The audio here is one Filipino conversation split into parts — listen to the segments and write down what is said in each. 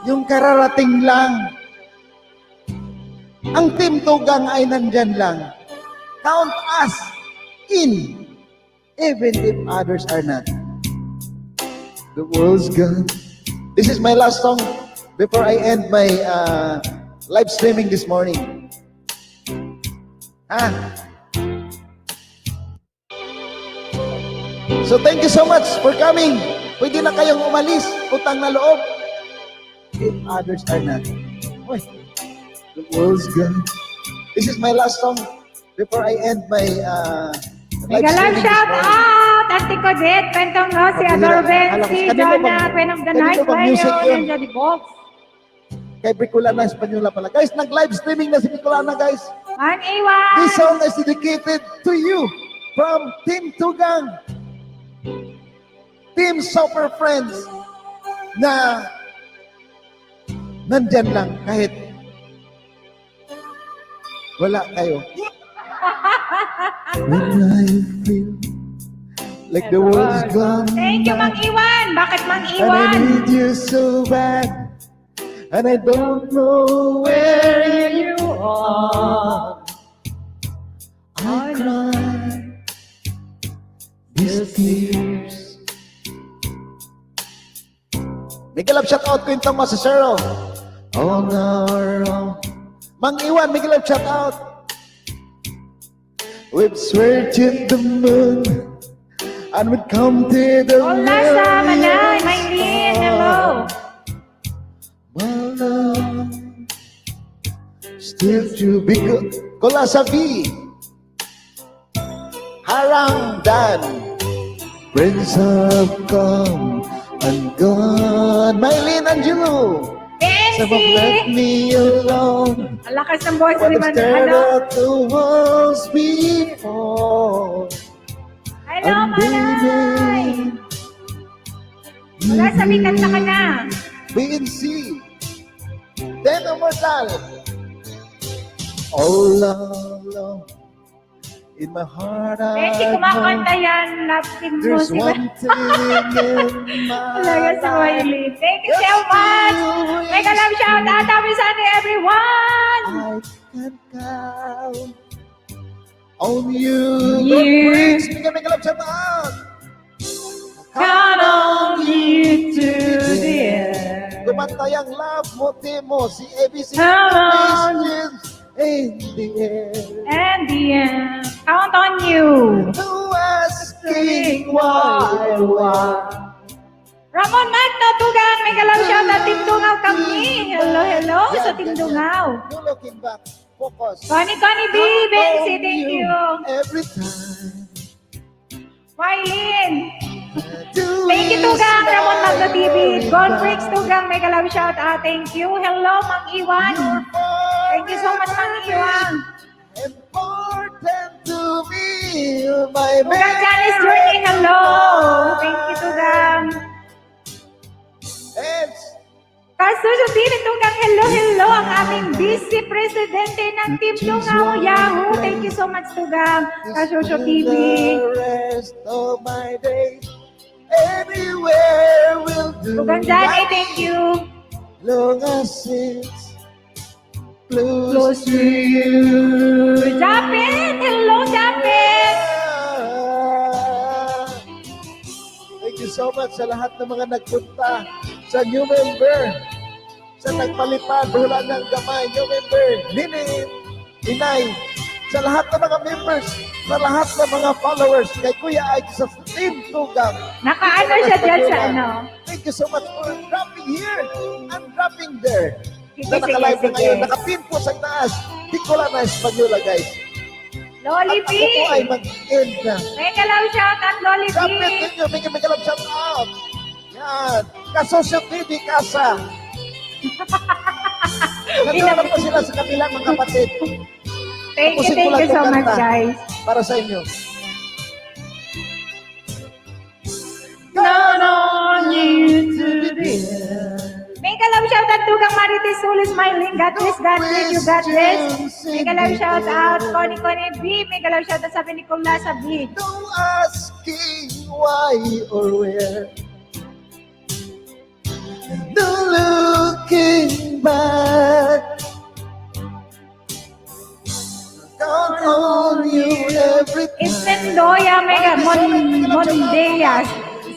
yung kararating lang. Ang Team Tugang ay nandyan lang. Count us in, even if others are not. The world's gone. This is my last song before I end my live streaming this morning. So thank you so much for coming. Pwede na kayong umalis, utang na loob. If others are not. Oy, the world's gone. This is my last song before I end my live Mega love streaming this shout morning. out! Ate Codet, Pentong Rossi, Adoro Bensi, Jonah, Queen of the Night, music Wayo, yun? and Jody Box. Kay Bicolana Espanyola pala. Guys, nag-live streaming na si Bicolana, guys. Man Iwan! This song is dedicated to you from Team Tugang. Team Super Friends na nandyan lang kahit wala kayo. When I feel like the world's gone Thank you, Mang Iwan! Bakit Mang and I Iwan? need you so bad and I don't know where you are. I cry these tears. Miguel Love shout out Quintong Masasero. On our own. Mang Iwan, Miguel Love shout out. We've searched the moon and we've counted the Hola sa Manay, Maylin, hello! my love still to be good. Kolasabi Harang Dan Friends have come and gone. Maylin Angelo, some have left Bensi! me alone. Ang lakas ng voice But ni I've Man, stared ano? at the walls before. Hello, And Manay! Wala sa kanta ka na. BNC Deno Mortal. All alone in my heart Bensi, I kumakanta know yan. Love team mo, there's si one thing in my Talaga si life. Maylin. Thank you so much! Mega love shout out, happy Sunday, everyone! I can count on you. You. Bricks, bigyan love shout out. Count on you to the end. Kumanta yung love mo, Timo, si ABC Count on Christians in the air. And the end. Count on you. Who asking why? Ramon Magno, Tugan, mega love shout out, Team Dungaw kami. Hello, hello sa Team Dungaw. No looking back. Focus. Connie B, Bensi, thank you. Every time. Marlene. Thank you, Tugang, Ramon Magno TV. God Freaks, Tugang, mega love shout out, thank you. Hello, Mang Iwan. Thank you so much, Mang Iwan. Important to me, my Tugang Janice Journey, hello. Thank you, Tugang. It's Kasuso TV, Tugang, hello, hello. Ang aming Vice Presidente ng Team Dungaw, Yahoo. Thank you so much, Tugang. Kasuso TV. the rest of my days. Anywhere will do. Tugang Jani, thank you. Long as it's close, Close to you. Japet, hello, Japet. Thank you so much sa lahat ng mga nagpunta, sa new member, sa nagpalipad, hula ng gamay, new member, Nini, Inay, sa lahat ng mga members, sa lahat ng mga followers, kay Kuya Ike sa Team Tugang. Nakaano siya dyan sa ano? Thank you so much for dropping here and dropping there. Sige, Na nakalive sige, na ngayon, sige. nakapin po sa taas. Bicolana Espanyola, guys. Loli At B. ako po ay mag-end na. Mega love shout out, Loli B. Kapit ninyo, may kalab shout out. Yan. Kasosyo TV, Kasa. Naglalap pa sila sa kabilang mga kapatid. Thank Tapusin ko you lang so itong much, kanta guys. para sa inyo. Count on you to the end. Mega love shout out, Tugang Marites Sulis, smiling. God bless, you, God bless. Mega love shout out, Connie B. Mega love shout out, sabi ni Kula sa B. No asking why or where. No Mondoya, Mondeas.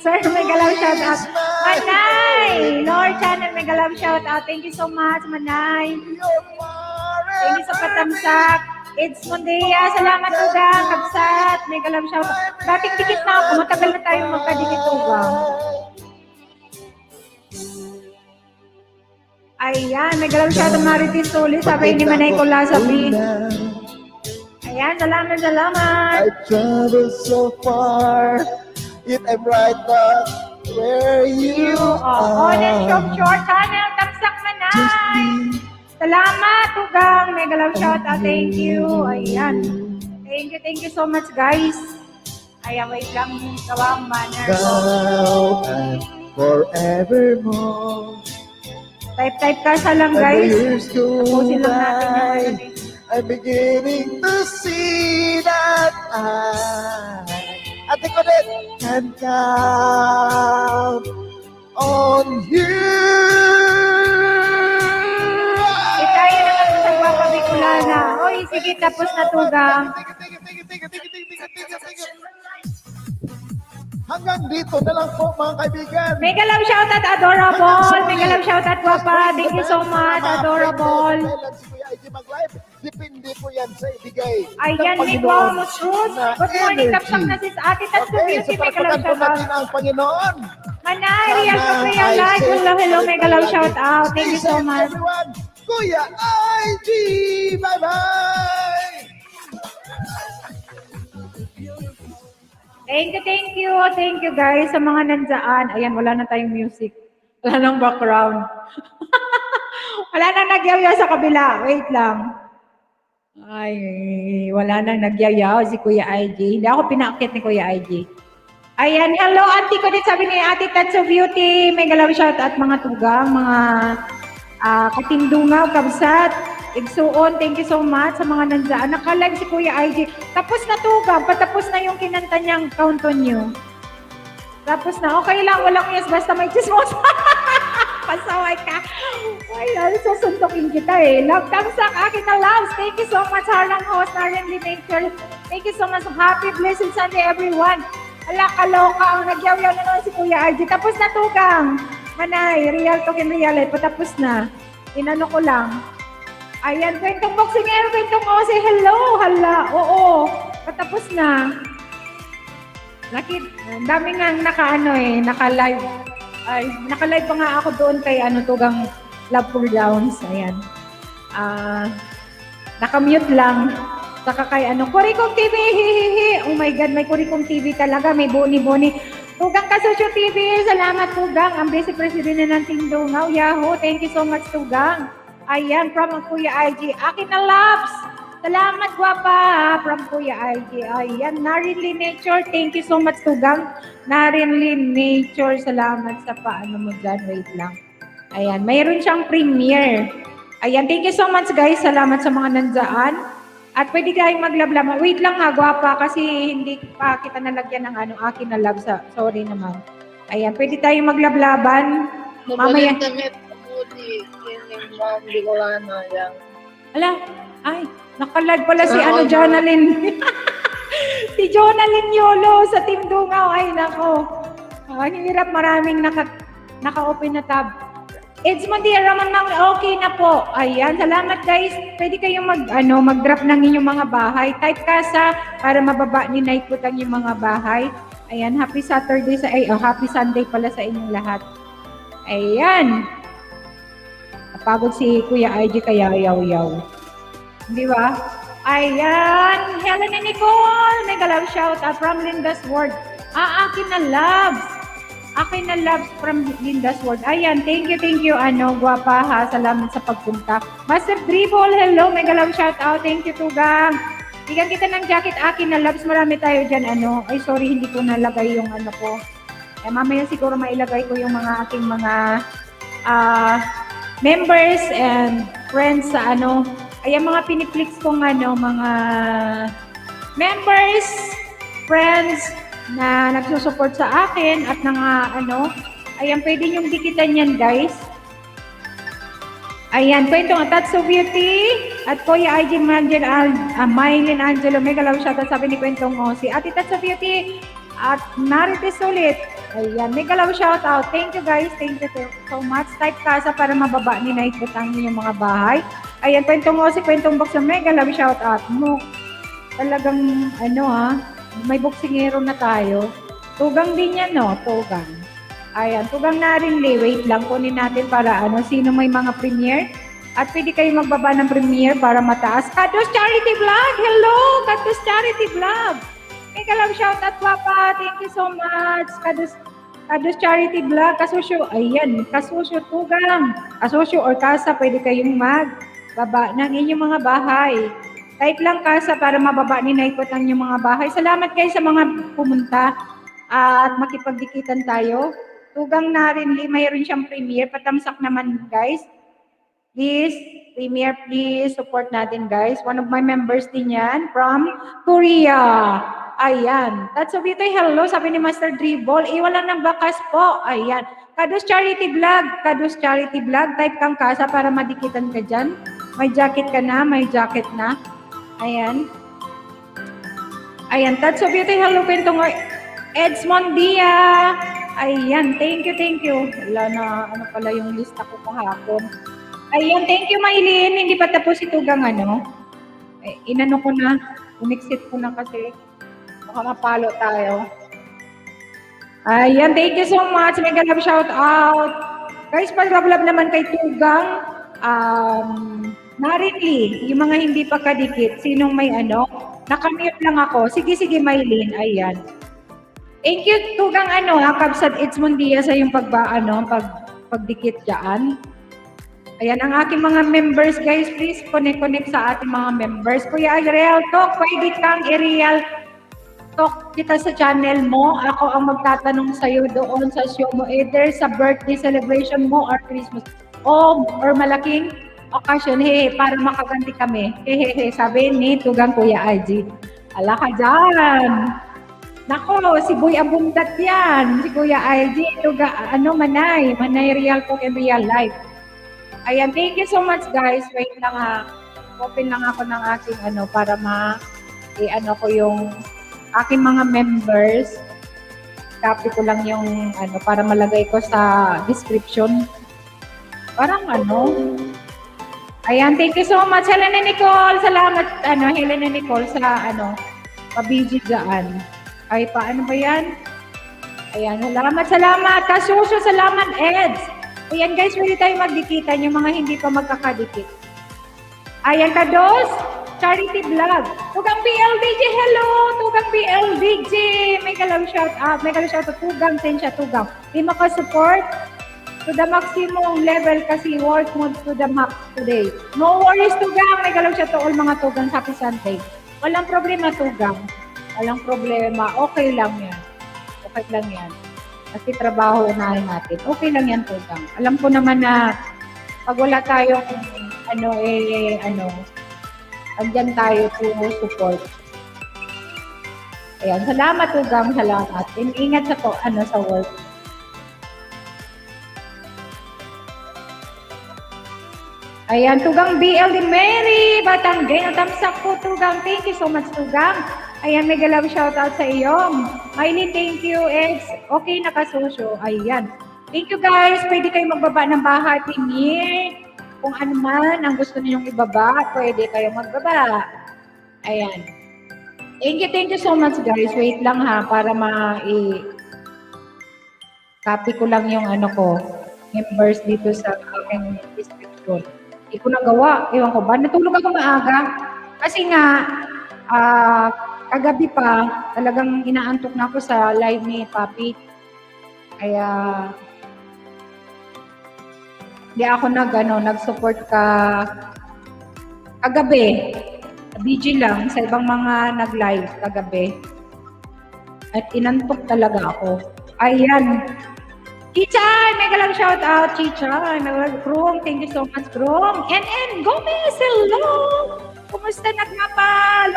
Sir, mega love shout out. Manay! Lord Channel, mega love shout out. Thank you so much, Manay. Thank you sa patamsak. It's Mondea. Salamat, Tugang. Kabsat. Mega love shout out. Dating dikit na ako. Matagal na tayong magkadikit, Tugang. Ayan, mega love shout out, Marites Solis. Sabi ni Manay ko sabi. Ayan, salamat. I travel so far, yet I'm right back where you On and are. Shop Channel, Tamsak Manay. Salamat, Tugang. Mega love shout out. Thank you. Ayan. Thank you so much, guys. Ayan, wait lang. Gawang banner. Now and forevermore. Type ka sa lang, As the guys. years go Tapusin lang natin yung by, ano. I'm beginning to see that Ate Codet can count on you. Tayo naman sa Guapabicolana. Oy, sige, tapos na, Tugang. Hanggang dito na lang po, mga kaibigan. Mega love shout out, adorable. Mega love shout out, Guapa. Thank you so much, adorable. Kailan si Kuya IG mag-live? Depende po yan sa ibigay. Ayan, ng Nick Panginoon Wow, Cruz. na Good morning, energy. kapsang na sis Ate Tatsu Okay, Beauty. so Mega love palakpakan po shout out. natin ang Panginoon. Manay, real to real life. Hello, mega love shout out. Thank you so much. Everyone, Kuya IG, bye-bye! Thank you guys sa mga nandyan. Ayan, wala na tayong music. Wala nang background. Wala nang nagyayaw sa kabila. Wait lang. Ay, wala nang nagyayaw si Kuya IG. Hindi ako pinakit ni Kuya IG. Ayan, hello auntie ko din sabi ni Ate Tatsu Beauty. Mega love shout out mga tugang, mga katindungaw, kabsat. Igsuon, thank you so much sa mga nandyan. Naka-live si Kuya IG. Tapos na tugang, patapos na yung kinanta niyang Count on You. Tapos na, okay lang, walang yes, basta may chismos. Pasaway ka. Ay, susuntokin kita eh. Love, tamsak, akin na loves. Thank you so much, Harlang Host, Narendly Nature. Thank you so much. Happy, blessed Sunday, everyone. Ala, kaloka, ang nagyaw-yaw na naman si Kuya IG. Tapos na tugang. Manay, real talk and real life. Patapos na. Inano ko lang. Ayan, kwentong boxing air, kwentong say hello, hala, oo, patapos na. Ang dami nga naka-live. Ay, naka-live pa nga ako doon kay tugang Love for Downs, ayan. Naka-mute lang. Saka kay Kurikong TV, hihihi. Oh my God, may Kurikong TV talaga, may boni-boni. Tugang Kasosyo TV, salamat Tugang, ang Vice President ng Tindungaw, Yahoo, thank you so much Tugang. Ayan, from Kuya IG. Akin na loves. Salamat, Guapa. From Kuya IG. Ayan, Narinly Nature. Thank you so much, Tugang. Narinly Nature. Salamat sa paano mo dyan. Wait lang. Ayan, mayroon siyang premiere. Ayan, thank you so much, guys. Salamat sa mga nandyan. At pwede kayong maglablaban. Wait lang ha, Guapa, kasi hindi pa kita nalagyan ng akin na love. Sorry naman. Ayan, pwede tayong maglablaban. Mamaya. Bicolana yan. Ala, ay, nakalag pala si Jonalyn. Si Jonalyn Yolo sa Team Dungaw. Ay, nako. Ang hirap, maraming naka-open na tab. It's Monday, Raman Mang, okay na po. Ayan, salamat guys. Pwede kayong mag-drop ng inyong mga bahay. Type ka para mababa ni Nightwood ang inyong mga bahay. Ayan, happy Saturday happy Sunday pala sa inyong lahat. Ayan. Napagod si Kuya IG kaya yaw-yaw. Di ba? Ayan. Helen and Nicole. Mega love shout out from Linda's World. Akin na loves. Akin na loves from Linda's World. Ayan. Thank you. Guapa ha. Salamat sa pagpunta. Master Dribble. Hello. Mega love shout out. Thank you, Tugang. Bigyan kita ng jacket. Akin na loves. Marami tayo dyan. Ay, sorry. Hindi ko nalagay yung ko. Mamaya siguro mailagay ko yung mga aking mga members and friends sa ayan mga piniplicks kong mga members, friends na nagsusupport sa akin at ayan pwede niyong dikitan yan guys. Ayan, kwento ang Tatso Beauty at Kuya IG Mylene Angelo, mega love shoutout sabi ni Kwentong Osi. Ate Tatso Beauty at Marites ulit. Ayan, mega love shoutout. Thank you guys, thank you so much. Type kasa para mababa ni Night Butang yung mga bahay. Ayan, Kwentong Osi, Kwentong Box, mega love shoutout mo. Talagang may boksingero na tayo. Tugang din yan, no? Tugang. Ayan, tugang na rin, wait lang, kunin natin para sino may mga premiere. At pwede kayo magbaba ng premiere para mataas. Kados Charity Vlog! Hello! Kados Charity Vlog! Mega love shoutout, Papa. Thank you so much. Kados Charity Vlog. Kasusyo, ayan, kasusyo tugang. Kasusyo or kasa, pwede kayong magbaba ng inyong mga bahay. Type lang kasa para mababa ni Naikot ang inyong mga bahay. Salamat guys sa mga pumunta at makipagdikitan tayo. Tugang na rin, mayroon siyang premiere. Patamsak naman, guys. Please, premiere, please. Support natin, guys. One of my members din yan from Korea. Ayan. That's a beauty. Hello, sabi ni Master Dribble. Wala nang bakas po. Ayan. Kados Charity Vlog. Kados Charity Vlog. Type kang kasa para madikitan ka dyan. May jacket ka na. May jacket na. Ayan. Ayan. That's a beauty. Hello, Kwentong Edsmond Dia. Ayan, thank you. Wala na, pala yung lista ko kahapon. Ayan, thank you, Maylene. Hindi pa tapos itugang inano ko na, umixit ko na kasi baka mapalo tayo. Ayan, thank you so much. Mega love shout out. Guys, pag-love naman kay Tugang, Marinly, yung mga hindi pa kadikit, sinong may nakamute lang ako. Sige, Maylene, ayan. Thank you, Tugang Kabsat Edsmondia sa yung pagdikit dyan. Ayan, ang aking mga members, guys, please connect sa ating mga members. Kuya Ariel, pwede kang i-real talk kita sa channel mo. Ako ang magtatanong sa'yo doon sa show mo, either sa birthday celebration mo or Christmas. Or malaking occasion, para makaganti kami. Sabi ni Tugang Kuya IG. Ala ka dyan. Nako, si Boy Abundat yan. Si Kuya IG, Manay Real Talk and Real Life. Ayan, thank you so much guys. Wait lang open lang ako ng aking para ko yung aking mga members. Copy ko lang yung para malagay ko sa description. Parang Ayan, thank you so much Helena Nicole. Salamat Helena Nicole sa pabiji dyan. Ay, paano ba yan? Ayan, salamat. Kasusyo, salamat, Eds. Ayan, guys, pwede tayo magdikitan yung mga hindi pa magkakadikit. Ayan, Kados, Charity Vlog. Tugang PLDJ, hello! Tugang PLDJ. Mega love shout out. Tugang, Tensya, Tugang. Di maka-support to the maximum level kasi work mode to the max today. No worries, Tugang. Mega love shout out all mga Tugang. Happy Sunday. Walang problema, Tugang. Walang problema. Okay lang yan. Kasi trabaho unahin natin. Okay lang yan, Tugang. Alam ko naman na pag wala tayong andyan tayo to support. Ayan. Salamat, Tugang. Salamat. Ingat sa work. Ayan, Tugang BL din Mary. Batanggay. Natamsak po, Tugang. Thank you so much, Tugang. Ayan, mega love shoutout sa iyo. Miley, thank you, Ex. Okay, nakasosyo. Ayan. Thank you, guys. Pwede kayo magbaba ng bahay, premiere. Kung ano man ang gusto ninyong ibaba, pwede kayo magbaba. Ayan. Thank you so much, guys. Wait lang para copy ko lang yung members dito sa aking description. Hindi ko nagawa. Ewan ko ba? Natulog ako maaga. Kasi nga, kagabi pa, talagang inaantok na ako sa live ni Papi. Kaya, di ako nag-support kagabi. BG lang sa ibang mga nag-live kagabi. At inantok talaga ako. Ayan. Chichay! Mega lang shout out, Chichay. Grom, thank you so much, Grom. NN Gomez, hello! Kumusta nagmapa?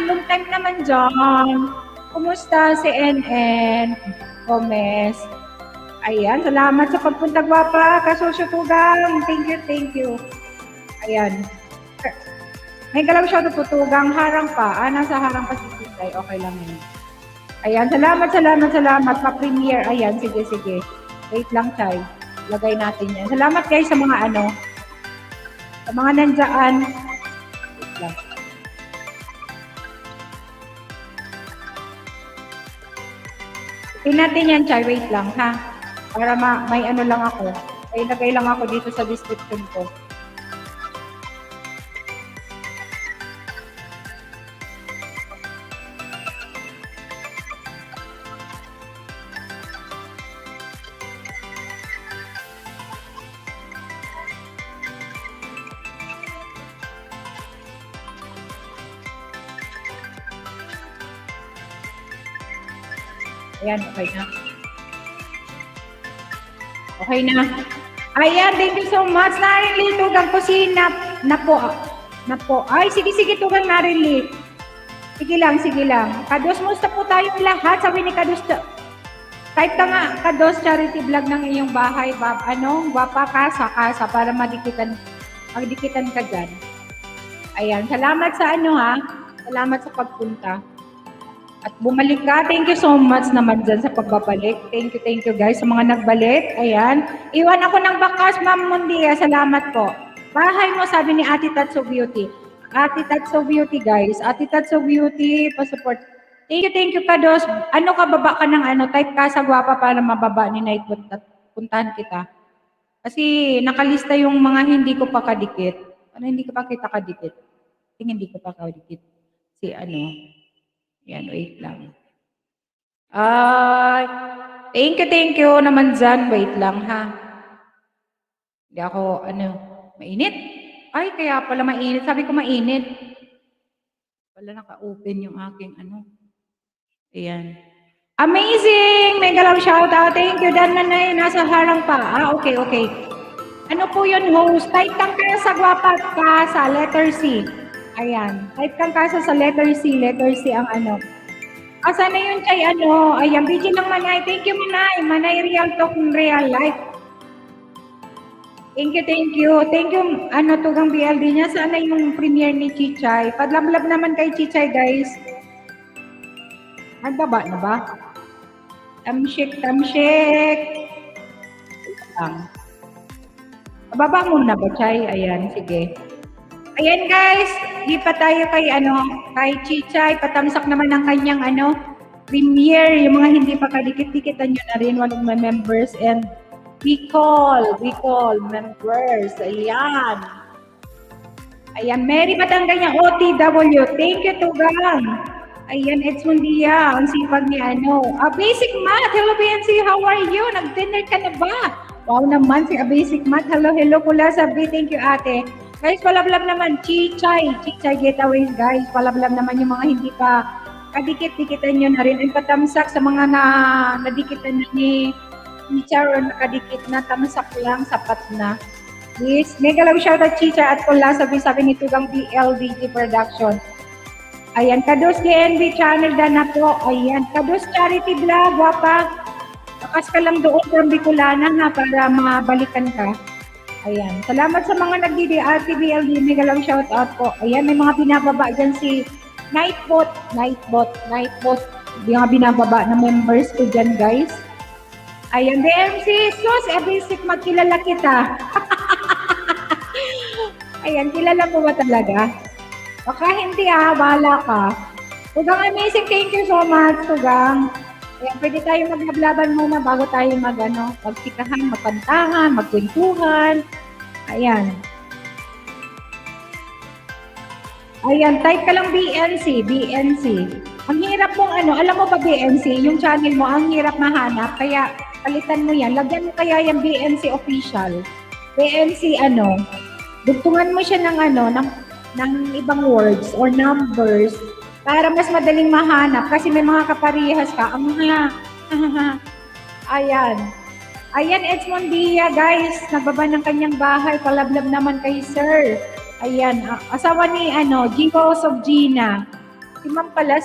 Long time naman dyan. Kumusta si NN Gomez? Ayan, salamat sa pagpunta gwapa, Kasosyo Tugang. Thank you, thank you. Ayan. May galaw siya to Tugang, harang pa. Nasa harang pa si Titay. Okay lang yun. Ayan, salamat. Pa-premiere. Ayan, sige. Wait lang, Chay. Lagay natin yan. Salamat guys sa mga sa mga nandyan. Wait lang. Natin yan, Chay. Wait lang, ha? Para may ano lang ako. Ay, lagay lang ako dito sa description ko. Ayan, okay na. Okay na. Ayan, thank you so much. Narinli, Tugang Kusina. Na po. Ay, sige, Tugang Narinli. Sige lang. Kados, musta po tayong lahat. Sabi ni Kados, type ka nga, Kados, charity vlog ng iyong bahay. Gwapa kasa, para magdikitan ka dyan. Ayan, salamat sa Salamat sa pagpunta. At bumalik ka. Thank you so much naman dyan sa pagbabalik. Thank you guys sa mga nagbalik. Ayan. Iwan ako ng bakas, Ma'am Mundia. Salamat po. Bahay mo, sabi ni Ate Tatso Beauty. Ate Tatso Beauty, guys. Ate Tatso Beauty, pa-support. Thank you, Kados. Baba ka ng type ka sa gwapa para mababa ni Nightbot at puntahan kita. Kasi nakalista yung mga hindi ko pa kadikit. Hindi ko pa kita kadikit. Hindi ko pa kadikit. Yan, wait lang. Thank you naman dyan. Wait lang, ha. Hindi ako, mainit? Ay, kaya pala mainit. Sabi ko mainit. Wala naka-open yung aking Ayan. Amazing! May galaw shoutout. Thank you, Dan Manay. Nasa harang pa. Okay. Ano po yun, host? Type kang kaya sa gwapa ka sa letter C. Ayan. Type kang kasa sa letter C. Letter C ang Asa na yun kay Ayan, BG ng Manay. Thank you, Manay. Manay Real Talk Real Life. Thank you. Tugang BLD niya. Sana yung premiere ni Chichay. Padlablab naman kay Chichay, guys. Nagbaba na ba? Tamshik. Baba muna ba, Chay? Ayan, sige. Ayan guys, di pa tayo kay Chichay, patamsak naman ng kanyang premiere, yung mga hindi pa kadikit-dikitan nyo na rin, walang members, and we call members, ayan, Mary Batangganya, OTW, thank you Tugang, ayan, Eds Mundia, ang sipag ni Basic Math, hello BNC, how are you, nag-dinner ka na ba? Wow naman si Basic Math, hello Kula Sabi, thank you ate. Guys, palablab naman, Chichay Getaways, guys. Palablab naman yung mga hindi pa kadikit-dikitan nyo na rin. And patamsak sa mga nadikitan na ni Chichay or nakadikit na, tamsak lang, sapat na. Yes, mega love shoutout Chichay at Kula sabi ni Tugang BLDG Production. Ayan, Kados DNB channel na po. Ayan, Kados Charity Vlog, wapa. Bakas ka lang doon from Bicolana ha, para mabalikan ka. Ayan. Salamat sa mga nagdi-DRT BLD. Mega lang shout out po. Ayan, may mga binababa dyan si Nightbot. Yung mga binababa na members ko dyan, guys. Ayan, BMC. Sus, basic magkilala kita. Ayan, kilala mo ba talaga? Baka hindi bahala ka. Tugang amazing. Thank you so much, Tugang. Ayan, pwede tayo maglablaban muna bago tayo magtikahan, magkantahan, magkwentuhan. Ayan. Type ka lang BNC. Ang hirap mong alam mo ba BNC, yung channel mo, ang hirap mahanap, kaya palitan mo yan. Lagyan mo kaya yung BNC official. BNC dugtungan mo siya ng ibang words or numbers, para mas madaling mahanap kasi may mga kaparehas ka. Ayan, Edmond Dia, guys. Nagbaba ng kanyang bahay. Palablab naman kay Sir. Ayan, asawa ni Jewels of Gina. Si ma'am pala.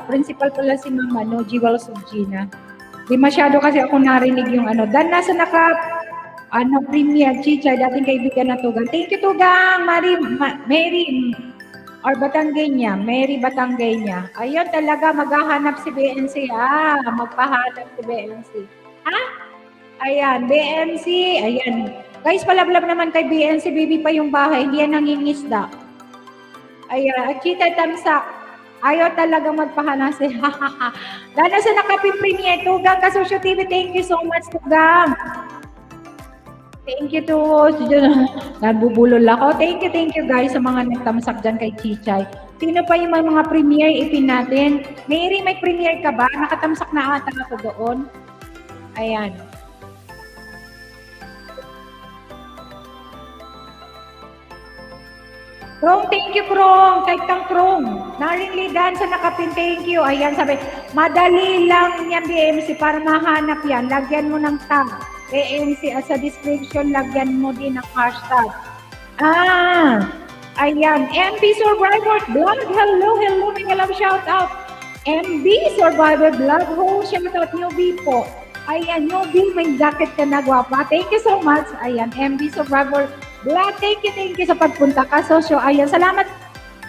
Principal pala si ma'am, Jewels of Gina. Di masyado kasi ako narinig yung ano. Dan, nasa Premier, Chicha, dating kaibigan na Tugang. Thank you, Tugang! Mary, or Batanggenya, Mary Batanggenya. Ayun, talaga, maghahanap si BNC. Magpahanap si BNC. Ha? Ayan, BNC. Ayan. Guys, palablab naman kay BNC. Baby pa yung bahay. Hindi yan nangingisda. Ayan, at Chita Tamsak. Ayaw talaga magpahanasi. Dahil sa nakapipremye, Tugang, Kasosyo TV, thank you so much, Tugang. Thank you to, nabubulol ako. Thank you guys sa mga nagtamsak dyan kay Chichay. Sino pa yung mga premiere ipin natin? Mary, may premiere ka ba? Nakatamsak na ata ako doon. Ayan. Krong, thank you, Krong. Kahit kang Krong. Naringlidan sa nakapin, thank you. Ayan, sabi, madali lang yan, BMC, para mahanap yan. Lagyan mo ng tag. BMC, at sa description, lagyan mo din ng hashtag. Ayan. MB Survivor Vlog. Hello. May love shout out. MB Survivor Vlog. Shout out, newbie po. Ayan, newbie, may jacket ka na, guwapa. Thank you so much. Ayan, MB Survivor Vlog, thank you sa pagpunta ka, Sosyo. Ayan, salamat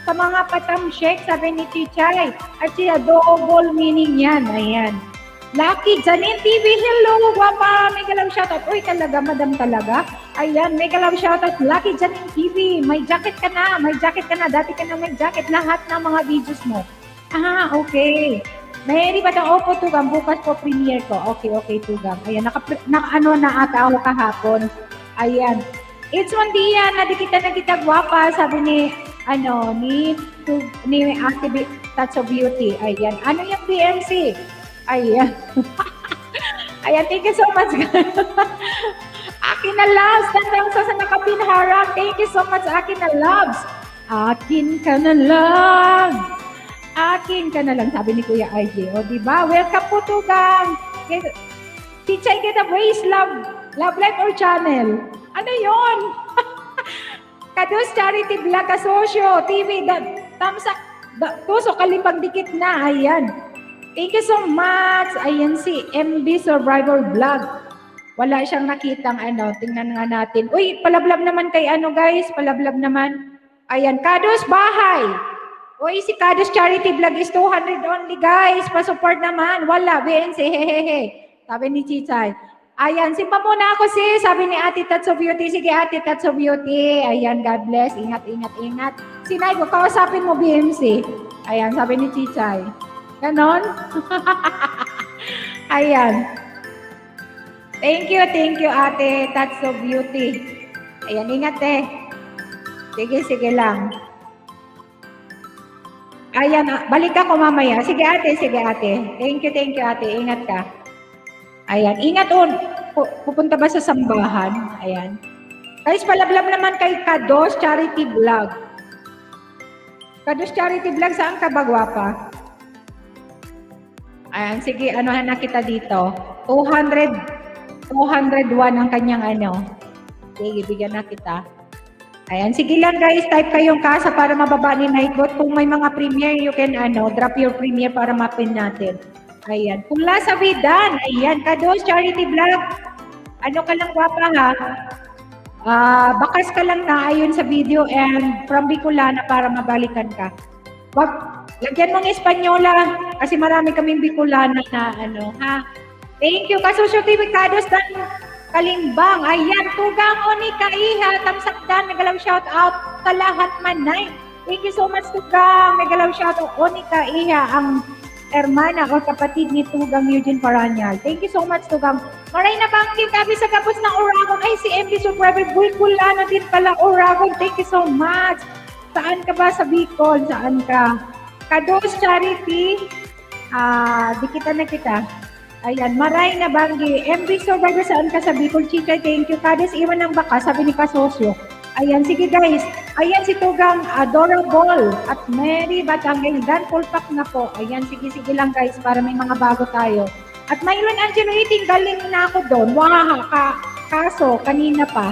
sa mga patamshek, sabi ni Chichay. At siya, double meaning yan. Ayan. Lucky Janine TV, hello, guwapa. Mega love shoutout. Uy, talaga, madam talaga. Ayan, mega love shoutout. Lucky Janine TV, may jacket ka na. Dati ka na may jacket. Lahat ng mga videos mo. Okay. Mary Batang, opo, Tugang. Bukas po premiere ko. Okay, Tugang. Ayan, naka-ano na ata ako kahapon. Ayan. It's one dia na di kita guwapa, sabi ni Ate Touch of Beauty. Ayan. Ano yung BMC? Ayan. Ayan, thank you so much. Akin na loves. Tandang sa nakapinharap. Thank you so much, Akin na loves. Akin ka na lang, sabi ni Kuya IJ. O, diba? Welcome po, Tugang. Chichay kita praise, love life or channel. Ano yun? Kadus Charity Vlog, Kasosyo TV, tamsak, tuso, kalipag dikit na. Ayan. Thank you so much. Ayan si MB Survivor Vlog. Wala siyang nakitang tingnan nga natin. Uy, palablab naman kay guys, palablab naman. Ayan, Kadus Bahay. Uy, si Kadus Charity Vlog is 200 only, guys. Pa-support naman. Wala, BNC, hehehe. Sabi ni Chichay. Ayan, simpa muna ako sabi ni Ate Touch of Beauty. Sige, Ate Touch of Beauty. Ayan, God bless. Ingat. Sinay ko, kausapin mo, BMC. Ayan, sabi ni Chichay. Ganon? Ayan. Thank you, Ate Touch of Beauty. Ayan, ingat Sige lang. Ayan, balik ako mamaya. Sige, ate. Thank you, ate. Ingat ka. Ayan, ingat pupunta ba sa sambahan? Ayan. Guys, palablab naman kay Kados Charity Vlog. Kados Charity Vlog, saan ka ba, guwapa? Ayan, sige, anuhan na kita dito. 201 ang kanyang Sige, bigyan na kita. Ayan, sige lang guys, type kayong kasa para mababa ni Nightbot. Kung may mga premiere, you can drop your premiere para mapin natin. Ayan, Pula sa Vidan. Ayan, Kados Charity Vlog. Ano ka lang, guwapa, ha? Bakas ka lang na ayon sa video and from Bicolana para mabalikan ka. Wag, lagyan mong Espanyola kasi marami kaming Bicolana na ha? Thank you, Kasosyo TV, Kados Dan Kalimbang. Ayan, Tugang Onika Iha, Tamsakdan, nagalaw shout out sa lahat manay. Thank you so much, Tugang. Nagalaw shout out Onika Iha, ang hermana o kapatid ni Tugang Eugene Paranyal. Thank you so much, Tugang. Maray na bangkin kami sa kapos ng Oragon. Ay, si MD Survivor Bulkulano din pala, Oragon. Thank you so much. Saan ka ba sa Bicol? Saan ka? Kados Charity. Dikita na kita. Ayan, maray na banggi. MD Survivor, saan ka sa Bicol? Chika, thank you. Kados, iwan ng baka, sabi ni Kasosyo. Ayan, sige guys. Ayan si Tugang Adorable at Mary Batanggay. Dan full pack na po. Ayan, sige lang guys para may mga bago tayo. At Myron Angelo Eating, galing na ako doon. Wow, kaso, kanina pa.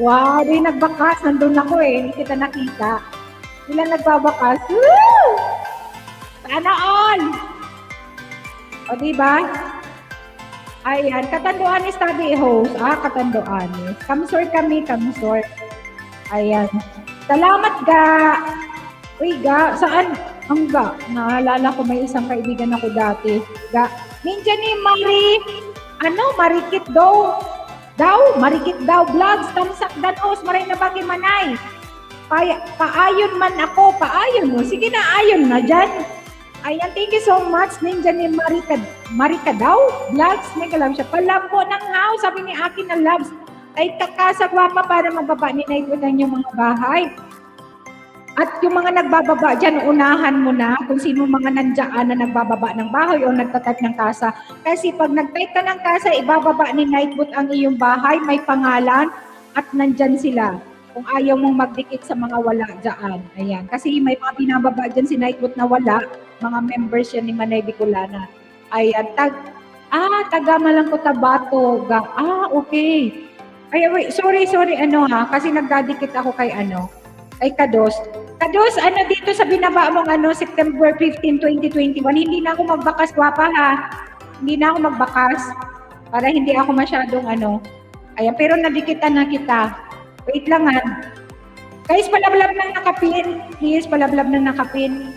Wow, di nagbakas. Nandun ako hindi kita nakita. Sila nagbabakas. Woo! Sana all! O diba? Ayan, Katanduanes tabi host. Katanduanes. Kamsor kami, kamsor. Ayan. Salamat ga. Uy ga, saan? Ang ga. Naalala ko may isang kaibigan ako dati. Ga. Ninja ni Marikit daw. Marikit daw. Vlogs, tamsak danos, maray na bagi manay. Paayon man ako, paayon mo. Sige na, ayon na dyan. Ayan, thank you so much, Ninja ni Marika daw. Vlogs, mega love siya. Palambo ng house, sabi ni Akin na loves. Ay kakasa gwapa para mababa ni Naikutan yung mga bahay. At yung mga nagbababa dyan, unahan mo na kung sino mga nandiyan na nagbababa ng bahay o nagtatype ng kasa. Kasi pag nagtype ka ng kasa, ibababa ni Nightbot ang iyong bahay, may pangalan at nandyan sila. Kung ayaw mong magdikit sa mga wala dyan. Ayan. Kasi may mga binababa dyan si Nightbot na wala. Mga members yan ni Manay Bicolana. Ayan. Taga Malangko Tabato. Okay. Ay, wait. Sorry. Kasi nagdadikit ako kay Kados. Kados, dito sa binaba mong September 15, 2021, hindi na ako magbakas, gwapa ha. Hindi na ako magbakas. Para hindi ako masyadong Ayan, pero nadikitan na kita. Wait lang ha. Guys, palablab ng nakapin. Please, palablab ng nakapin.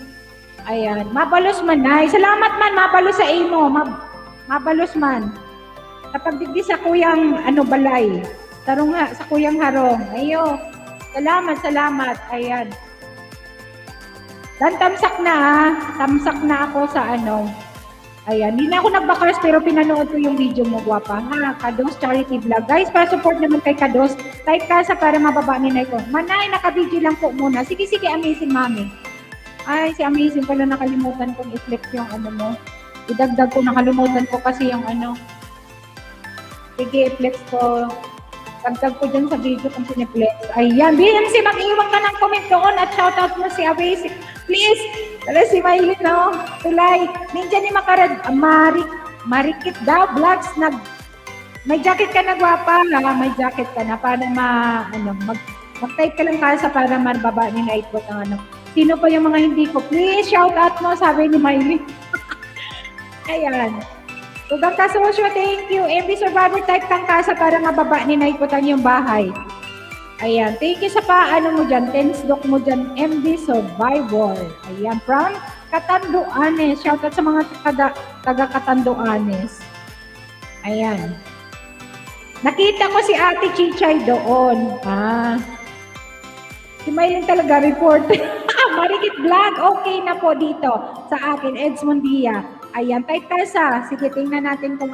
Ayan. Mabalos man ay. Salamat man, mabalos sa imo. Mabalos man. Napagdigdi sa kuyang balay. Tarong nga, sa kuyang harong. Ayo. Salamat. Ayan. Dan tamsak na ha. Tamsak na ako sa Ayan. Hindi na ako nagbakas pero pinanood ko yung video mo, gwapa. Kados Charity Vlog. Guys, para support naman kay Kados, type ka sa para mababa ni Naiko. Manay, naka-video lang po muna. Sige, amazing mami. Ay, si amazing pala nakalimutan kong i-flex yung mo. Idagdag ko, nakalimutan ko kasi yung Sige, i-flex ko. Dagdag ko dyan sa video kung siniplex. Ayan, BMC, mag-iwan ka ng comment doon at shoutout mo si amazing. Please, tala si Maylin, tulay. Ninja ni Marikit daw, vlogs, may jacket ka na, gwapa, may jacket ka na, para mag-type ka lang kasa para marbaba ni Nightbot ang Sino pa yung mga hindi ko? Please, shout out mo, sabi ni Maylin. Ayan. Tugang kasosyo, thank you. MB Survivor, type kang kasa para mababa ni Nightbot ang yung bahay. Ayan, thank you sa mo dyan, tensdok mo dyan, MB Survivor. Ayan, from Katanduanes. Shoutout sa mga taga Katanduanes. Ayan. Nakita ko si Ate Chichay doon. Si Maylin talaga report. Marikit Vlog, okay na po dito sa akin, Eds Mondia. Ayan, type kasa. Sige, tingnan natin kung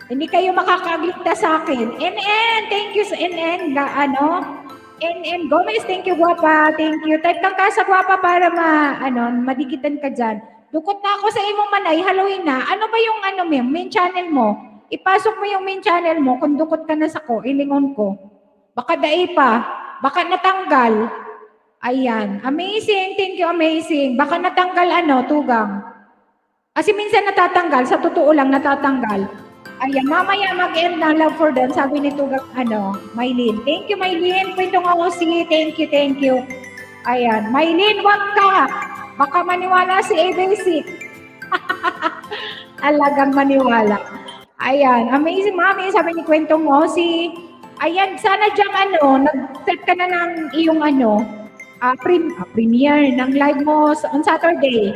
Hindi kayo makakagligtas sa akin. NN, thank you sa NN. NN Gomez, thank you, gwapa. Thank you. Type kang kasa, gwapa, para madikitan ka dyan. Dukot na ako sa imong manay, Halloween na. Ano ba yung main channel mo? Ipasok mo yung main channel mo. Kung dukot ka na sa ilingon ko. Baka dai pa. Baka natanggal. Ayan. Amazing. Thank you, amazing. Baka natanggal tugang. Kasi minsan natatanggal. Sa totoo lang, natatanggal. Ayan, mamaya mag-end na love for them. Sabi ni Tugang, Maylin. Thank you, Maylin. Pwede nga ako thank you. Ayan, Maylin, wag ka. Baka maniwala si ABC. Alagang maniwala. Ayan, amazing, mami. Sabi ni Kwentong Osi. Ayan, sana dyan, nag-set ka na ng iyong, premiere ng live mo on Saturday.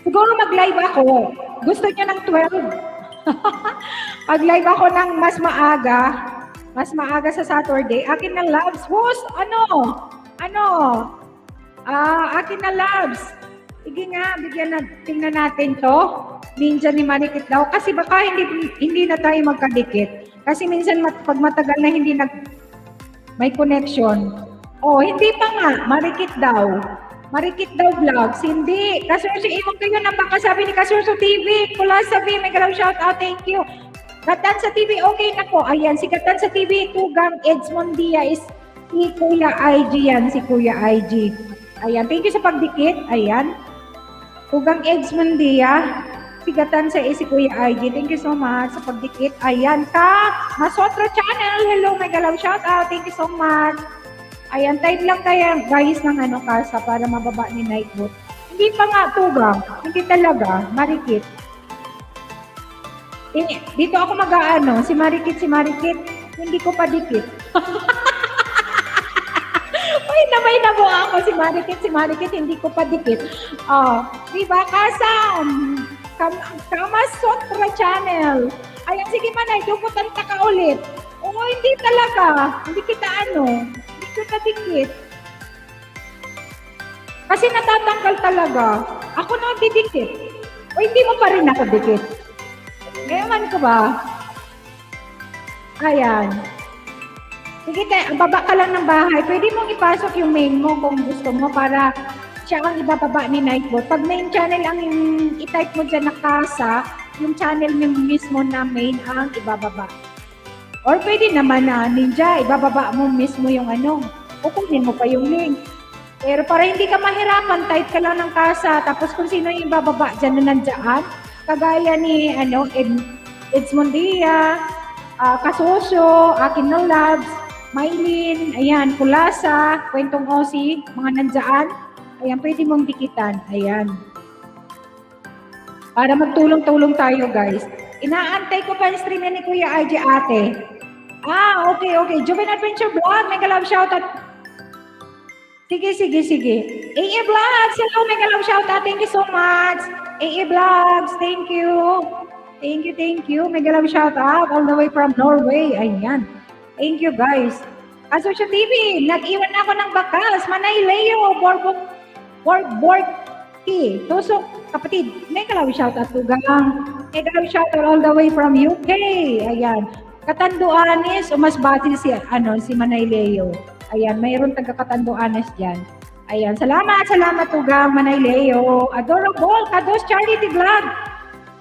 Siguro mag-live ako. Gusto niyo ng 12? Mag-live ako ng mas maaga sa Saturday. Akin na loves. Host, akin na loves. Sige nga, tingnan natin to. Ninja ni Marikit daw. Kasi baka hindi na tayo magkadikit. Kasi minsan pag matagal na hindi may connection. Hindi pa nga. Marikit daw vlogs. Hindi. Kasurso, iwan kayo ng baka sabi ni Kasurso TV. Kula sabi, may galaw shout out. Thank you. Gatansa TV, okay na po. Ayan, si Gatansa TV, Tugang Eds Mondia is si Kuya IG yan. Si Kuya IG. Ayan, thank you sa pagdikit. Ayan. Tugang Eds Mondia. Si Gatansa is si Kuya IG. Thank you so much sa pagdikit. Ayan ka. Masotro Channel. Hello, may galaw shout out. Thank you so much. Ayan, type lang tayo guys ng kasa para mababa ni Nightbot. Hindi pa nga tugang. Hindi talaga. Marikit. Dito ako mag-aano. Si Marikit. Hindi ko pa dikit. Ay, namay na mo ako. Si Marikit. Hindi ko pa dikit. Diba? Kasam. Kamasutra Channel. Ayan, sige Manay. Dukutan ka ulit. Oo, hindi talaga. Hindi kita Hindi kita dikit. Kasi natatanggal talaga. Ako na didikit. O hindi mo pa rin ako dikit. Ngayon ko ba? Ayan. Sige tayo, baba ka lang ng bahay. Pwede mong ipasok yung main mo kung gusto mo para siya ang ibababa ni Nightbot. Pag main channel ang i-type mo dyan na casa, yung channel mismo na main ang ibababa. Or pwede naman na Ninja, ibababa mo mismo yung kukunin mo pa yung link. Pero para hindi ka mahirapan, type ka lang ng casa, tapos kung sino yung bababa dyan na nandiyan, kagaya ni Eds Mondia, Kasosyo, Akin No Labs, Maylin, ayan, Kulasa, Kwentong Osi, mga nandiyan, ayan, pwede mong dikitan, ayan. Para magtulong-tulong tayo, guys. Inaantay ko pa yung stream ni Kuya IJ ate. Okay. Joven Adventure Vlog, mega love shoutout. Sige. AA Vlogs, hello, mega love shoutout. Thank you so much. AA Vlogs, thank you. Thank you. Mega love shoutout all the way from Norway. Ayan. Thank you, guys. Kasosyo TV, nag-iwan na ako ng bakas. Manay Leo, Borki. Tusok, kapatid. Mega love shoutout to gang. Mega love shoutout all the way from UK. Ayan. Katanduanes, umasbati si Manay Leo. Ayan, mayroon taga-Katanduanes dyan. Ayan, salamat tugang Manay Leo. Adorable, Kados Charity Vlog.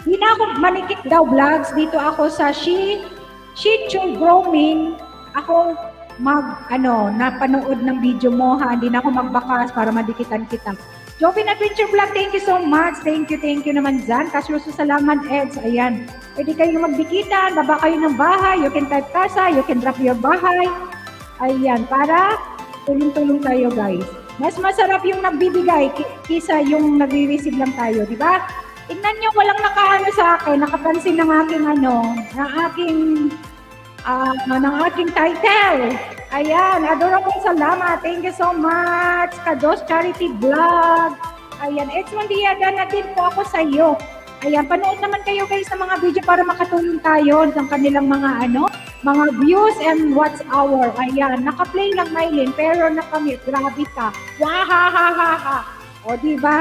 Di na ako manikit daw vlogs. Dito ako sa Shih Tzu Grooming. Ako napanood ng video mo ha. Hindi na ako magbakas para madikitan kita. Joven Adventure Vlog, thank you so much. Thank you naman dyan. Kasyuso salamat, Eds. Ayan, pwede kayong magdikitan. Baba kayo ng bahay. You can type casa. You can drop your bahay. Ayan, para tulong-tulong tayo, guys. Mas masarap yung nagbibigay kisa yung nagre-receive lang tayo, di ba? Tingnan nyo, walang nakaano sa akin, nakapansin ng aking title. Ayan, adorable salamat. Thank you so much. Kados Charity Vlog. Ayan, Eds Mondia, na din po ako sa iyo. Ayan, panood naman kayo guys sa mga video para makatulong tayo ng kanilang mga views and watch hour. Ayan, naka-play lang Maylin, pero nakamit, grabe ka. Wahahahaha. O, diba?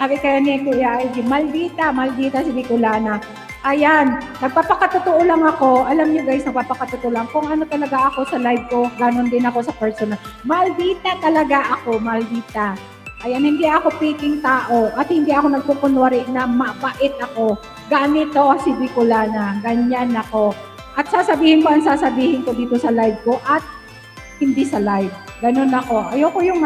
Sabi kayo ni Kuya IJ, maldita si Bicolana. Ayan, nagpapakatotoo lang ako. Alam niyo guys, nagpapakatotoo lang. Kung ano talaga ako sa live ko, ganon din ako sa personal. Maldita talaga ako, maldita. Ayan, hindi ako piking tao at hindi ako nagkukunwari na mabait ako. Ganito si Bicolana, ganyan ako. At sasabihin ko dito sa live ko at hindi sa live. Ganon ako. Ayoko yung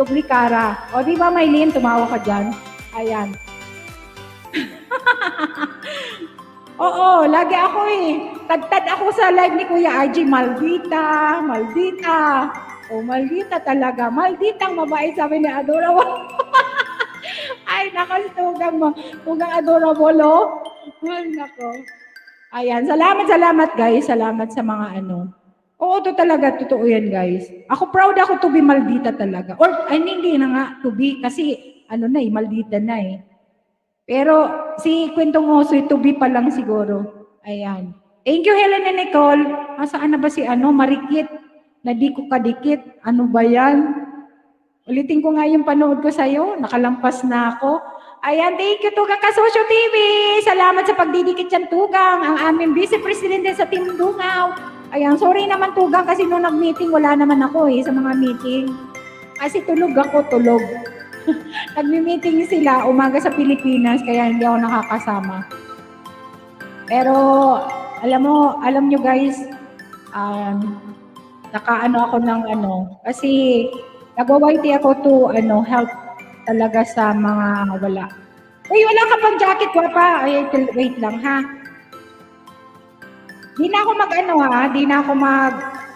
duplikara. O di ba Maylin, tumawa ka dyan? Ayan. Oo, lagi ako Tagtad ako sa live ni Kuya IJ, maldita. O, maldita talaga. Malditang mabait, sabi ni Adorable. Ay, nako, tugang Adorable, oh. Ay, nako. Ayan, salamat guys. Salamat sa mga Oo, totoo yan guys. Ako proud ako to be maldita talaga. Or, hindi na nga to be, kasi maldita na Pero, si Kwentong Oso, to be pa lang siguro. Ayan. Thank you, Helen and Nicole. Saan na ba si Marikit? Na di ko kadikit. Ano ba yan? Ulitin ko nga yung panood ko sa'yo. Nakalampas na ako. Ayan, thank you, Tugang Kasosyo TV. Salamat sa pagdidikit yan, Tugang. Ang aming Vice President sa Team Dungaw. Ayan, sorry naman, Tugang, kasi nung nag-meeting, wala naman ako sa mga meeting. Kasi tulog. Nag-meeting sila umaga sa Pilipinas, kaya hindi ako nakakasama. Pero, alam nyo guys, ako ng kasi nagwa-YT ako to help talaga sa mga wala. Uy, wala ka pang jacket, guwapa. Ay, wait lang ha. Di na ako di na ako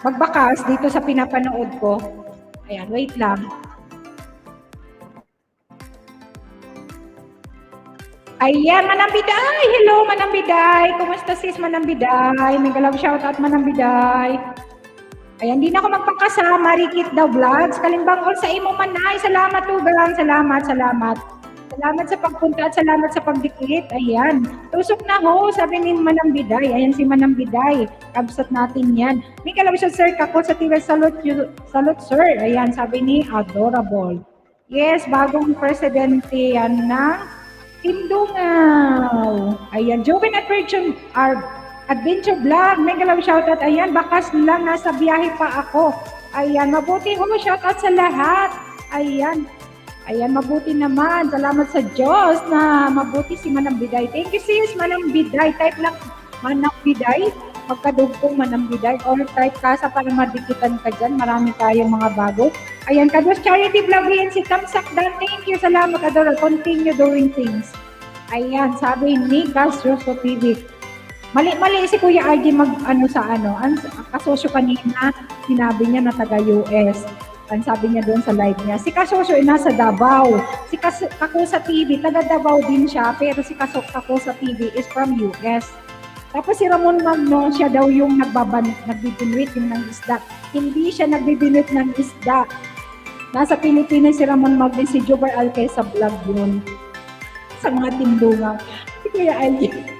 magbakas dito sa pinapanood ko. Ayan, wait lang. Ayan, Manambiday. Hello, Manambiday. Kumusta sis, Manambiday? Mega love shoutout, Manambiday. Ayan, di na ako magpakasama. Rikit daw vlogs. Kalimbang all sa imo manay. Salamat, Tugang. Salamat, salamat. Salamat sa pagpunta at salamat sa pagdikit. Ayan. Tusok na ho, sabi ni Manambiday. Ayan si Manambiday. Kabsat natin yan. May kalabas sir, kako sa TV. Salute, sir. Ayan, sabi ni Adorable. Yes, bagong presidente yan ng Tindungaw. Ayan, Joven Adventure Vlog. May kalabas shoutout. Ayan, bakas lang nasa biyahe pa ako. Ayan, mabuti ho. Shoutout sa lahat. Ayan. Ayan, mabuti naman. Salamat sa Diyos na mabuti si Manambiday. Thank you sis, Manambiday. Type lang Manambiday. Magkadugtong Manambiday. Or type kasa para madikitan ka dyan. Marami tayong mga bago. Ayan, Kados Charity Vlog yan si Tamsak Dan. Thank you. Salamat, Adora. Continue doing things. Ayan, sabi ni Casroso TV. Mali si Kuya RJ kasosyo kanina, sinabi niya na taga-US. Ang sabi niya doon sa live niya, si Kasosyo ay nasa Davao. Si Kakusa TV, taga Davao din siya, pero si Kakusa TV is from US. Tapos si Ramon Magno, siya daw yung nagbibinwit yung ng isda. Hindi siya nagbibinwit ng isda. Nasa Pilipinas si Ramon Magno, si Jobar Alcay sa vlog yun. Sa mga tindungan. Si Kuya Alcay.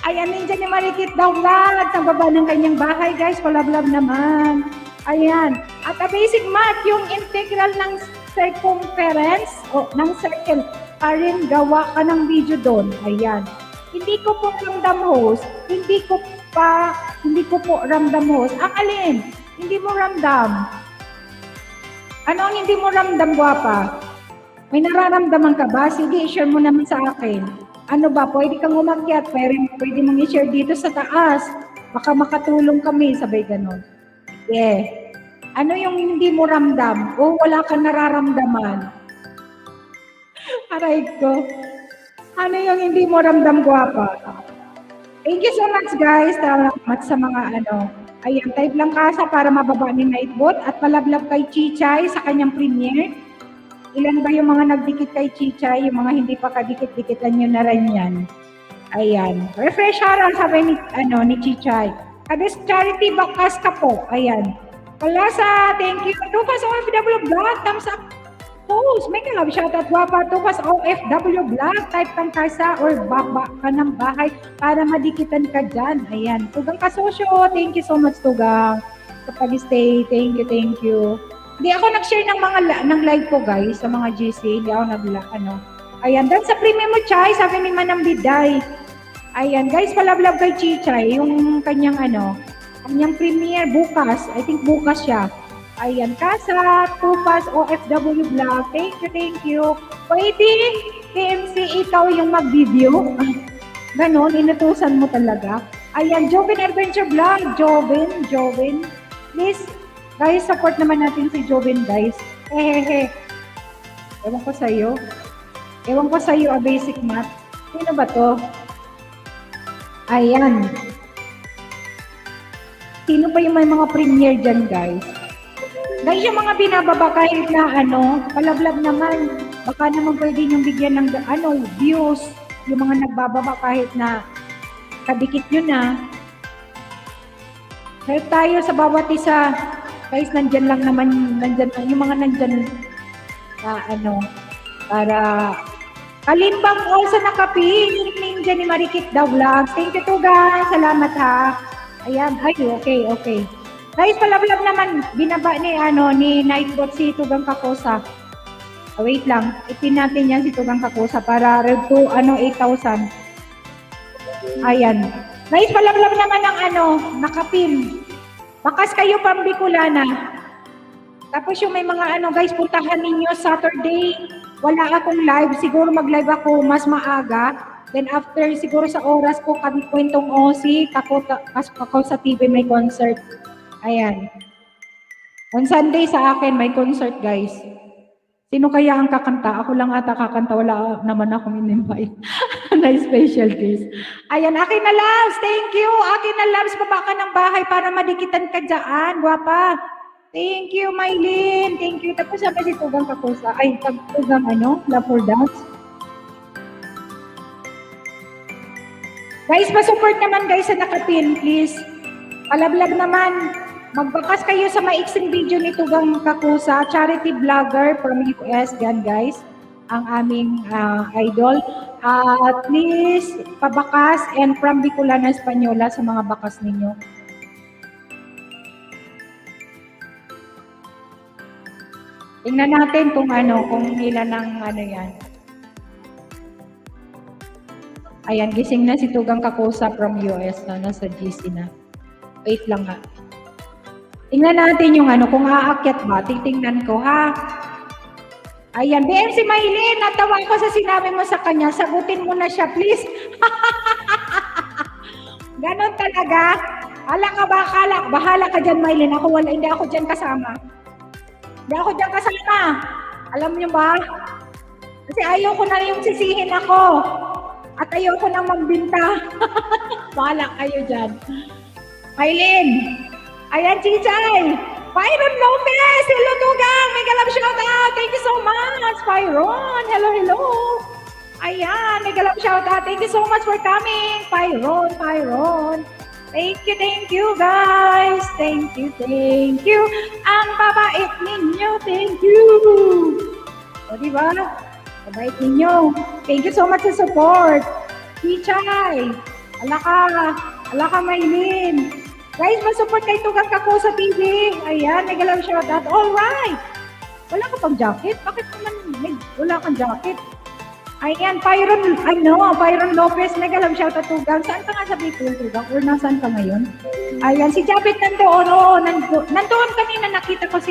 Ayan, nandiyan yung Marikit daw vlog. Sa baba ng kanyang bahay, guys. Palablab naman. Ayan. At a basic math, yung integral ng circumference o ng circle, parin gawa ka ng video doon. Ayan. Hindi ko po ramdam host. Hindi ko po ramdam host. Ang alin? Hindi mo ramdam. Ano ang hindi mo ramdam, guwapa? May nararamdaman ka ba? Sige, share mo naman sa akin. Ano ba? Pwede kang umakyat. Pwede mong i-share dito sa taas. Baka makatulong kami. Sabay ganon. Yeah. Ano yung hindi mo ramdam? O wala kang nararamdaman? Aray ko. Ano yung hindi mo ramdam, guwapa? Thank you so much, guys. Salamat sa mga Ayan, type lang kasa para mababa ni Nightbot at palablab kay Chichay sa kanyang premiere. Ilan ba yung mga nagdikit kay Chichay? Yung mga hindi pa kadikit-dikitan nyo na rin yan. Ayan. Refresh harang, sabi ni Chichay. Kados Charity Bakas ka po. Ayan. Palasa, thank you. Tupas OFW Vlog, thumbs up. Post, may kalab shoutout guwapa. Tupas OFW Vlog, type kang kasa or baba ka ng bahay para madikitan ka dyan. Ayan. Tugang Kasosyo, thank you so much, Tugang. Sa pag-stay, thank you. Hindi ako nag-share ng live ko, guys, sa mga GC. Hindi ako Ayan, dan sa premium mo, Chay, sabi ni Manambiday. Ayan, guys, palablab kay Chichay, yung kanyang kanyang premiere bukas. I think bukas siya. Ayan, Kasa, Tupas, OFW Vlog. Thank you. Pwede, KMC, ikaw yung mag-video. Ganon, inutusan mo talaga. Ayan, Joven Adventure Vlog. Joven. Please, guys, support naman natin si Joven, guys. Ewan ko sa'yo, a basic math. Sino ba to? Ayan. Sino ba yung may mga premiere dyan, guys? Guys, yung mga binababa kahit na palablab naman. Baka naman pwede nyo bigyan ng views. Yung mga nagbababa kahit na kadikit nyo na. Help tayo sa bawat isa. Guys, nandyan lang yung mga nandyan na para kalimbang all sa nakapin. Nickname dyan ni Marikit daw vlogs. Thank you to guys. Salamat ha. Ayan. Ay, okay. Guys, palablab naman. Binaba ni Nightbot si Tugang Kakosa. Wait lang. Ipin natin yan si Tugang Kakosa para red to 8,000. Ayan. Guys, palablab naman ng nakapin. Bakas kayo pambikulana. Tapos yung may mga guys, puntahan ninyo Saturday. Wala akong live. Siguro mag-live ako mas maaga. Then after, siguro sa oras ko, kami kwentong OC, ako sa TV may concert. Ayan. On Sunday sa akin, may concert, guys. Sino kaya ang kakanta? Ako lang ata kakanta. Wala naman akong in-invite na special guest. Ayan, akin na loves. Thank you. Akin na loves. Baba ka ng bahay para madikitan ka dyan. Guwapa. Thank you, Mylene. Thank you. Tapos sabi si Tugang Kakusa. Ay, Tugang Love for Dance. Guys, pa-support naman guys sa nakapin, please. Palablag naman. Magbakas kayo sa maiksing video ni Tugang Kakusa, charity vlogger from US. Yan guys, ang aming idol. Please, pabakas and from Bicolana Española sa mga bakas ninyo. Tingnan natin kung ilan ng yan. Ayan, gising na si Tugang Kakusa from US na, nasa GC na. Wait lang nga. Tingnan natin yung kung aakyat ba. Titingnan ko, ha? Ayan, BMC Maylin, natawa ko sa sinabi mo sa kanya. Sagutin mo na siya, please. Ganon talaga. Hala ka ba, bahala ka dyan, Maylin. Hindi ako dyan kasama. Hindi ako dyan kasama. Alam niyo ba? Kasi ayaw ko na yung sisihin ako. At ayoko nang magbinta. Bahala kayo dyan. Maylin. Ayan, Chichay. Pyron Lopez. Hello, Tugang. Mega love shout out. Thank you so much. Pyron. Hello, hello. Ayan, mega love shout out. Thank you so much for coming. Pyron. Thank you, guys. Thank you. Ang babait ninyo. Thank you. O, diba? Babait ninyo. Thank you so much sa support. Chichay. Ala ka, Maylin. Guys, masupport kay Tugang Kakusa TV. Ayan, mega love shout out. Alright. Wala ka pang jacket? Bakit naman wala kang jacket? Ayan, Pyron Lopez, mega love shout out Tugang. Saan ka nga sa Bicol, Tugang? Or nasaan ka ngayon? Ayan, si Japet nandoon. Oo, nandoon kanina nakita ko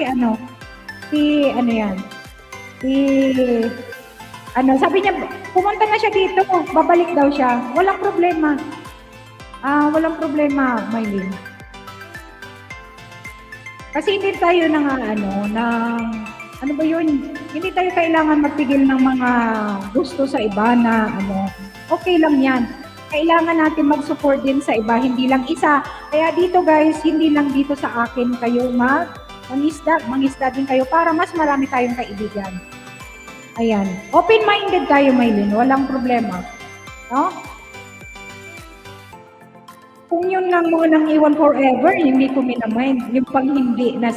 sabi niya, pumunta na siya dito, babalik daw siya. Walang problema. Walang problema, Maylin. Kasi hindi tayo hindi tayo kailangan magpigil ng mga gusto sa iba na okay lang yan. Kailangan natin mag-support din sa iba, hindi lang isa. Kaya dito guys, hindi lang dito sa akin kayo mangisda din kayo para mas marami tayong kaibigan. Ayan. Open-minded tayo, Maylin. Walang problema. No? Kung yun lang mo nang iwan forever, hindi ko minamind. Yung pang hindi na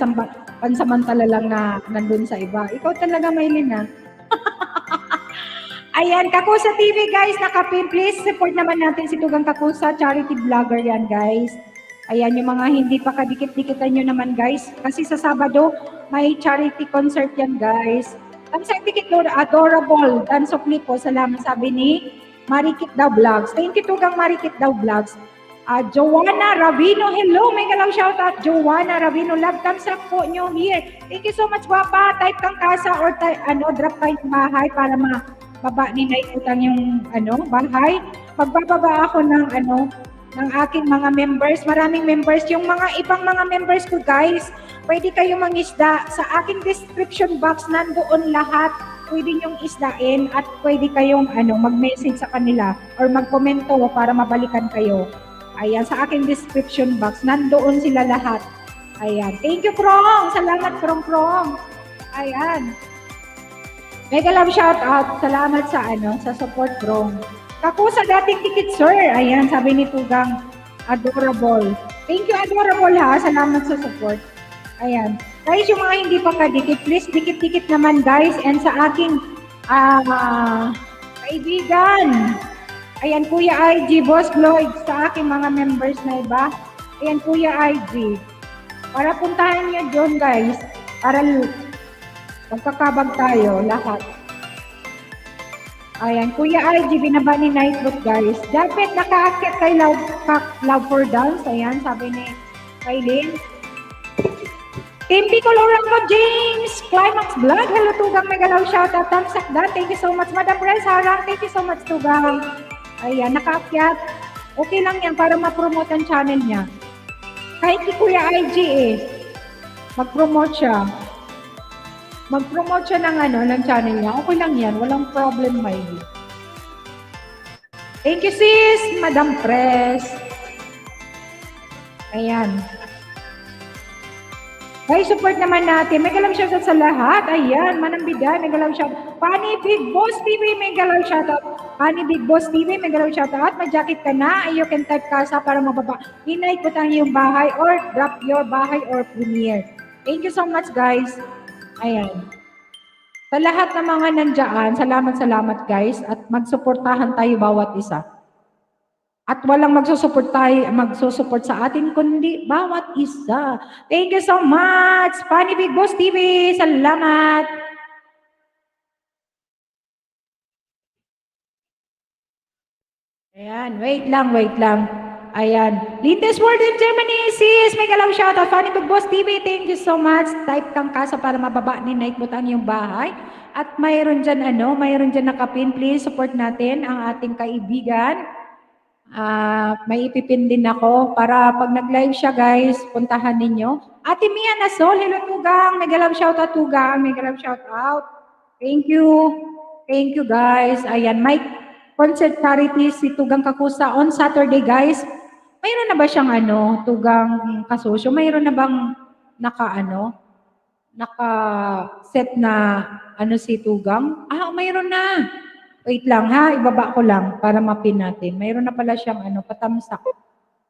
pansamantala lang na nandun sa iba. Ikaw talaga, Maylin, ha? Ayan, Kakusa TV, guys. Nakapin. Please, support naman natin si Tugang Kakusa. Charity vlogger yan, guys. Ayan, yung mga hindi pa kadikit-dikitan nyo naman, guys. Kasi sa Sabado, may charity concert yan, guys. Ang sa dikit adorable. Dance of Lipo. Salamat, sabi ni Marikit Daw Vlogs. Thank you, Tugang Marikit Daw Vlogs. Joanna Ravino, hello, mega love shout out, Joanna Ravino, love thumbs up po nyo here. Thank you so much, Wapa. Type kang kasa or drop kayo ng bahay para mababa ni naikutang yung bahay. Magbababa ako ng aking mga members, maraming members. Yung mga ibang mga members ko, guys, pwede kayo mangisda. Sa aking description box, nandoon lahat. Pwede nyong isdain at pwede kayong mag-message sa kanila or mag-komento para mabalikan kayo. Ayan, sa aking description box, nandoon sila lahat. Ayan. Thank you, Prong. Salamat, Prong. Ayan. Mega love shout out. Salamat sa support, Prong. Kakusa dating tikit, sir. Ayan, sabi ni Tugang. Adorable. Thank you, Adorable, ha. Salamat sa support. Ayan. Guys, yung mga hindi pa kadikit, please, dikit-dikit naman, guys. And sa aking kaibigan, ayan, Kuya IG, Boss Lloyd, sa aking mga members na iba. Ayan, Kuya IG. Para puntahan niyo doon, guys. Para magkakabag tayo, lahat. Ayan, Kuya IG, binaba ni Nightbot, guys. Dapat nakaakyat kay Love for Dance. Ayan, sabi ni Kailin. Team Picoloramo James, Climax Vlog, hello Tugang, mega love shout out, thumbs up dan. Thank you so much, Madam Rez Harang, thank you so much, Tugang. Ayan, nakaakyat. Okay lang yan para ma-promote ang channel niya. Kahit si Kuya IG mag-promote siya. Mag-promote siya ng channel niya. Okay lang yan, walang problem, Miley. Thank you, sis, Madam Press. Ayan. Guys, support naman natin. Mega love shoutout sa lahat. Ayan, Manang Biday, mega love shoutout. Pani Big Boss TV, mega love shoutout. Pani Big Boss TV, may galaw shoutout. May jacket ka na, you can type Casa para mababa. Hinay ko tang yung bahay or drop your bahay or premiere. Thank you so much, guys. Ayan. Sa lahat ng mga nandyan, salamat guys. At magsuportahan tayo bawat isa. At walang magsusuport sa atin, kundi bawat isa. Thank you so much, Pani Big Boss TV. Salamat. Ayan, wait lang. Ayan. Lindes World in Germany, sis. May galaw shoutout. Funny Big Boss TV, thank you so much. Type kang Casa para mababa ni Nike Butang yung bahay. At mayroon dyan nakapin. Please support natin ang ating kaibigan. May ipipin din ako para pag nag-live siya, guys, puntahan ninyo. Ate Mia Nasol, hello Tugang. May galaw shoutout, Tugang. May galaw shoutout. Thank you. Thank you, guys. Ayan, Mike. Concert charity si Tugang Kakusa on Saturday, guys. Mayroon na ba siyang Tugang Kasosyo? Mayroon na bang naka-set na si Tugang? Mayroon na. Wait lang ha, ibaba ko lang para mapin natin. Mayroon na pala siyang patamsak.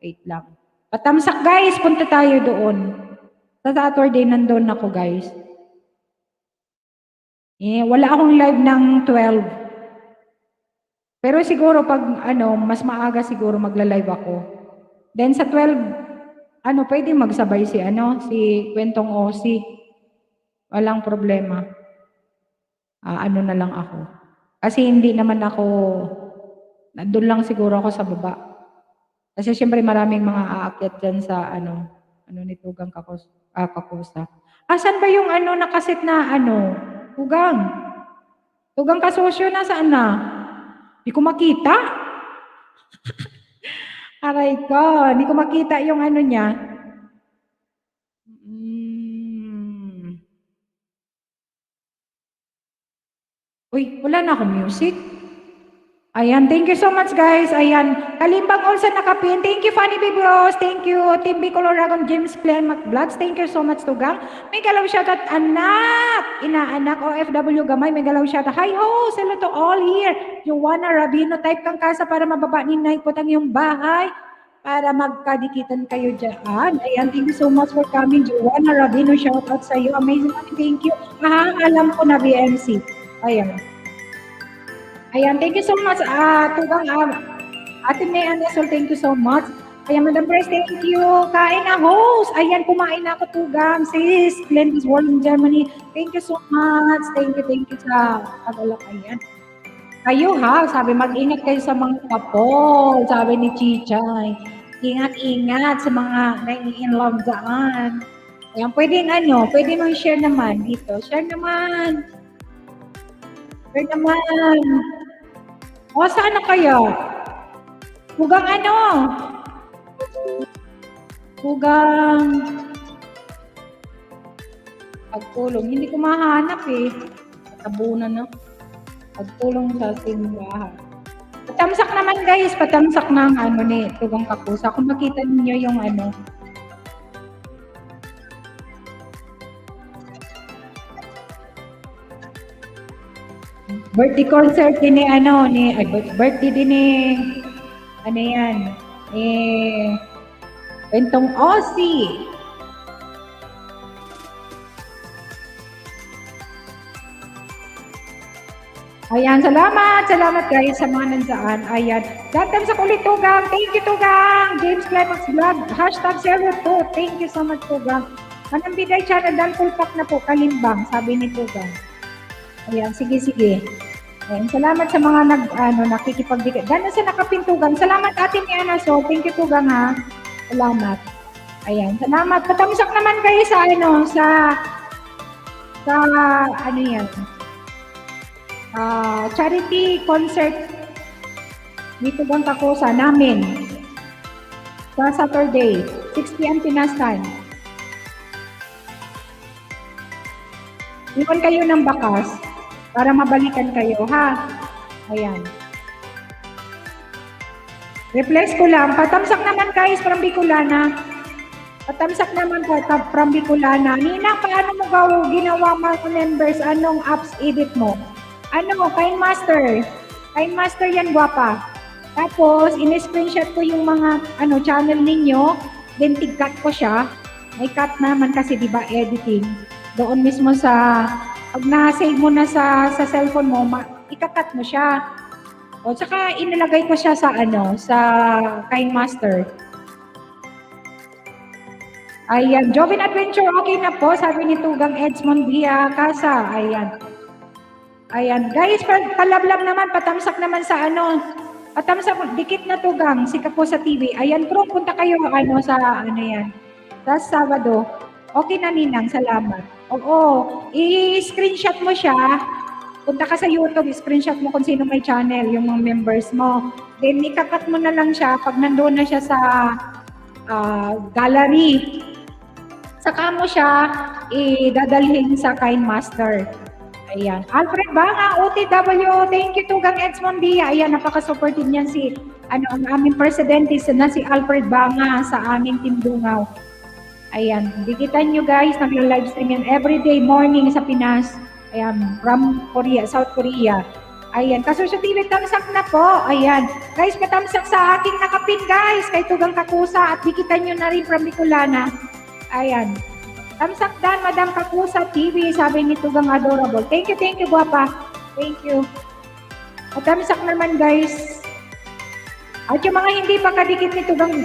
Wait lang. Patamsak, guys, punta tayo doon. Sa Saturday nandoon ako, guys. Wala akong live ng 12. Pero siguro pag mas maaga siguro magla-live ako. Then sa 12, pwede magsabay si Kwentong Osi. Walang problema. Na lang ako. Kasi hindi naman ako, doon lang siguro ako sa baba. Kasi syempre maraming mga aakyat dyan sa ni Tugang Kakusa. Asan ba yung nakasit na Tugang? Tugang Kasosyo, nasaan na? Hindi ko makita. Aray ko, hindi ko makita yung niya. Uy, wala na akong music. Ayan, thank you so much, guys. Ayan, Kalimbang also nakapin. Thank you, Funny Baby Rose. Thank you, Team Bicolor Dragon, James Glenn McVlogs. Thank you so much, Tugang. May galaw shoutout, anak. Inaanak, OFW Gamay. May galaw shoutout. Hi, ho. Hello to all here. Joanna Rabino, type kang Casa para mababa ni Nike Butang yung bahay. Para magkadikitan kayo dyan. Ayan, thank you so much for coming, Joanna Rabino. Shoutout sa iyo. Amazing. Thank you. Alam ko na BMC. Ayan. Ayan, thank you so much, Tugang, Ate May Anesol, thank you so much. Ayan, Madam Bryce, thank you. Kain na, host. Ayan, kumain na ako, Tugang. Sis, Glenn is born in Germany. Thank you so much. Thank you sa pag-alak. Ayan. Kayo, sabi, mag-ingat kayo sa mga couple. Sabi ni Chichay. Ingat-ingat sa mga nai-in-love daan. Ayan, pwede mong share naman dito. Share naman. Saan na kayo? Tugang Tugang pagtulong. Hindi ko mahanap Tabunan pagtulong sa simbahan. Patamsak naman, guys. Patamsak ng ni Tugang Kakusa. Kung makita niyo yung birthday concert din birthday din Kwentong Osi. Ayan, salamat guys sa mga nandyan. Ayan, datam sa kulit, Tugang. Thank you, Tugang. James Climax Vlog, #02. Thank you so much, Tugang. Manang bigay channel, dahil full pack na po, Kalimbang, sabi ni Tugang. Ayan, sige. Ayan, salamat sa mga nakikipagbigay. Gano'n sa nakapintugan. Salamat, Ate Miana. So, thank you, Tugang, ha. Salamat. Ayan, salamat. Patamsak naman kayo sa charity concert ni Tugang Kakusa namin sa Saturday, 6 p.m. Pinas time. Iwan kayo ng bakas para mabalikan kayo, ha? Ayan. Reflex ko lang. Patamsak naman, guys, from Bicolana. Patamsak naman from Bicolana. Nina, paano mo ginawa mga members? Anong apps edit mo? Kind Master? Kind Master yan, gwapa. Tapos, in-screenshot ko yung mga channel ninyo. Then, tig-cut ko siya. May cut naman kasi, di ba, editing. Doon mismo sa, pag na-save mo na sa cellphone mo, ika-cut mo siya. O, tsaka inilagay ko siya sa, sa Kind Master. Ayan, Jovin Adventure, okay na po, sabi ni Tugang Edsmond Dia Casa. Ayan. Ayan, guys, palablab naman, patamsak naman sa patamsak, dikit na Tugang, si Kapusa TV. Ayan, bro, punta kayo, sa, yan, sa Sabado. Okay na, Ninang, salamat. Oo, i-screenshot mo siya, punta ka sa YouTube, screenshot mo kung sino may channel, yung mga members mo. Then, ikakat mo na lang siya pag nandoon na siya sa gallery. Saka mo siya idadalhin sa Kind Master. Ayan. Alfred Banga, OTW, thank you Tugang Edsmond Dia. Ayan, napaka-supportive niyan si, ang aming presidente na si Alfred Banga sa aming Team Dungaw. Ayan, dikitan nyo guys, nag-live stream yan everyday morning sa Pinas. Ayan, from Korea, South Korea. Ayan, Kasusyo TV, tamsak na po. Ayan, guys, patamsak sa aking nakapin guys, kay Tugang Kakusa at dikitan nyo na rin from Bicolana. Ayan. Tamsak dan, Madam Kakusa TV, sabi ni Tugang Adorable. Thank you, guwapa. Thank you. At tamsak naman, guys. At yung mga hindi pa kadikit ni Tugang,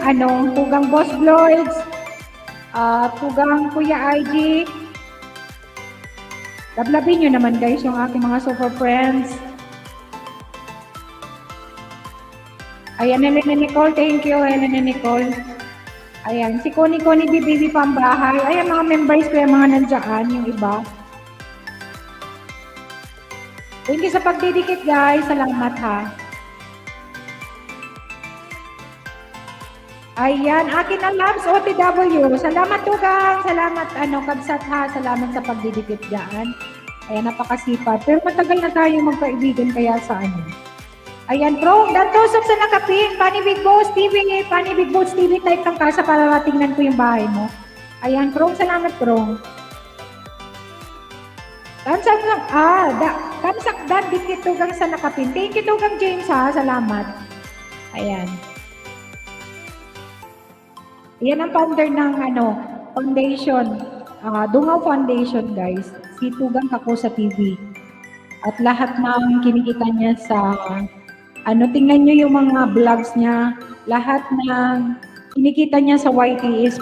Tugang Boss Lloyds, Tugang Kuya IG. Lablabin nyo naman, guys, yung aking mga super friends. Ayan, Helena Nicole. Thank you, Helena Nicole. Ayan, si Connie Bibi Pambahay. Ayan, mga members ko yung mga nandiyan, yung iba. Thank you sa pagdidikit, guys. Salamat, ha. Ayan, akin ang loves, OTW. Salamat, Tugang. Salamat, Kabsat, ha. Salamat sa pagdidikit dyan. Ayan, napakasipag. Pero matagal na tayo magkaibigan kaya sa Ayan, bro, dantusok sa nakapin, Pani Big Boss TV, type kang kasa para matingnan ko yung bahay mo. Ayan, bro, salamat, bro. Kamsak dan, dikit Tugang sa nakapin. Thank you, Tugang James, ha, salamat. Ayan. Ayan ang founder ng, foundation, Dungaw Foundation, guys. Si Tugang Kakusa TV. At lahat ng kinikita niya sa tingnan nyo yung mga vlogs niya, lahat ng kinikita niya sa YT is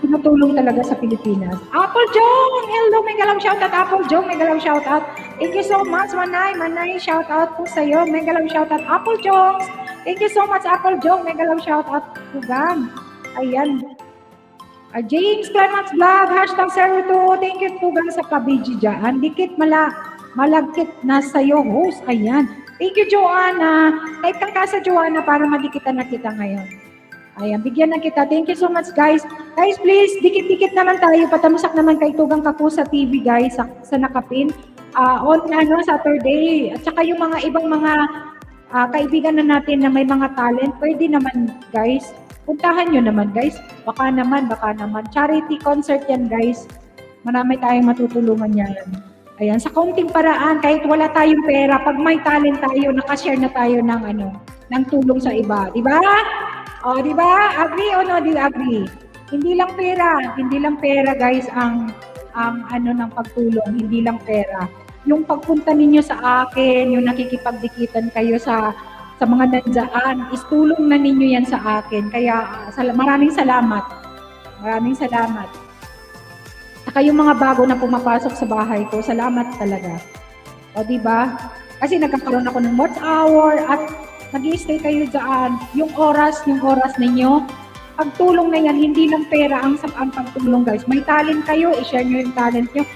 tinutulong talaga sa Pilipinas. Apple Jong! Hello, mega love shoutout. Apple Jong, mega love shoutout. Thank you so much, Manay, shoutout po sa'yo. Mega love shoutout. Apple Jong! Thank you so much, Apple Jong. Mega love shoutout. Tugang. Ayan. James Clements Vlog, #02. Thank you, Tugang, sa pabiji dyan. Dikit malagkit na sa'yo, host. Ayan. Thank you, Joanna. Kahit kang kasa, Joanna, para madikitan na kita ngayon. Ayan, bigyan na kita. Thank you so much, guys. Guys, please, dikit-dikit naman tayo. Patamusak naman kay Tugang Kakusa TV, guys, sa nakapin. On Saturday. At saka yung mga ibang mga kaibigan na natin na may mga talent, pwede naman, guys. Puntahan nyo naman, guys. Baka naman. Charity concert yan, guys. Marami tayong matutulungan yan. Ayan, sa kaunting paraan, kahit wala tayong pera, pag may talent tayo, nakashare na tayo ng tulong sa iba. Di ba? O, di ba? Agree o no? Di agree? Hindi lang pera, guys, ang ng pagtulong. Hindi lang pera. Yung pagpunta ninyo sa akin, yung nakikipagdikitan kayo sa mga nandiyan, is tulong na ninyo yan sa akin. Kaya, maraming salamat. Maraming salamat. Saka yung mga bago na pumapasok sa bahay ko, salamat talaga. O, di ba? Kasi nagkakaroon ako ng watch hour at nag-i-stay kayo dyan. Yung oras ninyo, pagtulong na yan, hindi lang pera ang pagtulong, guys. May talent kayo, i-share nyo yung talent nyo.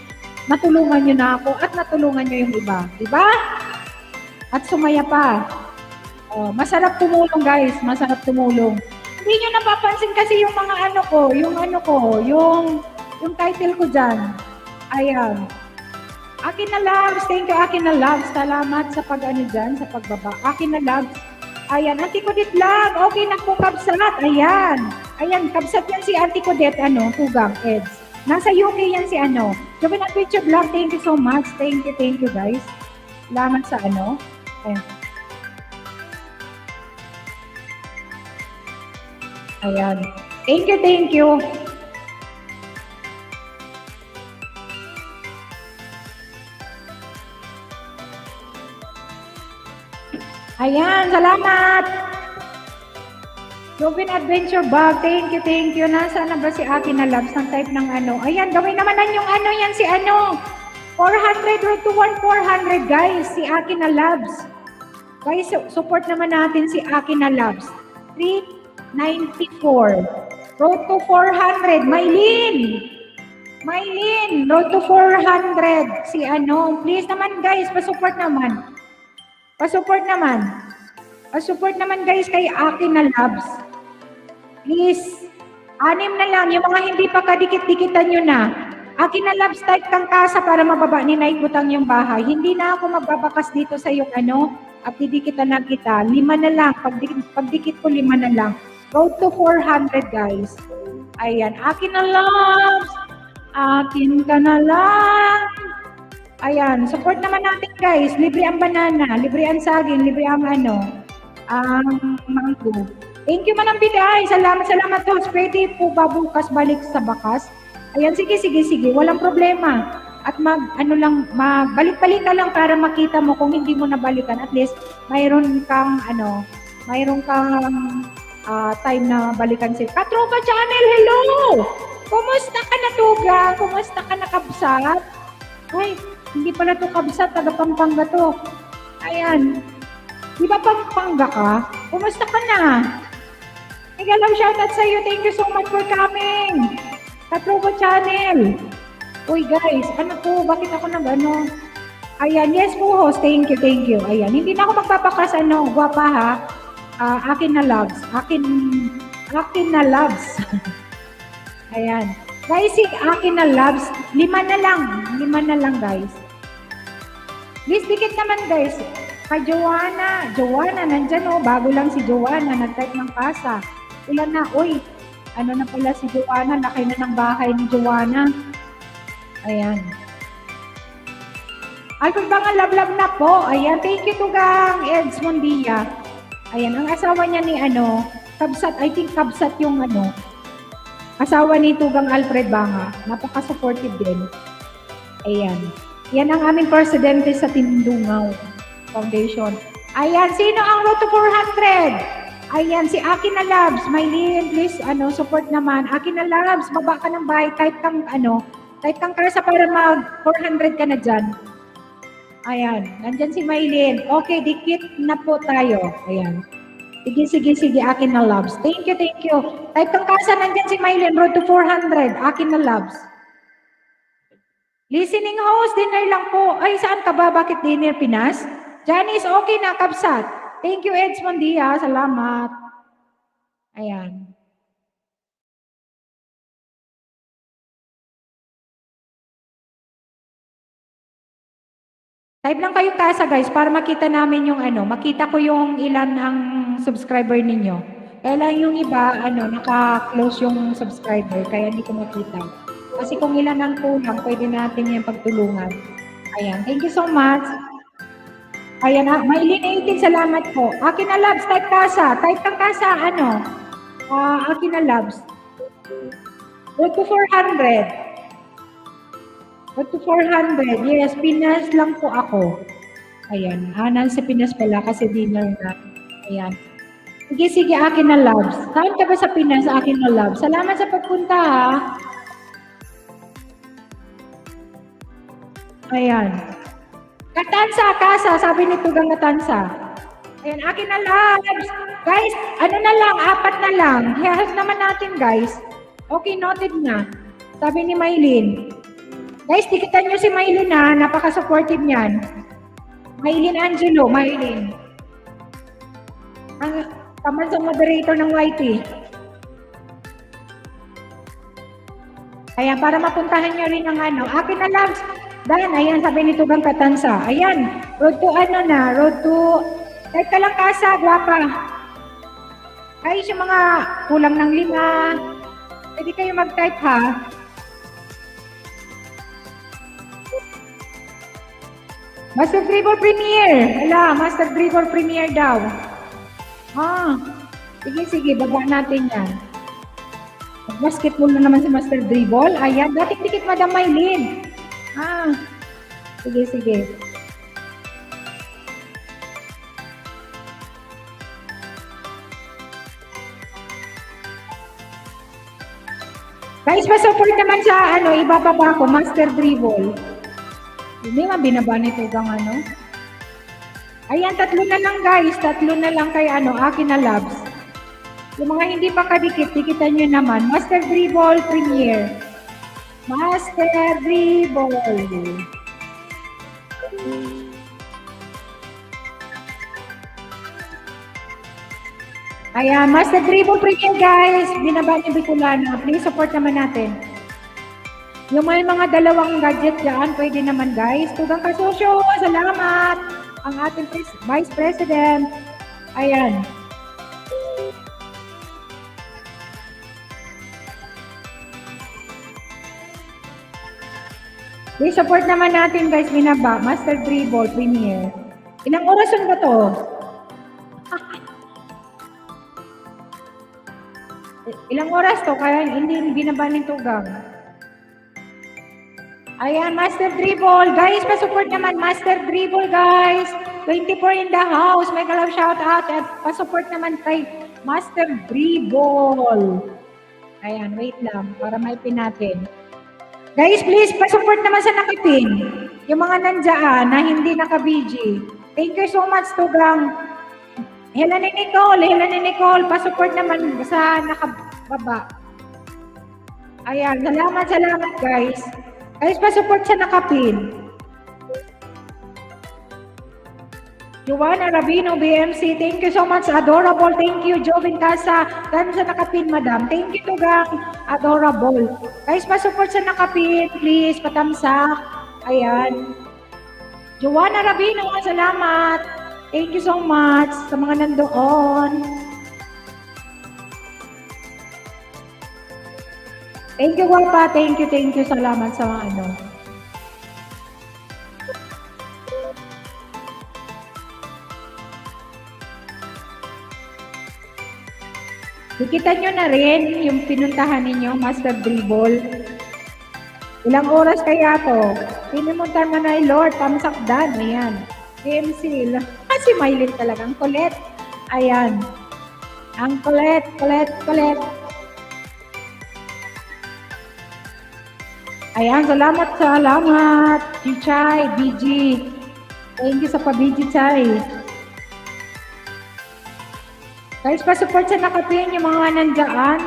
Natulungan nyo na ako at natulungan nyo yung iba. Di ba? At sumaya pa. O, masarap tumulong, guys. Masarap tumulong. Hindi nyo napapansin kasi yung mga yung title ko dyan. Ayan. Akin na loves. Thank you, Akin na loves. Salamat sa dyan, sa pagbaba. Akin na loves. Ayan, Auntie Codet Vlog. Okay na po, Kabsat. Ayan. Ayan, Kabsat yan si Auntie Codet, Tugang, Eds. Nasa UK yan si Jovin Adventure Vlog. Thank you so much. Thank you, guys. Salamat sa Ayan. Ayan. Thank you, thank you. Ayan, salamat. Robin Adventure Bag, thank you. Nasaan na ba si Akin na Labs ng type ng ano? Ayan, gawin naman na yung ano yan si ano. 400 road to 400 guys, si Akin na Labs. Guys, support naman natin si Akin na Labs. 394. Road to 400. Maylin, road to 400. Si ano, please naman guys, pa-support naman. Pa-support naman guys kay Akin na Labs. Please, 6 na lang. Yung mga hindi pa kadikit-dikitan nyo na. Akin na Labs, type kang kasa para mababa ni Night Butang yung bahay. Hindi na ako magbabakas dito sa yung ano, at didikitan na kita. 5 na lang. Pagdikit ko 5 na lang. Road to 400 guys. Ayan, Akin na Labs. Akin ka na lang. Ayan, support naman natin guys. Libre ang banana, libre ang saging, libre ang ano, ang mango. Thank you Manang Biday. Salamat to. Pwede po ba bukas balik sa bakas? Ayan, sige. Walang problema. At magbalik-balik ka lang para makita mo kung hindi mo nabalikan. At least, mayroon kang time na balikan si Katropa Channel. Hello! Kumusta ka na, Tugang? Kumusta ka na, Kabsat? Ay, hindi pala to Kabsat. Taga Pampanga to. Ayan. Di ba Pampanga ka? Kumusta ka na? Igalaw shoutout sa iyo. Thank you so much for coming. Katropa Channel. Uy guys, ano to? Bakit ako nag-ano? Ayan, yes po host. Thank you. Ayan, hindi na ako magpapakas guwapa ha. Akin na Labs. Akin na Labs. Ayan. Guys, si Akin na Labs, 5 na lang guys. Please, dikit naman guys. Kay Joanna, nandyan bago lang si Joanna, nag-type ng kasa. Ilan na, uy, ano na pala si Joanna, laki na ng bahay ni Joanna. Ayan. Alfred Bangal, love na po. Ayan, thank you Tugang, Eds Mondia. Ayan, ang asawa niya ni Kabsat, I think Kabsat yung asawa ni Tugang Alfred Banga. Napaka-supportive din. Ayan. Yan ang aming presidente sa Tindungaw Foundation. Ayan, sino ang road to 400? Ayan, si Akin na Labs. Maylin, please, support naman. Akin na Labs, baba ka ng bahay. Type kang kasa para mag-400 ka na dyan. Ayan, nandyan si Maylin. Okay, dikit na po tayo. Ayan. Sige, Akin na Labs. Thank you. Type kang kasa, nandyan si Maylin. Road to 400. Akin na Labs. Listening host, dinner lang po. Ay, saan ka ba? Bakit dinner, Pinas? Janice, okay na, Kabsat. Thank you, Eds Mondia. Salamat. Ayan. Type lang kayong kasa, guys, para makita namin yung makita ko yung ilan ang subscriber ninyo. Kaya lang yung iba, naka-close yung subscriber, kaya hindi ko makita. Kasi kung ilan ang kulang, pwede natin yung pagtulungan. Ayan, thank you so much. Ayan, Maylin 18, salamat po. Akin na Labs, type kasa. Type kang kasa, Akin na Labs. Road to 400. Road to 400. Yes, Pinas lang po ako. Ayan, nasa Pinas pala kasi dinner na. Ayan. Sige, Akin na Labs. Saan ka ba sa Pinas, Akin na Labs? Salamat sa pagpunta, ha. Ayan. Katansa, kasa, sabi ni Tugang Katansa. Ayan, Akin na Labs. Guys, 4 na lang. Help naman natin, guys. Okay, noted na. Sabi ni Maylin. Guys, tikitan nyo si Maylin, ha. Napaka-supportive niyan. Maylin Angelo, Maylin. Ang kamansang moderator ng YT. Ayan, para mapuntahan nyo rin ang Akin na Labs. Dan, ayan, sabi ni Tugang Katansa. Ayan, road to road to, type ka lang kasa, guwapa. Guys, yung mga kulang ng 5, pwede kayo mag-type, ha. Master Dribble Premier. Master Dribble Premier daw. Sige, baba natin yan. Basketball na naman si Master Dribble. Ayan, dating dikit Madam Maylin. Sige, sige. Guys, pa-support naman sa ibababa ko, Master Dribble. Hindi nga binaba nito gang Ayan, 3 na lang guys. 3 na lang kay Akin na Labs. Yung mga hindi pa kadikit, dikitan nyo naman. Master Dribble Premier. Master Dribble. Ayan, Master Dribble Premier guys. Binaba ni Bicolana. Please support naman natin. Yung may mga dalawang gadget dyan, pwede naman guys. Tugang Kasosyo, salamat. Ang ating Vice President. Ayan. Please support naman natin guys, binaba. Master Dribble Premier. Ilang orason ba to? Ilang oras to? Kaya hindi binaba ng tugang. Ayan, Master Dribble. Guys, pa-support naman. Master Dribble, guys. 24 in the house. May love shout out. At pa-support naman kay Master Dribble. Ayan, wait lang. Para maipin natin. Guys, please, pa-support naman sa nakapin. Yung mga nandiyan na hindi naka-BG. Thank you so much, Tugang. Hela ni Nicole. Pa-support naman sa nakababa. Ayan, salamat, guys. Guys, pa-support sa nakapin. Joanna Rabino, BMC, thank you so much. Adorable, thank you. Jovin Casa, ganun sa nakapin, madam. Thank you, Tugang. Adorable. Guys, pa-support sa nakapin, please. Patamsak. Ayan. Joanna Rabino, salamat. Thank you so much sa mga nandoon. Thank you, Guapa. Thank you. Salamat sa mga Dikitan nyo na rin yung pinuntahan ninyo, Master Dribble. Ilang oras kaya to? Pinimuntan mo na Lord, pamsakdan. Ayan. KMC. Si Mylene talaga. Ang kulit. Ayan. Ang kulit. Ayan, salamat. Chichay, BG. Thank you sa pa-BG, Chay. Guys, pa-support sa nakapin yung mga nandyan.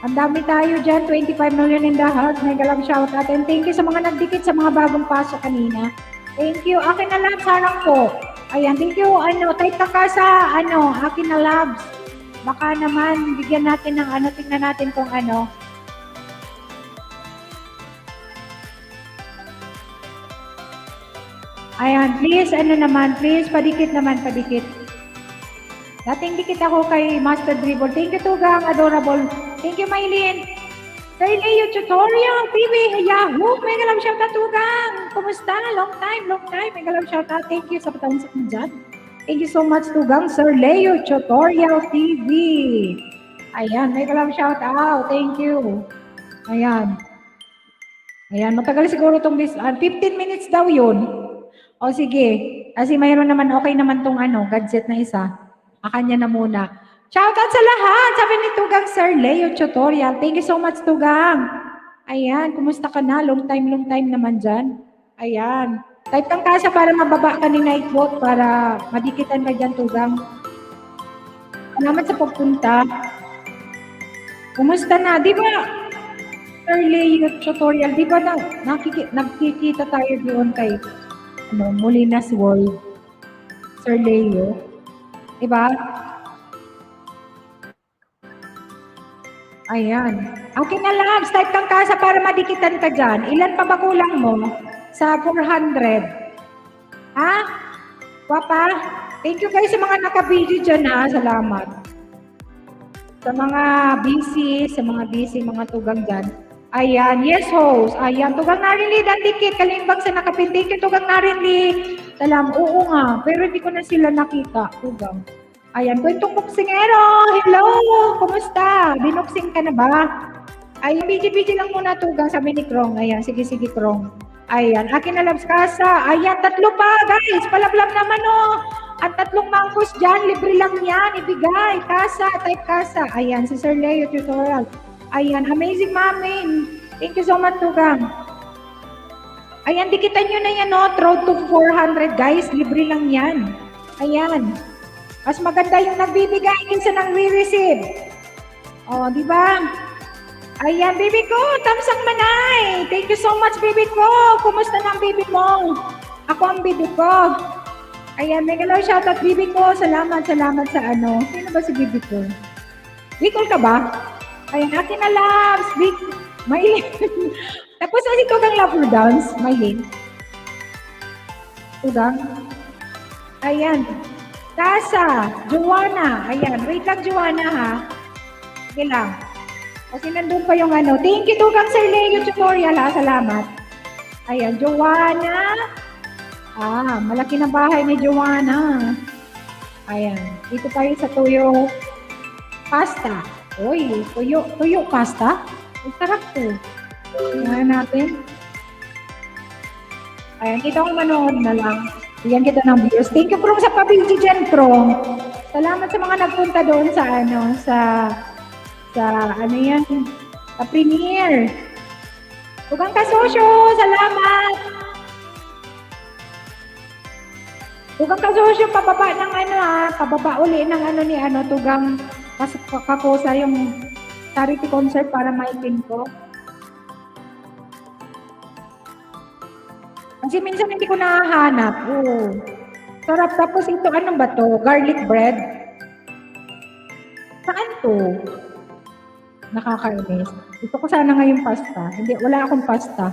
Ang dami tayo dyan, 25 million in the house. May galang shout out. And thank you sa mga nagdikit sa mga bagong pasok kanina. Thank you. Akin na Labs, harang po. Ayan, thank you. Type ka sa, Akin na Labs. Baka naman, bigyan natin ng tingnan natin kung Ayan, please, please, padikit. Dating dikit ako kay Master Dribble. Thank you, Tugang. Adorable. Thank you, Mylene. Kay Leo Tutorial TV. Yahoo! May galang shout out, Tugang. Kumusta? Long time. May galang shout out. Thank you sa patawansap mo dyan. Thank you so much, Tugang. Sir Leo Tutorial TV. Ayan, may galang shout out. Thank you. Ayan, matagal siguro itong 15 minutes daw yun. O sige. Kasi mayroon naman, okay naman tong gadget na isa. Akanya na muna. Shoutout sa lahat! Sabi ni Tugang Sir Leo Tutorial. Thank you so much, Tugang. Ayan, kumusta ka na? Long time naman dyan. Ayan. Type kang kasa para mababa ka ni Nightbot para madikitan ka dyan, Tugang. Salamat sa pagpunta. Kumusta na? Di ba, Sir Leo Tutorial, di ba nakikita tayo doon kay Molinas World? Sir Leo. Diba? Ayan. Akin na Labs, type kang kasa para madikitan ka dyan. Ilan pa ba kulang mo? Sa 400. Ha? Wapa? Thank you guys sa mga naka-video dyan ha. Salamat. Sa mga busy, mga tugang dyan. Ayan, yes host. Ayan, Tugang Narinli, dan dikit. Kalimbag sa nakapin. Thank you, Tugang Narinli. Oo nga, pero hindi ko na sila nakita, Tugang. Ayan, kwentong boksingero. Hello, kumusta? Binuksing ka na ba? Ay, BG lang muna tugang, sabi ni Krong. Ayan, sige, Krong. Ayan, akin na labs kasa. Ayan, 3 pa, guys. Palablab naman, oh. Ang 3 mangkos dyan, libre lang yan. Ibigay, kasa, type kasa. Ayan, si Sir Leo tutorial. Ayan, amazing mamin. Thank you so much, tugang. Ayan, dikitan nyo na yan, oh. Road to 400, guys. Libre lang yan. Ayan. Mas maganda yung nagbibigay kinsa nang re-receive. Oh, di ba? Ayan, baby ko, Tamsang Manay. Thank you so much, baby ko. Kumusta na ang baby mo? Ako ang baby ko. Ayan, mega love shoutout, baby ko. Salamat sa ano. Sino ba si baby ko? Bicol ka ba? Ayan, akin na loves. Maylin. Tapos na si Tugang Lover Dance. Maylin. Tugang. Ayan. Kasa. Joanna. Ayan, wait lang, Joanna, ha? Sige lang. Kasi nandun pa yung ano. Thank you, Tugang Sir Leo tutorial, ha? Salamat. Ayan, Joanna. Malaki na bahay ni Joanna. Ayan. Dito tayo sa tuyo pasta. Uy, tuyo pasta. Ang sarap to. Tingnan natin. Ayan, kita kong manood na lang. Bigyan kita ng views. Thank you, Krong, sa pabigti dyan, Krong. Salamat sa mga nagpunta doon sa ano, sa premiere. Tugang Kasosyo, salamat. Tugang Kasosyo, pababa ng pababa uli ng ni Tugang Kakosa yung charity concert para maipin ko. Kasi minsan hindi ko nahahanap. Oh. Sarap. Tapos ito, ano ba to? Garlic bread. Saan to? Nakakainis. Gusto ko sana ngayon pasta. Hindi, wala akong pasta.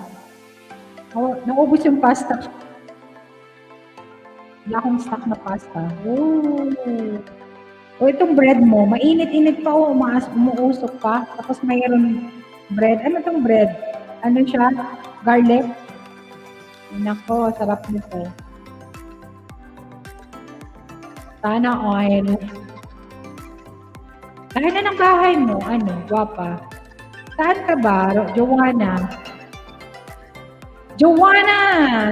Naubos yung pasta. Wala akong stock na pasta. Oh, itong bread mo, mainit-init pa o umuusok pa. Tapos mayroon bread. Ano itong bread? Ano siya? Garlic? Nako, sarap nito. Sana oil. Kaya na ng bahay mo, guwapa. Saan ka ba, Joanna? Joanna!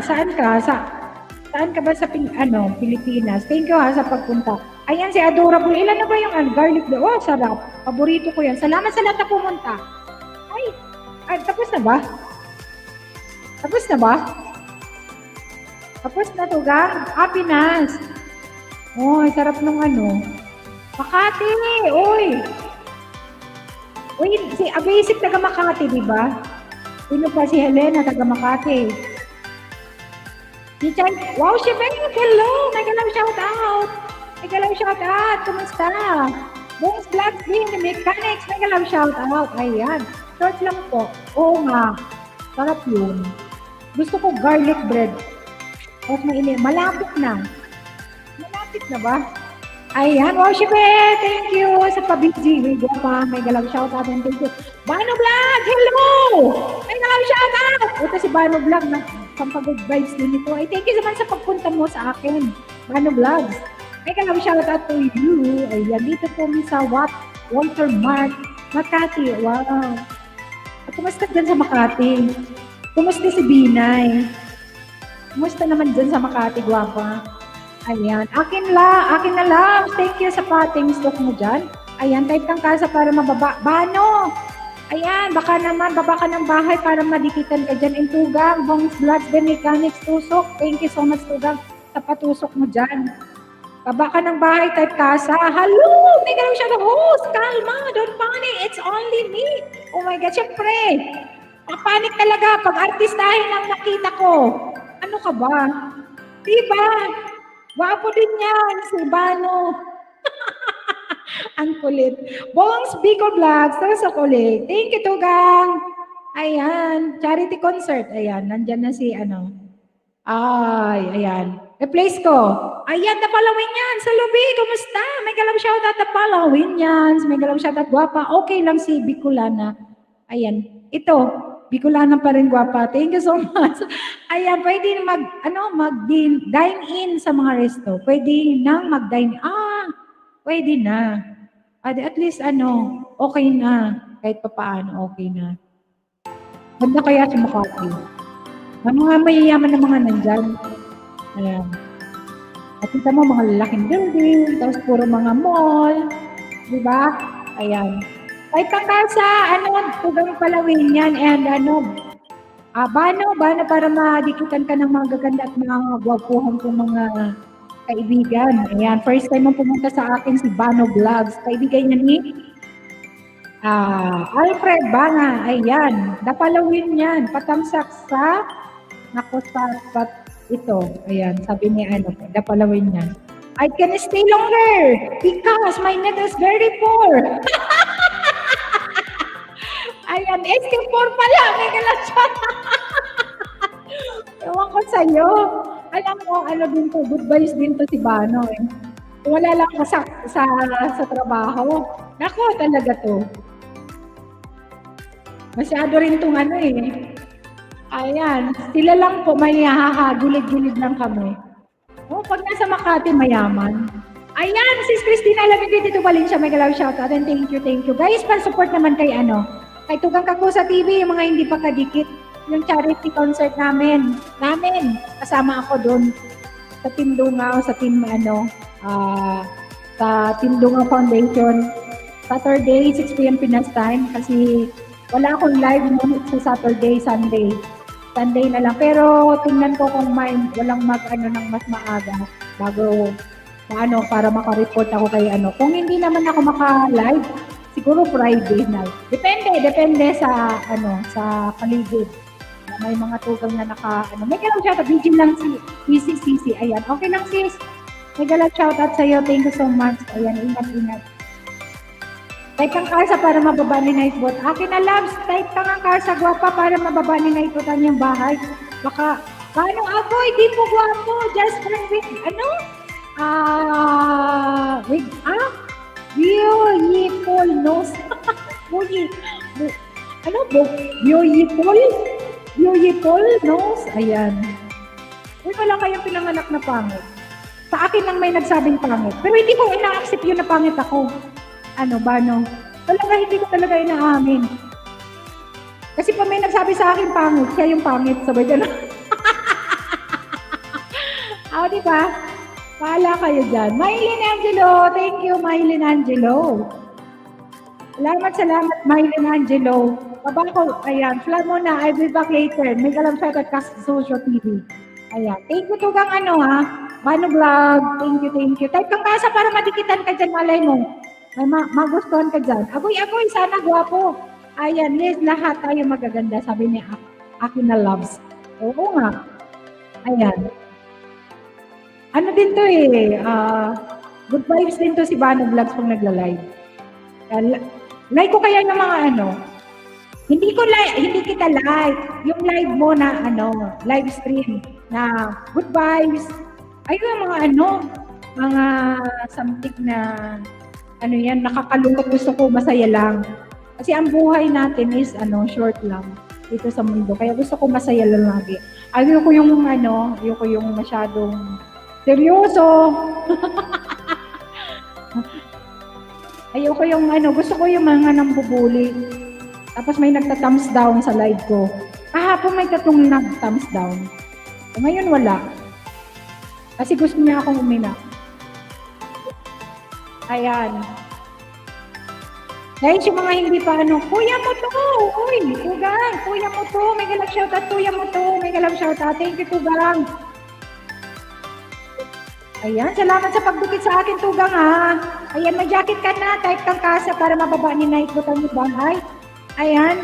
Saan ka? Saan ka ba sa Pilipinas? Thank you sa pagpunta. Ayan, si Adorable. Ilan na ba yung garlic do? Oh, sarap. Paborito ko yan. Salamat sa lahat na pumunta. Ay, tapos na ba? Tapos na ba? Tapos na to, gang. Pinas. Oy, sarap nung Makati. Oy, si Basic taga Makati, di ba? Sino pa si Helena taga Makati? Si Chan, wow, si Ben, hello. Mega love shout out. Mega love shout out. Kumusta? Bongs Vlogs din, Mechanics. Mega love shout out. Ayan. Short lang po. Oo nga. Sarap yun. Gusto ko garlic bread. Tapos mainit. Malapit na. Malapit na ba? Ayan. Wow, Shibe. Thank you sa pabigji. May guwapa. May galang shout out. And thank you. Bano Vlog. Hello. May galang shout out. Ito si Bano Vlog. Pampagod vibes din ito. Ay, thank you naman sa pagpunta mo sa akin. Bano Vlogs. May galang shout out to you. Ayan. Dito po sa Walter Mark. Makati. Wow. At kumusta dyan sa Makati? Kumusta si Binay? Kumusta naman dyan sa Makati, guwapa? Ayan. Akin na lang. Thank you sa pating stock mo dyan. Ayan, type kang kasa para mababa. Bano? Ayan, baka naman, baba ka ng bahay para madikitan ka dyan. Tugang, Bongs Vlogs, The Mechanics, Tusok. Thank you so much, Tugang, sa patusok mo dyan. Baba ka ng bahay, type kasa. Hello! May gano'n siya na host. Kalma, don't panic. It's only me. Oh my God, syempre. Papanik talaga pag artistahin ang nakita ko. Ano ka ba? Diba? Wapo din yan, si Bano. Ang kulit. Bongs Bicol Vlogs, sa kulit. Thank you, Tugang. Ayan, charity concert. Ayan, nandyan na si ayan. Replace ko. Ayan, Napalawinians. Sa Lubi, kumusta? May galang shoutout Napalawinians. May galang shoutout guwapa. Okay lang si Bicolana. Ayan, ito. Bicolana pa rin guwapa. Thank you so much. Ayan, pwede mag-dine in sa mga resto. Pwede nang mag-dine. Pwede na. At least okay na. kahit pa paano, okay na. Ganda kaya sa Makati. Ang mga mayayaman na mga nandyan. Ayan. At kita mo, mga lalaking building, tapos puro mga mall. Di ba? Ayan. Kahit kakasa, tugang palawin yan, and bano para madikitan ka ng mga gaganda at mga gwapuhan kong mga kaibigan. Ayan, first time mo pumunta sa akin si Bano Vlogs. Kaibigan niya ni Alfred Banga. Ayan, dapalawin yan. Patamsak sa ito. Ayan, sabi niya dapalawin yan. I can stay longer because my net is very poor. Ayan, SK4 pala. May galasyon. Ewan ko sa'yo. Alam mo, din to, good vibes din to si Bano eh. Kung wala lang ka sa trabaho, nako talaga to. Masyado rin itong Ayan, sila lang po may gilid-gilid lang kami. Pag nasa Makati, mayaman. Ayan, Sis Christina Lamigit, dito Valencia, may galaw shoutout. And thank you. Guys, pa-support naman kay kay Tugang Kakusa TV, yung mga hindi pa kadikit. Yung charity concert namin. Kasama ako doon sa Tindungaw, sa team sa Tindungaw Foundation. Saturday, 6 p.m. Pinas time kasi wala akong live noon sa Saturday, Sunday. Sunday na lang. Pero tingnan ko kung walang ng mas maaga bago para maka-report ako kay Kung hindi naman ako maka-live, siguro Friday night. Depende sa sa paligid. May mga tugang na may galaw shoutout, Virgin lang si CC. Ayan, okay lang sis. May galaw shoutout sa'yo, thank you so much. Ayan, ingat. Type kang Karsa para mababa ni Nightbot. Akin na loves, type kang Karsa gwapa para mababa ni Nightbot ang yung bahay. Baka, paano ako, hindi po gwapo, just with, beautiful nose. Beautiful nose. Ayan. Wala kayong pinanganak na pangit. Sa akin lang may nagsabing pangit. Pero hindi ko ina-accept yun na pangit ako. Bano? Talaga hindi ko talaga inaamin. Kasi pa may nagsabi sa akin pangit, siya yung pangit. Sabay gano'n. Diba? Paala kayo dyan. Maylin Angelo. Thank you, Maylin Angelo. Salamat, Maylin Angelo. Baba ko, ayan, flag mo na, I'll be back later. May alam siya at Social TV. Ayan, thank you tugang Bano Vlog, thank you. Type kang Kasa para madikitan ka dyan, malay mo. May magustuhan ka dyan. Agoy, sana gwapo. Ayan, yes, lahat tayo magaganda, sabi niya, akin na loves. Oo nga. Ayan. Din to good vibes din to si Bano Vlogs pag nagla-live. Like ko kaya ng mga hindi kita like. Yung live mo na live stream na good vibes. Ayun mga mga something na nakakalungkot, gusto ko masaya lang. Kasi ang buhay natin is short lang dito sa mundo. Kaya gusto ko masaya lang lagi. Ayoko yung masyadong seryoso. Ayoko yung gusto ko yung mga nambubuli. Tapos may nagta-thumbs down sa live ko. Kahapon may 3 nag-thumbs down. Ngayon wala. Kasi gusto niya akong uminak. Ayan. Guys, yung mga hindi pa kuya mo to! Uy, Tugang! Kuya mo to! May galang shoutout, kuya mo to! May galang shoutout. Thank you, Tugang! Ayan, salamat sa pagdukit sa akin, Tugang, ha! Ayan, may jacket ka na. Type kang Kasa para mababa ni Nightbot ang bahay. Ayan.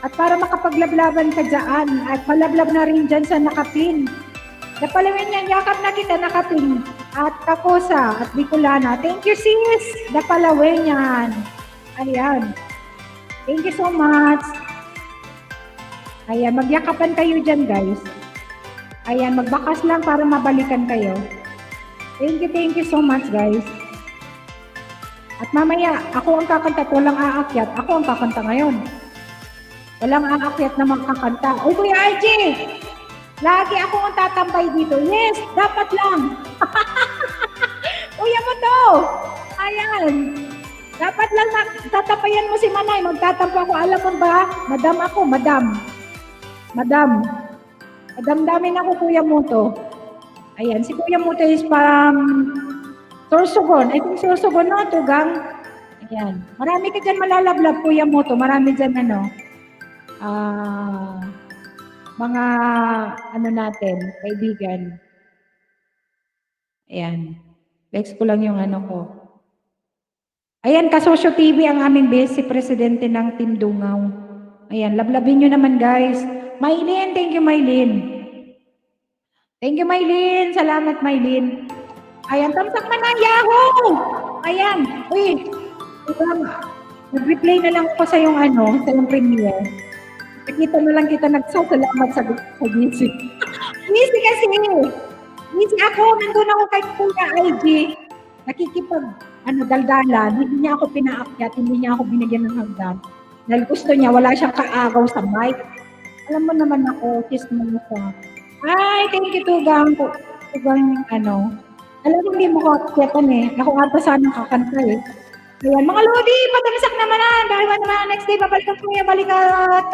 At para makapaglablaban ka dyan. At malablab na rin dyan sa nakapin. Dapalawin yan, yakap na kita nakapin. At Kakusa at Bicolana. Thank you, sis! Dapalawin yan. Ayan. Thank you so much. Ayan, magyakapan kayo dyan, guys. Ayan, magbakas lang para mabalikan kayo. Thank you so much, guys. At mamaya, ako ang kakanta, walang aakyat. Ako ang kakanta ngayon. Walang aakyat na magkakanta. Uy, Kuya RJ! Lagi ako ang tatambay dito. Yes, dapat lang. Kuya mo to! Ayan. Dapat lang tatapayan mo si Manay. Magtatampo ako. Alam mo ba? Madam ako, madam. Madam. Madam dami na ako, Kuya Moto. Ayan, si Kuya Moto is from Sorsogon. I think Sorsogon, no? Tugang. Ayan. Marami ka dyan malalablab, Kuya Moto. Marami dyan, mga, natin, kaibigan. Ayan. Text ko lang yung ko. Ayan, Kasosyo TV ang aming Vice Presidente ng Team Dungaw. Ayan, lablabin nyo naman, guys. Maylin, thank you, Maylin. Thank you, Maylin. Salamat, Maylin. Ayan, tamsak man na, Yahoo! Ayan, uy. Nag-replay na lang ako sa yung sa yung premiere. Nakita na lang kita nagsasalamat sa GC. GC kasi. GC ako, nandun ako kay Kuya IG. Daldalan. Hindi niya ako pinaakyat, hindi niya ako binigyan ng hagdan. Dahil gusto niya, wala siyang kaagaw sa mic. Alam mo naman ako, kiss mo siya. Ay, thank you, Tugang. Tugang, Alam mo, hindi mo ko akyatan Ako ata sana kakanta Ayan, mga Lodi, patamisak naman dahil naman next day, babalik ang Kuya, balik at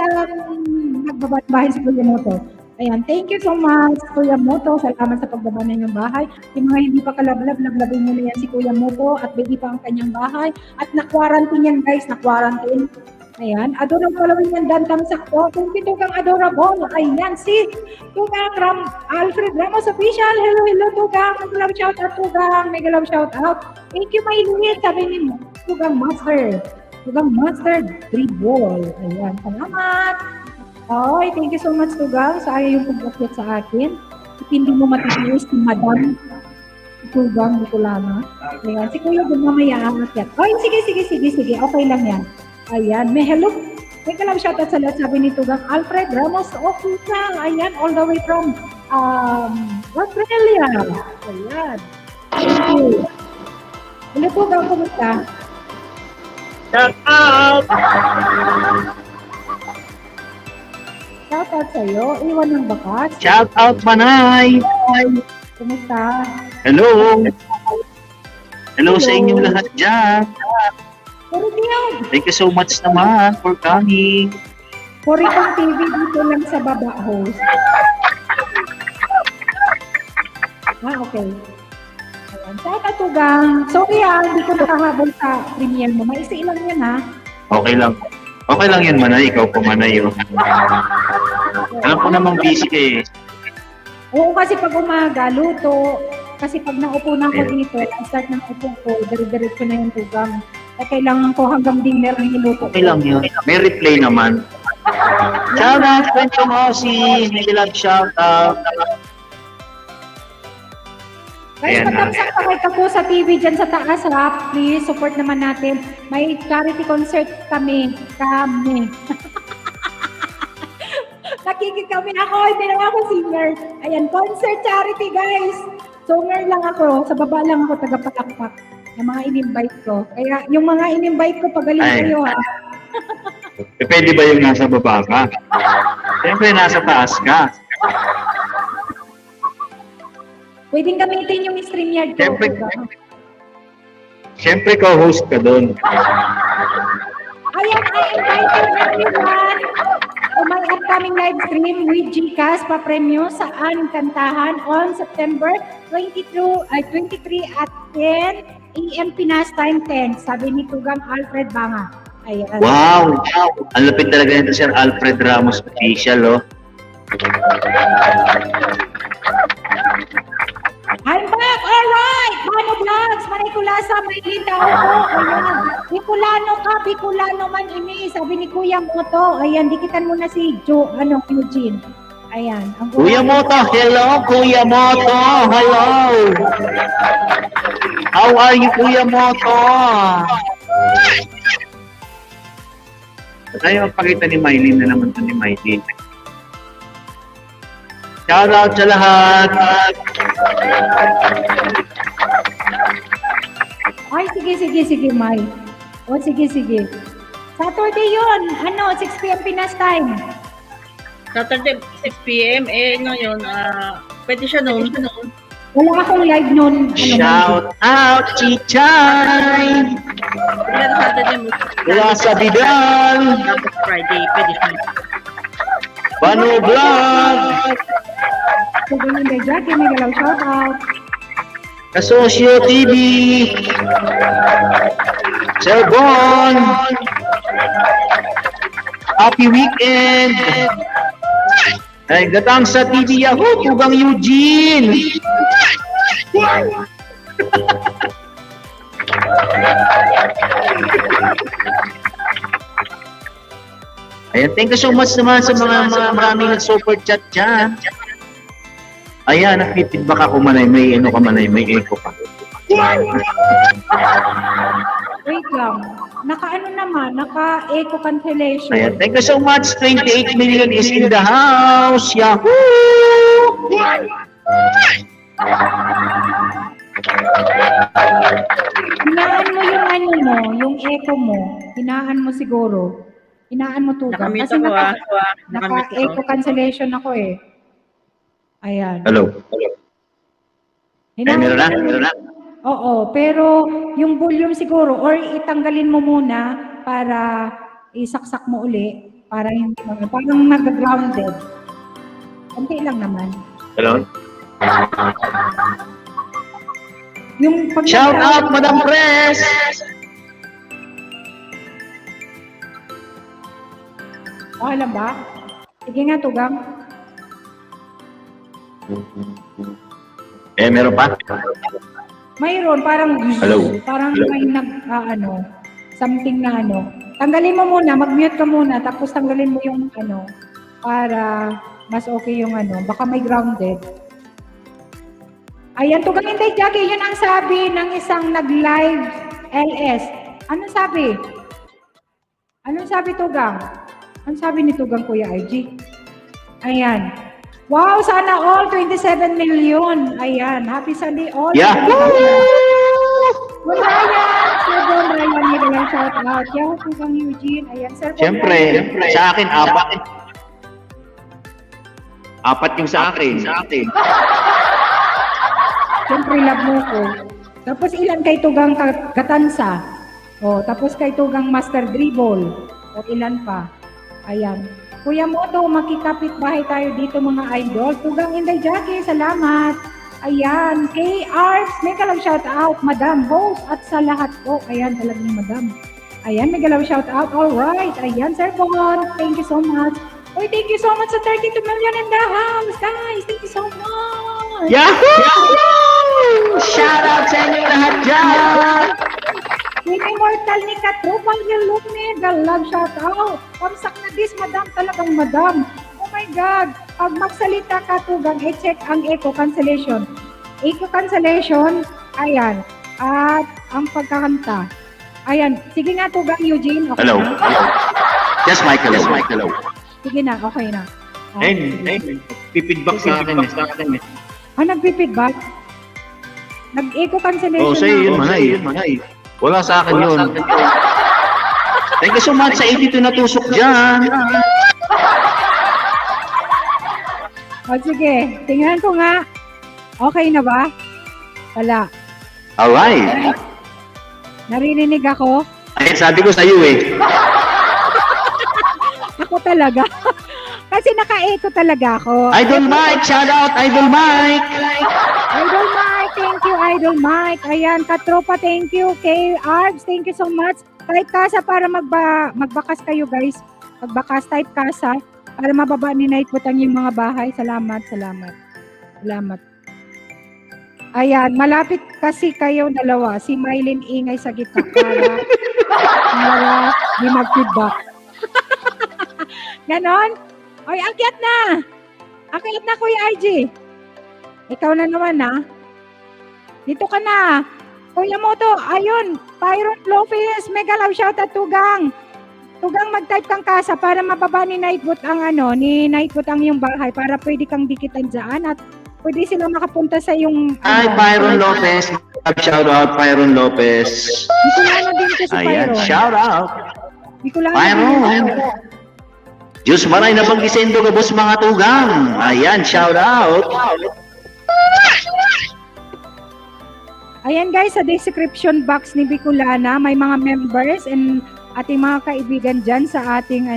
magbabahay sa Kuya Moto. Ayan, thank you so much, Kuya Moto. Salamat sa pagbaba ng inyong bahay. Yung mga hindi pa kalablab, lablabin nyo na yan si Kuya Moto at baby pa ang kanyang bahay. At na-quarantine yan, guys, na-quarantine. Ayan, adorable following yan, Dan Tamsak po. Thank you, Tugang Adorable. Ayan, si Tugang Alfred Ramos Official. Hello, Tugang. Mega love shout out, Tugang. Mega love shout out. Thank you, Maylin. Sabi ni mo, Tugang Master. Tugang Master Dribble. Ayan, salamat. Ay, thank you so much, Tugang. Sa ayaw yung pag-update sa akin. At hindi mo matitiis si Madam Tugang Nicolana. Ayan, si Kuya Bug mamaya aakyat. Ay, sige. Okay lang yan. Ayan, may hello. May kalam shoutout sa lahat, sabi ni Tugang Alfred Ramos Official. Ayan, all the way from Australia. Ayan. Thank you. Hello, Tugang, kumusta? Shout out! Shoutout sa'yo. Iwan ng bakas. Shout out, Manay! Kumusta? Hello! Hello sa inyong lahat dyan. Thank you so much naman for coming. Korikong TV dito lang sa baba, host. Okay. Ayan. Sa Tugang. Sorry hindi ko nakahabol sa premiere mo. Maisi lang yan Okay lang. Okay lang yan, Manay. Ikaw po, Manay. Alam ko namang busy ka Oo, kasi pag umaga, luto. Kasi pag naupo na ako dito, start ng upo ko, dire-diretso na yung Tugang. Kailangan ko hanggang dinner ang niluto. Okay lang yun. May replay naman. Shout out, friend from Aussie. May shout out. Guys, patamsak pa kayo po sa TV dyan sa taas Please, support naman natin. May charity concert kami. Nakikik kami ako. Hindi naman ako singer. Ayan, concert charity, guys. Singer lang ako. Sa baba lang ako tagapalakpak. Yung mga in-invite ko. Kaya yung mga in-invite ko, pagaling kayo Pwede ba yung nasa baba ka? Siyempre, nasa taas ka. Pwedeng gamitin yung StreamYard ko. Siyempre, co-host ka doon. Ayan, I invited everyone to my upcoming live stream with GCash pa-premyo saan kantahan on September 23 at 10 AM Pinas Time 10. Sabi ni Tugang Alfred Banga. Ayan. Wow! Ang lapit talaga nito, Sir Alfred Ramos Official, I'm back! Alright! Mano Vlogs! Manay Kulasa! May linda ako! Ayan! Bicolano ka! Bicolano man ini! Sabi ni Kuya Moto. Ayan, dikitan mo na si Eugene. Ayan. Kuya Moto! Hello, Kuya Moto! Hello! How are you, Kuya Moto? Tayo magpakita ni Mylene na naman ito ni Mylene. Shout out sa lahat! Ay, sige, May. O, sige. Saturday yun. 6 p.m. Pinas time. Saturday, 6 p.m. Ngayon, pwede siya noon. Wala akong live noon. Shout out, Chichay! Ilan Saturday mo? Mula sa Bidal! Tapos Friday, pwede siya. Banu Vlog! Tugang Inday Jackie, may galaw shout out. Kasosyo TV! Sir Bon! Happy weekend! Ay, gatang sa TV ako, Tugang Eugene! Ayan, thank you so much naman sa mga maraming nag-super chat dyan. Ayan, nag-feedback ako manay, may ano ka manay, may echo ka. Wait lang. Naka-ano naman, naka-echo cancellation. Ayan, thank you so much. 28 million is in the house. Yahoo! Hinaan mo yung ano mo, yung echo mo. Hinaan mo siguro. Hinaan mo tugang. Nakamute Kasi ako naka-echo cancellation ako eh. Ayan. Hello. Ay, meron na? Meron na? Oo, pero yung volume siguro, or itanggalin mo muna para isaksak mo uli, para hindi parang nag-grounded. Kunti lang naman. Hello? Yung pag Shout out, Madam Press! Okay lang ba? Sige nga, Tugang. Eh, meron pa? Mayroon, parang Hello? parang Hello? may something na ano. Tanggalin mo muna, mag-mute ka muna, tapos tanggalin mo yung ano, para mas okay yung ano, baka may grounded. Ayan, Tugang Inday Jackie, yun ang sabi ng isang nag-live LS. Anong sabi? Anong sabi, Tugang? Anong sabi ni Tugang, Kuya RG? Ayan. Wow, sana all 27 million. Ayan, happy Sunday all. Yahoo! Wala yan. Sir Bon Ryan, may dalang shout out. Yahoo, Tugang Eugene. Ayan, Sir Bon Siyempre, Ryan. sa akin, apat. Apat yung sa akin. Siyempre, love mo ko. Tapos ilan kay Tugang Gatansa. O, tapos kay Tugang Master Dribble. O, ilan pa. Ayan. Kuya Moto, makikapit bahay tayo dito mga idol. Tugang Inday Jackie, salamat. Ayan. Kay Arts, may galaw shout out. Madam, host at sa lahat po. Ayan, talagang madam. Ayan, may galaw shout out. Alright. Ayan, Sir Bon. Thank you so much. Uy, thank you so much sa 32 million in the house. Guys, thank you so much. Yahoo! Shout out sa inyo lahat dyan! Yung immortal ni Katrupang Yulumi, the love shout out. Pamsak na this, madam, talagang madam. Oh my God, pag magsalita ka, Tugang, i-check ang echo cancellation. Echo cancellation, ayan. At ang pagkakanta. Ayan, sige nga, Tugang Eugene. Okay Hello. na? Yes, Michael. Sige na, okay na. Pipidback sa akin. Nagpipidback? Nag-echo cancellation Oh, sa'yo na. yun, manay. Wala sa akin yun. Thank you so much sa 82 na tusok dyan. O sige, tingnan ko nga. Okay na ba? Wala. Alright. Naririnig ako? Ayan, sabi ko sa'yo eh. Ako talaga. Kasi naka-echo talaga ako. Idol Mike, shout out, Idol Mike. Idol Mike, thank you, Idol Mike. Ayan, Katropa, thank you. Kay Arbs, thank you so much. Type kasa para magbakas kayo, guys. Magbakas, type kasa para mababa ni Nightbot ang yung mga bahay. Salamat. Ayan, malapit kasi kayo dalawa. Si Mylene ingay sa gitna para di mag-feedback. Ganon? Oy, akyat na! Akyat na, Kuya RG. Ikaw na naman, ha? Dito ka na. Kuya Moto, ayun. Pyron Lopez, mega love shout at Tugang. Tugang, mag-type kang kasa para mababa ni Nightbot ang yung bahay para pwede kang dikitan dyan at pwede sila makapunta sa yung... Hi, Pyron Lopez. Shout out, Pyron Lopez. Bicolano din ko si Ayan, Pyron. shout out. Bicolano Pyron. din ko. Diyos maray na pag-isendo ka, boss mga tugang. Ayan, shout out. Ayan guys, sa description box ni Bicolana, may mga members and ating mga kaibigan dyan sa ating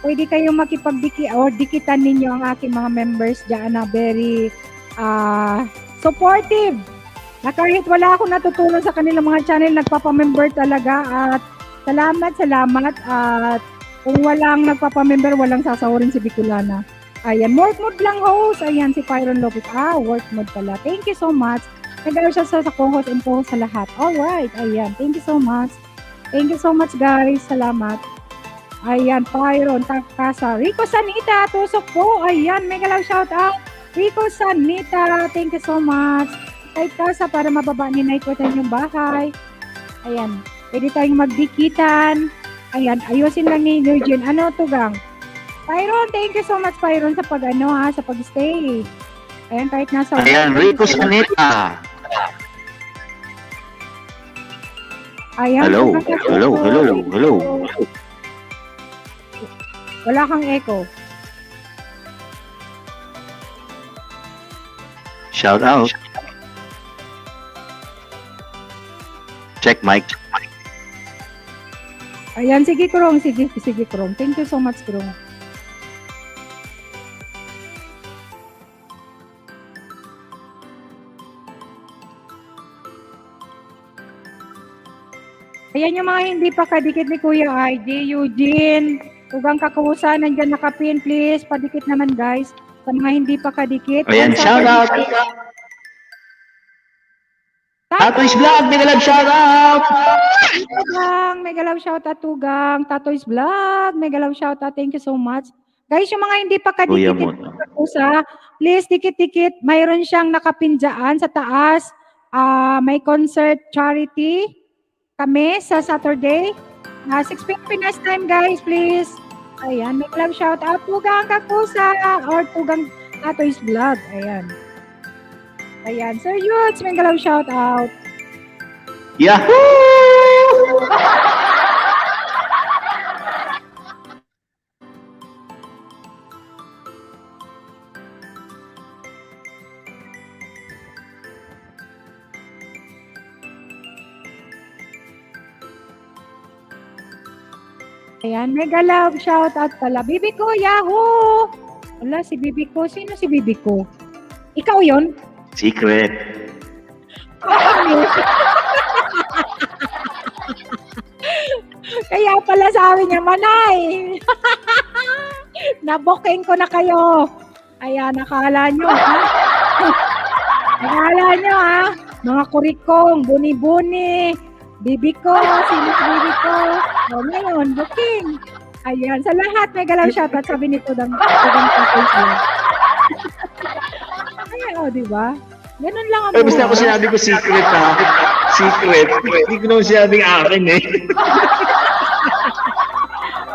pwede kayong makipagdiki or dikitan ninyo ang aking mga members dyan na very supportive. Na kahit wala akong natutulong sa kanilang mga channel, nagpapamember talaga at salamat at kung walang nagpapamember, walang sasahurin si Bicolana. Ayan, work mode lang host. Ayan, si Pyron Lopez. Work mode pala. Thank you so much. Nagkaroon siya sa co-host and co-host sa lahat. Alright, ayan. Thank you so much. Thank you so much guys. Salamat. Ayan, Pyron, Takasa. Rico Sanita, tusok po. Ayan, mega love shout out. Rico Sanita, thank you so much. Kahit Kasa para mababa ni Night Court yung bahay. Ayan, pwede tayong magdikitan. Ayan, ayusin lang ni Eugene. Ano to gang? Pyron, thank you so much Pyron sa sa pag-stay. Ayan, kahit nasa... Ayan, Rico Sanita. Ayan. Hello. Wala kang echo. Shout out. Check mic. Ayan, sige Krong. Sige Krong. Thank you so much Krong. Ayan yung mga hindi pa kadikit ni Kuya ID, Eugene, Tugang Kakusa, nandyan nakapin, please. Padikit naman guys. Sa mga hindi pa kadikit. Ayan, shout out. Tatoy's Vlog, mega love shout out. Tugang, mega love shout out Tugang. Tatoy's Vlog, mega love shout out. Thank you so much. Guys, yung mga hindi pa kadikit ni Kakusa, please dikit-dikit. Mayroon siyang nakapin dyan sa taas. May concert charity kami sa Saturday. 6 p.m. Pinas time guys, please. Ayan, may love shout out Tugang Kakusa or Tugang Tatoy's Vlog. Ayan, Sir Yuts, may love shout out. Yahoo! Ayan, mega love shout out pala. Bibi ko, Yahoo! Wala, si Bibi ko. Sino si Bibi ko? Ikaw yon? Secret. Kaya pala sabi niya, Manay! Naboking ko na kayo. Ayan, nakala nyo, ha? Nakala nyo, ha? Mga kurikong, buni-buni, bibi ko, sino si bibi ko. O, ngayon, booking. Ayan, sa lahat, may galaw shoutout, sabi nito ng Tatoy's Vlog. Ayan, diba? Ganun lang ang Ay, basta ako sinabi ko secret ha. Secret. Hindi ko naman sinabing akin eh.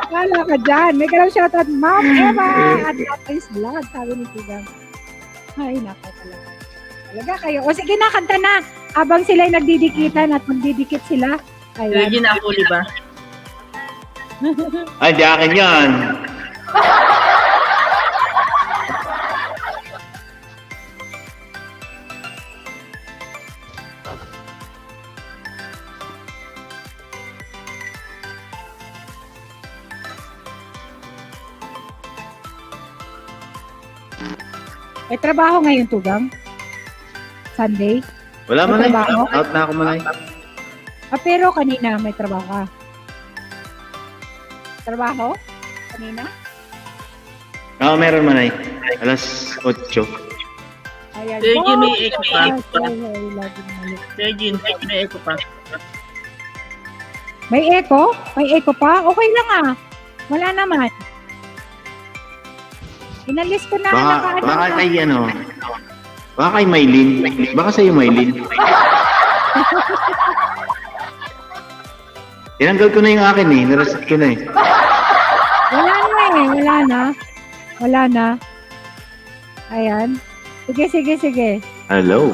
Wala ka dyan. May galaw shoutout, Ma'am Eva at Tatoy's Vlog, sabi ni Tugang. Ay, nako talaga. Talaga kayo. O sige na, kanta na. Habang sila'y nagdidikitan at magdidikit sila. Ayan. Virgin ako, di ba? Ay, di akin yan. May trabaho ngayon, Tugang? Sunday? Wala May man eh. trabaho? Out na ako man eh. Pero kanina may trabaho ka. Trabaho? Kanina? Oo, meron man eh. Alas 8. Ayan. Virgin, may echo pa. Virgin, may echo pa. May echo? May echo pa? Okay lang ah. Wala naman. Inalis ko na. Baka kay ano. Baka kay Maylin. Baka sa'yo Maylin. Tinanggal ko na yung akin eh. Narasit ko na eh. Wala na eh. Wala na. Ayan. Sige. Hello.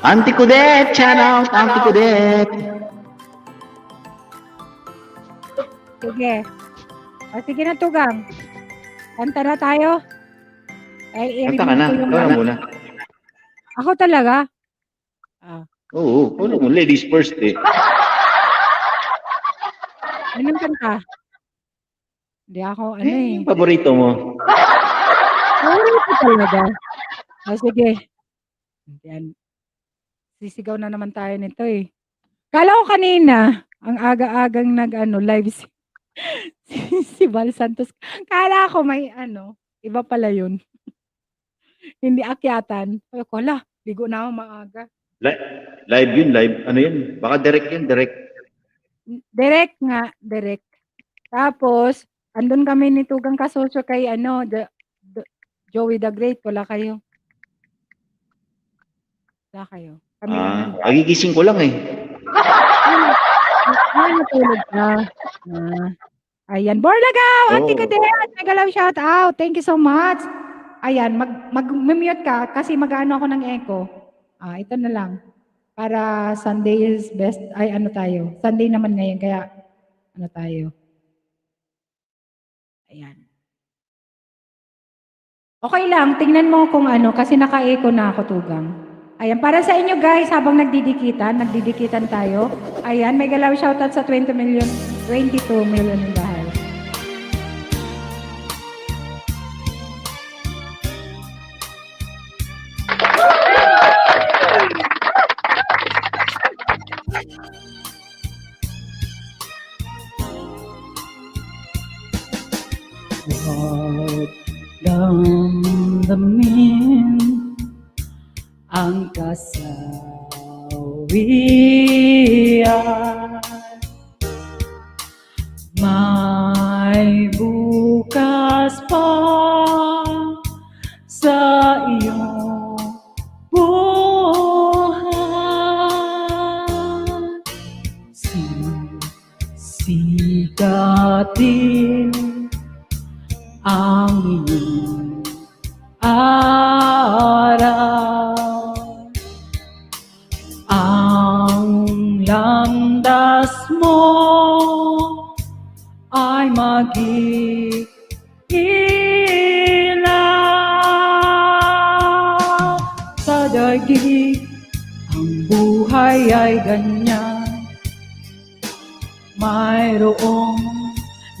Auntie Kudet! Shout out! Auntie Kudet! Sige. O sige na, Tugang. Kanta na tayo. Ay, Kanta ka na. i-remove ko yung Ikaw na muna. Ako talaga? Oo, ano mo, ladies first eh. Anong kanta? Hindi ako, ano eh. Yung paborito mo. Favorite ko talaga. O sige. Yan. Sisigaw na naman tayo nito eh. Kala ko kanina, ang aga-agang live si Val Santos. Kala ko may iba pala yun. Hindi akyatan. Ay ko, ligo na ako maaga. Live yun, live. Ano yun? Baka direct yun, direct. Direct nga, direct. Tapos, andun kami ni Tugang Kasosyo kay Joey the Great. Wala kayo. Wala kayo. Kami lang. Nagigising ko lang eh. Natulog ka. Ayan. Borlagaw! Auntie Kadet! Nagalaw shout out. Thank you so much. Ayan. Mag-mute ka kasi mag-ano ako ng echo. Ito na lang. Para Sunday is best. Ay, tayo. Sunday naman ngayon. Kaya, tayo. Ayan. Okay lang. Tingnan mo kung kasi naka-echo na ako, Tugang. Ayan. Para sa inyo guys, habang nagdidikitan tayo. Ayan. May galaw shoutout sa 22 million yung bahay. Huwag damdamin ang kasawian. May bukas pa sa iyong buhay. Sisigatin ang iyong araw. Ang landas mo ay mag-ilaw sa daigdig. Ang buhay ay ganyan, mayroong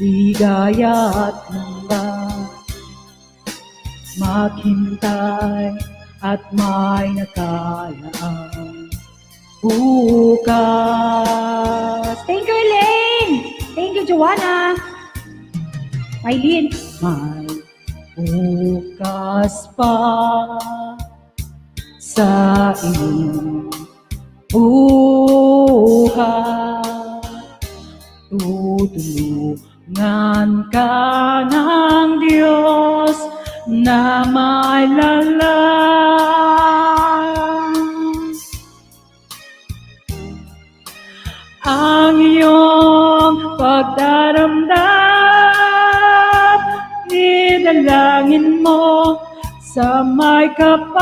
ligaya at hanggang maghintay at may nakalaang bukas. Thank you, Elaine! Thank you, Joanna! Maylin! May bukas pa sa iyong buhay. Tutulungan ka ng Diyos na may lalang. Ang iyong pagdaramdam, idalangin mo sa may kapal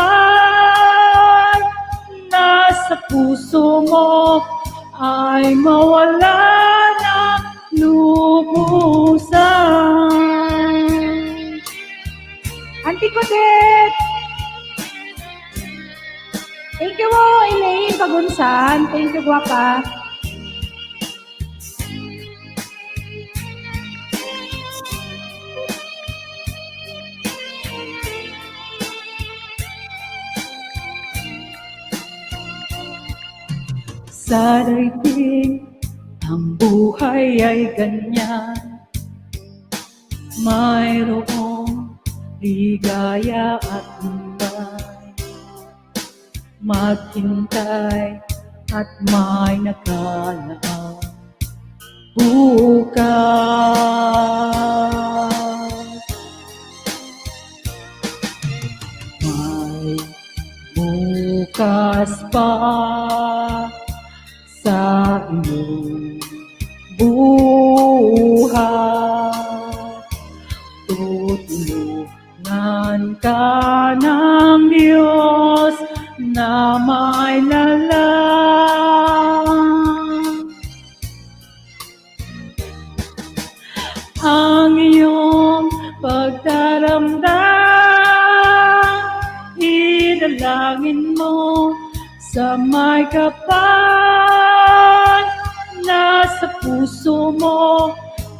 na sa puso mo ay mawala ng lubusan. Auntie Codet! Thank you, Elaine Pagunsan. Thank you, guwapa. Sa daigdig, ang buhay ay ganyan, mayroong ligaya at hintay, maghintay at may nakalaang bukas. May bukas pa sa iyong buhay. Tutulungan ka ng Diyos na may lalang. Ang iyong pagdaramdam, idalangin mo sa may kapal na sa puso mo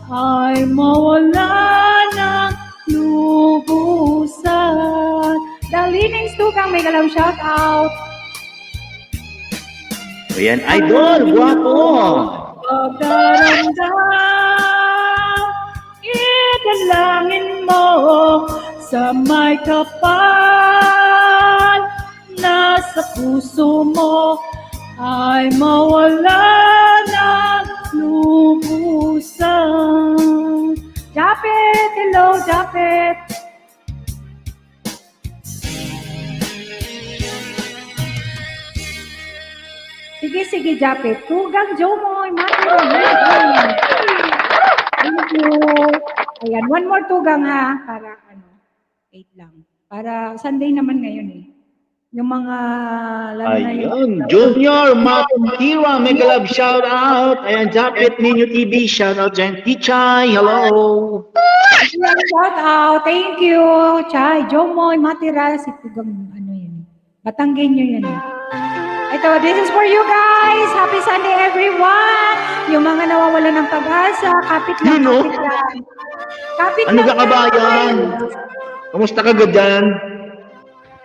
ay mawala ng lubusan. Dalinings Tugang, may galaw shout out. Ayan, idol, guwapo. Pagdaramdam, idalangin mo sa may kapal na sa puso mo ay mawala ng lubusan. Japet, hello, Japet. Sige, Japet. Tugang, Jomoy, Matira. Thank you. Ayan, one more tugang ha. Para 8 lang. Para Sunday naman ngayon eh. Yung mga, lalo na Ayun, Junior Matira, mega love shout out. Ayan, Japet Ninyo TV, shout out dyan. Tichay, hello. shout out. Thank you. Chay, Jomoy, Matira. Si Tugang, yun. Batanggenyo yun eh. Ito, this is for you guys. Happy Sunday, everyone. Yung mga nawawala ng pag-asa, kapit lang, Yun, no? kapit lang. Kapit Ano lang. ka kabayan? Kamusta ka dyan?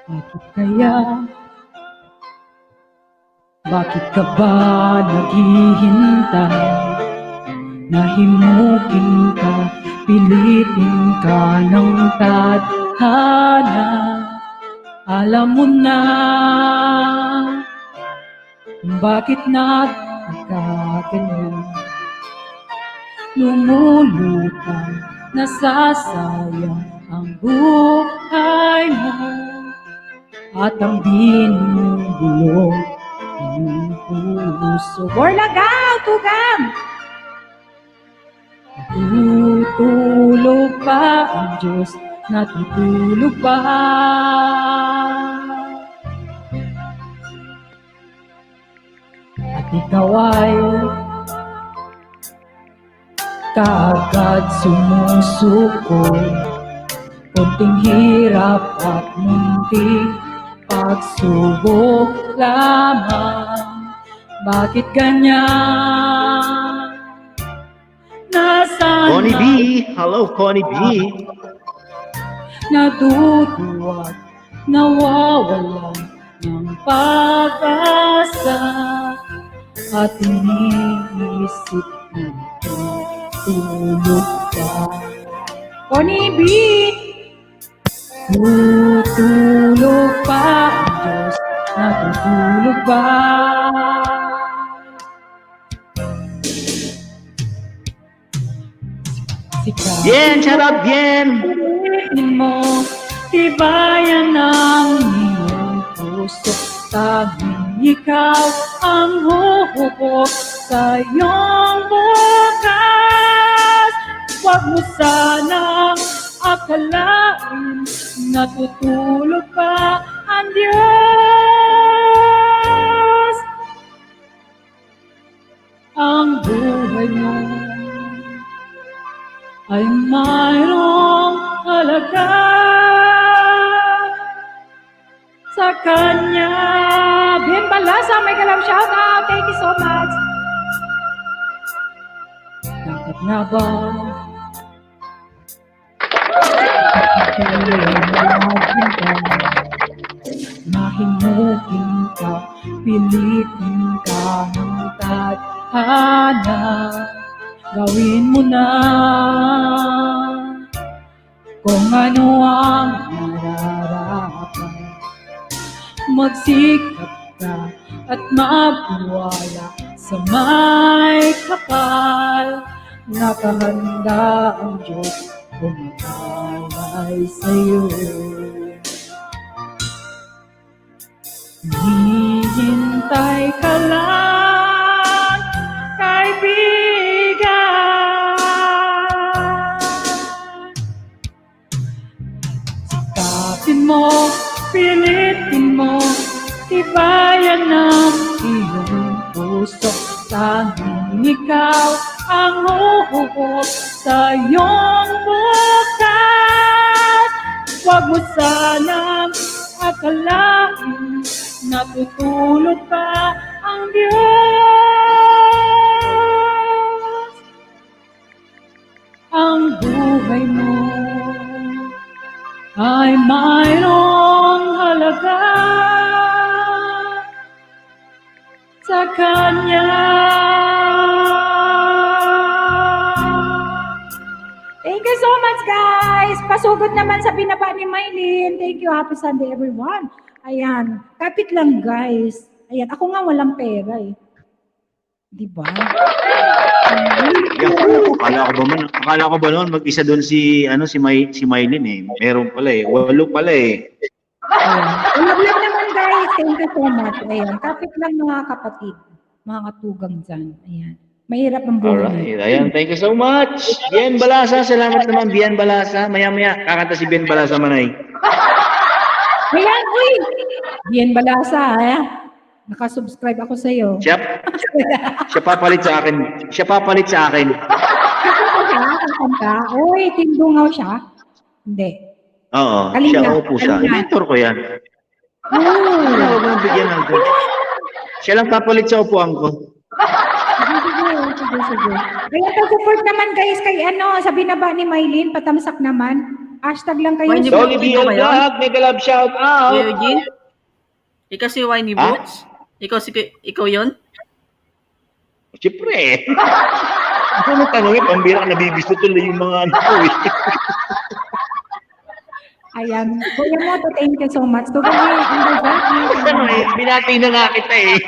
Bakit kaya? Bakit ka ba naghihintay? Nahimukin ka, pilitin ka ng tadhana. Alam mo na bakit nagkakaganyan? Lumulutang, nasasayang ang buhay mo at ang binubulong ng puso. Borlagaw, Tugang. Natutulog pa ang Diyos, natutulog pa. At ikaw ay kaagad sumusuko, konting hirap at munting pagsubok lamang. Bakit ganyan? Nasaan Connie B, hello Connie B. naduduwag, nawawalan ng pag-asa at iniisip mo tulog ka. Connie B. Tutulog pa ang Diyos, natutulog ba? Sikat. Bien, shout out Bien. Pilitin mo, tibayan ng iyong puso. Tanging ikaw ang huhubog sa iyong bukas. Huwag mo sanang akalain natutulog pa ang Diyos. Ang buhay mo ay mayroong halaga sa Kanya. Ben Balasa, may galaw shout out. Thank you so much. Dapat nga ba mahimukin ka, pilitin ka ng tadhana. Gawin mo na kung ano ang nararapat. Magsikap ka at magtiwala sa may kapal. Nakahanda ang Diyos kumakalay sa'yo. Hihintay ka lang, kaibigan. Sikapin mo, pilitin mo, tibayan ng iyong puso. Tanging ikaw ang huhubog sa iyong bukas. Huwag mo sanang akalain natutulog pa ang Diyos. Ang buhay mo ay mayroong halaga sa Kanya. Thank you so much, guys. Pasugod naman sa binaba ni Maylin. Thank you. Happy Sunday, everyone. Ayan. Kapit lang, guys. Ayan. Ako nga walang pera eh. Diba? Akala ko ba noon mag-isa doon si Maylin eh. Meron pala eh. 8 pala eh. Ayan. Ulog lang naman, guys. Thank you so much. Ayan. Kapit lang mga kapatid. Mga katugang dyan. Ayan. Mahirap ang buhay. Alright. Ayan, thank you so much. Bien Balasa, salamat naman Bien Balasa. Maya-maya kakanta si Bien Balasa manay. Ayan, uy! Bien Balasa, eh. Nakasubscribe ako sa'yo. Siya papalit sa akin. Siya papalit sa akin. Kakanta? Uy, tindungaw siya? Hindi. Oo, Kalinga, siya upo siya. kalinga. Mentor ko yan. Oh. Huwag mong bigyan ng siya lang papalit sa upuan ko. Sige. Kaya pag-support naman guys kay sa binaba ni Maylin, patamsak naman. Hashtag lang kayo. Why Dolly BL Vlog, mega love shout out. Eugene? Ikaw si Whiny Boots? Ikaw yun? Siyempre. Ako nang tanongin, pambira ka nabibisto tuloy yung mga ano ko eh. Ayan. Kuya mo, thank you so much. Tuloy, Ano eh, binati na nga kita eh.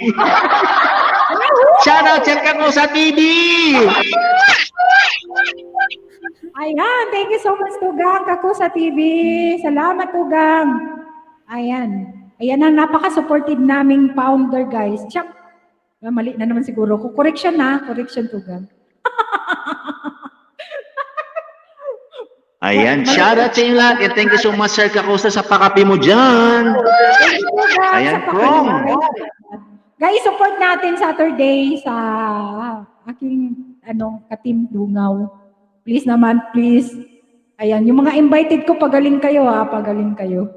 Shout out ko sa TV! Ayan, thank you so much, Tugang. Kako sa TV. Salamat, Tugang. Ayan. Ayan ang napaka-supportive naming founder, guys. Siya, mali na naman siguro. Correction na. Correction, Tugang. Ayan, shout out sa inyo lahat. And thank you so much, Sir Kakosa, sa pakapi mo dyan. Thank you, Tugang. Ayan, sa Krong. Guys, support natin Saturday sa aking ka-team Dungaw. Please naman, please. Ayan, yung mga invited ko, pagaling kayo pagaling kayo.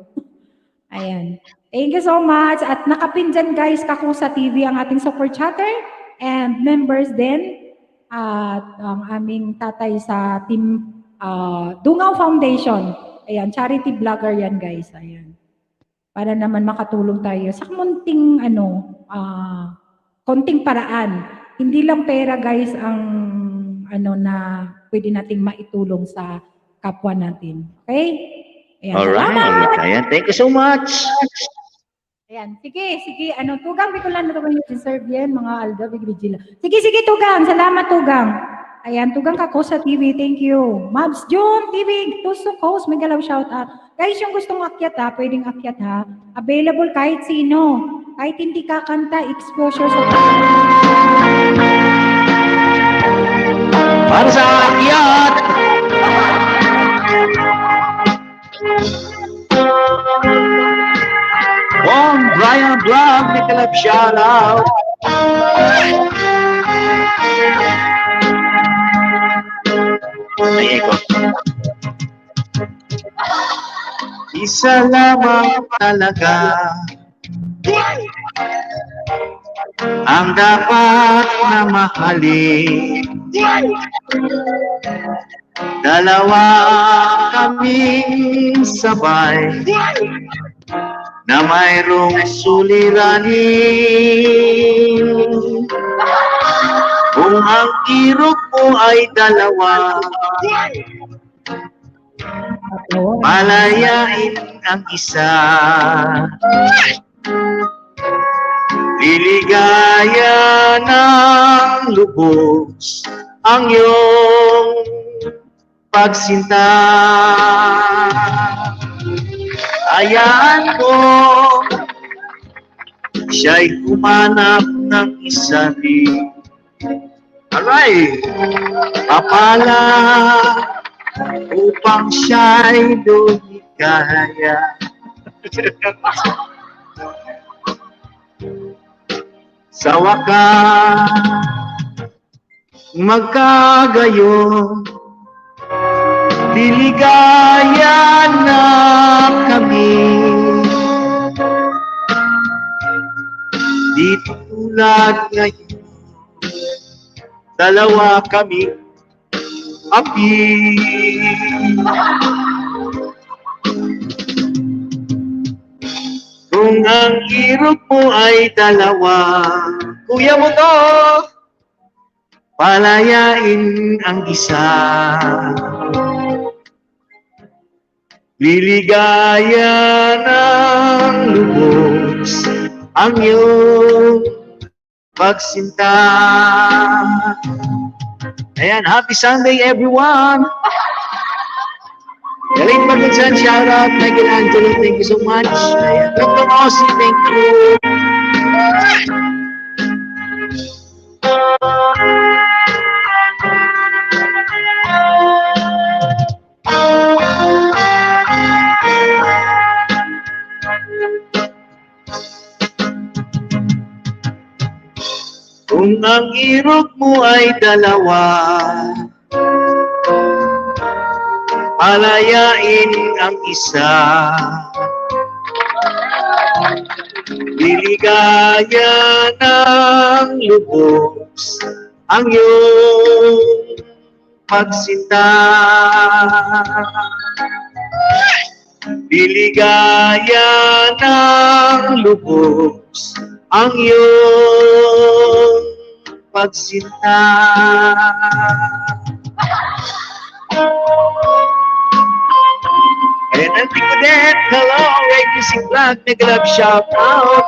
Ayan. Thank you so much. At nakapin dyan guys, Kakusa TV ang ating support chatter and members din. At ang aming tatay sa team Dungaw Foundation. Ayan, charity vlogger yan guys. Ayan. Para naman makatulong tayo sa munting konting paraan. Hindi lang pera guys ang na pwede nating maitulong sa kapwa natin. Okay? Ayan, Alright. salamat. Ayan, thank you so much. Ayan, sige. Tugang, Bicolan na tugang yung deserve yan, mga Alda, Bigligila. Sige, Tugang. Salamat, Tugang. Ayan, Tugang Kakosa TV, thank you. Mabs June TV, Tuso Coast, may galaw shout out. Guys, yung gustong akyat pwedeng akyat Available kahit sino. Kahit hindi kakanta, exposure sa Para sa akyat! Brian Vlog, mega love shout out. May echo. Isa lamang talaga ang dapat na mahalin. Dalawa kaming sabay na mayroong suliranin. Kung ang irog mo ay dalawa, palayain ang isa. Liligaya ng lubos ang iyong pagsinta. Hayaan ko siya'y humanap ng isa din. Alright! Papala upang siya'y lumikaya. Sa wakas, magkagayon, liligaya na kami. At ngayon, dalawa kami api. Kung ang irog mo ay dalawa, kuya mo to, palayain ang isa. Liligaya ng lubos ang iyong pagsinta. Ayan, happy Sunday everyone! Galing Pagkinsan, shout out, Michelangelo, thank you so much. Ayan, Dr. Ossie, thank you. Kung ang irog mo ay dalawa, palayain ang isa. Liligaya ng lubos ang iyong pagsinta. Liligaya ng lubos ang iyong pagsinta. And Auntie Cadet, hello, Ray Music Vlog, mega love shout out.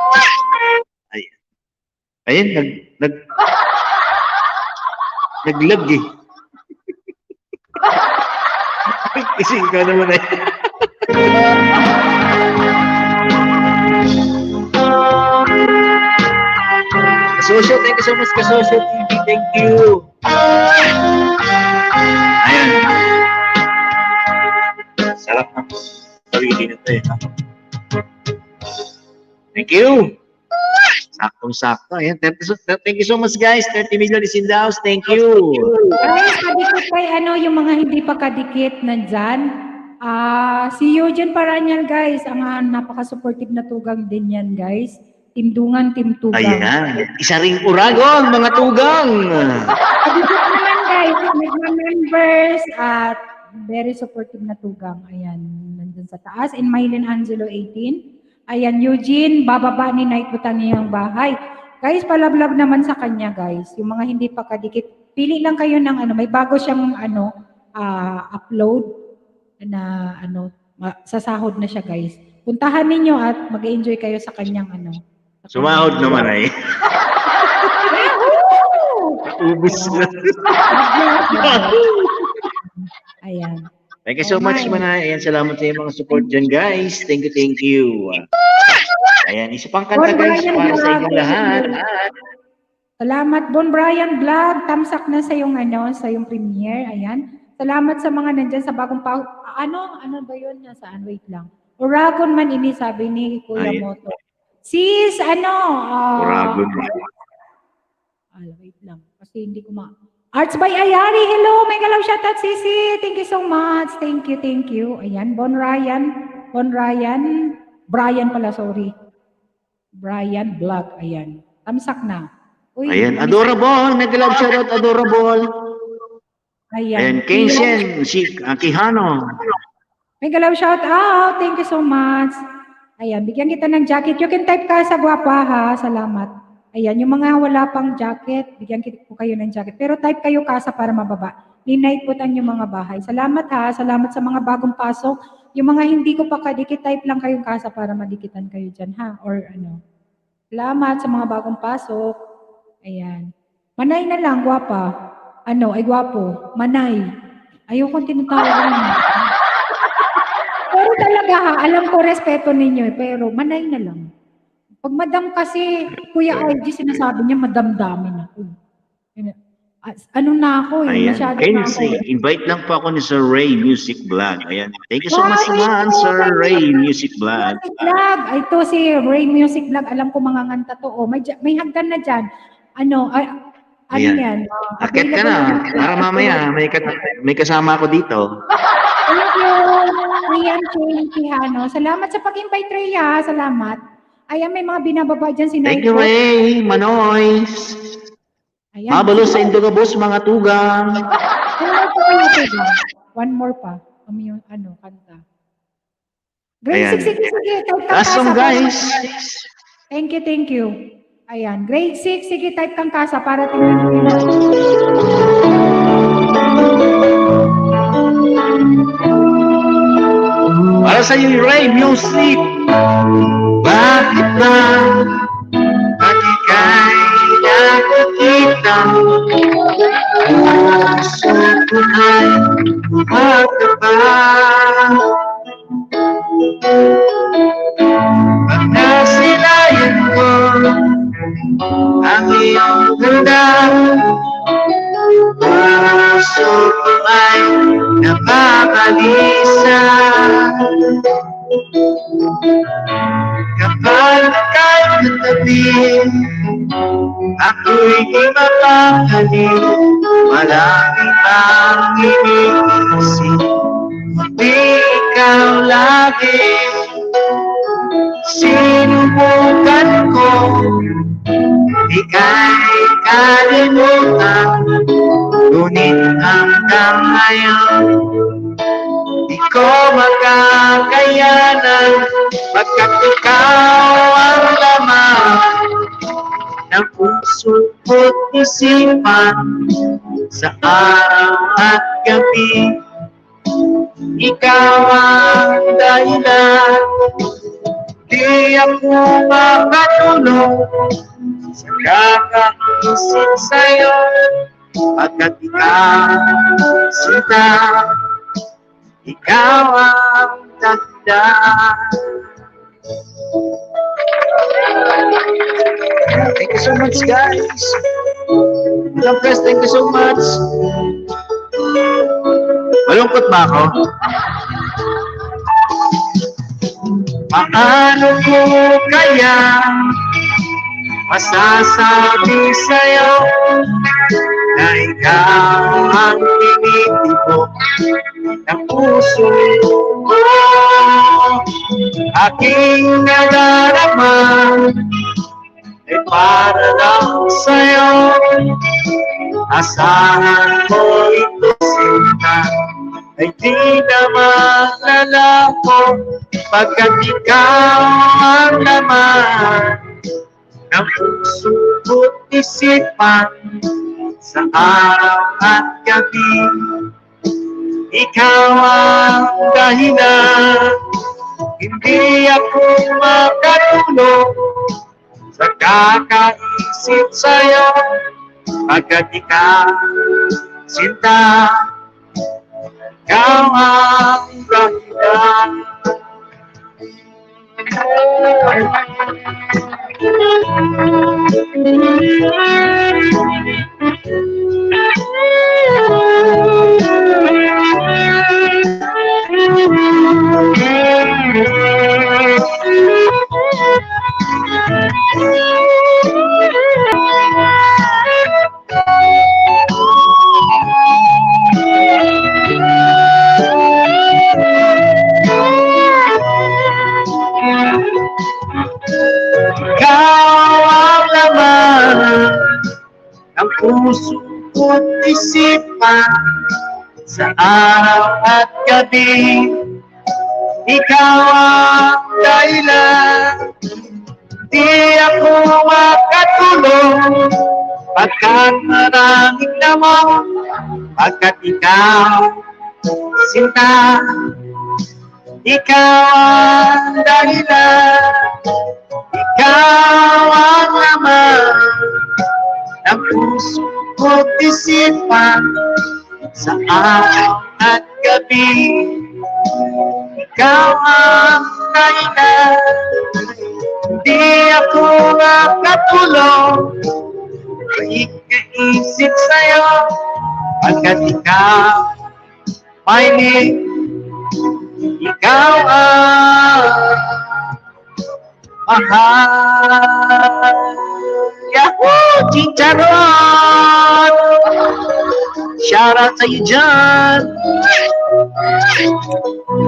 Ayan, naglag eh. Kasi ikaw naman eh. Kasosyo, thank you so much, Kasosyo TV, thank you. Ayan. Sarap na. Sarili na ito eh. Thank you. Saktong-sakto. Ayan. Thank you so much guys. 30 million is in the house. Thank you. Guys, kadikit kay yung mga hindi pa kadikit nandyan. Si Eugene Paranyal guys, ang napaka-supportive na tugang din yan guys. Timdungan, timtugang. Ayan. Isa ring uragon, mga tugang. Kadikit naman guys, mga members at very supportive na tugang. Ayan, nandun sa taas. In Mylene Angelo 18. Ayan, Eugene, bababa ni Night Butang iyang bahay. Guys, palablab naman sa kanya, guys. Yung mga hindi pa kadikit, pili lang kayo ng may bago siyang upload na sasahod na siya, guys. Puntahan ninyo at mag-enjoy kayo sa kanyang Sumahod naman ay. Ubus na. Ayan. Thank you so much, Manay. Ayan, salamat sa mga support dyan, guys. Thank you. Ayan, isa pang kanta, guys, para sa inyong lahat. Salamat, Bon Brian Vlog. Tamsak na sa yung sa yung premiere. Ayan. Salamat sa mga nandyan sa bagong ano ba yun? Nasaan? Wait lang. Uragon man ini, sabi ni Kuya Ayan. Moto. Sis, Uragon man. Wait lang. Kasi hindi ko Arts by Ayari. Hello, may galaw shoutout, Sisi. Thank you so much. Thank you. Ayan, Bon Ryan. Brian pala, sorry. Brian Vlog. Ayan. Tamsak na. Uy, Ayan, adorable. Nag-love shoutout, adorable. Ayan, Ayan. Kenshin, si Kihano. May galaw shoutout. Thank you so much. Ayan, bigyan kita ng jacket. You can type ka sa Guapa, ha. Salamat. Ayan, yung mga wala pang jacket, bigyan ko kayo ng jacket. Pero type kayo kasa para mababa. Ni-night putan yung mga bahay. Salamat ha. Salamat sa mga bagong pasok. Yung mga hindi ko pa kadikit, type lang kayong kasa para madikitan kayo dyan ha. Or Salamat sa mga bagong pasok. Ayan. Manay na lang, Guapa. Gwapo. Manay. Ayokong tinatawag mo. Pero talaga ha, alam ko respeto ninyo pero manay na lang. Pag madam kasi, Kuya RG, sinasabi niya, madamdamin ako. Na ako Ayan, masyado na Kenzie, ako. invite lang po ako ni Sir Ray Music Vlog. Ayan, thank you so much naman, Sir Ray Music Vlog. Music Vlog. Ito si Ray Music Vlog. Alam ko mga nganta to. May hagdan na dyan. Ayan. Yan? Akit ka na, para mamaya, may kasama ako dito. Thank you, Rian Kihano. Salamat sa pag-invite, Rhea. Salamat. Ayan, may mga binababa dyan si Thank you, Naiko. Ray, Manoy. Ayan. Mabalo sa Indogabos, mga tugang. One more pa. Yung kanta. Grade Ayan. 6, sige. Type kang Last kasa. song, guys. Thank you. Ayan. Grade 6, sige, type kang kasa para tingnan mo. Para sa iyo, Ray, music. Bakit ba pati kay nakikita? Puso ko ay magkaba. Pag nasilayan ko ang iyong ganda, puso ko ay nababalisa. Kapag nakatabi, ako'y di mapakali. Marami pang iniisip, di ikaw lagi. Sinubukan ko, ika'y kalimutan. Ngunit hanggang ngayon, di ko makakayanan, pagkat ikaw ang laman ng puso ko't isipan. Sa araw at gabi, ikaw ang dahilan. Di ako makatulog sa kakaisip sa'yo, pagkat ikaw sinta. Ikaw ang dahilan. Thank you so much, guys. God bless, thank you so much. Malungkot ba ako? Paano ko kaya masasabi sa'yo na ikaw ang tinitibok ng puso ko? Aking nadarama ay para lang sa'yo. Asahan mo ito, sinta, ay di na malalako, pagkat ikaw ang laman ng puso ko't isipan. Sa araw at gabi, ikaw ang dahilan. Hindi ako makatulog sa kakaisip sa'yo, pagkat ikaw sinta. Ikaw ang dahilan. Ikaw ang laman ng puso ko't isipan. Sa araw at gabi, ikaw ang dahilan. Di ako makatulog pagkat maraming damo, pagkat ikaw sinta. Ikaw ang dahilan. Ikaw ang laman ng puso ko't isipan. Sa araw at gabi, ikaw ang dahilan. Di ako makatulog ikaisip sa'yo, pagkat ikaw piling. Ikaw ang mahal. Yahoo! Chicharon! Shout out sa iyo dyan!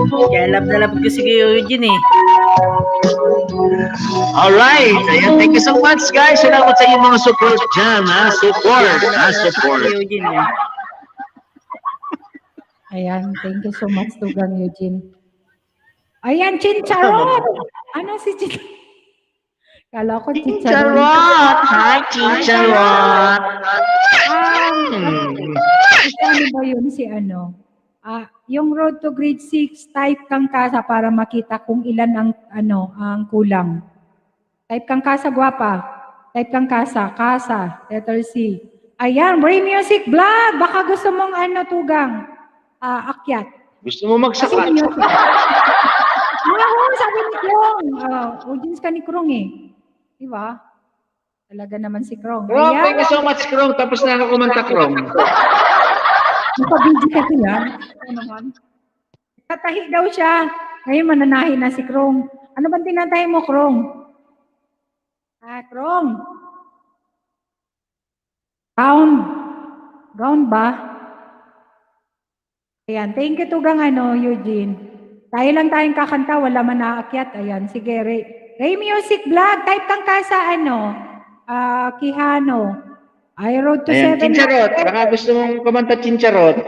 Kaya love na love ko si Kuya Eugene eh. Alright. Ayan, thank you so much, guys. Salamat sa inyong mga support dyan, ha? Support. Support. Kuya Eugene eh. Ayan, thank you so much, Tugang Eugene. Ayan, Chincharot! Ano si Chincharot? Kala ko Chincharot. Charot! Hi, Charot! Ano ba yun si ano? Yung Road to Grade 6, type kang kasa para makita kung ilan ang ang kulang. Type kang kasa, guwapa. Type kang kasa, letter C. Ayan, Bray Music Vlog. Baka gusto mong Tugang, akyat. Gusto mo magsakat? Oo, sabi ni Krong. Audience ka ni Krong eh. Di ba? Talaga naman si Krong. Krong, thank you so much, Krong. Tapos na ako kumanta, Krong. Napabidyo kasi yan. Ano naman? Tatahi daw siya. Ngayon mananahi na si Krong. Ano bang tinatahi mo, Krong? Krong. Round ba? Ayan. Thank you, Tugang Eugene. Tayo lang tayong kakanta. Wala man naakyat. Ayan. Sige, Ray Music Vlog. Type kang ka sa Quijano. I Road to Ayan, 7. Chincharot. Baka gusto mong kumanta, Chincharot.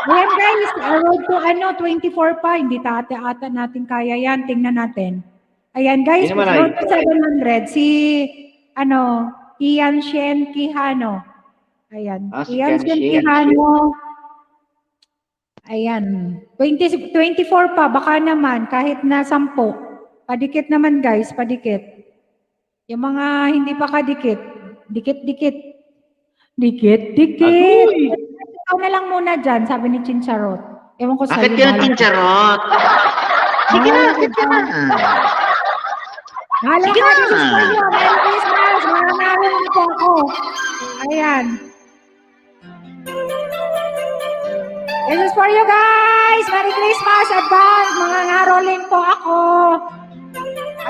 Ayan guys, road to 24 pa. Hindi ata natin kaya yan. Tingnan natin. Ayan guys, Hindi naman road to 700. Si, Kian Shen Quijano. Ayan. Si Kian Kian Shen Shen. Quijano. Ayan. 24 pa. Baka naman, kahit na 10. Padikit naman guys, padikit. Yung mga hindi pa kadikit. Dikit-dikit. Dikit-dikit. Ikaw na lang muna dyan, sabi ni Chincharot. Ewan ko sa'yo. Bakit ka na, Chincharot? Sige na, sige na. Hala Sige ka, na. this is for you. Merry Christmas. Maraming po ako. Ayan. This is for you guys. Merry Christmas. Advance. Mga ngarolin po ako.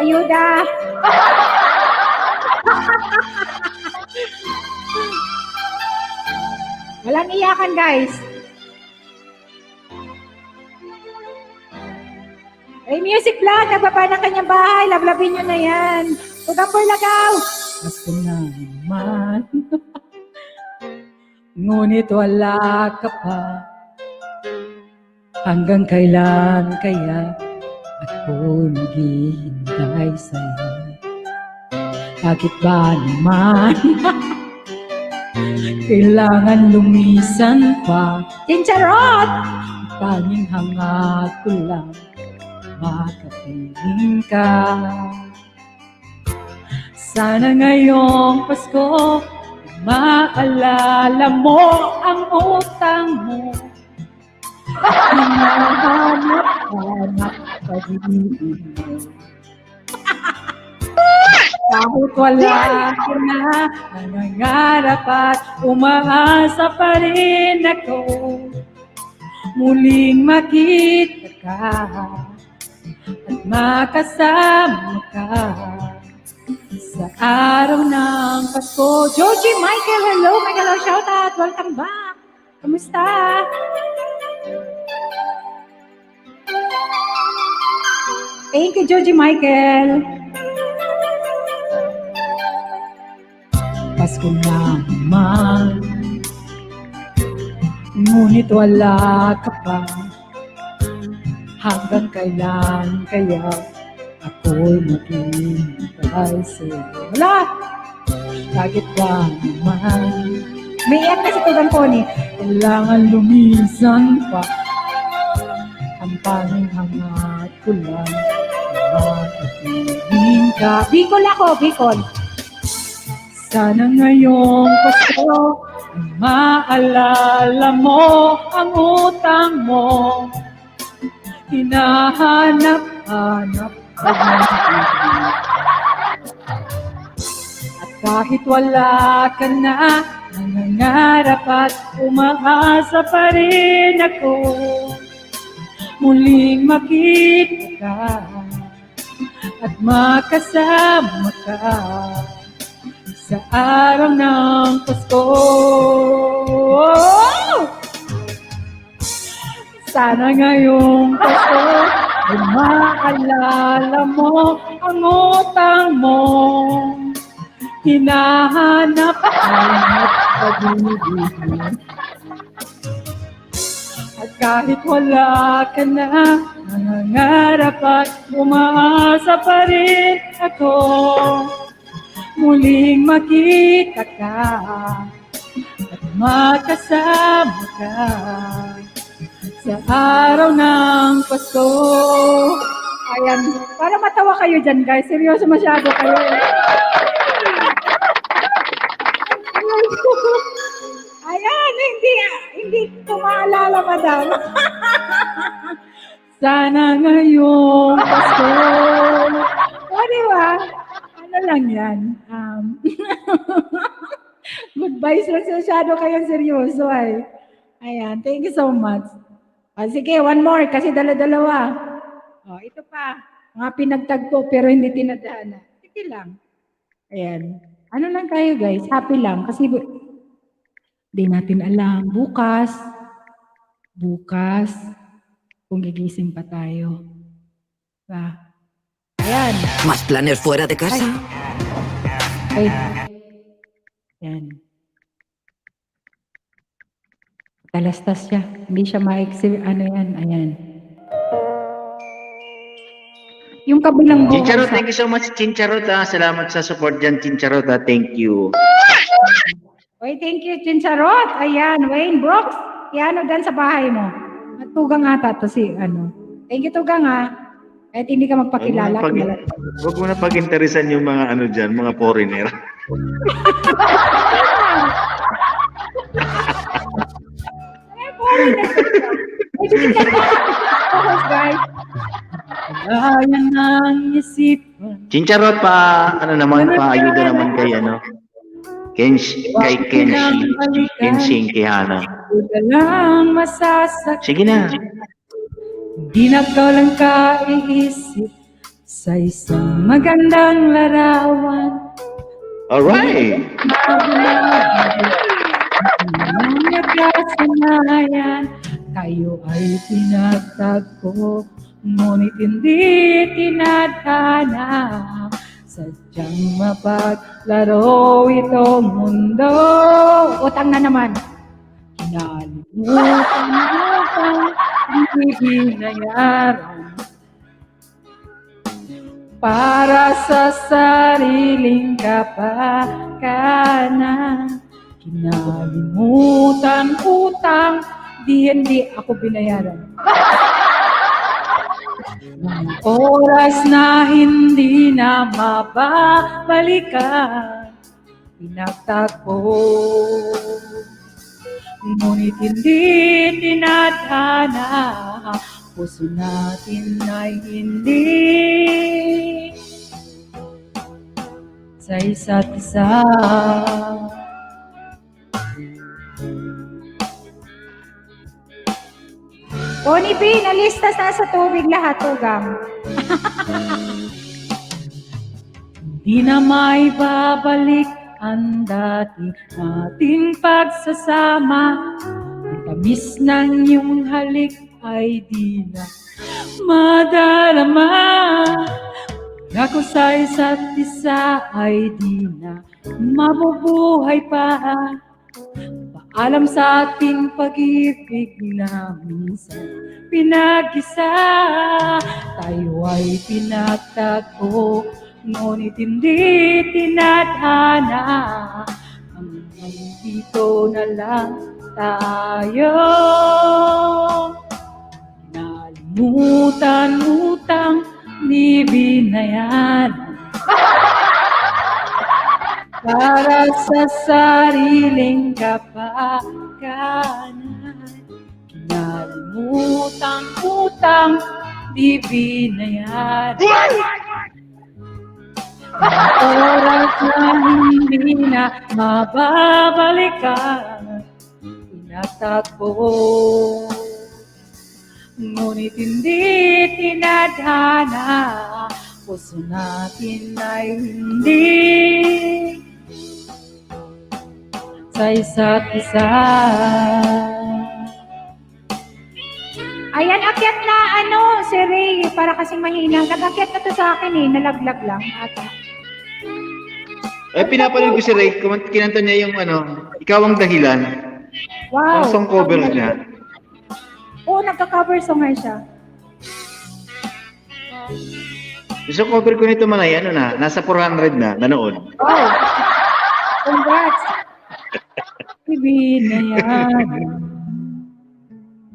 Ayuda. Walang iyakan, guys. Ay, Music Vlog, nagbaba ng kanyang bahay. Lablabin nyo na yan. Tugang po'y lagaw. Gusto na naman. Ngunit wala ka pa. Hanggang kailan kaya ako naghihintay sa'yo? Bakit ba naman kailangan lumisan pa? Chincharot! Tanging hangat ko lang makapiling ka. Sana ngayong Pasko maalala mo ang utang mo. Hinahanap-hanap pag-ibig mo. Kahit wala ko na nangangarap at umaasa pa rin ako muling makita ka at makasama ka sa araw ng Pasko. Joji Michael, hello! Hello, shout out! Welcome back! Kamusta? Thank you, Joji Michael! Pasko na naman, ngunit wala ka pa. Hanggang kailan kaya ako'y maghihintay sa'yo? Wala! Bakit ba naman? May iyak na si Tugang Pony. Kailangan lumisan pa. Ang tanging hangat ko lang makapiling ka. Bicol ako, Bicol. Sana ngayong Pasko maalala mo ang utang mo. Hinahanap-hanap pag-ibig. At kahit wala ka na, nangangarap at umaasa pa rin ako muling makita ka at makasama ka sa araw ng Pasko. Sana ngayong Pasko ay maalala mo ang utang mo. Hinahanap ang pag-ibig mo. At kahit wala ka na, nangangarap at umaasa pa rin ako. Muling makita ka at makasama ka sa araw ng Pasko. Ayan, para matawa kayo dyan, guys. Seryoso masyado kayo. Ayan, hindi ko maalala, madam. Sana ngayong Pasko. O, di ba? Ano lang yan? Goodbye, sir. Masyado kayong seryoso, ay. Ayan, thank you so much. Sige, one more, kasi dala-dalawa. Ito pa. Mga pinagtagpo, pero hindi tinadhana. Sige lang. Ayan. Ano lang kayo, guys? Happy lang. Kasi di natin alam. Bukas, kung gigising pa tayo. Diba? Ayan. ¿Más planes fuera de casa? Wait. Ayan. Talastas siya. Hindi siya ma-exhibit. Ano yan? Ayan. Yung kabilang bukas. Chincharot, thank you so much, Chincharot. Salamat sa support dyan, Chincharot. Thank you. Oy, thank you, Chincharot. Ayan, Wayne Brooks. Yan, dan sa bahay mo. At Tugang ata to si, ano. Thank you, Tugang, ha. Kahit hindi ka magpakilala. Huwag mo na pag-interesan yung mga ano dyan, mga foreigner. Guys. Kaya ng isipan. Chincharot ano naman, ayuda naman kay ano. Kay Kenshin Kihana. Huwag lang masasak. Sige na. Di na ikaw lang kaiisip sa isang magandang larawan. Alright. Nagkasanayan, tayo ay pinagtagpo, ngunit hindi tinadhana. Sadyang mapaglaro itong mundo. Utang na naman. Kinalimutan mo pang hindi binayaran para sa sariling kapakanan. Kinalimutan utang, hindi ako binayaran. Mga oras na hindi na mababalikan, pinagtagpo, ngunit hindi tinadhana. Puso natin ay hindi sa isa't isa. Tony B, nalistas na sa tubig lahat, Tugang. Di na maibabalik ang dati nating pagsasama. Ang tamis ng iyong halik ay di na madarama. Ako sa isa't isa ay di na mabubuhay pa. Paalam sa ating pag-ibig na minsan pinag-isa. Tayo ay pinagtagpo, ngunit hindi tinadhana. Hanggang dito na lang tayo. Kinalimutan utang, di binayaran. Para sa sariling kapakanan. Kinalimutan utang, di binayaran. Oras na hindi na mababalikan, pinagtagpo, ngunit hindi tinadhana. Puso natin ay hindi sa isa't isa. Ayan, akyat na, si Ray, para kasing mahina. Nag-akyat na to sa akin nalaglag lang. Ata. Pinapanood ko si Ray, kinanta niya yung Ikaw ang Dahilan. Wow. Ang song cover niya. Oo, nagka-cover song nga siya. Gusto cover ko nito Manay, nasa 400 na, nanood. Wow. Congrats. Ibinayan.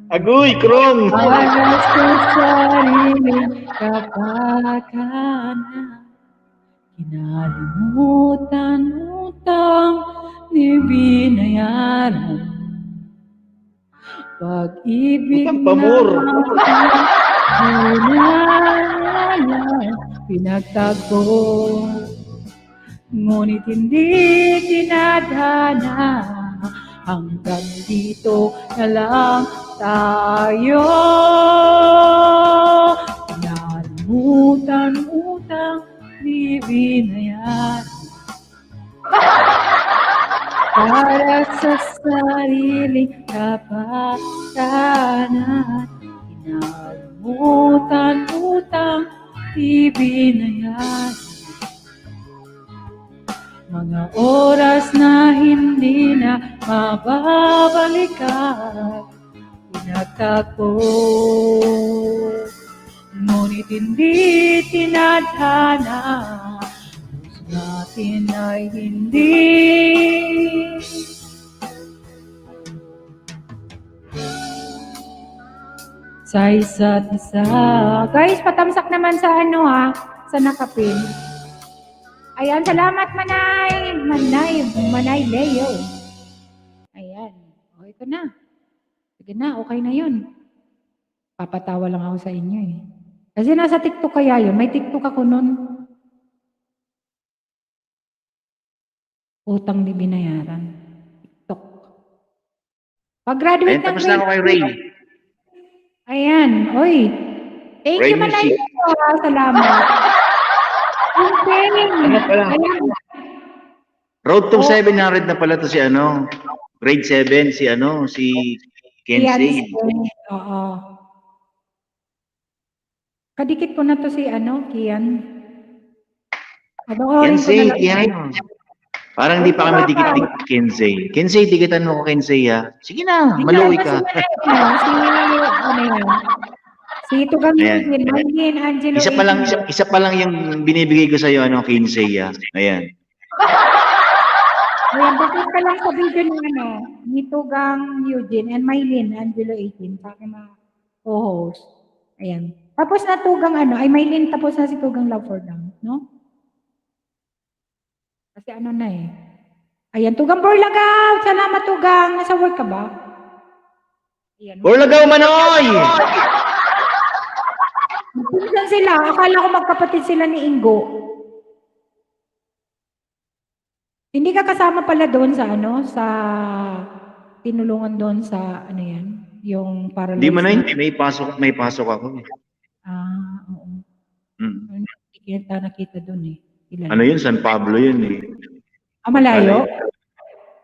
Agoy, Krong! Alas ko sariling kapakanan. Kinalimutan utang ni binayaran. Pag-ibig Utang pamor. na pinagtagpo. Ngunit hindi tinadhana. Hanggang dito na lang tayo. Nalimutan utang di binayaran. Para sa sariling kapakanan. Nalimutan utang di binayaran. Mga oras na hindi na mababalikan, pinagtagpo. Ngunit hindi tinadhana, puso natin ay hindi. Sa isa't isa. Guys, patamsak naman sa sa nakapin. Ayan, salamat Manay Leo. Ayan, okay ko na. Sige na, okay na yun. Papatawa lang ako sa inyo Kasi nasa TikTok kaya yun. May TikTok ako nun. Utang di binayaran. TikTok. Pag-graduate Tapos na ako kay Ray. Ayan, oy. Thank Ray you Manay music. Leo. Salamat. Pala? Road to 700 na pala to si grade 7 si Kensei. Oo. Kadikit ko na to si Kian. Kensei, Kian. Parang di pa kami dikit Kensei. Kensei, dikitan mo ko Kensei Sige na, maluwi ka. Si Tugang Ayan. Marlene, Angelo. Isa pa lang yung binibigay ko sa iyo Kensei Ayan. Ayan, bakit ka lang sa video ni Tugang Eugene and Mylene, Angelo 18, sa aking mga co-host. Ayan. Tapos na Tugang Mylene, tapos na si Tugang Love for Them, no? Kasi Ayan, Tugang Borlagaw! Salamat Tugang! Nasa work ka ba? Ayan. Borlagaw Manoy! Pinsan sila. Akala ko magkapatid sila ni Ingo. Hindi ka kasama pala doon sa sa tinulungan doon sa yan, yung paralyzed. Hindi Manoy, may pasok ako. Oo. Hindi kita nakita doon Ano yun? San Pablo yun malayo? Malayo.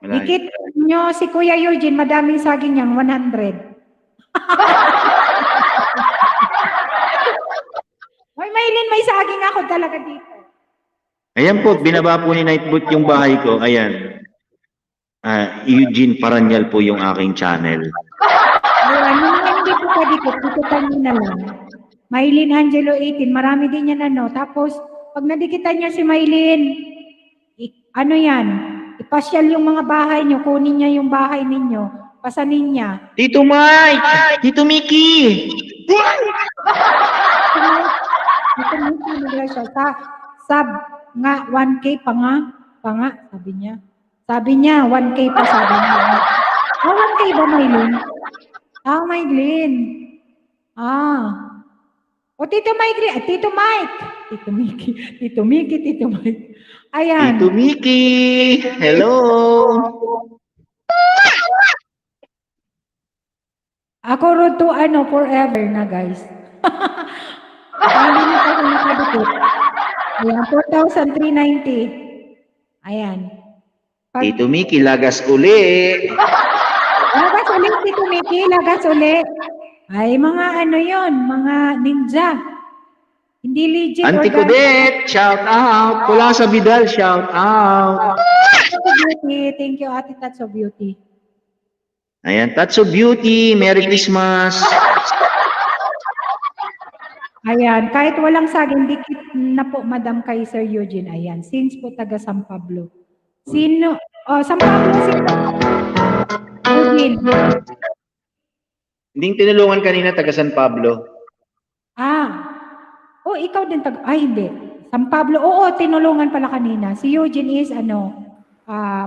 Dikit nyo si Kuya Eugene, madaming saging niyang 100. Maylin, may saging ako talaga dito. Ayan po, binaba po ni Nightboot yung bahay ko. Ayan. Eugene Paranyal po yung aking channel. Ayan, hindi po ka dikit. Dikitan nyo na lang. Maylin Angelo 18, marami din yan Tapos, pag nadikitan niya si Maylin, yan? Ipasyal yung mga bahay nyo, kunin niya yung bahay ninyo, pasanin niya. Tito Mike! Tito Mickey! Ito nila siya. Sab nga, 1K pa nga, sabi niya. Sabi niya, 1K pa sabi niya. 1K ba, Maylin? Maylin. O, Tito Mike. Tito Mickey. Tito Mike. Ayan. Tito Mickey! Hello! Ako road to forever na, guys. Hindi na ako nakadikit. Ayan, 4,390. Ayan. Tito Mickey, lagas uli! Lagas ulit, Tito Mickey. Lagas ulit. Ay, mga ano yon, mga ninja. Hindi legit. Auntie Kudet, shout out. Pula sa Vidal, shout out. Tatso Beauty. Thank you, Ate Tatso Beauty. Ayan, Tatso Beauty, Merry Christmas. Ayan, kahit walang saging, dikit na po, Madam, kay Sir Eugene. Ayan, since po taga San Pablo. Sino? Oh, San Pablo, sino? Eugene. Hindi tinulungan kanina, taga San Pablo. Oh, ikaw din ay, hindi. San Pablo, oo, tinulungan pala kanina. Si Eugene is,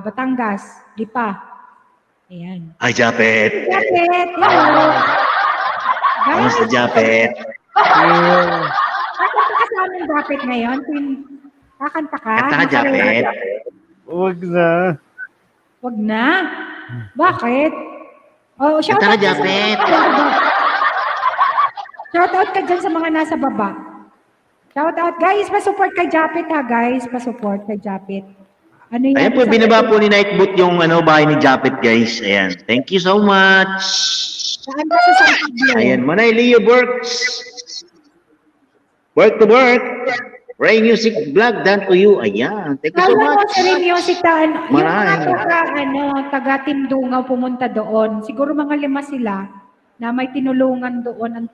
Batangas, Lipa. Ayan. Ay, Japet. Japet, hello. Kamusta, Japet? Kakanta ka sa aming Japet ngayon? Kakanta ka? Kanta ka, Japet. Huwag na. Wag na. Bakit? Oh, shout Kanta ka, out ka sa Japet. Shout out ka dyan sa mga nasa baba. Shout out. Guys, pa-support kay Japet ha, guys. Pa-support kay Japet. Ano yan? Ayan po, binaba po ni Nightboot yung bahay ni Japet, guys. Ayan. Thank you so much. Saan ka sa San Pablo? Ayan, Manay Leo Burks. Work to work. Ray Music Vlog done to you. Ayan. Thank you so Alam mo, much. sa Ray Music, yung mga Maraming. taga Tindungaw pumunta doon. Siguro mga 5 sila na may tinulungan doon ang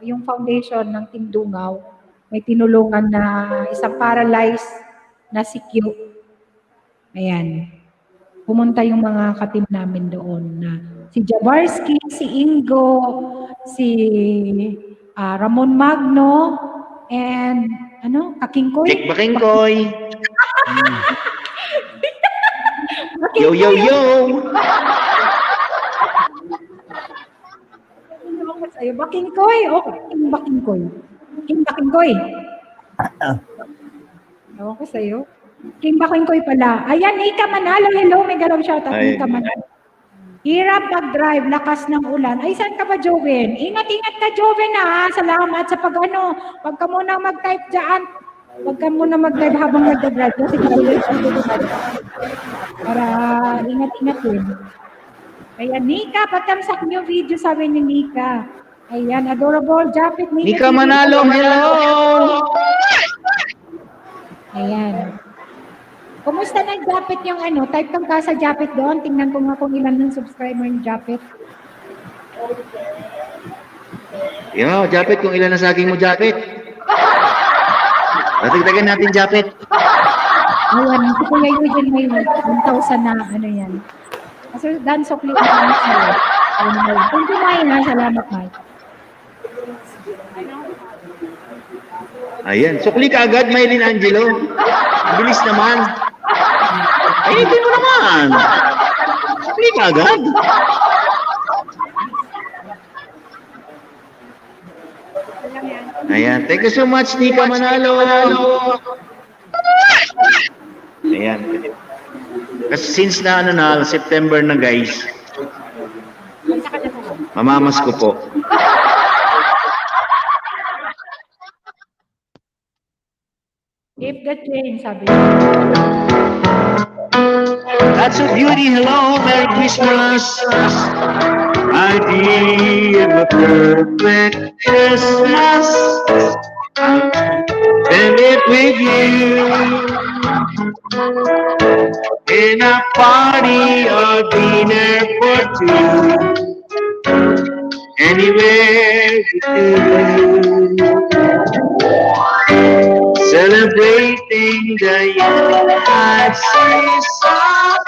yung foundation ng Tindungaw. May tinulungan na isang paralyzed na si Q. Ayan. Pumunta yung mga katim namin doon na si Jabarski, si Ingo, si Ramon Magno, and Kakingkoy. Dick Bakingkoy. Yo, yo, yo. Sa'yo, Bakingkoy. King Bakingkoy. King Bakingkoy. Ewan ko sa'yo. King Bakingkoy pala. Ayan, Ika Manalo. Hello, may galaw shoutout. Ay. Ika Manalo. Hirap mag-drive, lakas ng ulan. Ay, saan ka ba, Joven? Ingat-ingat ka, Joven, ha? Salamat sa Huwag ka muna mag-type dyan. Huwag ka muna mag-type habang nag-drive. Kasi para ingat-ingat din. Ayan, Nika, patamsak niyo video, sabi ni Nika. Ayan, adorable Japet. Nika Manalo, hello. Ayan. Kumusta na Japet yung Type kang ka sa Japet doon. Tingnan ko nga kung ilan ng subscriber ng Japet. Yo, Japet, kung ilan na saging mo, Japet. Tatagdagan natin, Japet. Ayan, si Kuya Eugene may 1,000 na yan. Kasi Dan Sokli ang kami sa'yo. Thank you, May, ha? Salamat, May. Ayan. Sukli ka agad, Maylin Angelo. Bilis naman. Ay, hindi mo naman. Sukli ka agad. Ayan. Thank you so much, Nika Manalo. Ayan. Kasi since na September na, guys, mamamas ko po. Keep the change, sabi. That's a beauty. Hello, Merry Christmas. I did a perfect Christmas. Spend it with you. In a party or dinner for two. Anywhere you do. Celebrating the United States of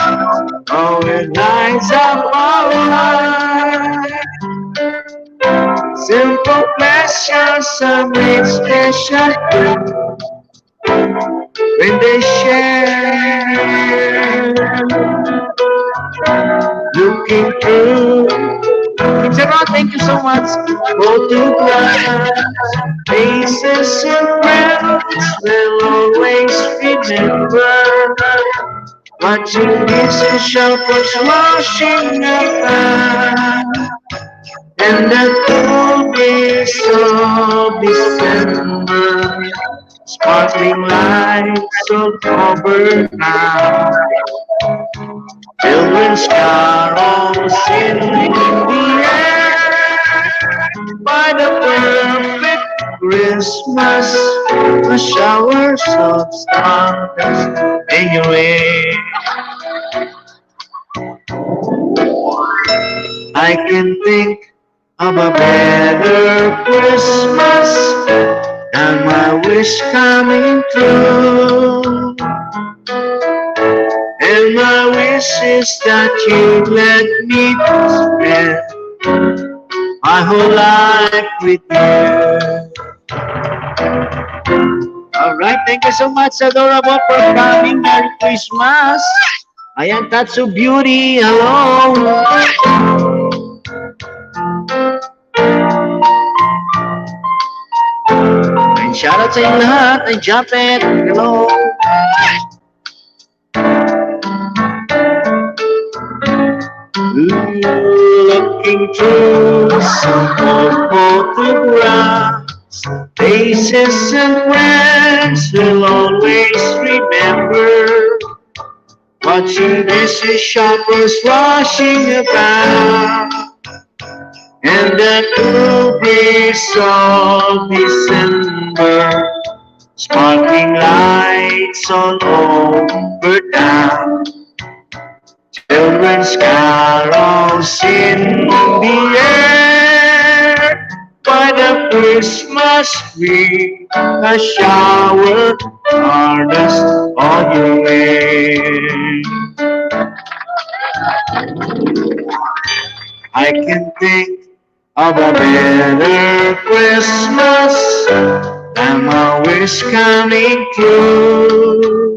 all the nights of our life. Simple pleasures are made special when they share. Looking through. Sarah, thank you so much. Photographs, faces and friends will always remember. Watching this shuffles washing up, and the cool breeze of December, sparkling lights of October now. Children's carols in the air, What a perfect Christmas, the showers of stars in your way. I can think of a better Christmas than my wish coming true. And my wish is that you let me spend my whole life with you. Alright, thank you so much, Adorable, for coming. Merry Christmas. Ayan, Tatsu Beauty, hello. And shoutout sa inyo lahat. Ay, Japet, hello. Looking through some old photographs, faces and friends will always remember. Watching busy shoppers rushing about, and the cool breeze of December, sparkling lights all over town. Children's carols in the air, by the Christmas tree, a shower stardust on your way. I can think of a better Christmas than my wish coming true.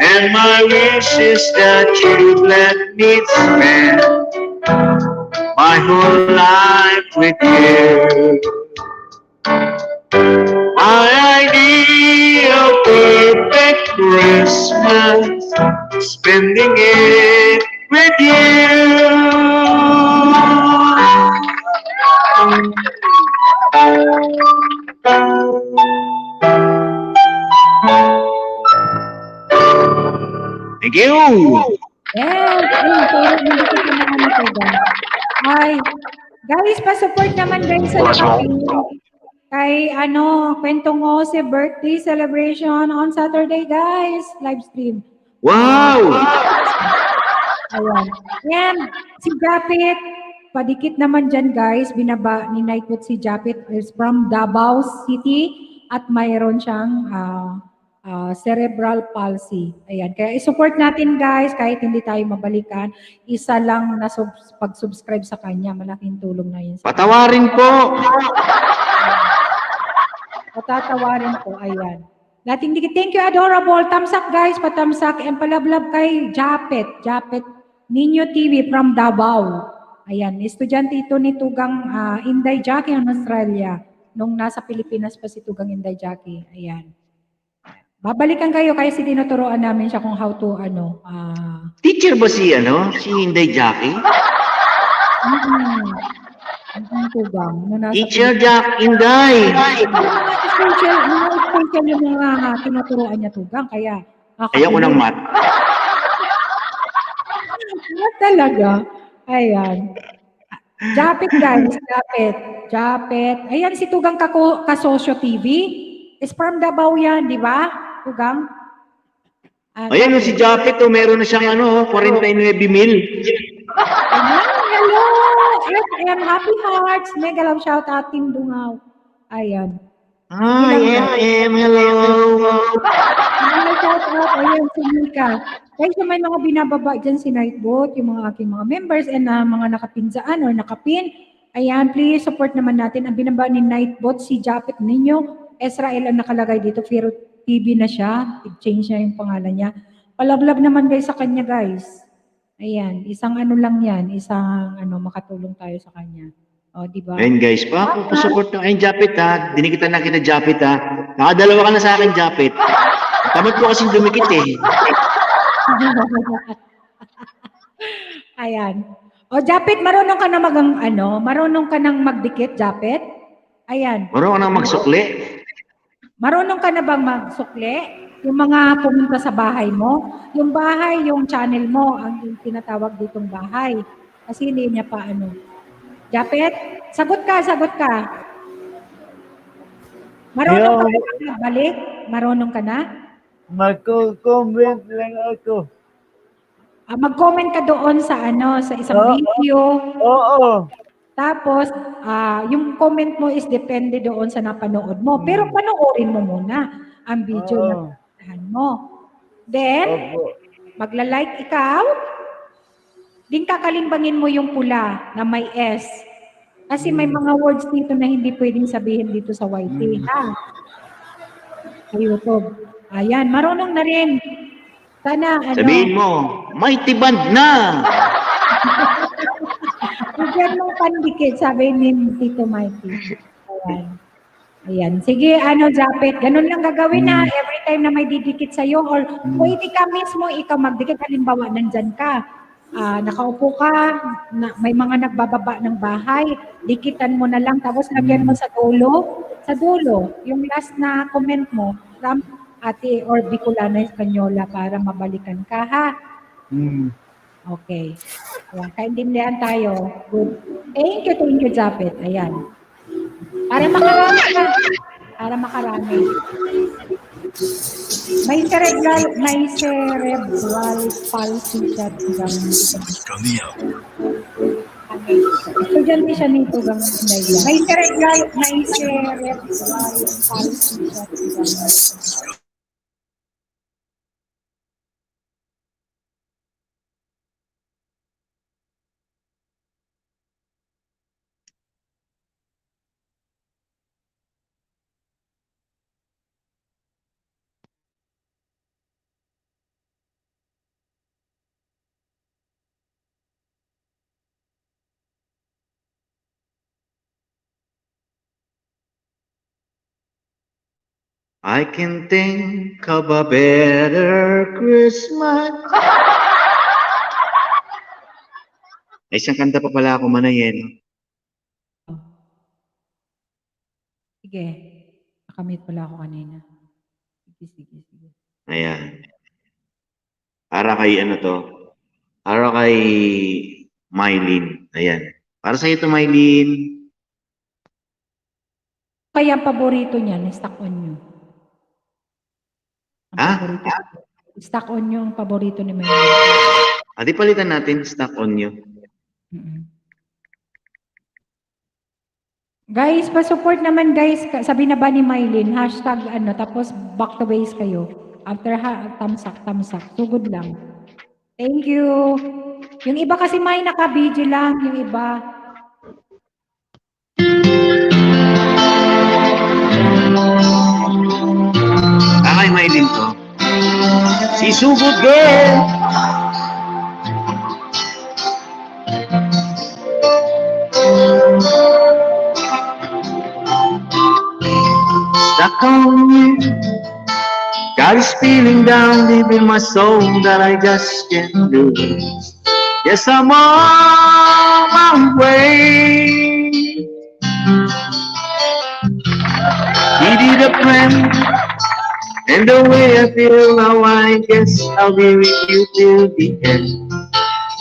And my wish is that you let me spend my whole life with you. My idea of perfect Christmas, spending it with you. Thank you. Yes, ayun, pero hindi ko naman natugan. Ay, guys, pa-support naman guys sa nakapin. Kay Kwentong Ose birthday celebration on Saturday, guys. Live stream. Wow! Ayan. Yan, si Japit, padikit naman dyan, guys. Binaba ni Nightwood si Japit is from Davao City at mayroon siyang cerebral palsy. Ayan. Kaya i-support natin, guys, kahit hindi tayo mabalikan. Isa lang na pag-subscribe sa kanya. Malaking tulong na yun. Patawarin po. Patatawarin ko, ayan. Dating dikit. Thank you, Adorable. Thumbs up, guys. Patamsak. And palablab kay Japet. Japet Ninyo TV from Davao. Ayan. Estudyante ito ni Tugang Inday Jackie ng Australia. Nung nasa Pilipinas pa si Tugang Inday Jackie. Ayan. Babalikan kayo kasi tinuturoan namin siya kung how to, Teacher ba si Inday Jackie? Tugang. Teacher Jack Inday. Special yung mga tinuturoan niya, Tugang. Kaya, Ayaw ko ng mat. talaga. Ayan. Japet, guys. Japet. Ayan, si Tugang Kasosyo TV. Is from Davao yan, di ba? Tugang? Ayan, si Japet, meron na siyang 49,000. Hello! And happy hearts. Mega love shout out, Team Dungaw. Ayan. Hello. Mega shout out. Ayan, si Mika. Guys, may mga binababa dyan si Nightbot, yung mga aking mga members and mga nakapinzaan or nakapin. Ayan, please support naman natin. Ang binaba ni Nightbot, si Japet ninyo. Israel ang nakalagay dito. Firo TV na siya. I-change niya yung pangalan niya. Palablab naman guys sa kanya, guys. Ayan, isang lang yan. Isang makatulong tayo sa kanya. O, di ba? Ayun guys, pa-support na. Ayun, Japet ha. Dinikitan na kita, Japet ha. Nakadalawa ka na sa akin, Japet. Tamad ko kasing dumikit eh. Ayan. O, Japet, marunong ka na marunong ka nang magdikit, Japet? Ayan. Marunong ka nang magsukli? Marunong ka na bang magsukli? Yung mga pumunta sa bahay mo? Yung bahay, yung channel mo, ang tinatawag ditong bahay. Kasi hindi niya pa Japet, sagot ka, sagot ka. Marunong ka ba magbalik? Marunong ka na? Magko-comment lang ako. Mag-comment ka doon sa sa isang video. Oo. Tapos, yung comment mo is depende doon sa napanood mo. Pero panoorin mo muna ang video na pinuntahan mo. Then, magla-like ikaw. Din kakalimbangin mo yung pula na may S. Kasi may mga words dito na hindi pwedeng sabihin dito sa YT. Sa YouTube. Ayan, marunong na rin. Sana, Sabihin mo, may tiband na! bigyan mong pandikit, sabi ni Tito Mikey. Ayan. Ayan. Sige, Japet, ganun lang gagawin na every time na may didikit sa'yo or pwede ka mismo ikaw magdikit. Halimbawa, nandyan ka. Nakaupo ka, may mga nagbababa ng bahay, dikitan mo na lang, tapos lagyan mo sa dulo, yung last na comment mo, from Ate or Bicolana Espanyola para mabalikan ka, ha? Okay. Ayan, kaintindihan tayo. Good. Thank you, Japet. Ayan. Para makarami ka. Para makarami. May cerebral palsy siya. Estudyante siya nito gang may cerebral palsy siya. I can think of a better Christmas. Ay, isang kanta pa pala ako manayin. Sige. Nakamute pala ako kanina. Sige. Ayan. Para kay Para kay Mylene. Ayan. Para sa ito, Mylene. Kaya ang paborito niya, stock on you. Stock on you ang paborito ni Mylene. Di palitan natin, stock on you. Guys, pa-support naman guys. Sabi na ba ni Mylene, hashtag tapos back to base kayo. After thumbs up. Sugod lang. Thank you. Yung iba kasi may naka-video lang. Yung iba. Kay Mylene to. Si Sugod Girl. Stuck on you. God is feeling down deep in my soul that I just can't lose. Yes, I'm on my way. He did a plan, and the way I feel now, I guess I'll be with you till the end.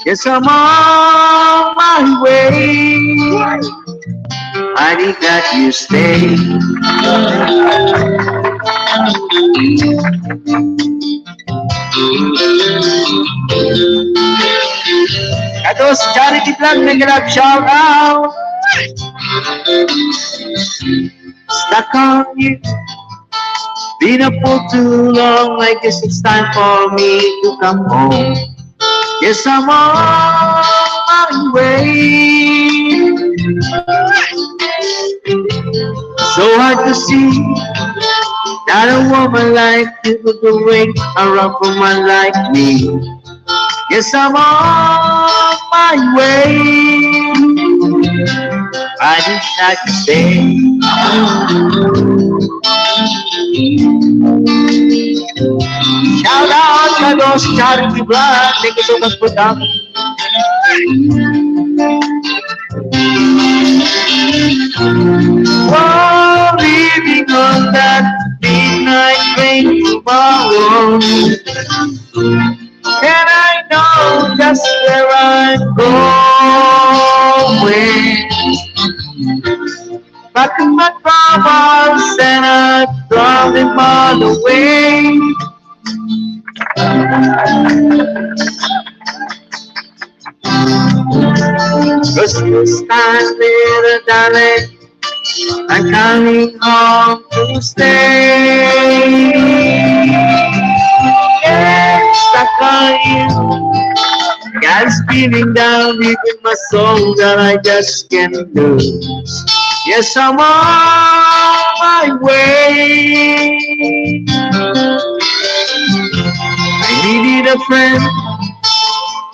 Yes, I'm on my way. I need that you stay. Katos charity vlog na galap shout out. Stuck on you. Been up for too long, I guess it's time for me to come home. Yes, I'm on my way. So hard to see that a woman like you could wait around for man like me. Yes, I'm on my way. I wish I could stay. Shout out to those charity vlog. Thank you so much for that. Whoa, leaving on that midnight train tomorrow. And I know just where I'm going. packing my troubles and I throw them all away. Cause this time, little darling, I'm coming home to stay. Yes, I call you. God's spinning down within my soul that I just can't lose. Yes, I'm on my way. I needed a friend,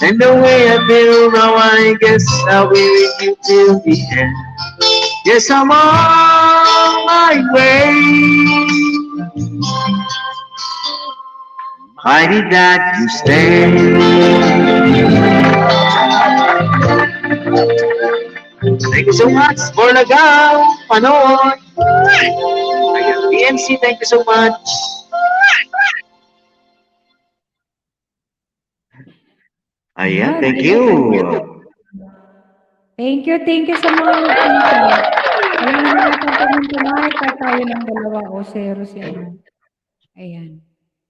and the way I feel now, I guess I'll be with you till the end. Yes, I'm on my way. Why did that you stay? Thank you so much for Lagaw, Panoy. Ayan, PNC, thank you so much. Ayan, thank you. Thank you sa mga nagpunta. Alam mo natin kami tonight, kahit tayo ng dalawa o zero si ano. Ayan.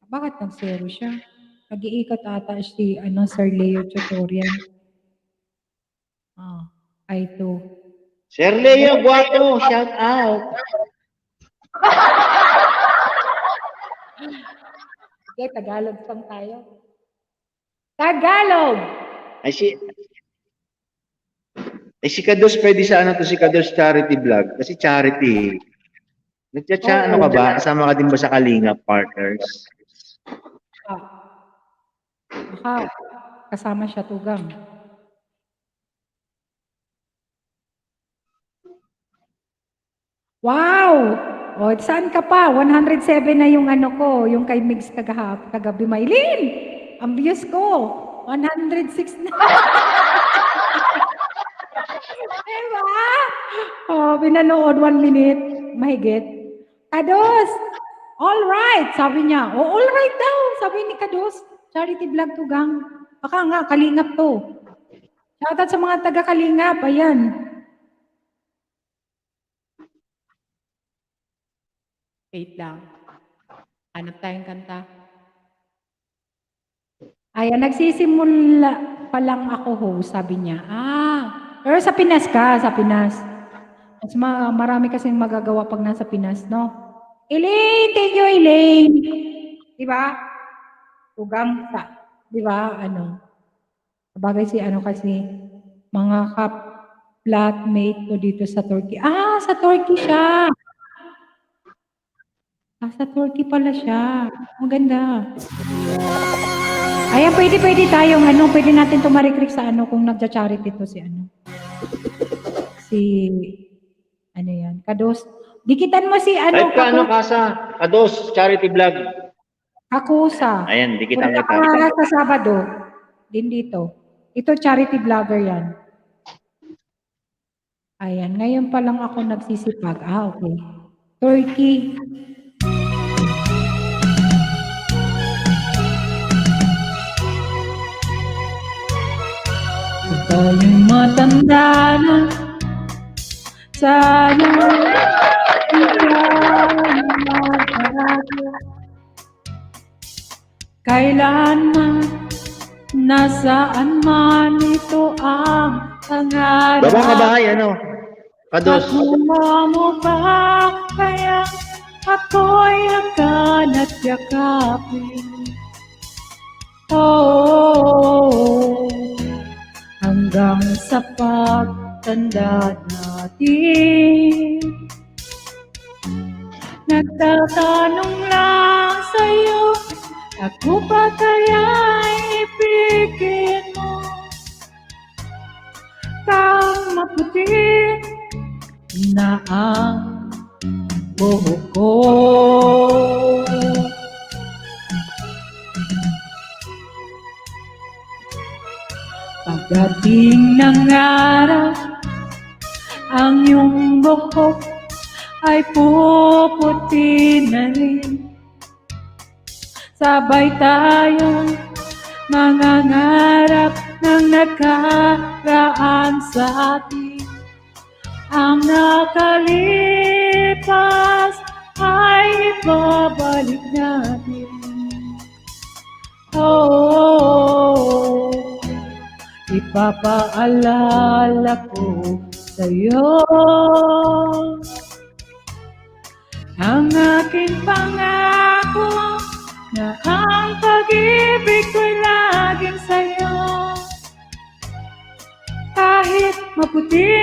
Bakit nag-zero siya? Nag-iikot ata si Sir Leo tutorial. Ay to. Sir Leo Guato, shout out. Okay, Tagalog pang tayo. Tagalog! Ay si Kados, pwede sa ano to, si Kados charity vlog. Kasi charity. Ano ka ba? Kasama ka din ba sa Kalinga Partners? Baka kasama siya tugang. Wow! O, saan ka pa? 107 na yung ano ko, yung kay Migs kagabi. Maylin! Ang views ko, 106 na. Diba? Oh, pinanood 1 minute, mahigit. Kados! All right, sabi niya. Oh, all right daw, sabi ni Kados. Charity vlog to gang. Baka nga, Kalingap to. Shoutout sa mga taga-Kalingap, ayan. Wait lang. Hanap tayong kanta. Ayan, nagsisimula pa lang ako host, sabi niya. Pero sa Pinas ka, sa Pinas. Mas marami kasing magagawa pag nasa Pinas, no? Elaine, thank you, Elaine. Diba? Tugang sa, diba? Sabagay si kasi, mga flatmate ko dito sa Turkey. Sa Turkey siya. Sa Turkey pala siya. Maganda. Ayan, pwede tayong pwede natin tumarikrik sa kung nagja-charity to yan, Kados. Dikitan mo si Type ka Kasa, Kados, charity vlog. Kakusa. Ayan, dikitan kita. Sa Sabado, din dito. Ito, charity vlogger yan. Ayan, ngayon pa lang ako nagsisipag. Okay. Turkey. Tayong matanda na, sana kailanman, nasaan man ito ang pangarap. Babang kabahay, Kados. Nakuha mo ba kaya ako'y akan at yakapin? Hanggang sa pagtanda natin, nagtatanong lang sa'yo, ako ba kaya'y ibigin mo? Kang maputi na ang buhok ko. Pagdating ng araw, ang iyong buhok ay puputi na rin. Sabay tayong mangangarap ng nakaraan sa atin. ang nakalipas ay ibabalik natin. Oh, ipapaalala ko sa'yo ang aking pangako na ang pag-ibig ko'y laging sa'yo. Kahit maputi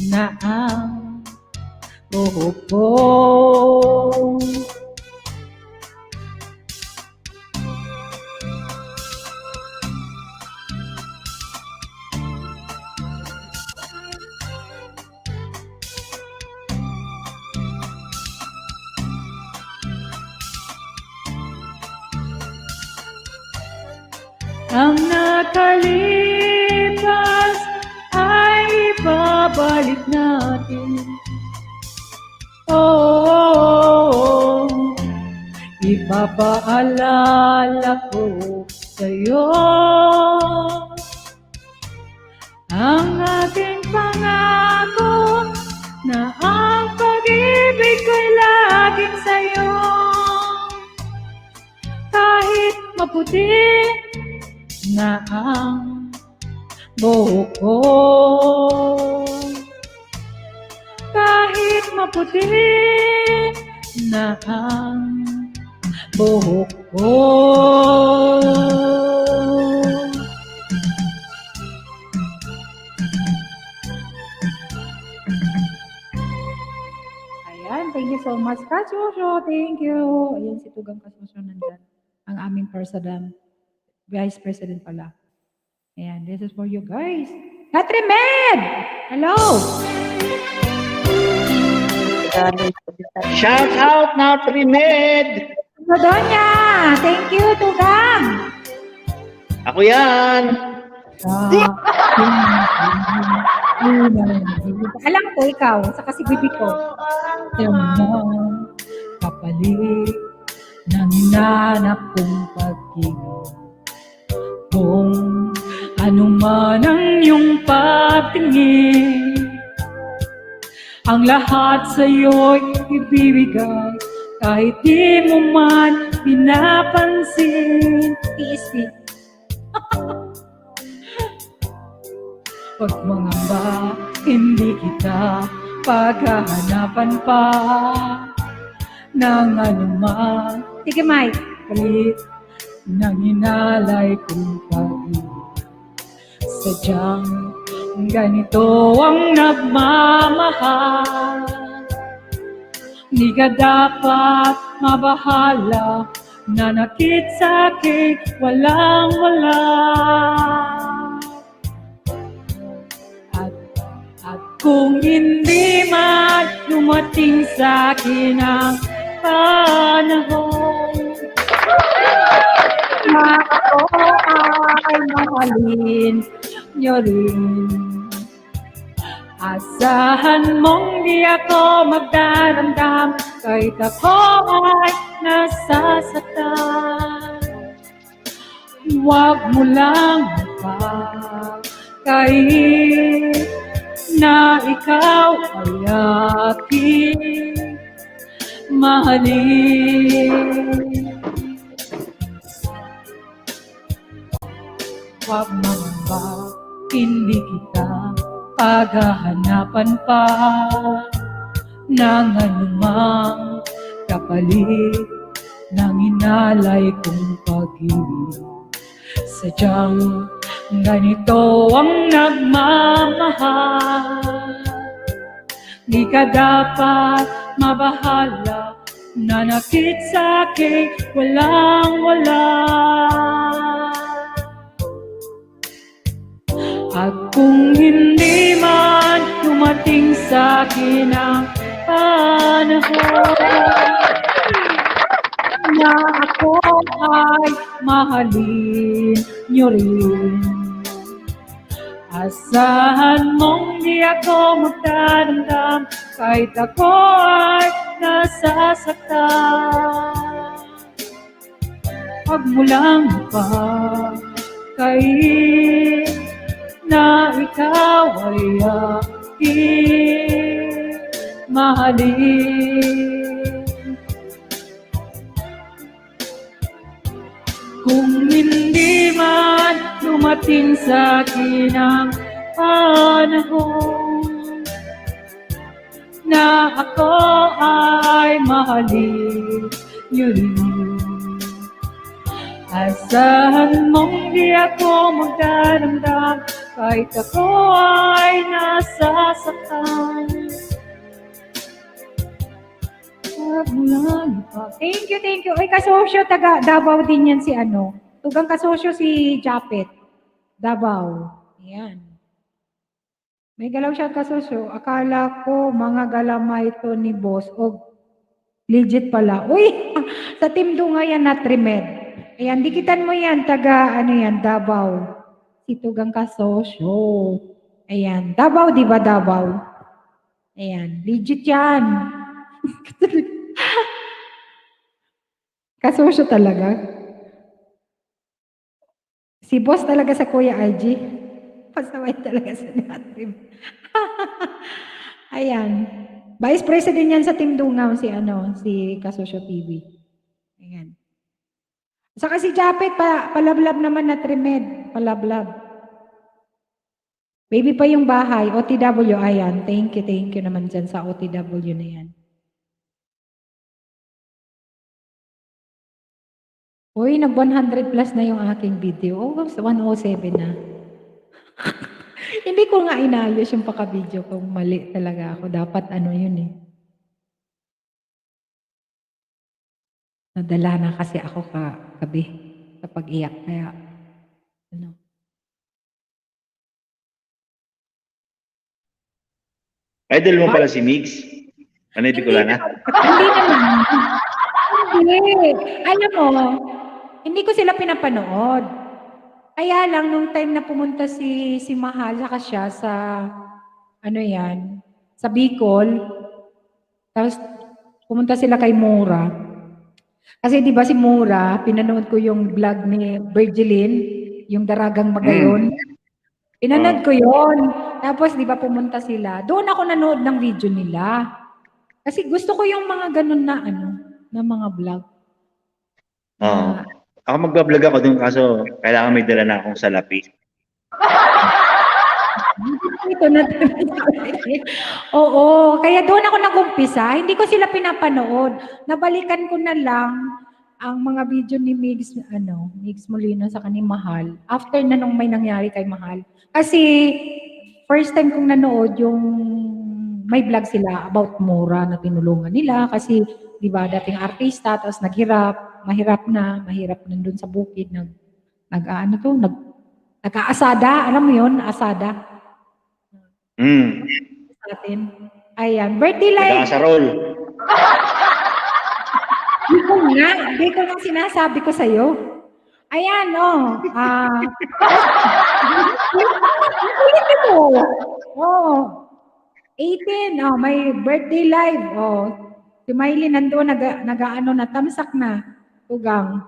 na ang buhok ko, ang nakalipas ay ibabalik natin. Oh, ipapaalala ko sa'yo ang aking pangako na ang pag-ibig ko'y laging sa'yo. Kahit maputi na ang buhok ko, kahit maputi na ang buhok ko. Ayan, thank you so much, Kasosyo. Thank you. Ayan, si Tugang Kasosyo nandyan. Ang aming President. Vice President pala. Ayan, this is for you guys. Katrimed! Hello! Shout out na Trimed! Dodonya! Thank you, Tugang! Ako yan! Alam ko, ikaw, saka si bibi ko. Kapalit ng nanap kong pag-ibig, kung ano man ang iyong patingin, ang lahat sa'yo'y ibibigay, kahit di mo man pinapansin. Tiis-tiis. Pag mangamba, hindi kita paghahanapan pa ng anuman Sige, Mike. kalit ng inalay kong pag-ibig. Sadyang ganito ang nagmamahal, di ka dapat mabahala, nanakit sa'kin walang-wala. At kung hindi man dumating sa'kin ang panahon na ako ay mahalin niyo rin, asahan mong di ako magdaramdam kahit ako ay nasasaktan. Huwag mo lang magpakain na ikaw ay aking mahalin. Huwag mangamba, hindi kita paghahanapan pa ng anumang kapalit ng inalay kong pag-ibig. Sadyang ganito ang nagmamahal, di ka dapat mabahala, nanakit sa'kin walang-wala. At kung hindi man dumating sa'kin ang panahon na ako ay mahalin niyo rin, asahan mong di ako magdadamdam kahit ako ay nasasaktan. Huwag mo lang pakain na ikaw ay aking mahalin. Kung hindi man dumating sa akin ang panahon na ako ay mahalin niyo rin, asahan mong di ako magdadamdam kahit ako ay nasasaktan. Thank you, thank you. Ay, kasosyo, taga Davao din yan si ano. Tugang kasosyo si Japet. Davao. Ayan. May galaw siya kasosyo. Akala ko mga galamay ito ni boss. O legit pala. Uy, sa team do nga yan na Trimed. Ayan, dikitan mo yan. Taga, ano yan, Davao. Si Tugang kasosyo. Ayan. Davao, di ba Davao? Ayan. Legit yan. Kasosyo talaga. Si boss talaga sa Kuya IG. Pasaway talaga sa natin. Ayan. Vice President yan sa Team Dungaw si si Kasosyo TV. Ayan. Saka si Japet palablab naman na Trimed, palablab. Baby pa yung bahay, OTW, ayan. Thank you naman dyan sa OTW na yan. Uy, nag 100 plus na yung aking video. Oh, 107 na. Hindi ko nga inayos yung paka-video kung mali talaga ako. Dapat yun eh. Nadala na kasi ako kagabi sa pag-iyak. Kaya, Idol mo pala si Migs? Ano yung Bicolana? Hindi naman. Hindi. Alam mo, hindi ko sila pinapanood. Kaya lang, nung time na pumunta si Mahal, saka siya sa, sa Bicol, tapos pumunta sila kay Mura. Kasi di ba si Mura, pinanood ko yung vlog ni Virgilin, yung Daragang Magayon. Pinanood ko yon. Tapos di ba pumunta sila. Doon ako nanood ng video nila. Kasi gusto ko yung mga ganun na na mga vlog. Ako magbablog ako dun kaso kailangan may dala na akong salapi. Ito na. Oo, kaya doon ako nag-umpisa. Hindi ko sila pinapanood. Nabalikan ko na lang ang mga video ni Migs, Migs Molina sa ni Mahal. After na nung may nangyari kay Mahal. Kasi first time kong nanood yung may vlog sila about Mura na tinulungan nila kasi di ba dating artista tapos mahirap na doon sa bukid nag-aasada, alam mo yun, asada. Sa atin. Ayan, birthday live. Nag-aasarol. Hindi ko nga sinasabi ko sa'yo. Ayan, ulit mo. 18, may birthday live. Si Miley nandoon, na tamsak na. Tugang.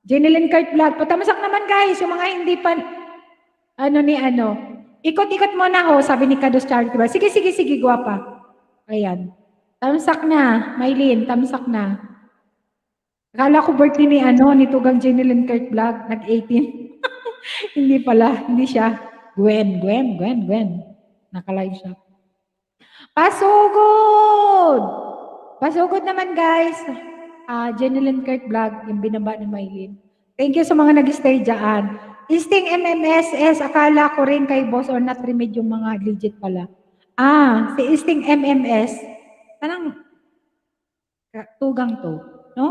Jeneline Kart Vlog. Patamsak naman guys, yung mga hindi pa, ikot-ikot mo na sabi ni Kados Charity. Sige, guwapa. Ayan. Tamsak na, Miley, tamsak na. Akala ko birthday ni Tugang Jeneline Kart Vlog, nag-18. Hindi pala, hindi siya. Gwen. Naka-live siya. Pasugod naman guys. Jeneline Kurt Vlog, yung binaba ni Maylin. Thank you sa mga nag-stay dyan. Sting MMSS, akala ko rin kay Boss or not Remedy yung mga legit pala. Si Sting MMS, parang tugang to, no?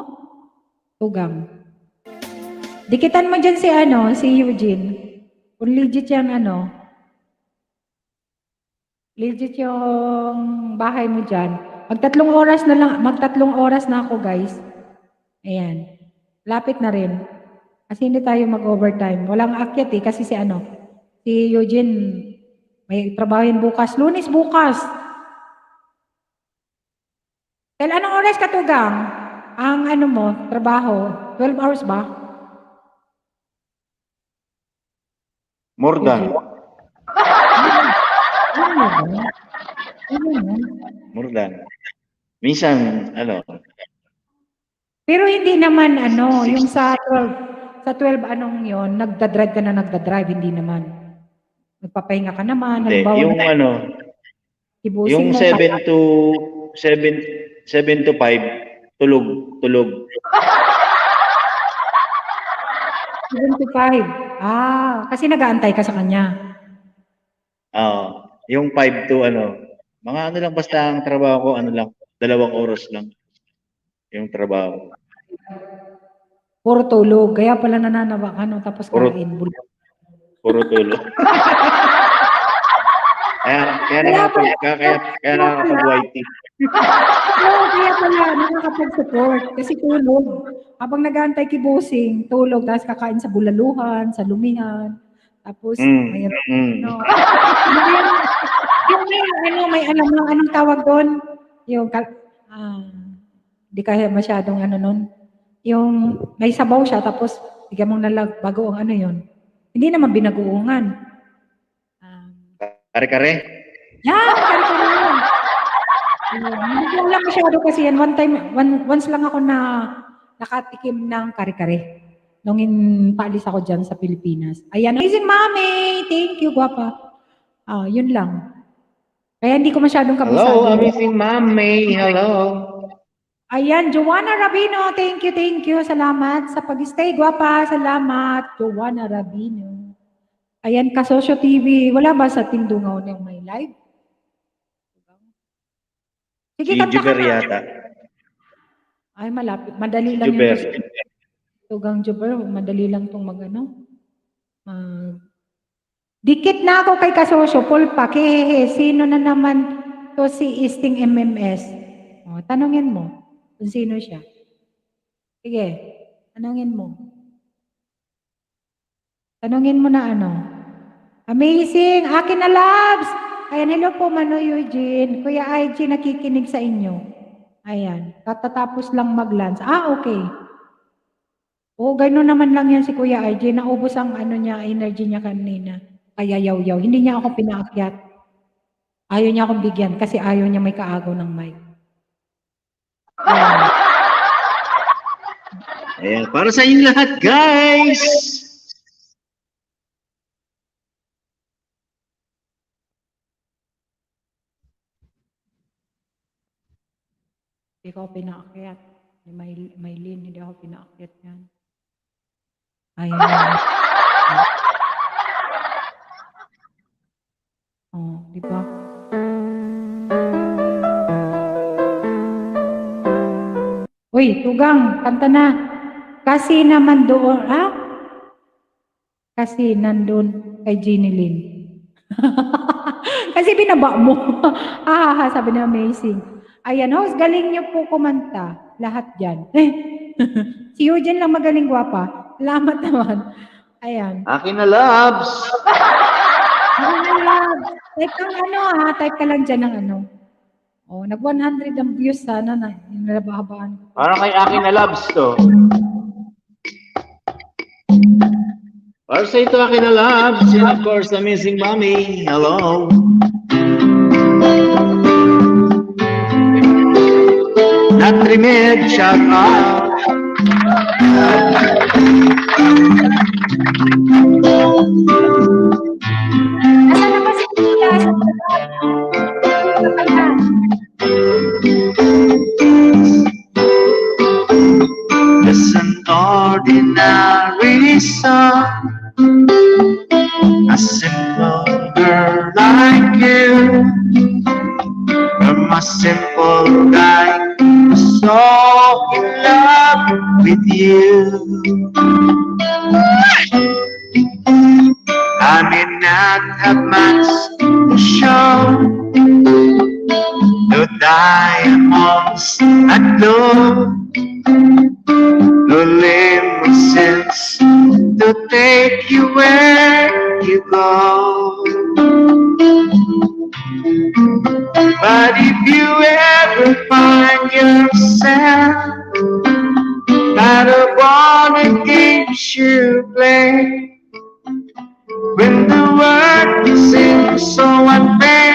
Tugang. Dikitan mo dyan si Eugene. Kung legit yan, legit yung bahay mo dyan. Magtatlong oras na ako, guys. Ayan. Lapit na rin. Kasi hindi tayo mag-overtime. Walang akyat kasi si Eugene, may trabahin bukas. Lunes bukas. Kaya anong oras ka, Tugang? Ang mo, trabaho, 12 hours ba? More than. Ano ba? Ano yan? More than. Minsan, ano, Pero hindi naman ano, yung sa 12 anong yon, nagda-drive ka na nagda-drive, hindi naman. Nagpapahinga ka naman, hindi. halimbawa Yung ano, ibusing yung mo 7 to 7 to 5, tulog. 75. Kasi nag-aantay ka sa kanya. Yung 5 to ano, mga ano lang basta ang trabaho ko, ano lang, 2 oras lang yung trabaho. Puro tulog, kaya pala nananawa ka, no? Tapos Puro- kain. Puro tulog. kaya nakakapag-YT. Oo, kaya pala nakakapag-support. Kasi tulog. Habang nag-aantay kibusing, tulog, tapos kakain sa bulaluhan, sa lumihan. Tapos, mayroon, no. May anong tawag doon? Di kaya masyadong ano nun. Yung may sabaw siya, tapos bigyan mong bago ang ano yun. Hindi naman binagoongan. Kare-kare? Yan, kare-kare yun. Hindi ko lang masyado kasi yan. Once lang ako nakatikim ng kare-kare. Nung paalis ako dyan sa Pilipinas. Ayan, amazing mommy! Thank you, guwapa. Yun lang. Kaya hindi ko masyadong kabisado. Hello, amazing mommy. Hello. Ayan, Joanna Rabino, thank you. Salamat sa pag-stay, guwapa. Salamat, Joanna Rabino. Ayan, Kasosyo TV. Wala ba sa Tindungaw ng may live? Sige, Si kanta ka Juber na. yata. Ay, malapit. Madali lang Juber. yung Tugang Juber. Madali lang itong Dikit na ako kay Kasosyo. Pulpa, kehehe. Sino na naman to si Isting MMS? Tanungin mo kung sino siya. Sige, tanungin mo. Tanungin mo na ano. Amazing! Akin na, loves! Ayan, hello po, Mano Eugene. Kuya IG, nakikinig sa inyo. Ayan, katatapos lang mag-lunch. Okay. Gano'n naman lang yan si Kuya IG. Naubos ang energy niya kanina. Kaya yaw-yaw. Hindi niya ako pinaakyat. Ayaw niya akong bigyan kasi ayaw niya may kaagaw ng mic. Ayan, para sa inyo lahat, guys! Hindi ko pinaakyat. May lin, hindi ako pinaakyat yan. Ayan. Di ba? Uy, Tugang, kanta na. Kasi naman doon, Kasi nandun kay Jeannie Lynn. Kasi binaba mo. Sabi na amazing. Ayan, host, galing niyo po kumanta. Lahat dyan. Si Eugene lang magaling, gwapa. Salamat naman. Ayan. Akin na, loves! Type kang type ka lang dyan ng nag 100 ang views sana na nalabahabaan ko. Parang kay akin na, loves to. Para sa ito, akin na, loves. And of course, amazing mommy. Hello. Natrimed, shout out. Nasaan na ba si Kuya? Just an ordinary song. A simple girl like you. From a simple guy who's so in love with you. I may not have much to show, no diamonds at all, no limousines to take you where you go. But if you ever find yourself at a wanna games you play, when the world seems so unfair,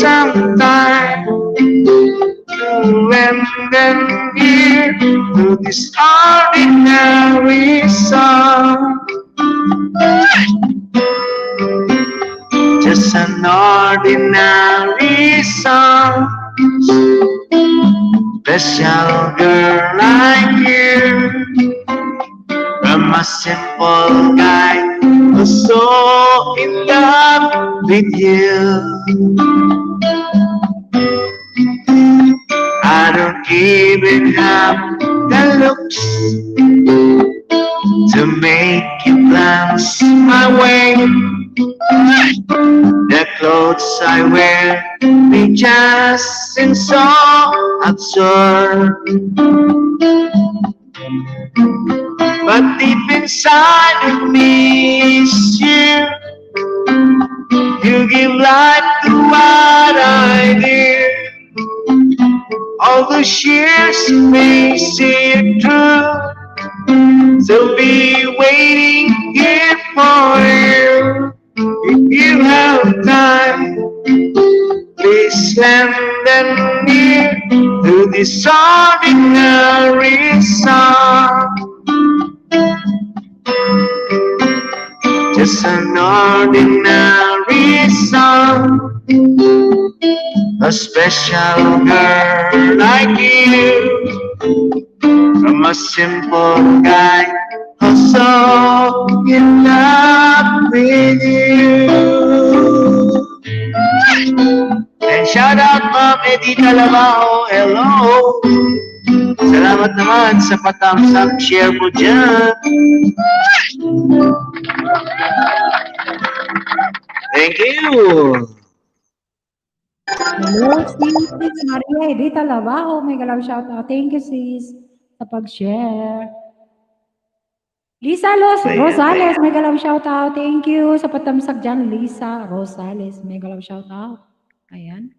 some time to lend an ear to this ordinary song. Just an ordinary song. Special girl like you, from a simple guy who's so in love with you. I don't even have the looks to make you glance my way. The clothes I wear may just seem so absurd, but deep inside of me is you. You give life to what I do. All the years may see it through, so be waiting here for you. If you have time, please lend an ear to this ordinary song. Just an ordinary song. A special girl like you, from a simple guy who's so in love with you. And shout out Ma'am Edita Lamao, hello. Salamat naman sa patamsak share mo dyan. Thank you. Hello, sis Maria Edita Labajo. May galaw shout out. Thank you, sis, sa pag-share. Lisa Rosales, may galaw shout out. Thank you sa patamsak dyan, Lisa Rosales. May galaw shout out. Ayan.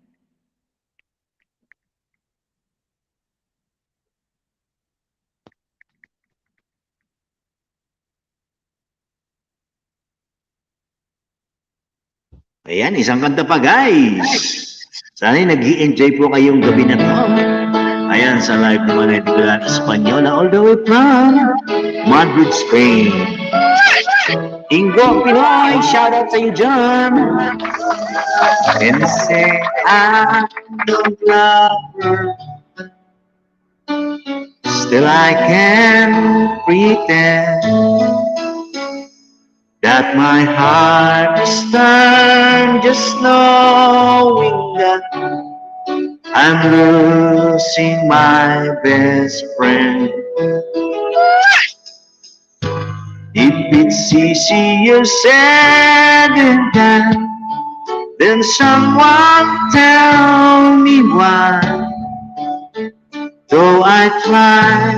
Ayan, isang kanta pa guys. Sana'y nag-i-enjoy po kayong gabi na to. Ayan, sa live naman ay Nicola Española all the way from Madrid, Spain. Ingo Pinoy, shout out sa iyo dyan. And say, I don't love her. Still I can pretend that my heart is turned, just knowing that I'm losing my best friend. If it's easier said than done, then someone tell me why. Though I try,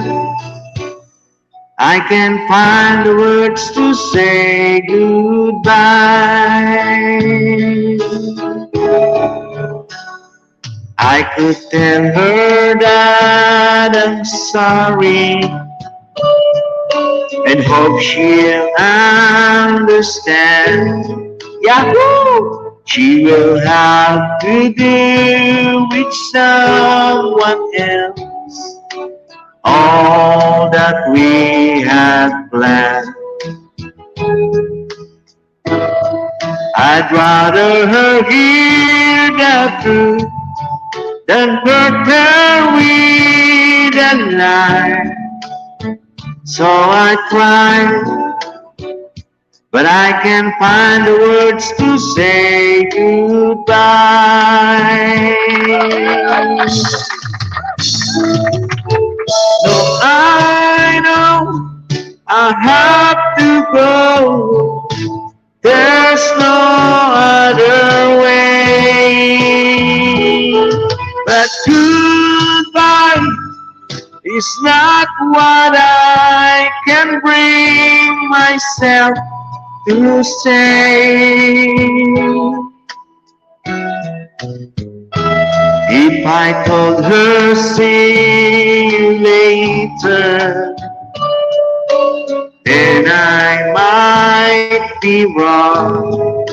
I can't find the words to say goodbye. I could tell her that I'm sorry and hope she'll understand. Yahoo! She will have to do with someone else all that we had planned. I'd rather her hear the truth than hurt her with a lie. So I cried, but I can't find the words to say goodbye. So I know I have to go. There's no other way. But goodbye is not what I can bring myself to say. If I told her see you later, then I might be wrong.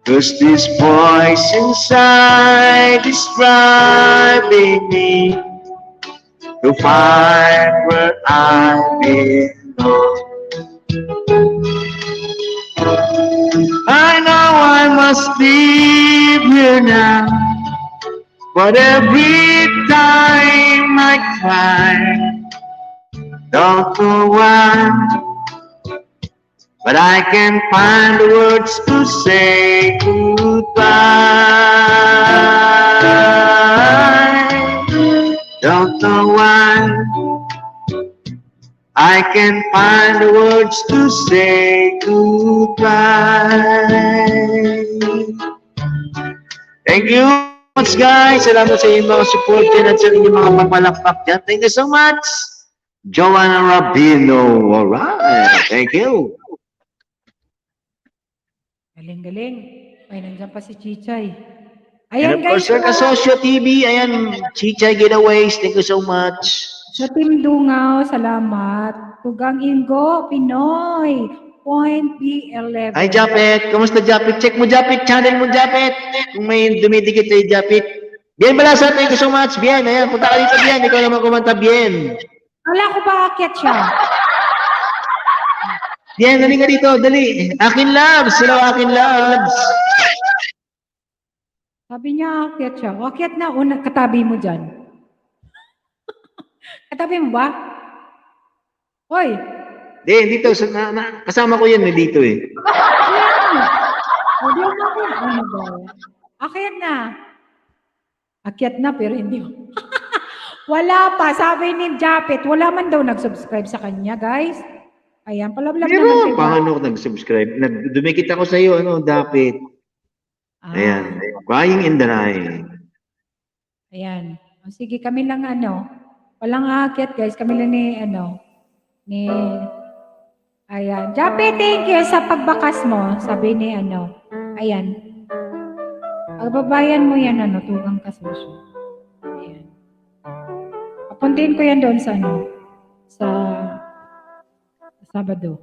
'Cause this voice inside is driving me to find where I belong. I know I must leave here now, but every time I cry, don't know why, but I can't find the words to say goodbye. Don't know why, I can't find the words to say goodbye. Thank you much, guys. Salamat sa inyong mga support dyan at sa inyong mga papalakpak dyan. Thank you so much. Joanna Rabino. Alright. Thank you. Galing-galing. Ay, nandiyan pa si Chichay. And Ayan of course, guys, Sir Kasosyo TV. Ayan, Chichay Giveaways. Thank you so much. sa Team Dungaw, salamat. Tugang Ingo, Pinoy. Point B11. Hi, Japet. Kamusta, Japet? Check mo, Japet. Channel mo, Japet. Kung may dumidikit sa'yo, Japet. Bien Balasa, thank you so much. Bien, ayan. Punta ka dito, Bien. Ikaw naman kumanta, Bien. Wala ko ba akyat siya? Bien, dali ka dito. Dali. Akin Labs. Hello, Akin Labs. Sabi niya akyat siya. O, akyat na. Una, katabi mo dyan. Katabi mo ba? Hoy! Di, dito. Kasama ko yan dito eh. O, di ako akyat. Ano ba? Akyat na. Akyat na, pero hindi. Wala pa. Sabi ni Japet, wala man daw nag-subscribe sa kanya, guys. Ayan, palablab naman. Pero, kayo. paano ako nag-subscribe? Dumikit ako sa iyo, Dapit. Ayan. Crying in the night. Ayan. O, sige, kami lang walang aakyat, guys. Kami lang ni ayan. Jape, thank you sa pagbakas mo. Sabi ni ayan. Pagbabayan mo yan, tugang kasosyo. Ayan. Papuntin ko yan doon sa sa Sabado.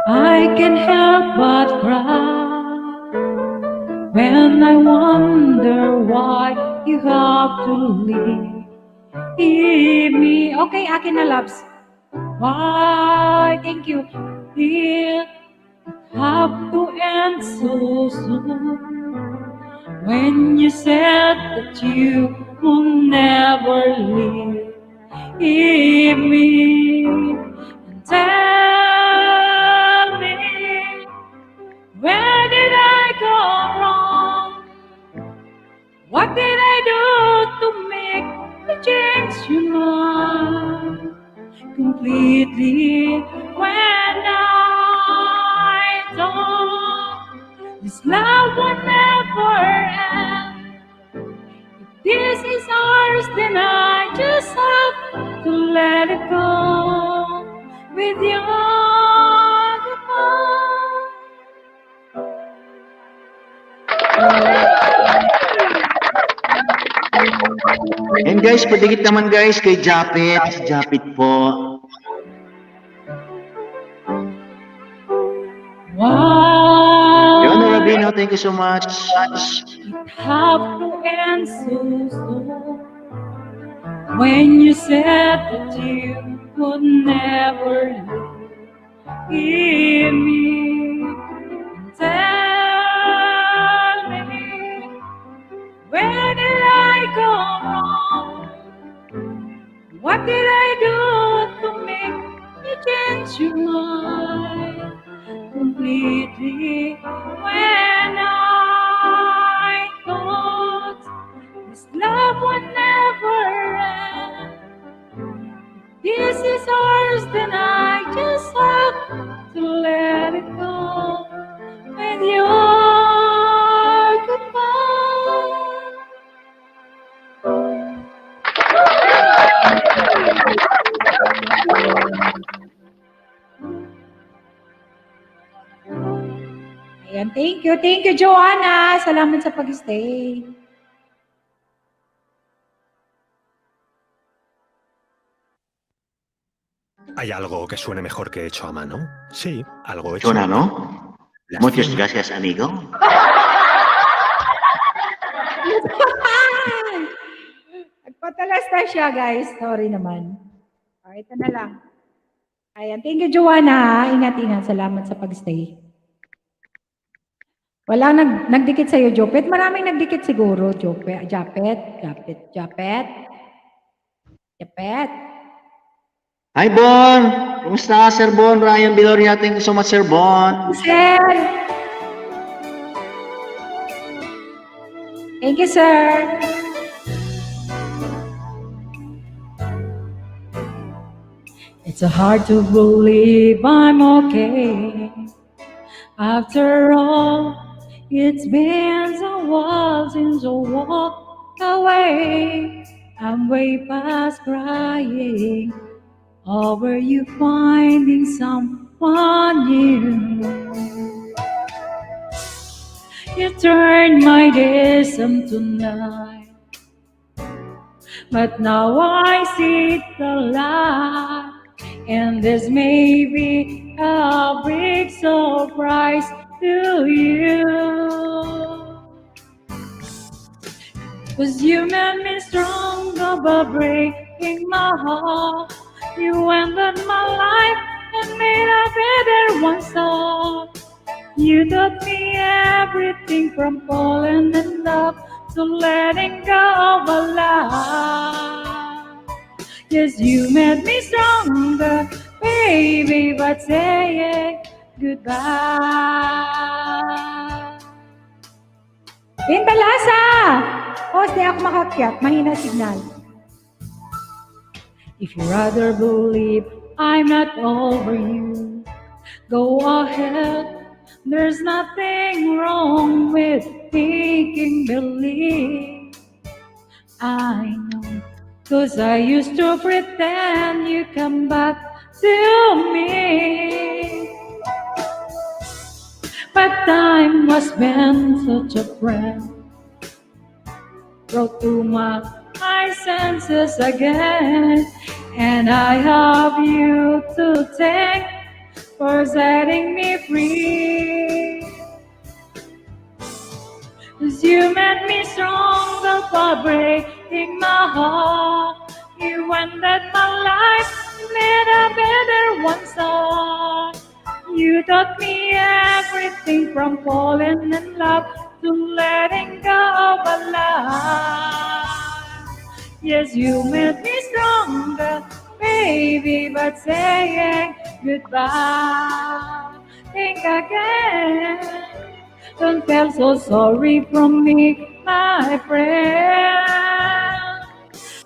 I can't help but cry when I wonder why you have to leave me. Okay, akin na, loves. Why? Thank you. It have to end so soon. When you said that you will never leave me, and tell me, where did I go wrong? What did I do to make you change your mind completely? When I thought this love would never end. If this is ours, then I just have to let it go with your goodbye. And guys, padikit naman guys kay Japet. Si Japet po. Why? Joanna Rabino, thank you so much. Have to end so soon when you said that you would never leave me. Tell me, where did I go wrong? What did I do to make you change your mind completely? When I thought this love would never end. This is ours, then I just have to let it go with your goodbye. Ayan, thank you. Thank you, Joanna. Salamat sa pag-stay. ¿Hay algo que suene mejor que hecho a mano? Sí, algo hecho Suena, a mano. ¿no? Las Muchas cien- gracias, amigo. Nagpatalas na siya, guys. Sorry naman. Ito na lang. Ayan, thank you, Joanna. Ingat-ingat. Salamat sa pag-stay. Walang nagdikit sa'yo, Jopet. Maraming nagdikit siguro, Jopet. Japet. Hi, Bon! Kumusta, Sir Bon? Ryan Viloria, thank you so much, Sir Bon. Sir! Thank you, sir. It's hard to believe I'm okay. After all, it's been so while since I walked away. I'm way past crying over you finding someone new. You turned my days into night, but now I see the light. And this may be a big surprise to you. 'Cause you made me stronger by breaking my heart. You ended my life and made a better one start. You taught me everything from falling in love to letting go of a lie. Yes, you made me stronger, baby, but saying goodbye. Pintalasa! Di ako makakyat. Mahina signal. If you rather believe I'm not over you, go ahead. There's nothing wrong with thinking believe. I know, 'cause I used to pretend you come back to me. But time has been such a friend, brought to my senses again. And I have you to thank for setting me free. 'Cause you made me stronger by breaking my heart. You ended my life, made a better one start. You taught me everything from falling in love to letting go of a lie. Yes, you made me stronger, baby, but saying goodbye. Think again. Don't feel so sorry from me, my friend.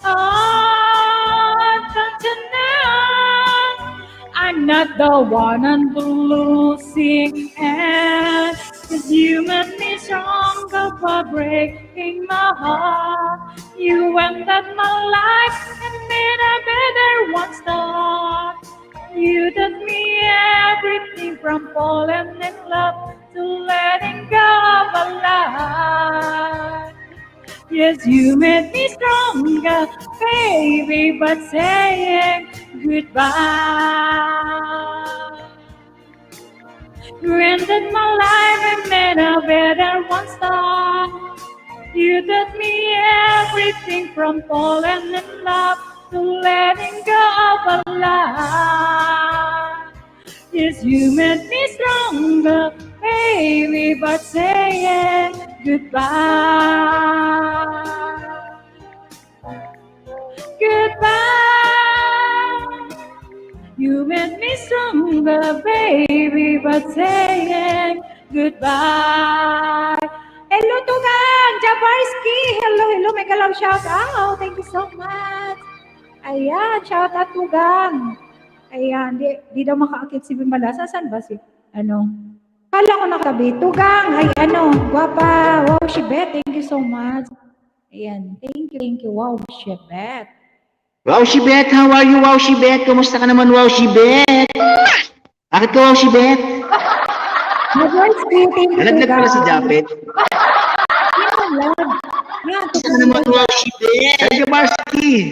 Oh, don't you know I'm not the one on the losing end? 'Cause you made me stronger by breaking my heart. You ended my life and made a better one start. You taught me everything from falling in love to letting go of a lie. Yes, you made me stronger, baby, but saying goodbye. You ended my life and made a better one start. You taught me everything from falling in love to letting go of a lie. Yes, you made me stronger, baby, but saying goodbye. Goodbye. You made me stronger, baby, but saying goodbye. Hello, Tugang! Jabarski! Hello. Mega love shout out. Thank you so much. Ayan, shout out, Tugang. Ayan, di daw makaakit si Bimalasa. Saan ba si, Kala ko nakabi. Tugang, ay guwapa. Wow, Shibet, thank you so much. Ayan, thank you. Wow, Shibet. Wow, Shibet! How are you, Wow, Shibet? Kumusta ka naman, Wow, Shibet? Bakit ka, Wow, Shibet? Jaworski, thank you, Nalaglag pala si Tugang. Japet. Yan, love. Yan, Ano naman worship din? Kay Jabarski.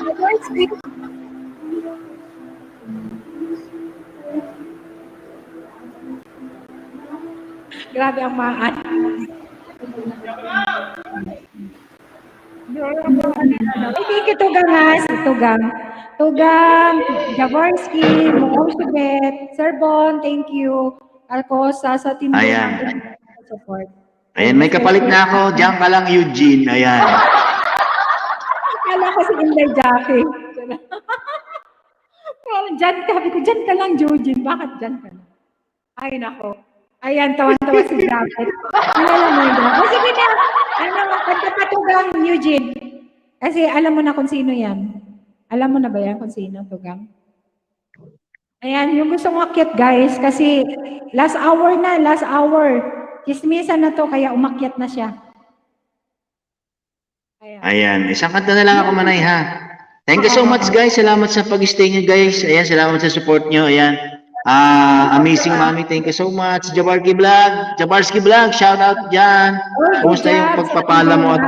Jaworski. Grabe ang maan. Thank you, Tugang, ha? Si Tugang. Tugang, Jaworski, Moosibet, Sir Bon, thank you. Alcosa sa team Ayan. support. Ayan, may kapalit na ako. Diyan ka lang, Eugene. Ayan. Kala ko si Inday Jackie. Parang dyan ka, sabi ko, dyan ka lang, Eugene. Bakit dyan ka lang? Ay, nako. Ayan, tawan-tawa si Jackie. Alala mo yun. O sige na, pagkapatugang, Eugene. Kasi alam mo na kung sino yan. Alam mo na ba yan kung sino, Tugang? Ayan, yung gusto mo akyat, guys, kasi last hour na, last hour. Chismisan na to, kaya umakyat na siya. Ayan. Ayan. Isang kanta na lang ako, Manay, ha? Thank you so much, guys. Salamat sa pag-stay nyo, guys. Ayan, salamat sa support nyo. Ayan. Amazing Mami, thank you so much. Jabarski Vlog, shout out dyan. Kumusta yung pagpapala mo at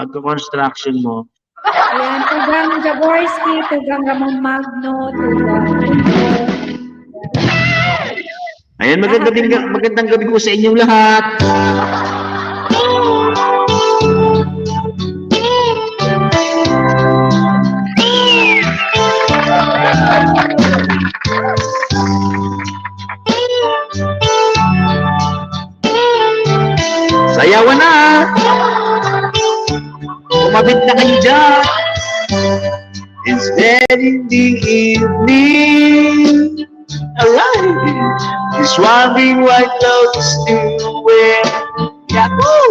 pagka-construction mo? Ayan, Tugang Jaworski, Tugang Ramon Magno, Tugang. Ayan, magandang gabi po sa inyong lahat. Sayawan na! Kumabit na kayo dyan! It's dead in the evening. Alright! He's wondering what clothes to wear. Yahoo!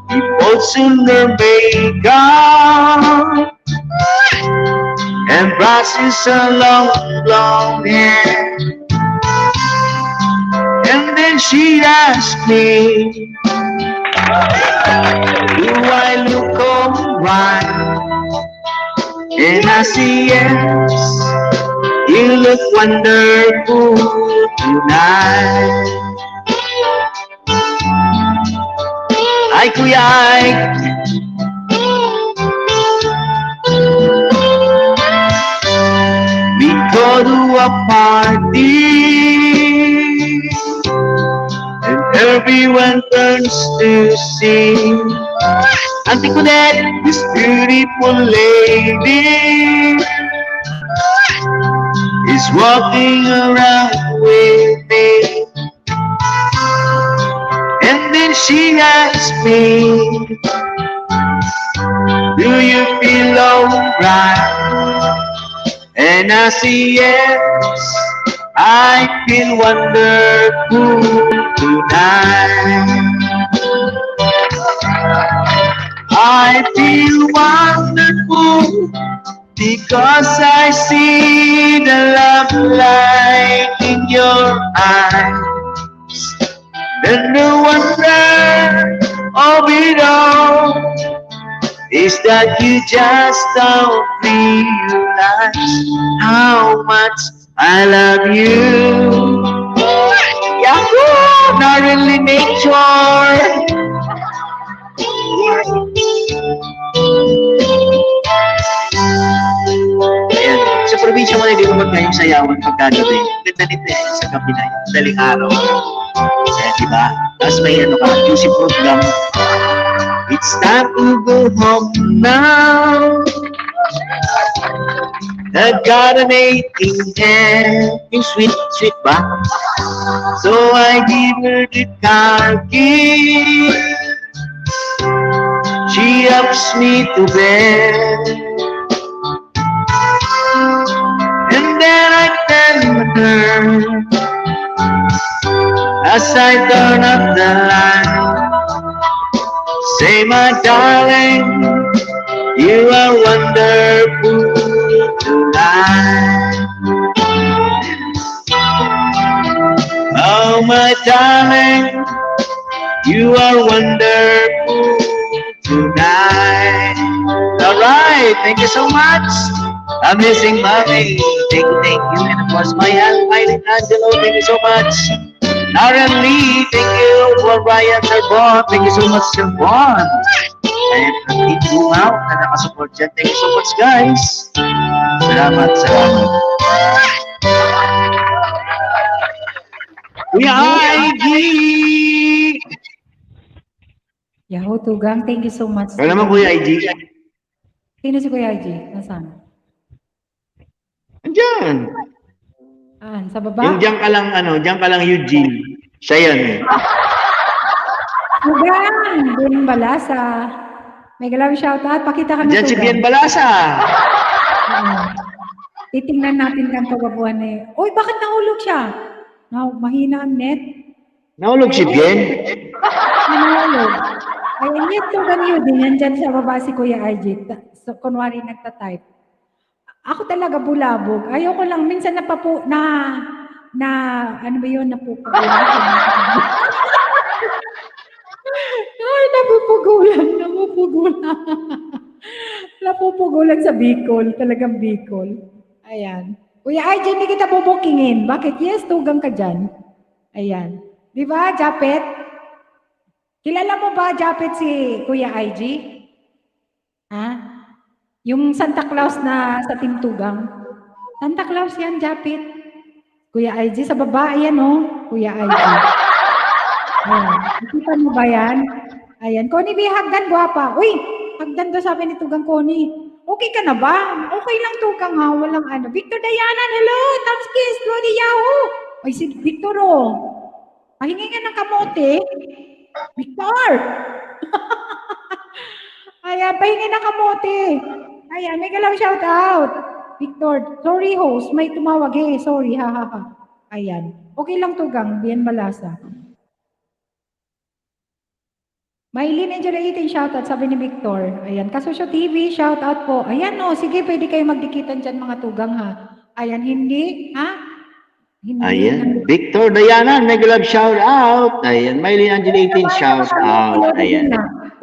He puts in the makeup and brushes her long blonde hair. And then she asked me, do I look alright? And I say yes, you look wonderful tonight. Ay, Kuya Ike. We go to a party and everyone turns to sing. Auntie Colette, this beautiful lady is walking around with me. And then she asked me, do you feel alright? And I say yes, I feel wonderful tonight. I feel wonderful because I see the love light in your eyes. And the wonder of it all is that you just don't realize how much I love you. Yahoo! Narrowly nature. Ayan, sa probinsya mo na hindi mo magkayong sayawan pagkagabi. Ganda nito sa gabi na yun, daling araw. Kaya diba? Tapos may juicy program. It's time to go home now. I've got an aching head. Yung sweet ba? So I give her the car key. She helps me to bed. And then I tell her, as I turn up the light, say, my darling, you are wonderful tonight. Oh, my darling, you are wonderful tonight. All right, thank you so much. I'm missing mommy. Thank you. And of course, my aunt, Miley Angelo, thank you so much. Naren Lee, thank you. For Ryan Arbon, thank you so much, Sir Bon. And Pete Lumao, na nakasupport dyan. Thank you so much, guys. Salamat. Kuya IG! Yahoo, Tugang. Thank you so much. Wala naman, Kuya IG. Sino si Kuya IG? Nasaan? Andyan. Sa baba? Yung diyan ka lang Eugene. Siya yan eh. Tugang! Bien Balasa. May galaw shoutout. Pakita ka na, Diyan si Tugang. Bien Balasa. Titingnan natin kang kababuan eh. Uy, bakit nahulog siya? Mahina ang net. Nahulog si Bien. Nahulog. Ayan, yes, Tugang yun din. Nandyan sa baba si Kuya IG. So, kunwari nagtatype. Ako talaga bulabog. Ayoko lang. Minsan ano ba yun, napupugulan. Ay, napupugulan sa Bicol. Talagang Bicol. Ayan. Kuya IG, hindi kita bubukingin. Bakit? Yes, Tugang ka dyan. Ayan. Di ba, Japet? Kilala mo ba, Japet, si Kuya IG? Ha? Yung Santa Claus na sa Team Tugang. Santa Claus yan, Japet. Kuya IG, sa baba, ayan o. Kuya IG. Ayan. Nakita mo ba yan? Ayan. Connie B, hagdan, guwapa. Uy, hagdan to sabi ni Tugang Connie. Okay ka na ba? Okay lang, Tugang ha. Walang ano. Victor Diana, hello. Thumbs kiss, Lodi Yahoo. Ay, si Victor o. Pahingi nga ng kamote. Victor! Ayan, pahingi ng kamote. Ayan, may galaw shout out. Victor, sorry host, may tumawag eh. Sorry, ha. Ayan. Okay lang, Tugang, Bien Balasa. Maylin Angela 18, shout out, sabi ni Victor. Ayan, Kasusyo TV, shout out po. Ayan no, sige, pwede kayo magdikitan dyan mga Tugang ha. Ayan, hindi, ha? Hindi. Ayan. Victor Diana, mega love shout out. Ayan. Maylin Angela 18, shout out. Ayan.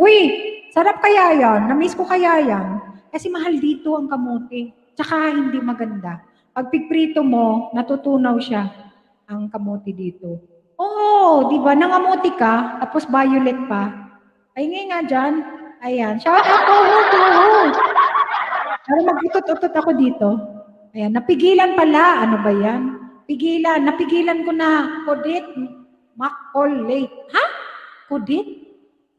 Uy, sarap kaya yan. Na-miss ko kaya yan. Kasi mahal dito ang kamote. Tsaka hindi maganda. Pag pigprito mo, natutunaw siya ang kamote dito. Oo, di ba? Nangamote ka, tapos violet pa. Ay, nga dyan. Ayan. Shout out ko. Pero mag-utot-utot ako dito. Ayan. Napigilan pala. Ano ba yan? Pigilan. Napigilan ko na. Kodit. Macaulay. Ha? Kodit?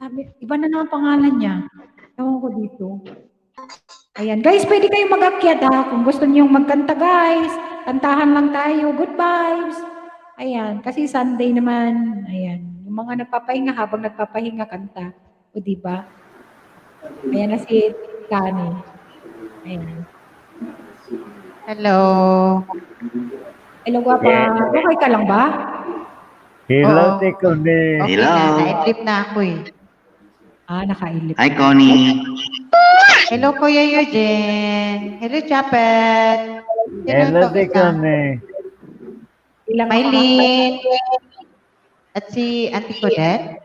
Sabi, iba na naman pangalan niya. Ewan ko dito. Ayan. Guys, pwede kayong mag-akyat ha. Kung gusto niyo magkanta, guys. Kantahan lang tayo. Good vibes. Ayan. Kasi Sunday naman. Ayan. Yung mga nagpapahinga habang nagpapahinga kanta. O diba? Ayan na si Kani. Ayan. Hello. Hello, guwapa. Okay ka lang ba? Hello, Tickle me. Okay Hello. na, naidlip na ako eh. Nakailip. Hi, Connie. Hello, Kuya Eugene. Hello, Chapet. Hello, Tickle me. Maylin. At si Auntie Codette.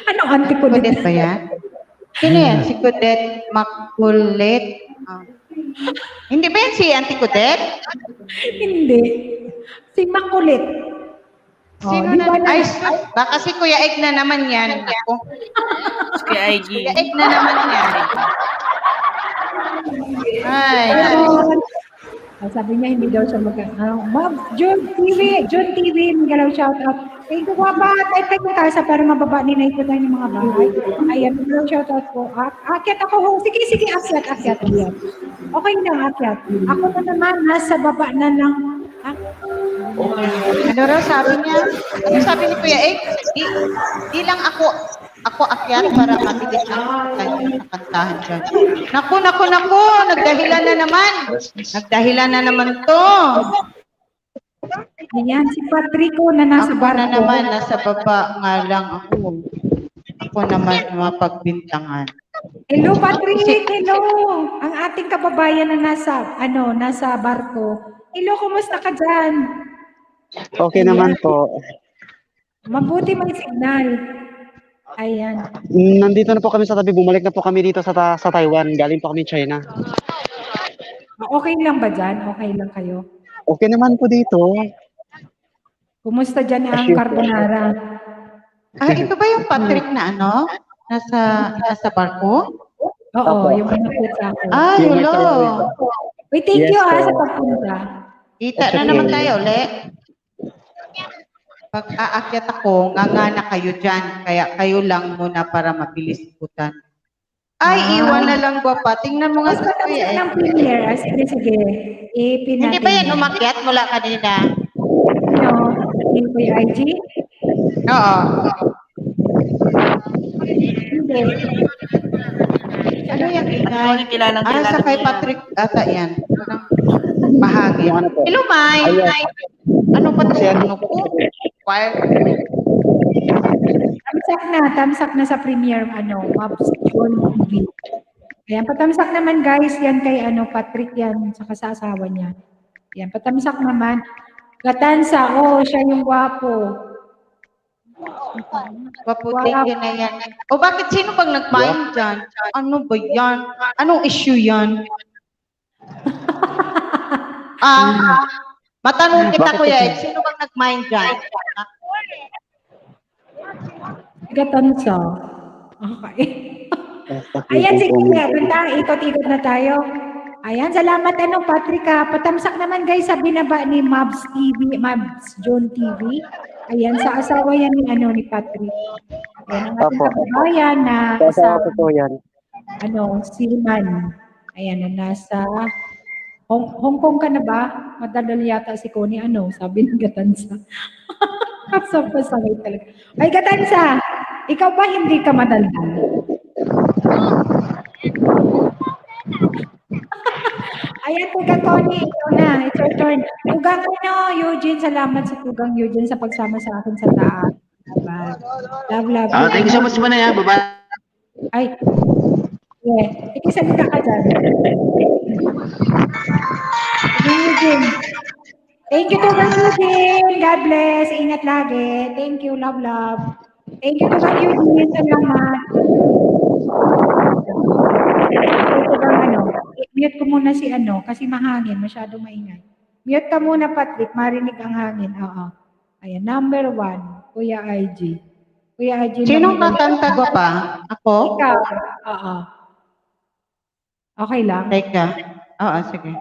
Anong auntie ko Codette ba yan? Sino yan? Si Codette Makulit. Hindi ba yan si Auntie Codette? Hindi. Si Makulit. Sino na? Ay, baka si Kuya Egg na naman yan. Ako. Kuya IG. Kuya Egg na naman yan. Ay. Sabi niya, hindi daw siya Ma'am, June TV, magalaw shout out. Thank you, guwapa. Type ko tayo para mababa ni Nay ko tayo ng mga bahay. Ayan, magalaw shout out po. Akyat ako ho. Sige, akyat. Okay na, akyat. Ako na naman, nasa baba na lang. Ano raw sabi niya? Ano sabi ni Kuya Egg? Di lang ako akyat para matigas ang kantahan dyan. Naku, nagdahilan na naman to. Ayan, si Patrico na nasa Ako barko. na naman, nasa baba nga lang ako. Ako naman mapagbintangan. Hello, Patrick! Hello! Ang ating kababayan na nasa barko. Hello, kumusta ka dyan? Okay naman po. Mabuti may signal. Ayan. Nandito na po kami sa tabi. Bumalik na po kami dito sa Taiwan. Galing po kami China. Okay lang ba dyan? Okay lang kayo? Okay naman po dito. Kumusta dyan ang As usual. carbonara? Ito ba yung Patrick na ano? Nasa barko? Oo, Opo. yung umakyat sa akin. Yung may Hello. carbonara. Uy, thank Yes, you po. sa pagpunta. Kita na naman tayo ulit. Pag aakyat ako, nganga kayo dyan. Kaya kayo lang muna para mabilis ikutan. Ay, iwan na lang gwapa. Tingnan mo nga Mas sa patapos kuya eh. ng premiere. Sige, sige. I-pin Hindi natin. ba yan umakyat mula kanina? Ano? Yung Kuya IG? Oo. Hindi. Ano yung Ano ingay? yung kilalang-kilala Sa kay niya? Patrick ata yan. Parang bahagi. Yung ano po? Hello, Mai. Ayan. Ano pa Kasi ito? ano Ano po? Wire. Tamsak na sa premiere, Mobs John TV. Ayan, patamsak naman guys, yan kay Patrick yan, saka sa asawa niya. Ayan, patamsak naman. Gatansa, siya yung gwapo. Paputing yan na yan. O bakit sino bang nag-mind dyan? Ano ba yan? Anong issue yan? Matanong kita Bakit kuya, kasi- sino bang nag-mind dyan? Gatansa. Okay. Ayan, sige, banta, ikot-ikot na tayo. Ayan, salamat Patrick patamsak naman guys sa binaba ni Mobs TV, Mobs John TV. Ayan, sa asawa yan ni Patrick. Ayan, ang ating Opo. kababayan na Kasama ko po yan. si Man. Ayan, na nasa Hong Kong ka na ba? Madadal yata si Connie, sabi ng Gatansa. Sa pasangay talaga. Ay, Gatansa, ikaw ba hindi ka madaldal? Ayan, Tugang Connie, ikaw na. It's your turn. Tugang Eugene, salamat sa Tugang Eugene sa pagsama sa akin sa taas. Love. Thank you so much po na yan. Bye-bye. Ay, ikisalita ka dyan. Tugang Eugene. Thank you, Tugang Eugene. God bless. Ingat lagi. Thank you, love. Thank you, Tugang Eugene. Salamat. Mute ko muna si kasi mahangin, masyado maingay. Mute ka muna, Patrick, marinig ang hangin. Oo. Ayan, number 1, Kuya IG. Kuya IG. Sinong kakanta ko pa? Ako? Ikaw. Oo. Okay lang? Teka. Oo, sige.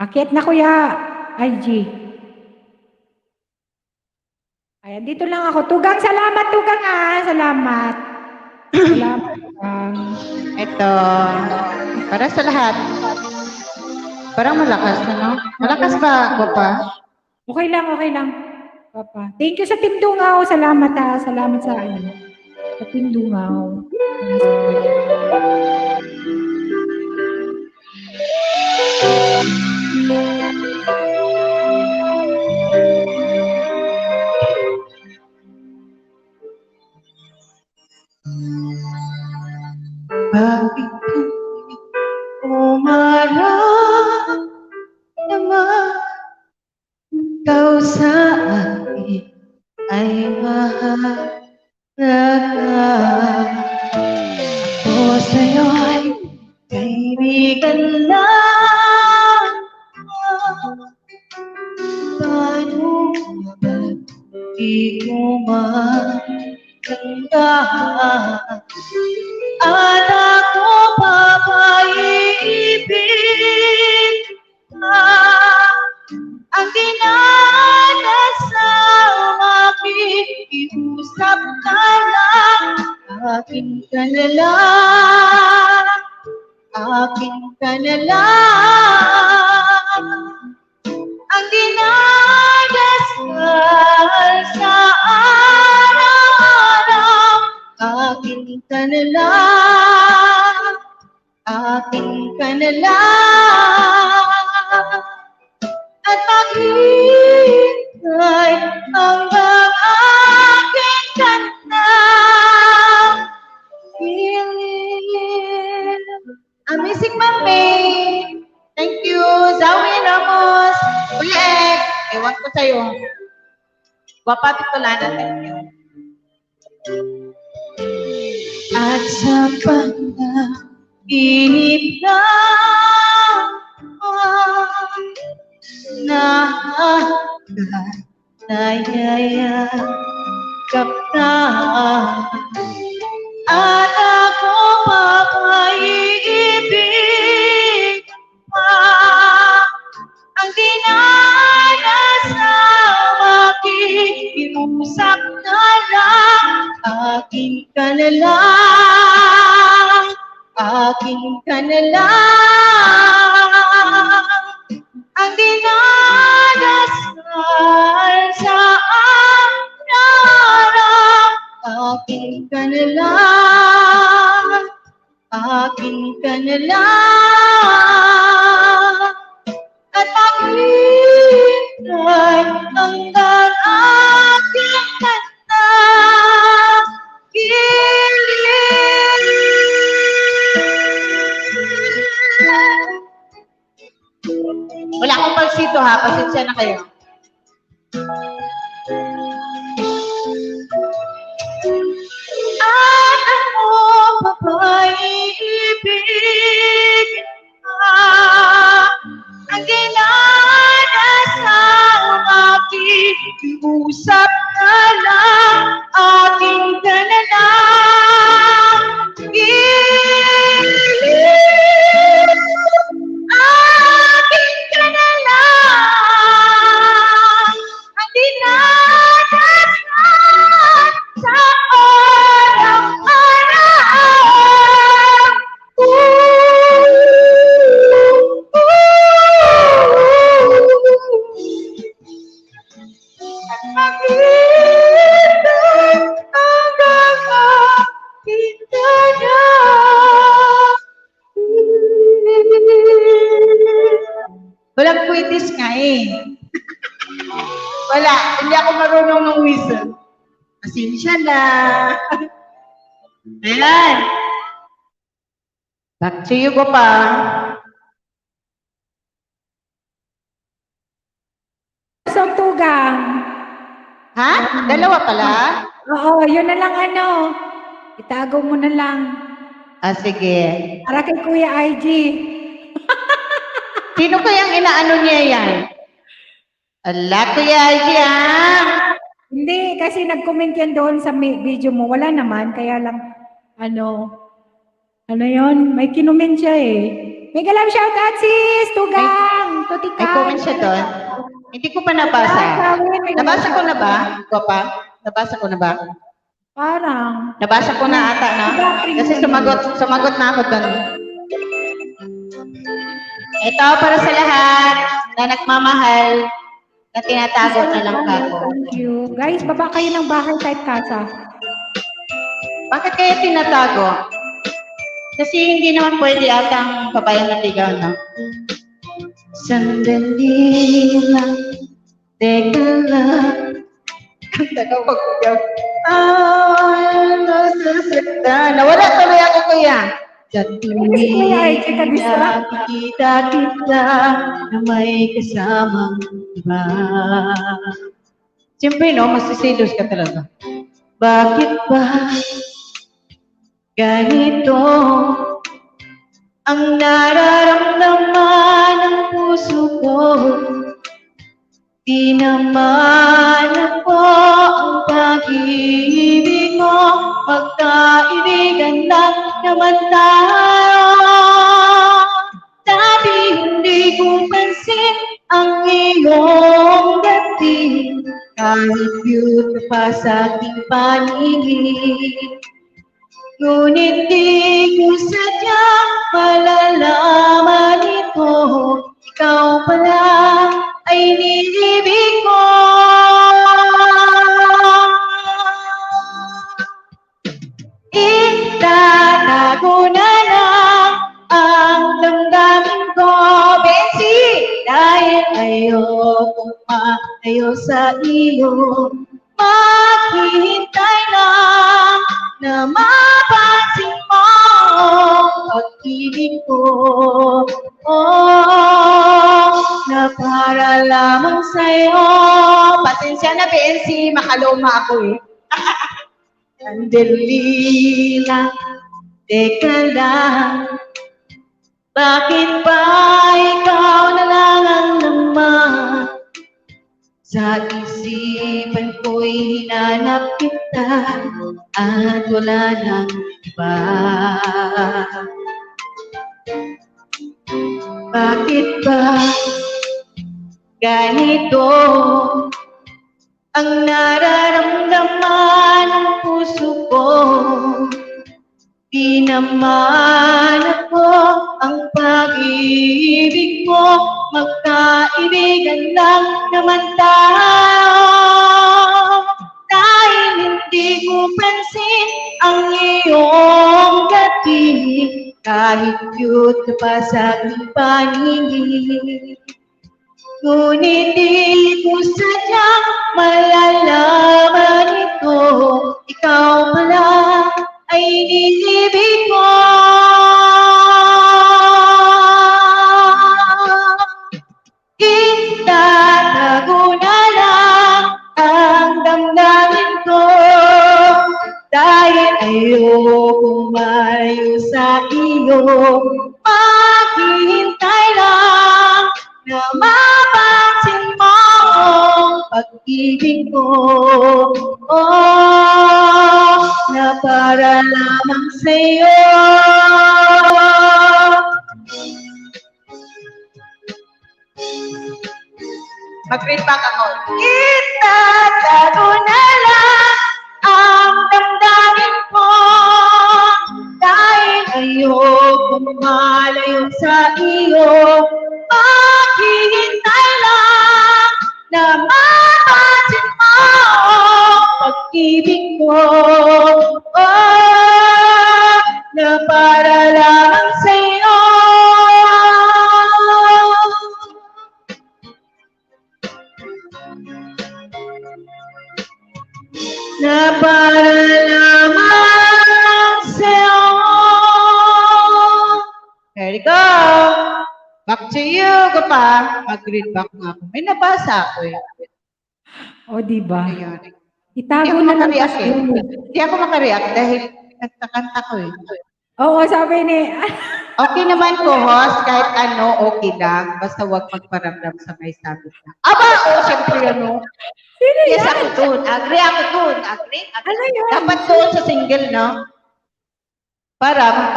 Akit na, Kuya IG. Ayan, dito lang ako. Tugang, salamat, Tugang Salamat. Salamat, Tugang. Ito. Para sa lahat. Parang malakas, Malakas ba, Papa? Okay lang, Papa. Thank you sa Team Dungaw. Salamat Salamat sa sa Team Dungaw. Bakit umarap naman ikaw sa akin ay mahalaga. Ako sa'yo'y kaibigan lang. Paano ba di ko matandaan? At ako papaibig ka. Ang dinadasal makikiusap ka lang. Akin ka na lang. Akin ka na lang. Ang dinadasal sa araw-araw. Akin ka na lang. Akin ka na lang. At maghintay hanggang aking kanta. Amazing Mami. Thank you. Zawi Ramos. Kuya Ed. Ewan ko sa'yo. Wapa Pitolana. Thank you. at sa panaginip na nayayakap na at ako papaiibig pa ang dinadasal makikiusap na lang akin ka na lang akin ka na lang ang dinadasal sa araw akin ka na lang akin ka na lang at maghintay hanggang aking panagilid. Wala akong palsito ha, pasensya na kayo. At ako papaiibig ka ang dinadasal makikiusap na lang aking ka na lang gilid aking ka na lang ang dinadasal sa walang kwitis nga eh. Wala, hindi ako marunong ng whistle. Pasensya na. Ayan. Back to you, Papa. Isang tugang. Ha? Dalawa pala? Oo, yun na lang ano. Itago mo na lang. Ah, sige. Para kay Kuya IG. Sino kayang inaano niya yan? Ala, Kuya Iji, ah. Hindi, kasi nag-comment yan doon sa video mo. Wala naman, kaya lang, ano yon? May kinument siya eh. May galam shoutout sis, Tugang, Tutika. May comment siya doon. Hindi ko pa nabasa. Nabasa ko na ba? Papa? Nabasa ko na ba? Parang. Nabasa ko na ata, no? Kasi sumagot na ako doon. Ito para sa lahat na nagmamahal na tinatago na lang ako. Thank you. Guys, baba kayo ng bahay type kasa. Bakit kaya tinatago? Kasi hindi naman pwede atang babaeng naligaw, no? Sandali lang, teka lang. Kanta ka pag-ugaw. Nawala tuloy ako, kuya. Sa tuwing nakikita kita na may kasamang iba. Siyempre, no, masisilos ka talaga. Bakit ba ganito ang nararamdaman ng puso ko? Di naman ako ang pag-ibig mo, magkaibigan lang naman tayo. Sabi hindi ko pansin ang iyong dating, kahit cute pa sa aking paningin. Ngunit di ko sadyang malalaman ito, ikaw pala ay nilibig ko. Itatago na lang ang damdamin ko, Betsy, dahil ayokong malayo sa iyo. Maghihintay lang na mapansin mo ang pag-ibig ko. Oh, na para lamang sa'yo. Pasensya na, Bensi, makaluma ako eh. Sandali lang, teka lang, bakit ba ikaw na lang ang naman? Sa isipan ko'y hinanap kita at wala nang iba. Bakit ba ganito ang nararamdaman ng puso ko? Di naman ako ang pag-ibig mo, magkaibigan lang naman tayo. Dahil hindi ko pansin ang iyong dating, kahit cute ka pa sa aking paningin. Ngunit di ko sadyang malalaman ito, ikaw pala ay inibig ko. Itatago na lang ang damdamin ko, dahil ayokong malayo sa iyo. Maghihintay lang na mapansin mo ang pag-ibig ko, na para lamang sa'yo. Mag-read back ako. Itatago na lang ang damdamin ko, dahil ayokong malayo sa iyo. Maghihintay lang na mapansin mo ang pag-ibig ko, na para lamang sa'yo. Na para lamang sa'yo. There you go. Back to you, Gapa. Mag-read back nga ako. May nabasa ako eh. O, diba? Ayun. Itago na lang makareact kasi. Hindi ako makareact dahil nagkakanta ko eh. Oo, sabi ni... Okay naman ko, host, kahit ano, okay lang. Basta huwag magparamdam sa may sabi na. Aba, syempre ano. Sino Yes, yan? ako dun. Agree ako dun. Agree. Ano yun? Dapat doon sa single, no? Para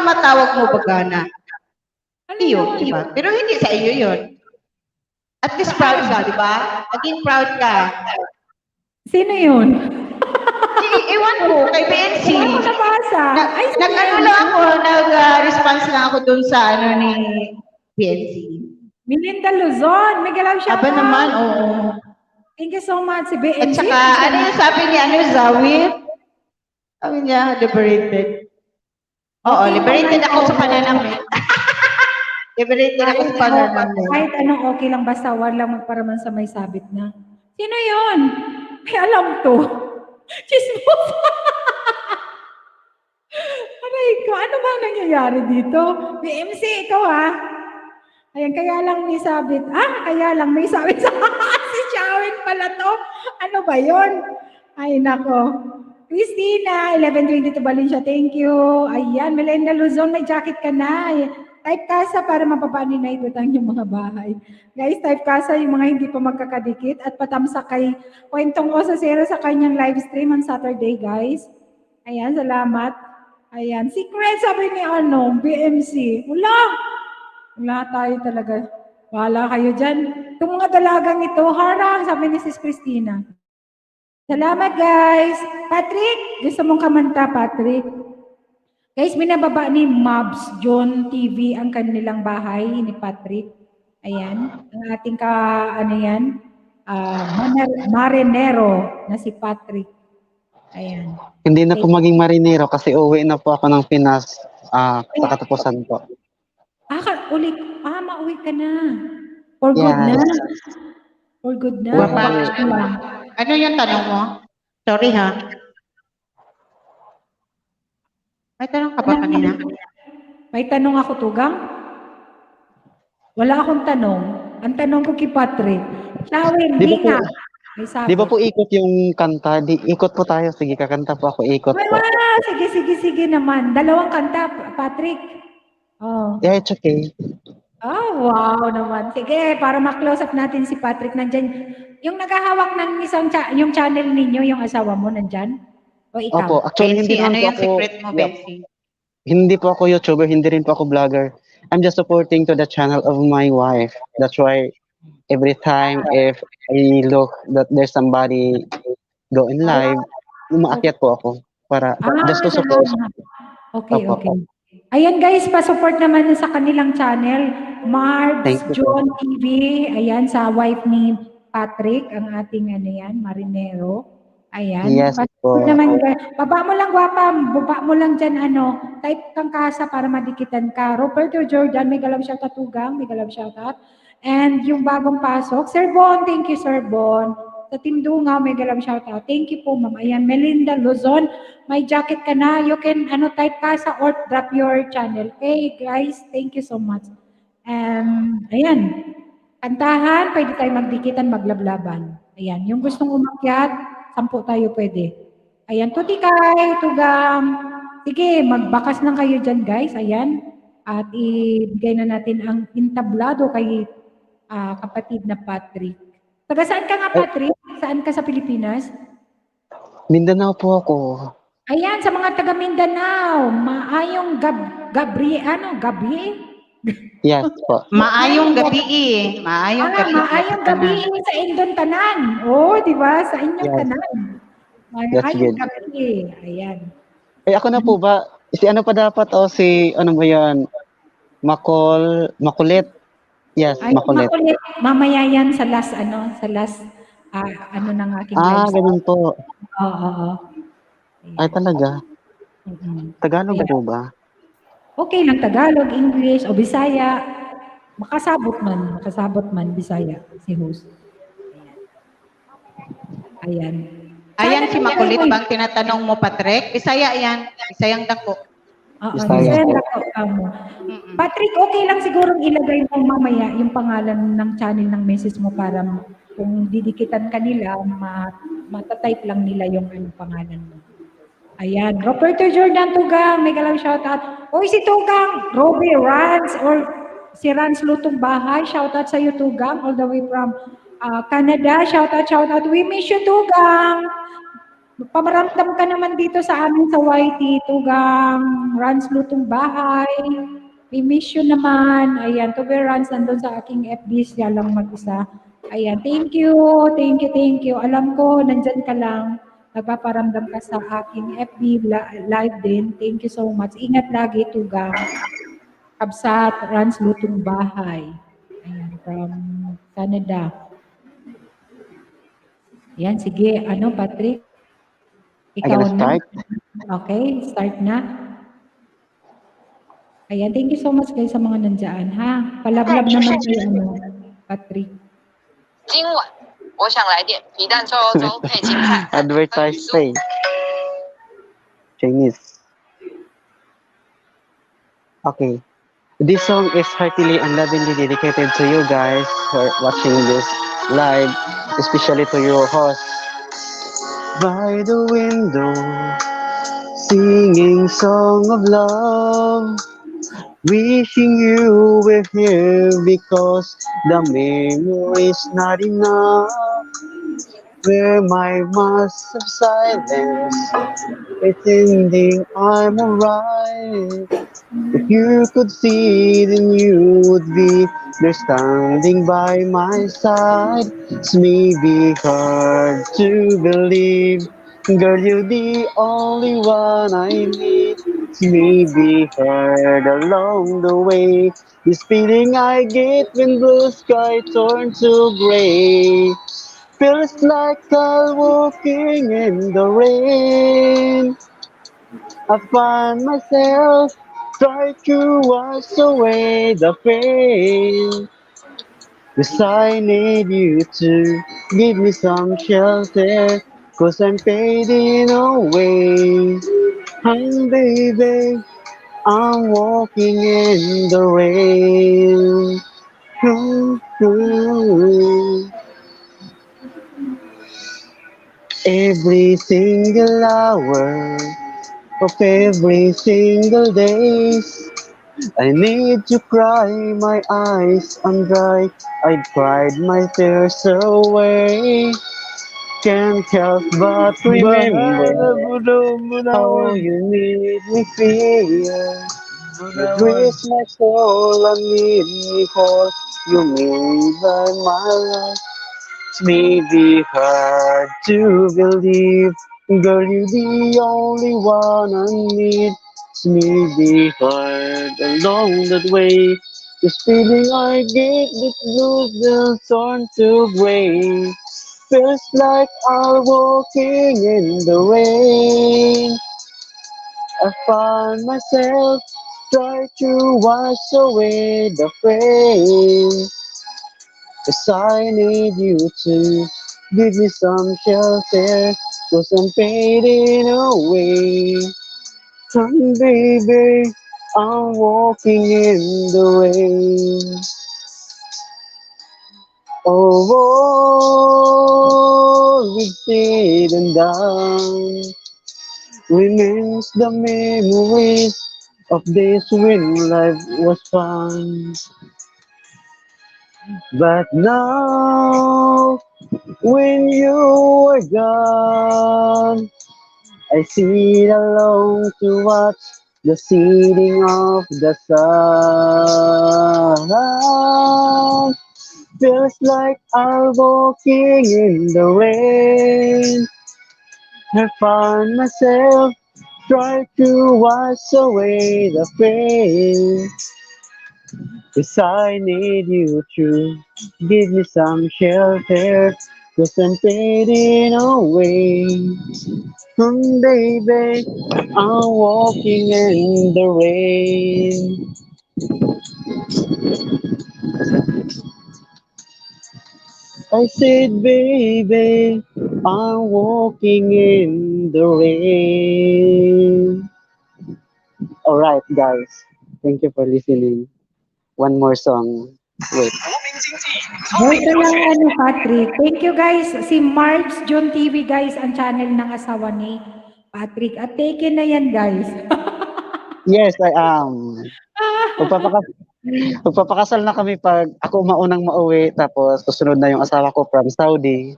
matawag mo bagana. Ano Iyo, yun? di ba? Pero hindi sa iyo yun. At least proud ka, di ba? Maging proud ka. Sino yun? Iwan ko, kay BNC. Wala ko nabasa. Ay, sino Nag-ano yan? lang ako, nag-response lang ako dun sa ano ni BNC. Melinda Luzon. May galaw siya. Aba naman, oo. Thank you so much, si BNC. At saka, ano yung sabi ni Zawit? Sabi niya, liberated. Oo, liberated ako sa pananamit. Liberated ako sa pananamit. Kahit anong okay lang, basta wala lang magparaman sa may sabit na. Sino yun? May alam to. Chismos. Aray ko, ano ba ang nangyayari dito? BMC, ikaw ha? Ayan, kaya lang may sabit. Kaya lang may sabit sa si Shawin pala to. Ano ba yon? Ay, nako. Christina, 1122 Valencia, thank you. Ayan, Melinda Luzon, may jacket ka na. Type kasa para mapapanin na itutang yung mga bahay. Guys, type kasa yung mga hindi pa magkakadikit at patamsa kay Kwentong Osa Zero sa kanyang live stream on Saturday, guys. Ayan, salamat. Ayan, secret sabi ni BMC. Wala tayo talaga. Wala kayo dyan. Itong mga dalagang ito, harang, sabi ni Sis Christina. Salamat, guys. Patrick, gusto mong kamanta, Patrick? Guys, binababa ni Mobs John TV ang kanilang bahay ni Patrick. Ayan. Ang ating marinero na si Patrick. Ayan. Hindi na po maging marinero kasi uwi na po ako ng Pinas sa katapusan po. Mauwi ka na. For good na. For good na. Ano yung tanong mo? Sorry ha. May tanong ka ba kanina? May tanong ako, Tugang? Wala akong tanong. Ang tanong ko kay Patrick. Shawin, Di ba di nga. May Di ba sabot. po ikot yung kanta? Ikot po tayo. Sige, kakanta po ako. Ikot po. Sige naman. Dalawang kanta, Patrick. Oh. Yeah, it's okay. Wow naman. Sige, para ma-close up natin si Patrick nandyan. Yung naghahawak ng yung channel ninyo, yung asawa mo nandyan? O ikaw? Opo, actually hindi Bensi, ano naman po yung ako, secret mo, yeah, Bensi? hindi po ako YouTuber, hindi rin po ako vlogger. I'm just supporting to the channel of my wife. That's why every time if I look that there's somebody going live, umaakyat po ako para just to support. Salamat. Okay, Opo. okay. Ayan guys, pa-support naman sa kanilang channel, Marbs Thank you po. John TV. Ayan, sa wife ni Patrick, ang ating ano yan, Marinero. Ayan. Yes Pa-support po. naman guys. Baba mo lang, gwapa. Baba mo lang dyan, type kang kasa para madikitan ka. Roberto Jordan, may galaw shoutout Tugang, may galaw shoutout. And yung bagong pasok, Sir Bon, thank you Sir Bon. Sa Team Dungaw, may galaw shoutout. Thank you po, ma'am. Ayan, Melinda Luzon, may jacket ka na. You can type kasa or drop your channel. Okay, guys, thank you so much. Ayan, kantahan, pwede tayo magdikitan, maglablaban. Ayan, yung gustong umakyat, 10 tayo pwede. Ayan, tuti kay, tugang. Sige, magbakas lang kayo dyan, guys. Ayan, at ibigay na natin ang entablado kay kapatid na Patrick. Taga saan ka nga, Patrick? Saan ka sa Pilipinas? Mindanao po ako. Ayan, sa mga taga Mindanao, maayong gabi? Yes po. Maayong gabi Maayong gabi. Maayong gabi sa Indon Tanan. Oh, di ba? Sa inyong Yes. Tanan. That's Maayong good. gabi. Ayan. Ako na po ba? Si ano pa dapat si ano ba yan? Makulit. Yes, Ay, makulit. makulit. Mamaya yan sa last, ng aking live. Ganun po. Oo. Ay, talaga. Tagalog po ba? Okay lang, Tagalog, English, o Bisaya. Makasabot man, Bisaya, si host. Ayan. Ayan si Makulit bang tinatanong mo, Patrick? Bisaya yan. Bisayang dako. Oo, Bisaya. Bisaya mo. Patrick, okay lang sigurong ilagay mo mamaya yung pangalan ng channel ng message mo para kung didikitan ka nila, matatype lang nila yung pangalan mo. Ayan, Roberto Jordan Tugang, may galaw shoutout. Oy, si Tugang, Robbie Rans, or si Rans Lutong Bahay, shoutout sa iyo Tugang, all the way from Canada, shoutout. We miss you Tugang. Pamaramdam ka naman dito sa amin sa YT, Tugang, Rans Lutong Bahay. We miss you naman. Ayan, Tugang Rans nandun sa aking FB, siya lang mag-isa. Ayan, thank you. Alam ko, nandyan ka lang. Nagpaparamdam ka sa aking FB live din. Thank you so much. Ingat lagi, Tugang. Kabsat, Rans Lutong Bahay. Ayan, from Canada. Ayan, sige. Patrick? Ikaw I gotta na. start? Okay, start na. Ayan, thank you so much guys sa mga nandyan, ha? Palablab naman kayo, Patrick. 今晚我想来点皮蛋瘦肉粥配青菜。 Advertise say. Chinese. Okay. This song is heartily and lovingly dedicated to you guys for watching this live, especially to your host. By the window, singing song of love, wishing you were here because the memory's not enough. Where my mask of silence, pretending I'm alright. If you could see, then you would be there standing by my side. It's maybe hard to believe, girl, you're the only one I need. It's maybe hard along the way, this feeling I get when blue sky turn to gray. Feels like I'm walking in the rain. I find myself trying to wash away the pain. 'Cause I need you to give me some shelter, 'cause I'm fading away. And baby, I'm walking in the rain. every single hour of every single day. I need to cry, my eyes undry. I'd cried my tears away. Can't help but remember Bahana how bunawan. you made me feel. You Bunawan. grace my soul and made me whole. You made my life. It's maybe hard to believe, girl, you're the only one I need. It's maybe hard along that way. This feeling I get, this blue will turn to gray. Feels like I'm walking in the rain. I find myself try to wash away the pain. 'Cause I need you to give me some shelter, 'cause I'm fading away. Come baby, I'm walking in the rain. Oh, all we've said and done remains the memories of days when life was fun. But now, when you are gone, I sit alone to watch the setting of the sun. Feels like I'm walking in the rain. I find myself try to wash away the pain. 'Cause I need you to give me some shelter, 'cause I'm fading away. Baby, I'm walking in the rain. I said, baby, I'm walking in the rain. Alright, guys. Thank you for listening. One more song. Wait. Wait lang, Patrick. Thank you, guys. Si Marks John TV, guys, ang channel ng asawa ni Patrick. At taken na yan, guys. Yes, I am. Magpapakas magpapakasal na kami pag ako maunang mauwi tapos susunod na yung asawa ko from Saudi.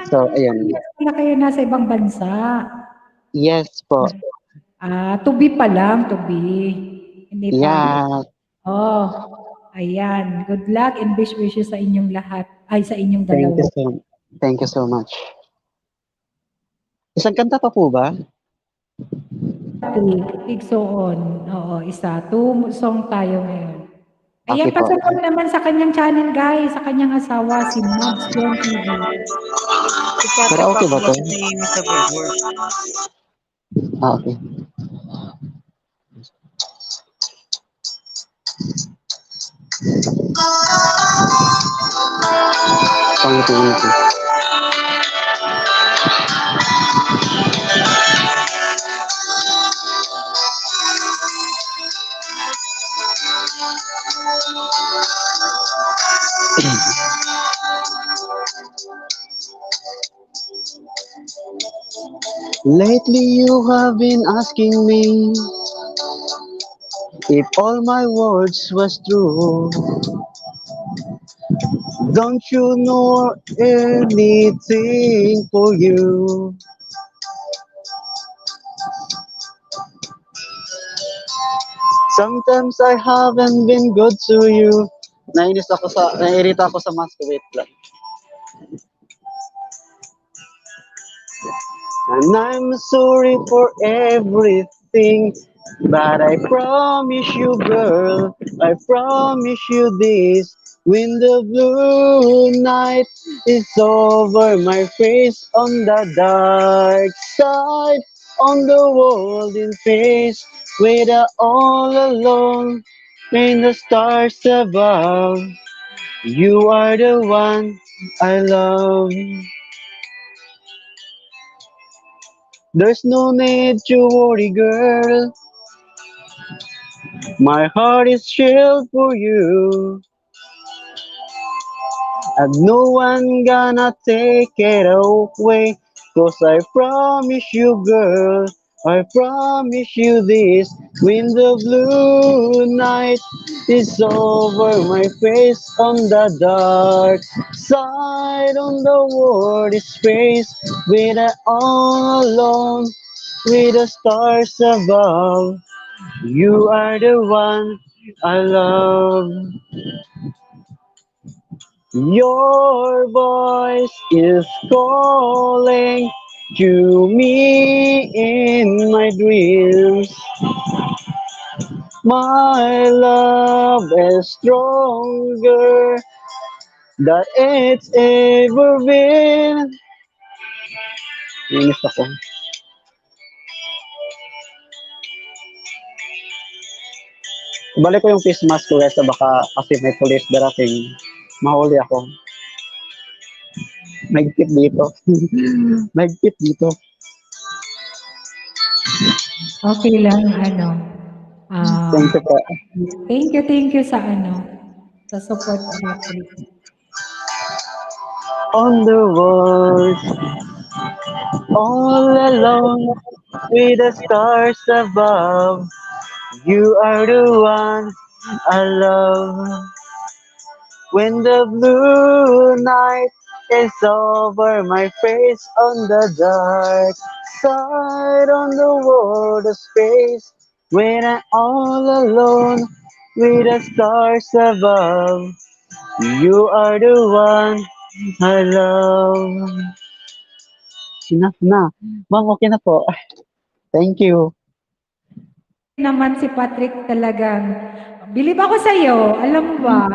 So, ayan. Yes, pala kayo nasa ibang bansa. Yes po. To be pa lang, to be. Hindi pa. Yeah. Oh, ayan. Good luck and best wishes sa inyong lahat. Ay, sa inyong dalawa. Thank you so much. Isang kanta pa po ba? Igsoon. Oo, isa. 2 song tayo ngayon. Ayan, Okay po. pasunod naman sa kanyang channel, guys. Sa kanyang asawa, si Mads John TV. Pero okay ba to? Okay. Pangiti-ngiti. Lately you have been asking me if all my words was true. Don't you know anything for you? Sometimes I haven't been good to you. Nairita ako sa mask. Wait lang. And I'm sorry for everything, but I promise you, girl, I promise you this. When the blue night is over, my face on the dark side, on the world in face, we're all alone in the stars above. You are the one I love. There's no need to worry, girl. My heart is shielded for you. And no one gonna take it away. 'Cause I promise you, girl, I promise you this. When the blue night is over my face, on the dark side, on the world is space, with I all alone, with the stars above. You are the one I love. Your voice is calling to me in my dreams. My love is stronger than it's ever been. Inis ako. Balik ko yung face mask ko guys, baka kasi may police darating. Mahuli ako. Mahigpit dito. Mahigpit dito. Okay lang, ano. Thank you po. Thank you sa sa support natin. On the world, all alone, with the stars above. You are the one I love. When the blue night is over my face, on the dark side, on the world of space, when I'm all alone with the stars above, you are the one I love. Enough na. Ma'am, okay na po. Thank you. Naman si Patrick talagang, bilib ako sa'yo, alam mo ba?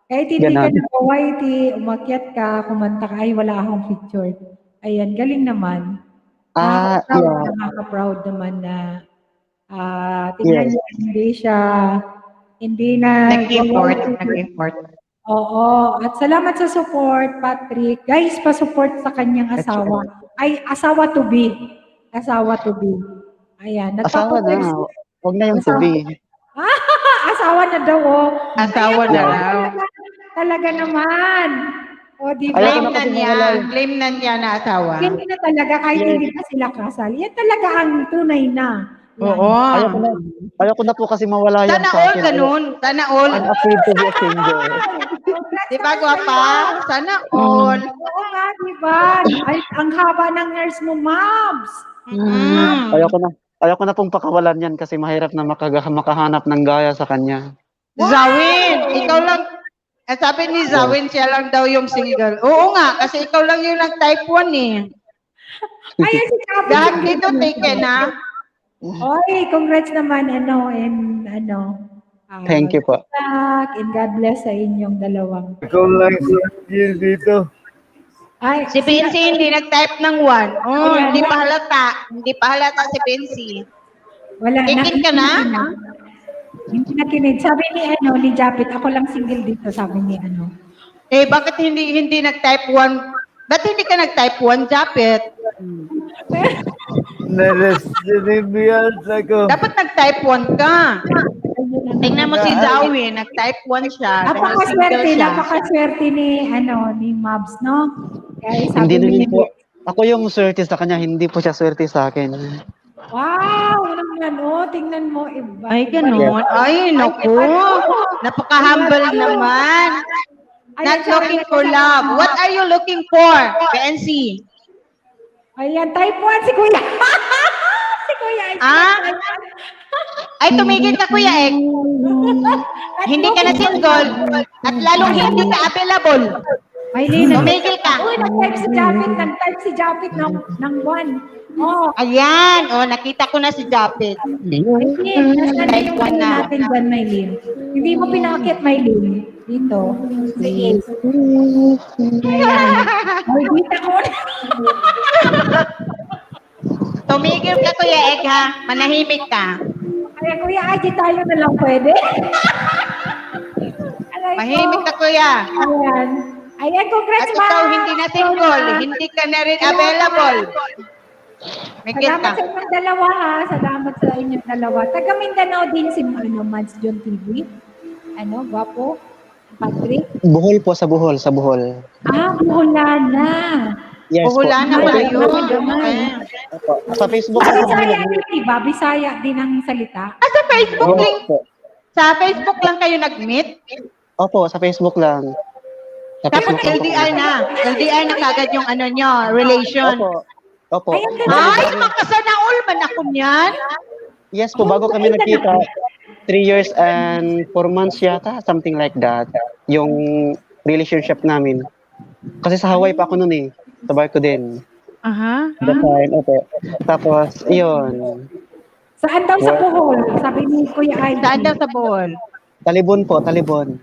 Kahit hindi ka Ganon. nag-YT, umakyat ka, kumanta ka, ay wala akong picture. Ayan, galing naman. Yeah. Nakaka-proud naman na tingnan niyo, hindi na Nag-import. Oo, at salamat sa support, Patrick. Guys, pa-support sa kanyang asawa. Ay, asawa to be. Asawa to be. Ayan, Asawa na. Huwag na yung to be. Asawa na daw, oh. Asawa na daw. Talaga naman. O, di ba? Claim na niya na asawa. Hindi na talaga, kahit hindi pa sila kasal. Yan talaga ang tunay na. Yan. Oo. Ayoko na po kasi mawala yan Sana sa all akin. ganun. Sana all. I'm afraid to be a stranger. Di ba, gwapa? Sana all. Oo nga, di ba? Ay, ang haba ng hairs mo, Mabs. Ayoko na pong pakawalan yan kasi mahirap na makahanap ng gaya sa kanya. Zawin, ikaw lang. Sabi ni Zawin, siya lang daw yung single. Oo nga, kasi ikaw lang yung nag-type 1 eh. Ay, si Kapit. Lahat dito taken ha. Oy, congrats naman, Thank you po. and God bless sa inyong dalawang. Ikaw lang dito. Ay, Si Pincy hindi nag-type ng 1. Oh, hindi pa halata. Hindi pa halata si Pincy. wala na. Ticket ka na? Hindi nakinig. Sabi ni Japit, ako lang single dito, sabi ni Eh, bakit hindi nag-type 1? Ba't hindi ka nag-type 1, Japet? Nalasinibiyan ako. Dapat nag-type 1 ka. Tingnan mo si Zawin, nag-type 1 siya. Napakaswerte ni Mabs, no? Kaya sabi Hindi ni naman po. Ako yung swerte sa kanya, hindi po siya swerte sa akin. wow, tingnan mo, iba. Ay, ganun. Ay, naku. Napaka-humble naman. Not looking for love. What are you looking for, PNC? Ayan, type 1 si Kuya. Si Kuya. Ay, tumigil ka, Kuya Ek. Hindi ka na single at lalong hindi ka available. Tumigil ka. Uy, nag-type si Japit ng 1. Oh. Ayan. Oh, nakita ko na si Japit. Maylin, nasaan Type yung 1 na. natin dyan, Maylin? Hindi mo pinakit, Maylin. Dito. Sige. Ay, dita ko. Tumigil ka, Kuya Ek, ha? Manahimik ka. Kaya, Kuya, Aji, tayo na lang pwede. Mahimik ka, Kuya. Ayan, congrats, At ikaw hindi na single, hindi ka na rin available. Salamat sa inyong dalawa, ha? Salamat sa inyong dalawa. Taga Mindanao din si Mads John TV. Gwapo? Patrick? Buhol po, sa Buhol. Buholana. Yes po. Puhulaan na pala yun. Gamay. Opo. Sa Facebook po kami Bisaya nag-meet. din, diba? Bisaya din ang salita. Sa Facebook link. Opo. Sa Facebook lang kayo nag-meet? Opo, sa Facebook lang. Sa Tapos Facebook lang po. LDR na. LDR na kagad yung ano nyo, relation. Opo. Opo. Ay, makasana all man ako niyan. Yes po, bago kami nagkita, 3 years and 4 months yata, something like that, yung relationship namin. Kasi sa Hawaii pa ako noon eh, sa barko din. Aha. The time, opo. Tapos, yun, Saan daw sa Bohol? Sabi ni Kuya Ay. Saan daw sa Bohol? Talibon po, Talibon.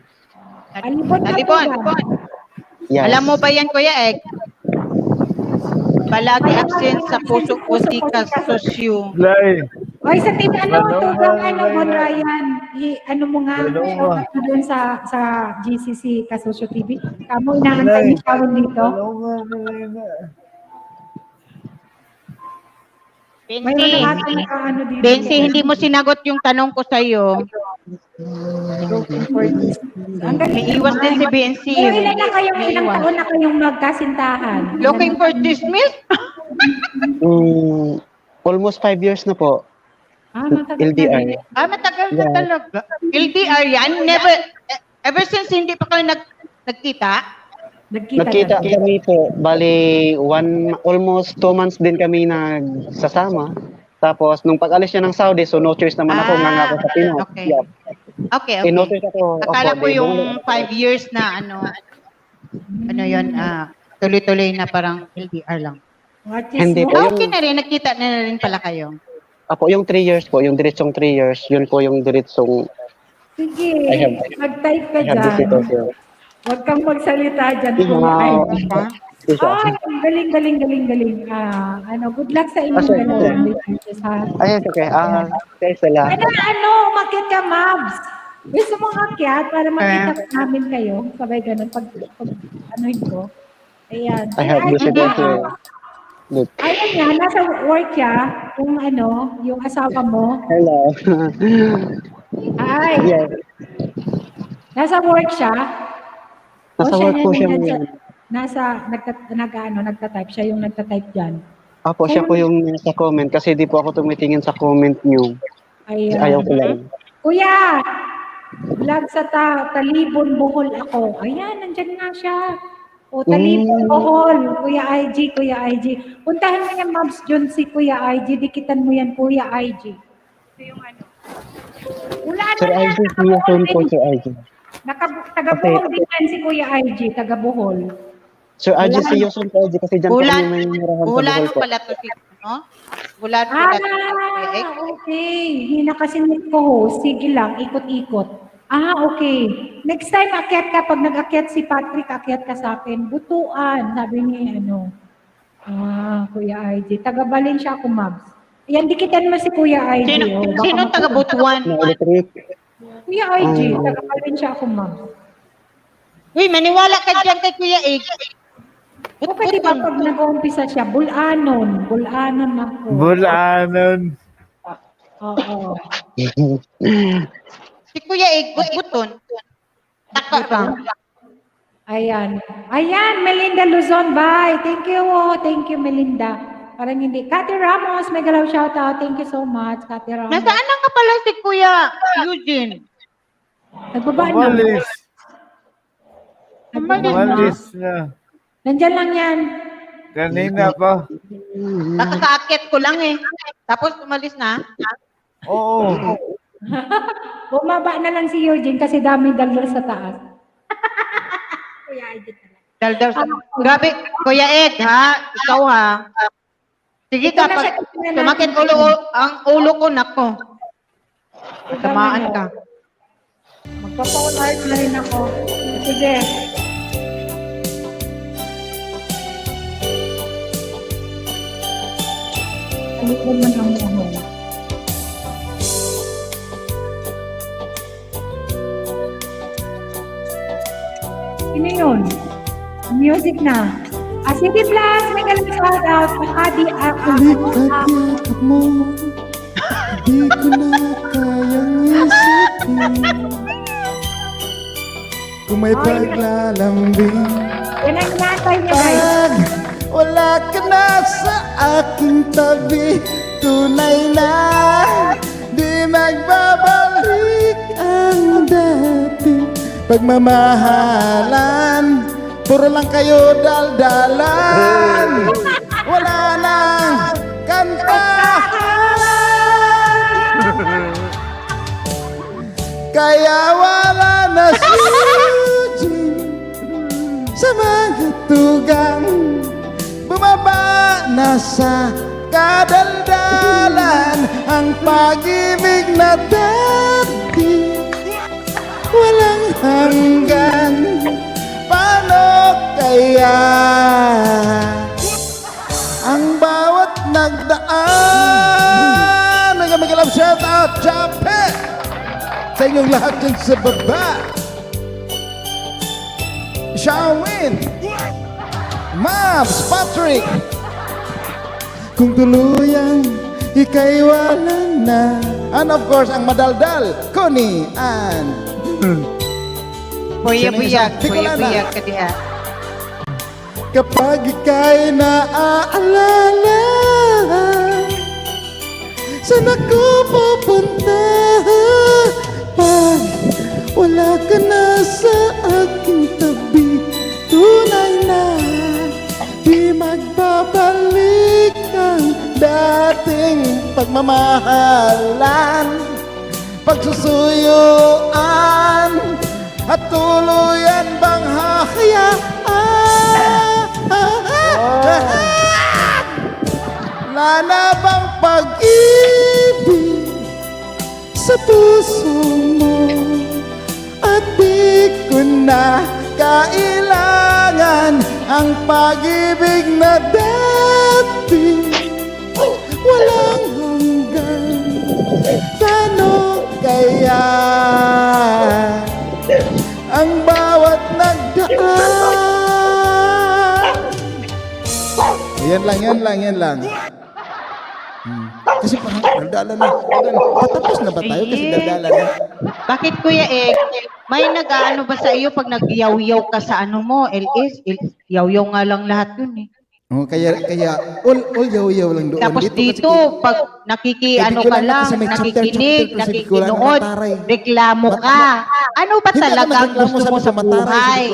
Alibon na Talibon. po yan. Yes. Alam mo ba yan, Kuya Ek? Palagi absent sa puso ko si Kasosyo. Lai. Oy, sa team Dalawa, tugang Bon dalawa. Ryan, ano mo nga, Dalawa. shoutout mo dun sa GCC Kasosyo TV. Kamu inaantay ni Sharon dito. Mayroon Bensi, na ata ano dito. Bensi, hindi mo sinagot yung tanong ko sa'yo. Ang galing. May iwas din si Bensi. Pero ilan na kayong, May ilang iwas. taon na kayong magkasintahan? Looking for dismiss? Almost 5 years na po, Matagal na LDR. rin. Matagal na talaga. LDR yan? Never, ever since hindi pa kayo nagkita? Nagkita na. kami po, bali, almost 2 months din kami nagsasama. Tapos, nung pag-alis niya ng Saudi, so no choice naman ako, nga ako sa Pinas. Okay. Yeah. Okay, Eh, no okay. choice ako. Akala Opo, ko di yung ba? 5 years na yun, tuloy-tuloy na parang LDR lang. Hindi po. Okay na rin, nagkita na rin pala kayo. Apo, yung 3 years po, yung diretsong 3 years, yun po yung diretsong Sige, I have- mag-type ka I have this dyan. also. Huwag kang magsalita dyan. Wow. Isa. Ay, galing. Good luck sa inyo. Sir, Ayun, okay. Kaya sila. Umakit ka, Mabs. Gusto mong akyat para makita ko namin kayo. Sabay ganun, pag anuhin ko. Ayan. I have this also. Look. Ayun nga, nasa work siya, yung asawa mo. Hello. Ay, Yes. nasa work siya. Nasa work po siya ngayon. Nagtatype siya yung nagtatype dyan. Apo, siya po yung sa comment kasi di po ako tumitingin sa comment niyo. Ayan. Ayaw ko lang. Kuya, vlog sa Talibon, Bohol ako. Ayan, nandyan nga siya. O, Talibon, Bohol. Kuya IG. Puntahan mo yan, Mabs John, si Kuya IG. Dikitan mo yan, Kuya IG. Ito yung Wala na Sir yan. IG, siya po, Sir IG. Taga-Bohol din yan si Kuya IG. Taga-Bohol. Sir IG, si Yusun po, IG, kasi dyan po Bulan, kami may murahan sa bulan Bohol po. pala to si, no? Bulan pala to. Okay. Hina kasi ko host. Sige lang, ikot-ikot. Okay. Next time, akyat ka. Pag nag-akyat si Patrick, akyat ka sa akin. Butuan. Sabi ni, Kuya IG. Taga-Balin siya ako, Mabs. Ayan, dikitan mo si Kuya IG. Sino taga-Butuan? Na electric. Kuya IG. Taga-Balin siya ako, Mabs. Uy, maniwala ka dyan kay Kuya Ek. O pwede ba pag nag-uumpisa siya, bulanon ako. Bulanon. Oo. Si Kuya Ek, buton. Taka lang. Ayan, Melinda Luzon, bye. Thank you, Melinda. Parang hindi. Cathy Ramos, may galaw shoutout. Thank you so much, Cathy Ramos. Nasaan na ka pala si Kuya Eugene? Nagbaba na. Umalis na. Nandyan lang yan. Kanina pa. Nakakaakit ko lang eh. Tapos umalis na. Oo. Bumaba na lang si Eugene kasi dami daldal sa taas. Kuya, Daldal sa... Grabe, Kuya Ed, ha? Ikaw, ha? Sige ka, pag sumakit ang ulo ko, nako. Tamaan ka. Magpapa-live na rin ako. Sige. Alikod man ang mohon. Sino yun? Music na. City Plus, may galang shout out. Makadi ako. Likod mo, di ko na kayang isipin. Kung may paglalambing, Yan ang natay niya, guys. wala ka na sa aking tabi. Tunay na di magbabalik ang dating pagmamahalan. Puro lang kayo daldalan, wala nang kantahan. Kaya wala na si Eugene sa mga tugang, bumaba na sa kadaldalan ang pag-ibig na dati walang hanggan. Paano kaya ang bawat nagdaan? Nagamigalam shout out, Jape! Sa inyong lahat dyan sa baba. Shawin, Mavs, Patrick. Kung tuluyang ika'y wala na. And of course, ang madaldal, Connie and Buyag ka diha. kapag ika'y naaalala, saan ako pupunta? Pag wala ka na sa aking tabi, tunay na di magbabalik ang dating pagmamahalan, pagsusuyuan, at tuluyan bang hahayaan? Wala na bang pag-ibig sa puso mo? At di ko na kailangan ang pag-ibig na dati walang hanggan. Paano kaya ang bawat nagdaan? Yan lang. Kasi parang daldalan na. Patapos na ba tayo kasi daldalan na? Bakit Kuya Ek, may nag-aano ba sa iyo pag nag-yaw-yaw ka sa ano mo, LS? Yaw-yaw nga lang lahat yun eh. Oh, kaya all yaw-yaw lang doon. Tapos dito, pag nakikiano ka lang, nakikinig, nakikinood, reklamo ka. Ano ba talagang gusto mo sa buhay?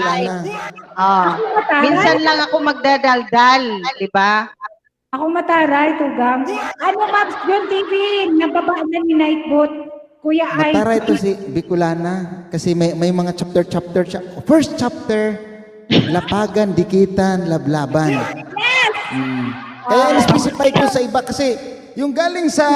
Minsan lang ako magdadaldal, di ba? Ako mataray, tugang. Ano, Mabs, John TV, nababaan na ni Nightbot. Kuya Ay. Matara ito si Bicolana kasi may mga chapter. First chapter, lapagan, dikitan, lablaban. Yes! Kaya in-specify ko sa iba kasi yung galing sa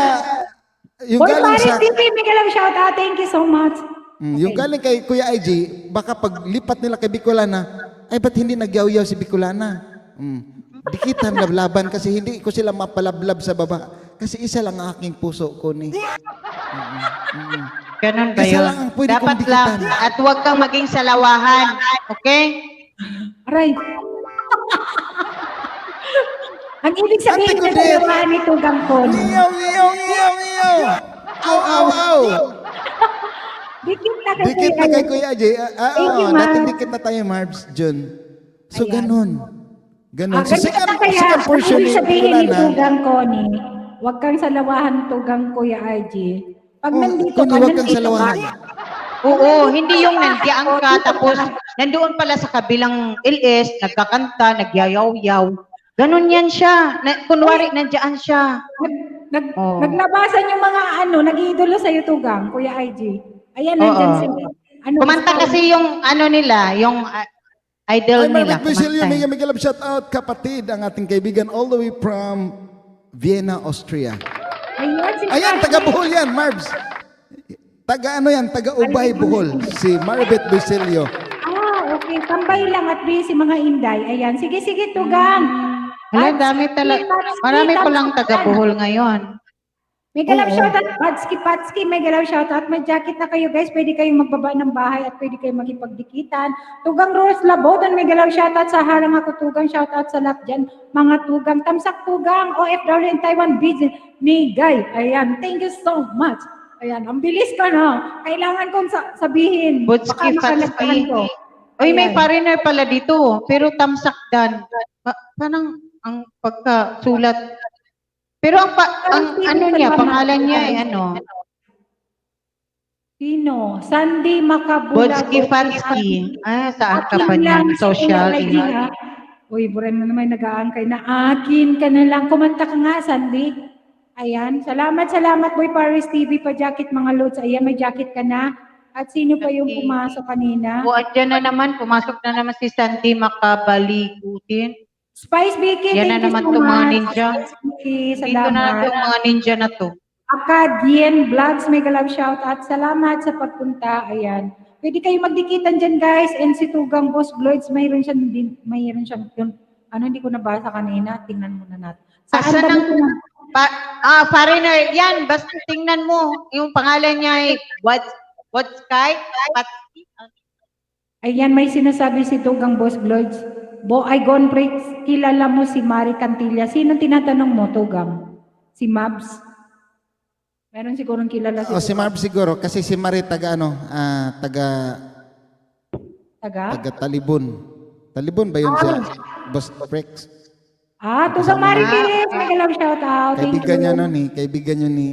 Boy, Paris TV, Miguel, shout out. Thank you so much. Yung galing kay Kuya IG, baka pag lipat nila kay Bicolana, ay ba't hindi nagyaw-yaw si Bicolana? Dikitan, lablaban kasi hindi ko sila mapalablab sa baba. Kasi isa lang ang aking puso ko ni. Ganun ba Isa yun? lang ang pwede kong Dapat dikitan. lang. At huwag kang maging salawahan. Okay? Aray. Ang ibig sabihin Ate na Kudet. nalawahan ni Tugang Kon. Ngiyaw! Aw! Dikit na kay Dikit na kay Kuya IG. Thank you, ma'am. Dati dikit na tayo, Marbs, Jun. So, ganun. So, Ganito second kaya, portion ang ibig ni sabihin ni Bicolana. Tugang Connie, huwag kang salawahan Tugang Kuya IG. Pag nandito Connie, ka, huwag kang nandito salawahan. ka. Oo, hindi yung nandiyan ka tapos nandoon pala sa kabilang LS, nagkakanta, nagyayaw-yaw. Ganun yan siya. Kunwari, nandiyan siya. Oo. Naglabasan yung mga nag-iidolo sa'yo Tugang, Kuya IG. Ayan, nandyan Oo. sila. Kumanta kasi yung nila, yung idol Ay, nila. Marvick Basilio, Kumanta. Miguel shout out, kapatid, ang ating kaibigan all the way from Vienna, Austria. Ayan, taga Bohol yan, Marbs. Taga Ubay, Bohol. Si Marbet Basilio. Okay. Tambay lang at busy mga Inday. Ayan. Sige, Tugang. Wala, dami talaga. Marami pa lang taga Bohol ngayon. May galaw shoutout, Patski, may galaw shoutout. May jacket na kayo guys, pwede kayong magbaba ng bahay at pwede kayong makipagdikitan. Tugang Rose Labotan, may galaw shoutout sa harang ako, Tugang shoutout sa lahat dyan. Mga Tugang, Tamsak Tugang, OFW in Taiwan, Beijing, Migay. Ayan, thank you so much. Ayan, ang bilis ka na. Kailangan kong sabihin. Butski, Baka makalagpahan Fatski. ko. Uy, may Ayan. foreigner pala dito, pero Tamsak Dan. Parang ang pagkasulat. Pero ang ano niya, pangalan niya ay ano? Sino? Sandy Makabulag. Bodsky Fansky. Saan ka pa niyan? Social. Uy, buray mo naman nag-aangkay na akin ka na lang. Kumanta ka nga, Sandy. Ayan. Salamat, Boy Paris TV pa jacket mga loads. Ayan, may jacket ka na. At sino pa yung pumasok kanina? O, andyan na naman. Pumasok na naman si Sandy Makabalikutin. Spice Vicky, Yan na thank you naman so itong mga much. ninja. Spice Vicky, Dito na salamat. itong mga ninja na to. Akadien Vlogs, mega love shout out. Salamat sa pagpunta. Ayan. Pwede kayo magdikitan dyan, guys. And si Tugang Boss Gloids, mayroon siyang yun. Ano, hindi ko nabasa kanina. Tingnan muna natin. Asan ang foreigner? Yan, basta tingnan mo. Yung pangalan niya ay What's Sky? Ayan, may sinasabi si Tugang Boss Gloids. Ay Gonprex, kilala mo si Mari Cantilla. Sino tinatanong mo, Tugang? Si Mabs? Meron sigurong kilala si Si Marv siguro, kasi si Marie taga Talibon. Talibon ba yun siya? Boss Prex? Tugang Mari Kilis, mega love shout out. Thank Kaibigan you. niya kaibigan niya ni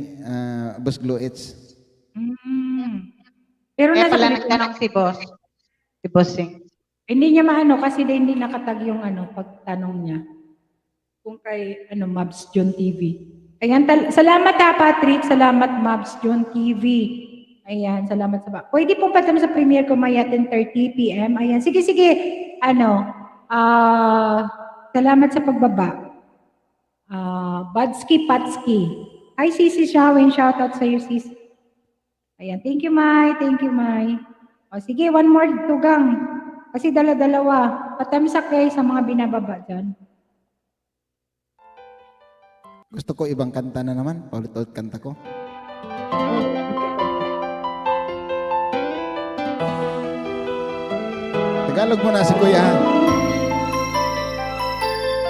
Boss Gloets. Pero Kaya nasa pala Pilipinas, nagtanong si Boss. Si Bossing. hindi niya maano kasi hindi nakatag yung pagtanong niya. Kung kay Mabs John TV. Ayan, salamat Patrick. Salamat Mabs John TV. Ayan, salamat sa pwede po pa sa premiere ko maya 10:30 PM. Ayan, sige. Salamat sa pagbaba. Badsky Patsky. Hi Sisi Shawin, shout out sa iyo Sisi. Ayan, thank you Mai. O sige, one more Tugang. Kasi dala-dalawa. Patamsak kayo sa mga binababa dyan. Gusto ko ibang kanta na naman. Paulit-ulit kanta ko. Tagalog mo na si Kuya.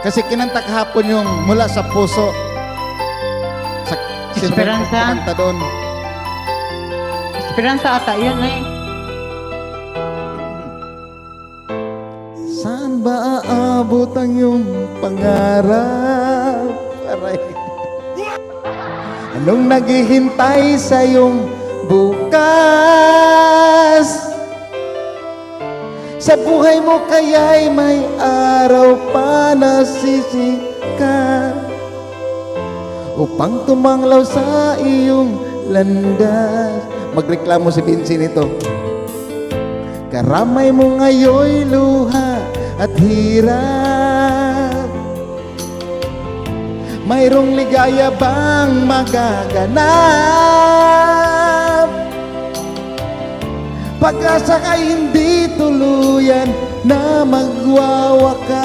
Kasi kinanta kahapon yung mula sa puso. Esperanza. Kanta doon. Esperanza ata yun eh. Saan ba aabot ang iyong pangarap? Aray. Anong naghihintay sa iyong bukas? Sa buhay mo kaya'y may araw pa na sisikat upang tumanglaw sa iyong landas. Magreklamo si Vinci nito. Karamay mo ngayon'y luha at hirap. Mayroong ligaya bang magaganap? Pag-asa kay hindi tuluyan na magwawakas.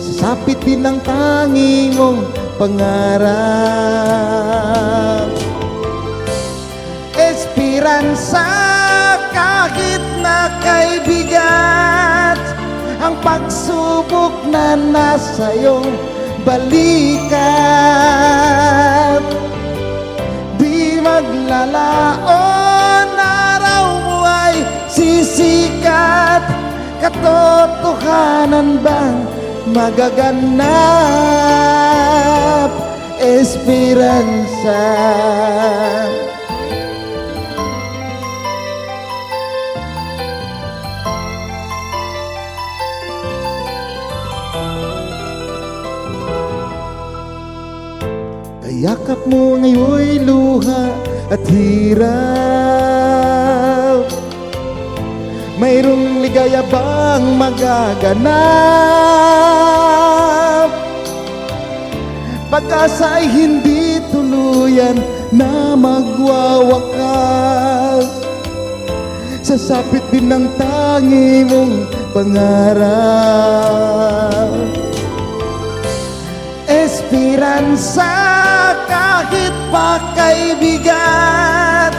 Sasapitin ang tanging mong pangarap. Esperanza kahit na kay bigat ang pagsubok na nasa iyong balikat. Di maglalaon, araw mo ay sisikat. Katotohanan bang magaganap? Esperanza. Yakap mo ngayon'y luha at hirap. Mayroong ligaya bang magaganap? Pag-asa ay hindi tuluyan na magwawakas. Sasapit din ng tangi mong pangarap. Esperanza kahit pa kay bigat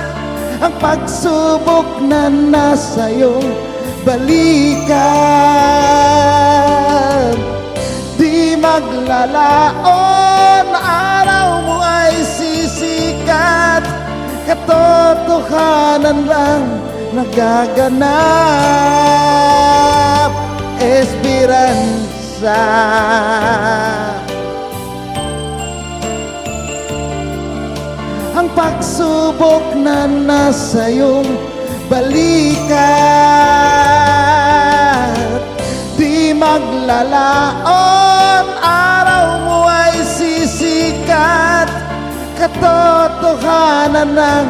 ang pagsubok na nasa iyong balikat. Di maglalaon, araw mo ay sisikat. Katotohanan lang nagaganap. Esperanza. esperanza. Ang pagsubok na nasa iyong balikat, di maglalaon, araw mo ay sisikat, katotohanan ng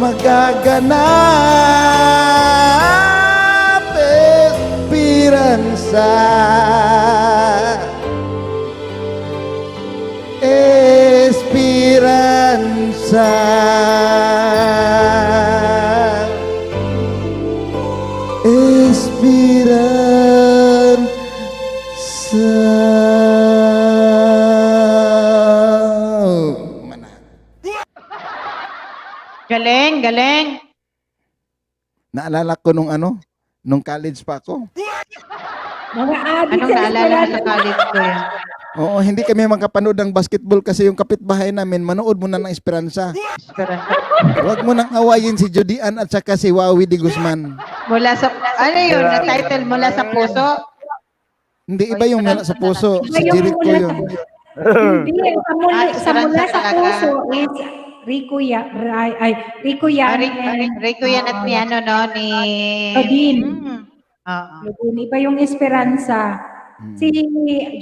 magaganap, esperanza. Esperanza. Esperanza. Galing, galing. Naalala ko nung college pa ako. Mga adik Anong sa naalala mo sa eskwelahan. college ko yan? Oo, hindi kami makapanood ng basketball kasi yung kapitbahay namin, manood mo na ng Esperanza. Esperanza. Huwag mo nang awayin si Judy Ann at saka si Wawi de Guzman. Mula sa, ano yun, na title, mula sa puso? Hindi, iba yung mula sa puso. Si Jericho yun. Hindi, sa mula sa Talaga. puso is Rico Yan Rico yan at ni ano, no, ni... Odin. Oo. Iba yung Esperanza. Si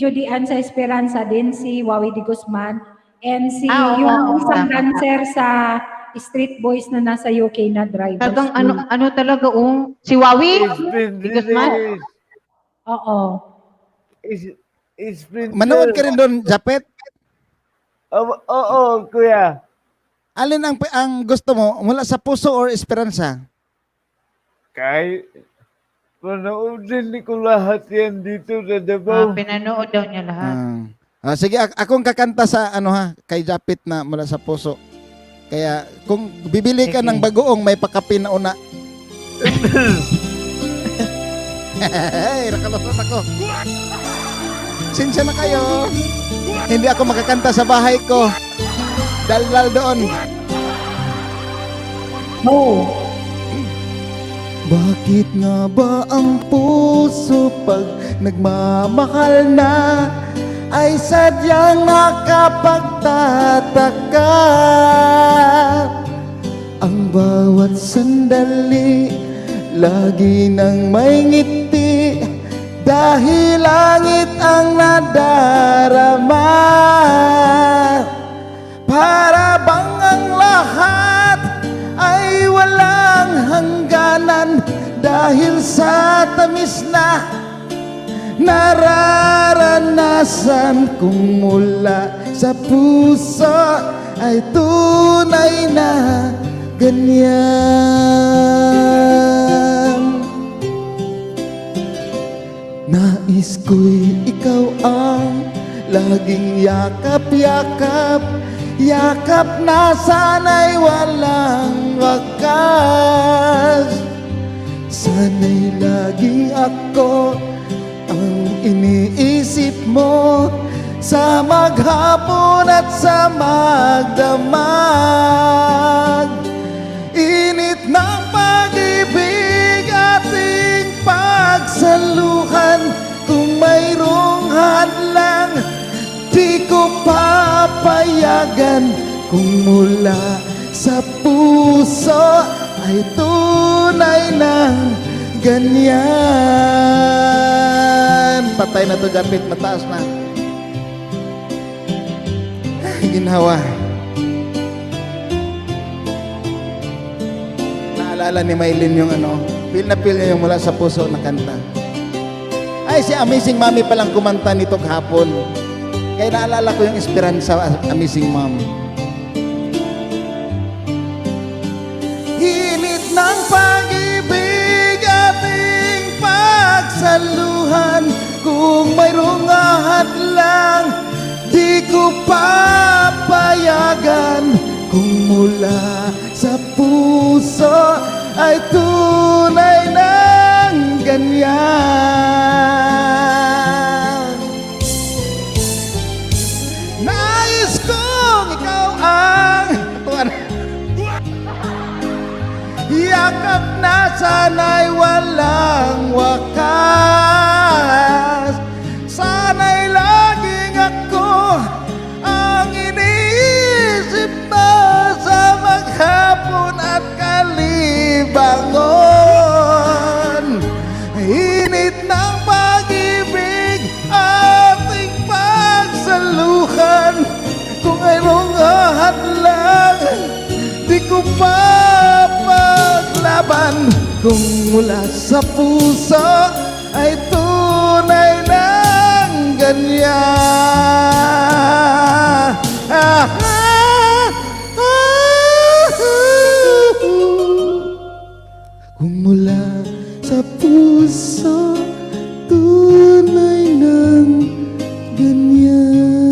Judy Ann sa Esperanza din, si Wawi de Guzman, and si Oo, yung isang tama. dancer sa Street Boys na nasa UK na driver. Talagang ano talaga, si Wawi? Di Guzman? Oo. Manood ka rin doon, Japet? Oo, kuya. Alin ang gusto mo? Mula sa puso or Esperanza? Kahit panoodin ko lahat yan dito sa Davao. Pinanood daw niya lahat. Sige, akong kakanta sa kay Japet na mula sa puso. Kaya kung bibili ka Sige. ng bagoong may pakapin na una. Nakalusot ako. Sinsya na kayo. Hindi ako makakanta sa bahay ko. Daldal doon. Oh. Bakit nga ba ang puso pag nagmamahal na ay sadyang nakapagtataka? Ang bawat sandali lagi nang may ngiti dahil langit ang nadarama. Para bang ang lahat ay walang hangganan dahil sa tamis na nararanasan kong mula sa puso ay tunay na ganyan. Nais ko'y ikaw ang laging yakap-yakap, yakap na sana'y walang wakas. Sana'y laging ako ang iniisip mo sa maghapon at sa magdamag. Init ng pag-ibig ating pagsaluhan, kung mayroong hadlang di ko papayagan. Kung mula sa puso ay tunay ng ganyan. Patay na to, Japit. Mataas na. Ginhawa. Naalala ni Maylin yung feel na feel niya yung mula sa puso na kanta. Ay, si Amazing Mommy palang kumanta nito kahapon. Kaya naalala ko yung Esperanza, Amazing Mom. Init ng pag-ibig ating pagsaluhan, kung mayroong hadlang di ko papayagan. Kung mula sa puso ay tunay ng ganyan. Nais kong ikaw ang yakap na sana'y walang wakas. Sana mula sa puso ay tunay ng ganyan. Kung mula sa puso tunay ng ganyan.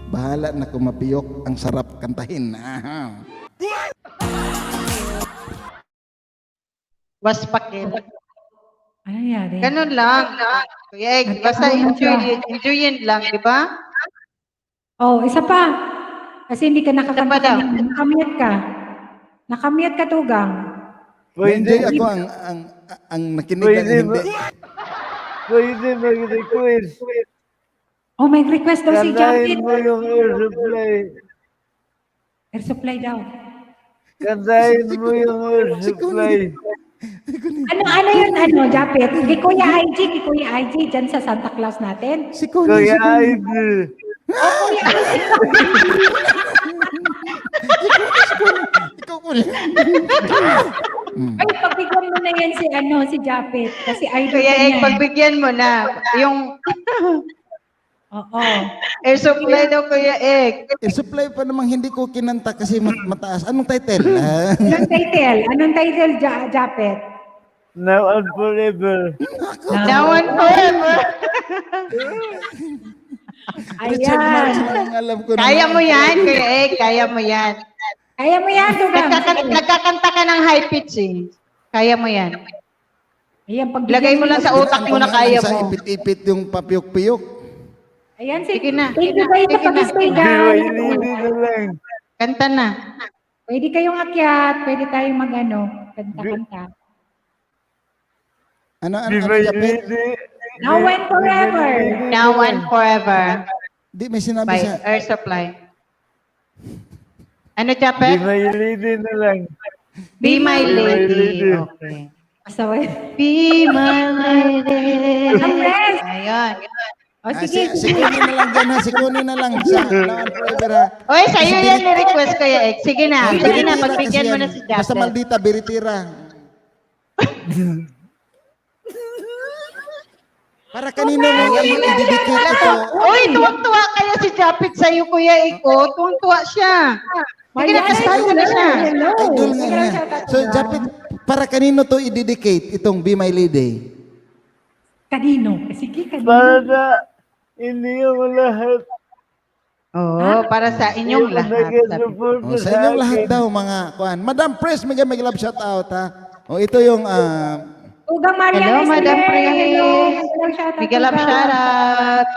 Bahala na kung mapiyok, ang sarap kantahin. Waspakin. Ano nangyari? Ganun lang. Kuya Egg, basta enjoyin lang, di ba? Oh, isa pa. Kasi hindi ka Isa pa nakakanta daw. kanina. Nakamute ka. Nakamute ka, Tugang. Enjoy ako ang nakinig ang Pwede hindi. Pwede mag-request. Oh, may request daw si Japit. Kantahin mo yung air supply. Air supply daw. Kantahin mo yung air supply. Ano yun, Japit? Kay Kuya IG, dyan sa Santa Claus natin. Si Connie, Kuya Idol. ikaw po rin. Ay, pagbigyan mo na yan si Japit. Kasi idol Kuya ka Egg, niya. pagbigyan mo na. Yung Oo. air supply daw, Kuya Egg. Supply pa namang hindi ko kinanta kasi mataas. Anong title? Anong title, Japet? Now and forever. Now and forever. Richard Marx Ayan. lang alam ko. Kaya mo yan, Kuya Egg. Kaya mo yan. Kaya mo yan, Tugang. Nagkakanta ka ng high pitch eh. Kaya mo yan. Ayan, Lagay mo lang sa utak mo na kaya Sa mo. ipit-ipit yung papiyok-piyok. Ayan, Sige na. Thank you kayo sa Sige na. pag-stay, Hindi guys. na lang. Kanta na. Pwede kayong akyat, pwede tayong kanta-kanta. Ano, Di ba Japet? Now and forever. Now and forever. Di, may sinabi By siya. air supply. Ano, Di Japet? ba na lang. Be my lady. Okay. Asaway. Be my lady. Yes. Ayun. O, Si sige. Connie na lang dyan ha. Si Connie na lang sa Now and Forever ha. Oy, sa'yo yan ni-request, Kuya Egg. Sige na. Sige na, Biritira pagbigyan kasi mo na yan. si Basta Japet. maldita, biritira. Para kanino mo i-dedicate ito? Uy, tuwang-tuwa kayo si Japet sa'yo, Kuya Egg. Oh, tuwang-tuwa siya. Sige na, kastahan mo na siya. Hello. Idol nga niya. So, Japet, para kanino to i-dedicate itong Be My Lady? Kanino? Sige, kanino. Para inyong lahat. Oo, para sa inyong lahat. sabi. O, sa inyong lahat daw, mga kuan. Madam Press, may love shout out ha. O, ito yung Tugang Marian Hello, Esther. Madam Pre. Hello. Shout out, Miguel Tugang. Absharat.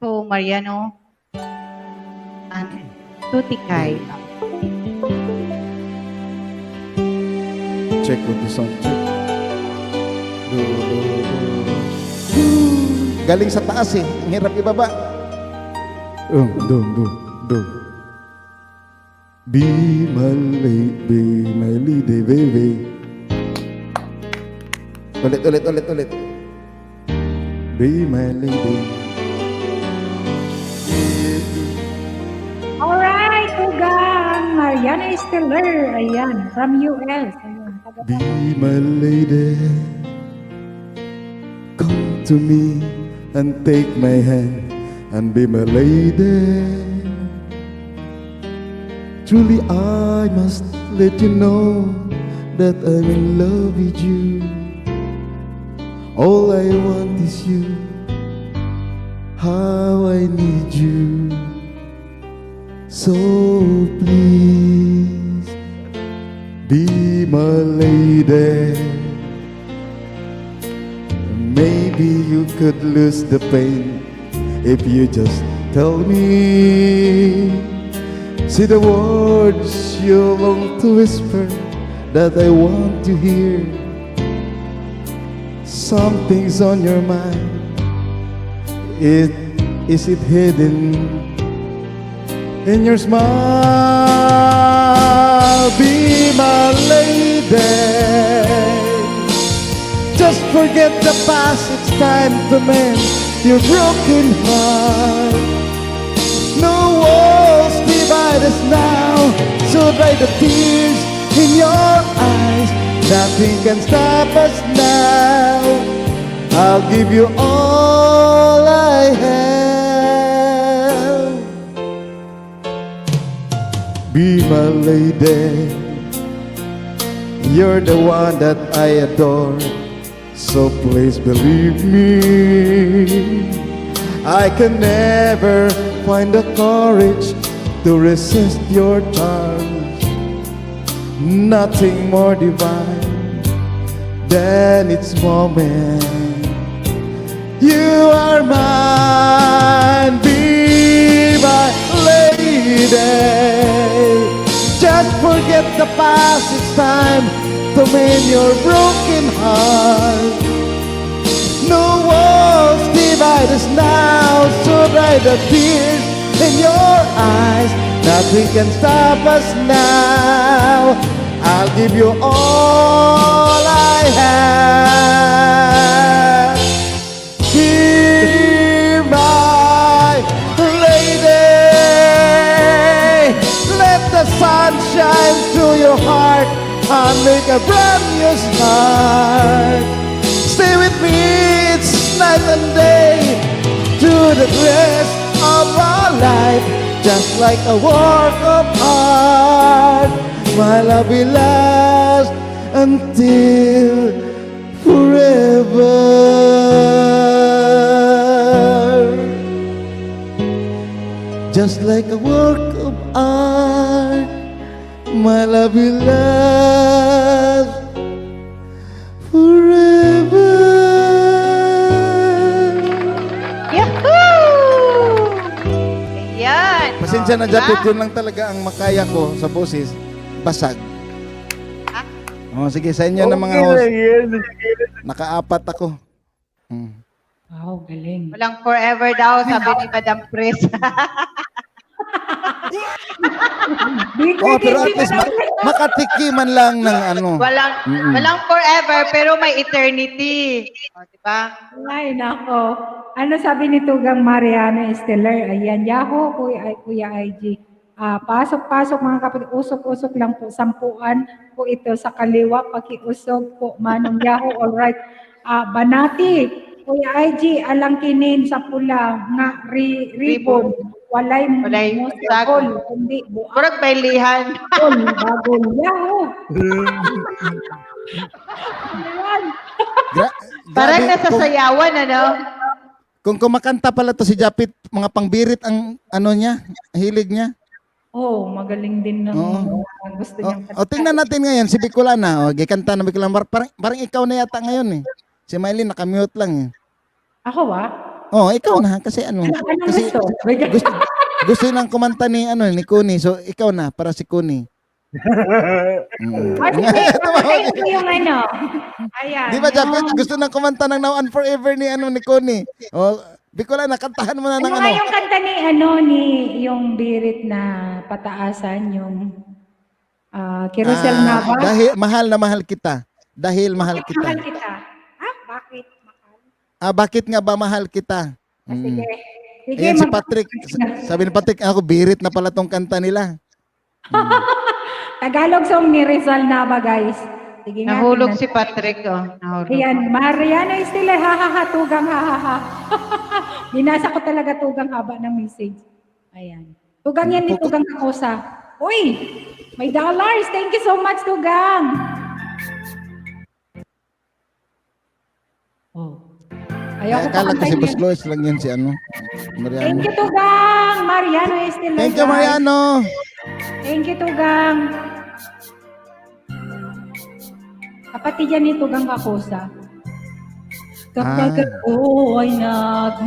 To Mariano. And Tutikay. check with the song. Check. Galing sa taas eh. Ang hirap ibaba. Do. Be my lady, baby. Ulit. Be my lady. Alright, Tugang Mariana Esther. Ayan, from US. Ayan, Be my lady. Come to me and take my hand and be my lady. Truly I must let you know that I'm in love with you. All I want is you. How I need you. So please be my lady. Maybe you could lose the pain if you just tell me. See the words you long to whisper that I want to hear. Something's on your mind. Is it hidden in your smile? Be my lady. Just forget the past, it's time to mend your broken heart. No walls divide divide us now. So dry the tears in your eyes. Nothing can stop us now. I'll give you all I have. Be my lady. You're the one that I adore. So please believe me, I can never find the courage to resist your charms. Nothing more divine than its moment. You are mine, be my lady. Just forget the past, it's time to mend your broken heart. No walls divide us now, so dry the tears in your eyes. Nothing can stop us now. I'll give you all I have. Be my lady. Let the sun shine through your heart and make a brand new start. Stay with me, it's night and day, to the rest of our life, just like a work of art. My love will last until forever. Just like a work of art, my love will last forever. Yahoo! Ayan. Pasensya na, diba? Japit, yun lang talaga ang makaya ko sa boses. Basag. Oh, sige, sa inyo na mga host. Nakaapat ako. Wow, galing. Walang forever daw, sabi ni Madam Pres. Oh, pero at least makatikiman lang ng ano. Walang forever, pero may eternity. O, diba? Ay, nako. Ano sabi ni Tugang Mariano Esteller? Ayan, Yahoo, Kuya IG. Pasok-pasok mga kapatid, usok-usok lang po, sampuan po ito sa kaliwa, pakiusog po, Manong Yahoo, alright. Banati, Kuya IG, alang kinin sa pula, nga ribbon, walay musakol, kundi buak. Murag bailihan. Bagol, Yahoo. Ayan. Parang nasa sayawan, ano? Kung kumakanta pala to si Japit, mga pangbirit ang ano niya, hilig niya. Oh, magaling din ng gusto niyang O tingnan natin ngayon, si Bicolana. O, gikanta na Bicolana. Parang ikaw na yata ngayon eh. Si Mylene nakamute lang eh. Ako ba? Oh, ikaw na kasi ano. Anong Kasi gusto? gusto nang kumanta ni Kuni. So ikaw na para si Kuni. Ayun ko yung ano. Ayan. Di ba, Japet? Gusto nang kumanta ng Now and Forever ni Kuni. O, Bicolana, kantahan mo na ng Ano nga yung kanta ni yung birit na pataasan, yung Kirosel na ba? Dahil mahal na mahal kita. Dahil mahal kita. Mahal kita. Bakit? Bakit nga ba mahal kita? Sige. Sige, Ayan si Patrick. Sabi ni Patrick, ako birit na pala tong kanta nila. Tagalog song ni Rizal Nava, guys. Sige nga. Nahulog tingnan. si Patrick, oh. Nahulog. Ayan, Mariano Estela, tugang, Binasa ko talaga tugang haba ng message. Ayan. Tugang yan ni Tugang Kakosa. Uy, may dollars. Thank you so much, Tugang. Oh. Ayaw ko Akala ko si pakantayin Boss yan. Lois lang yan si Mariano. Thank you, Tugang. Mariano Estela. Thank you, Mariano. Thank you, Tugang. Kapatid yan ni Tugang Kakosa. Kapag ako ay nagmahal,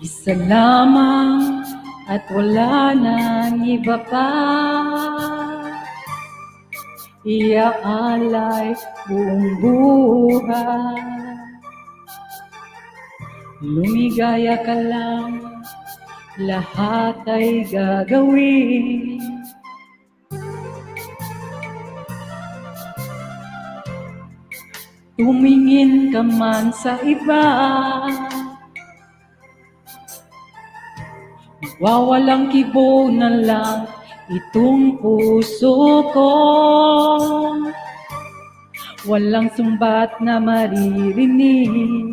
isa lamang at wala nang iba pa, iaalay buong buhay. Lumigaya ka lang, lahat ay gagawin. Tumingin ka man sa iba, Nagwawalang kibo na lang itong puso ko. Walang sumbat na maririnig.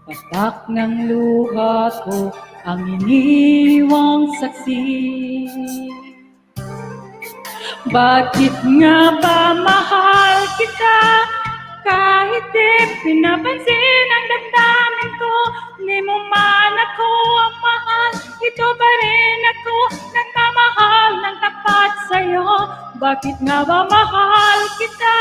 Patak ng luha ko ang iniwang saksi. Bakit nga ba mahal kita? Kahit di pinapansin ang damdamin ko, di mo man ako ang mahal, ito pa rin ako nagmamahal ng tapat sa'yo. Bakit nga ba mahal kita?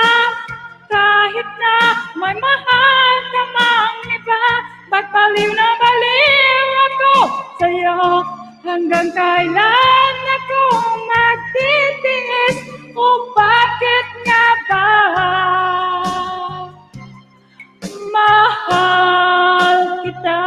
Kahit na may mahal ka mang iba, ba't baliw na baliw ako sa'yo? Hanggang kailan ako magtitiis? O bakit nga ba mahal kita?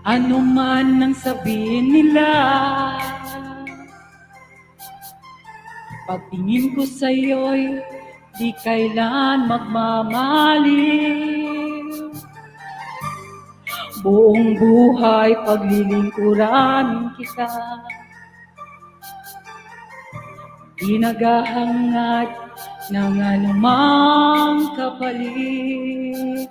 Ano man ang sabihin nila, pagtingin ko sa'yo'y di kailan magmamaliw. Buong buhay paglilingkuran kita, di naghahangad ng anumang kapalit.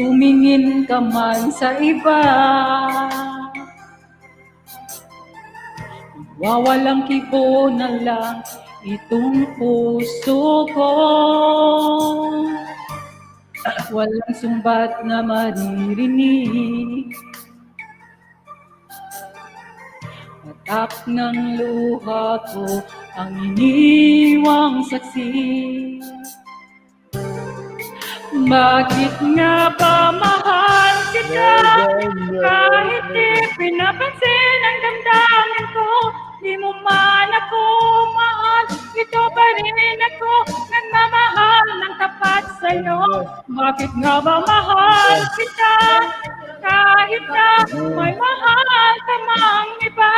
Tumingin ka man sa iba, wawalang kibo na lang itong puso ko. Walang sumbat na maririnig. Patak ng luha ko ang iniwang saksi. Bakit nga ba mahal kita? Kahit di pinapansin ang damdamin ko, di mo man ako mahal, ito pa rin ako nagmamahal ng tapat sa'yo. Bakit nga ba mahal kita? Kahit na may mahal ka mang iba,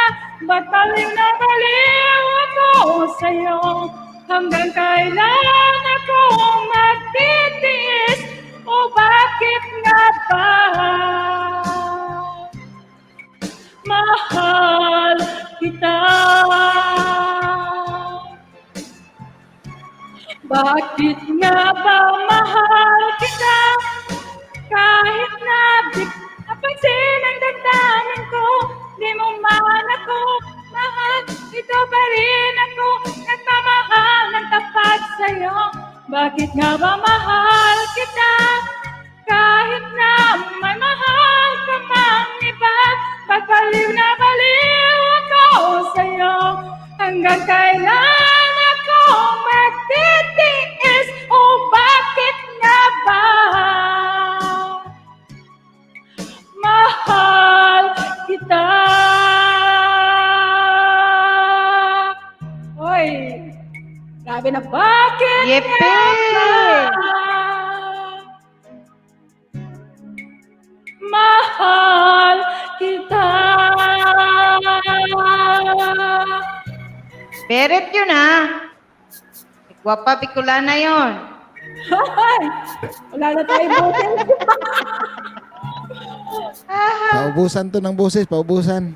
ba't baliw na baliw ako sa'yo? Hanggang kailan ako magtitiis? O bakit nga ba mahal kita? Bakit nga ba mahal kita? Kahit na di napansin ang damdamin ko, di mo man ako mahal, ito pa rin ako nagmamahal ng tapat sa'yo. Bakit nga ba mahal kita? Kahit na may mahal ka mang iba, ba't baliw na baliw ako sa'yo? Hanggang kailan ako magtitiis? O bakit nga ba mahal kita? Hoy, grabe na, bakit Yepe! nga ba mahal kita? Beret yun ah. Gwapa Bicolana yun. Ay, wala na tayong boses. Paubusan to ng boses, paubusan.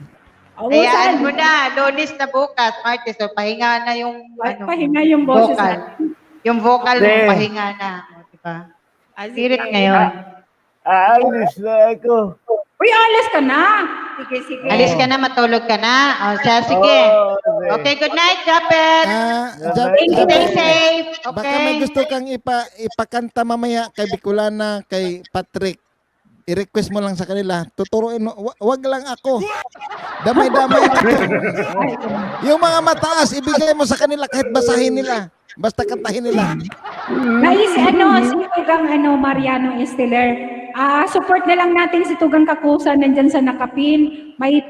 Hayaan mo na. Lunes na bukas. Martes. So, pahinga na yung Pahinga yung boses vocal. natin. Yung vocal mo, Hindi. pahinga na. O, diba? Spirit ngayon. Aalis na ako. Uy, alis ka na. Sige, sige. Alis ka na, matulog ka na. O, siya, sige. Okay, good night, Japet. Stay safe. Baka may Okay. gusto kang ipakanta mamaya kay Bicolana, kay Patrick. I-request mo lang sa kanila. Tuturuin mo. Wag lang ako. Damay-damay ako. Yung mga mataas, ibigay mo sa kanila kahit basahin nila. Basta kantahin nila. Si Tugang Mariano Esteller. Support na lang natin si Tugang Kakusa nandyan sa Nakapin. May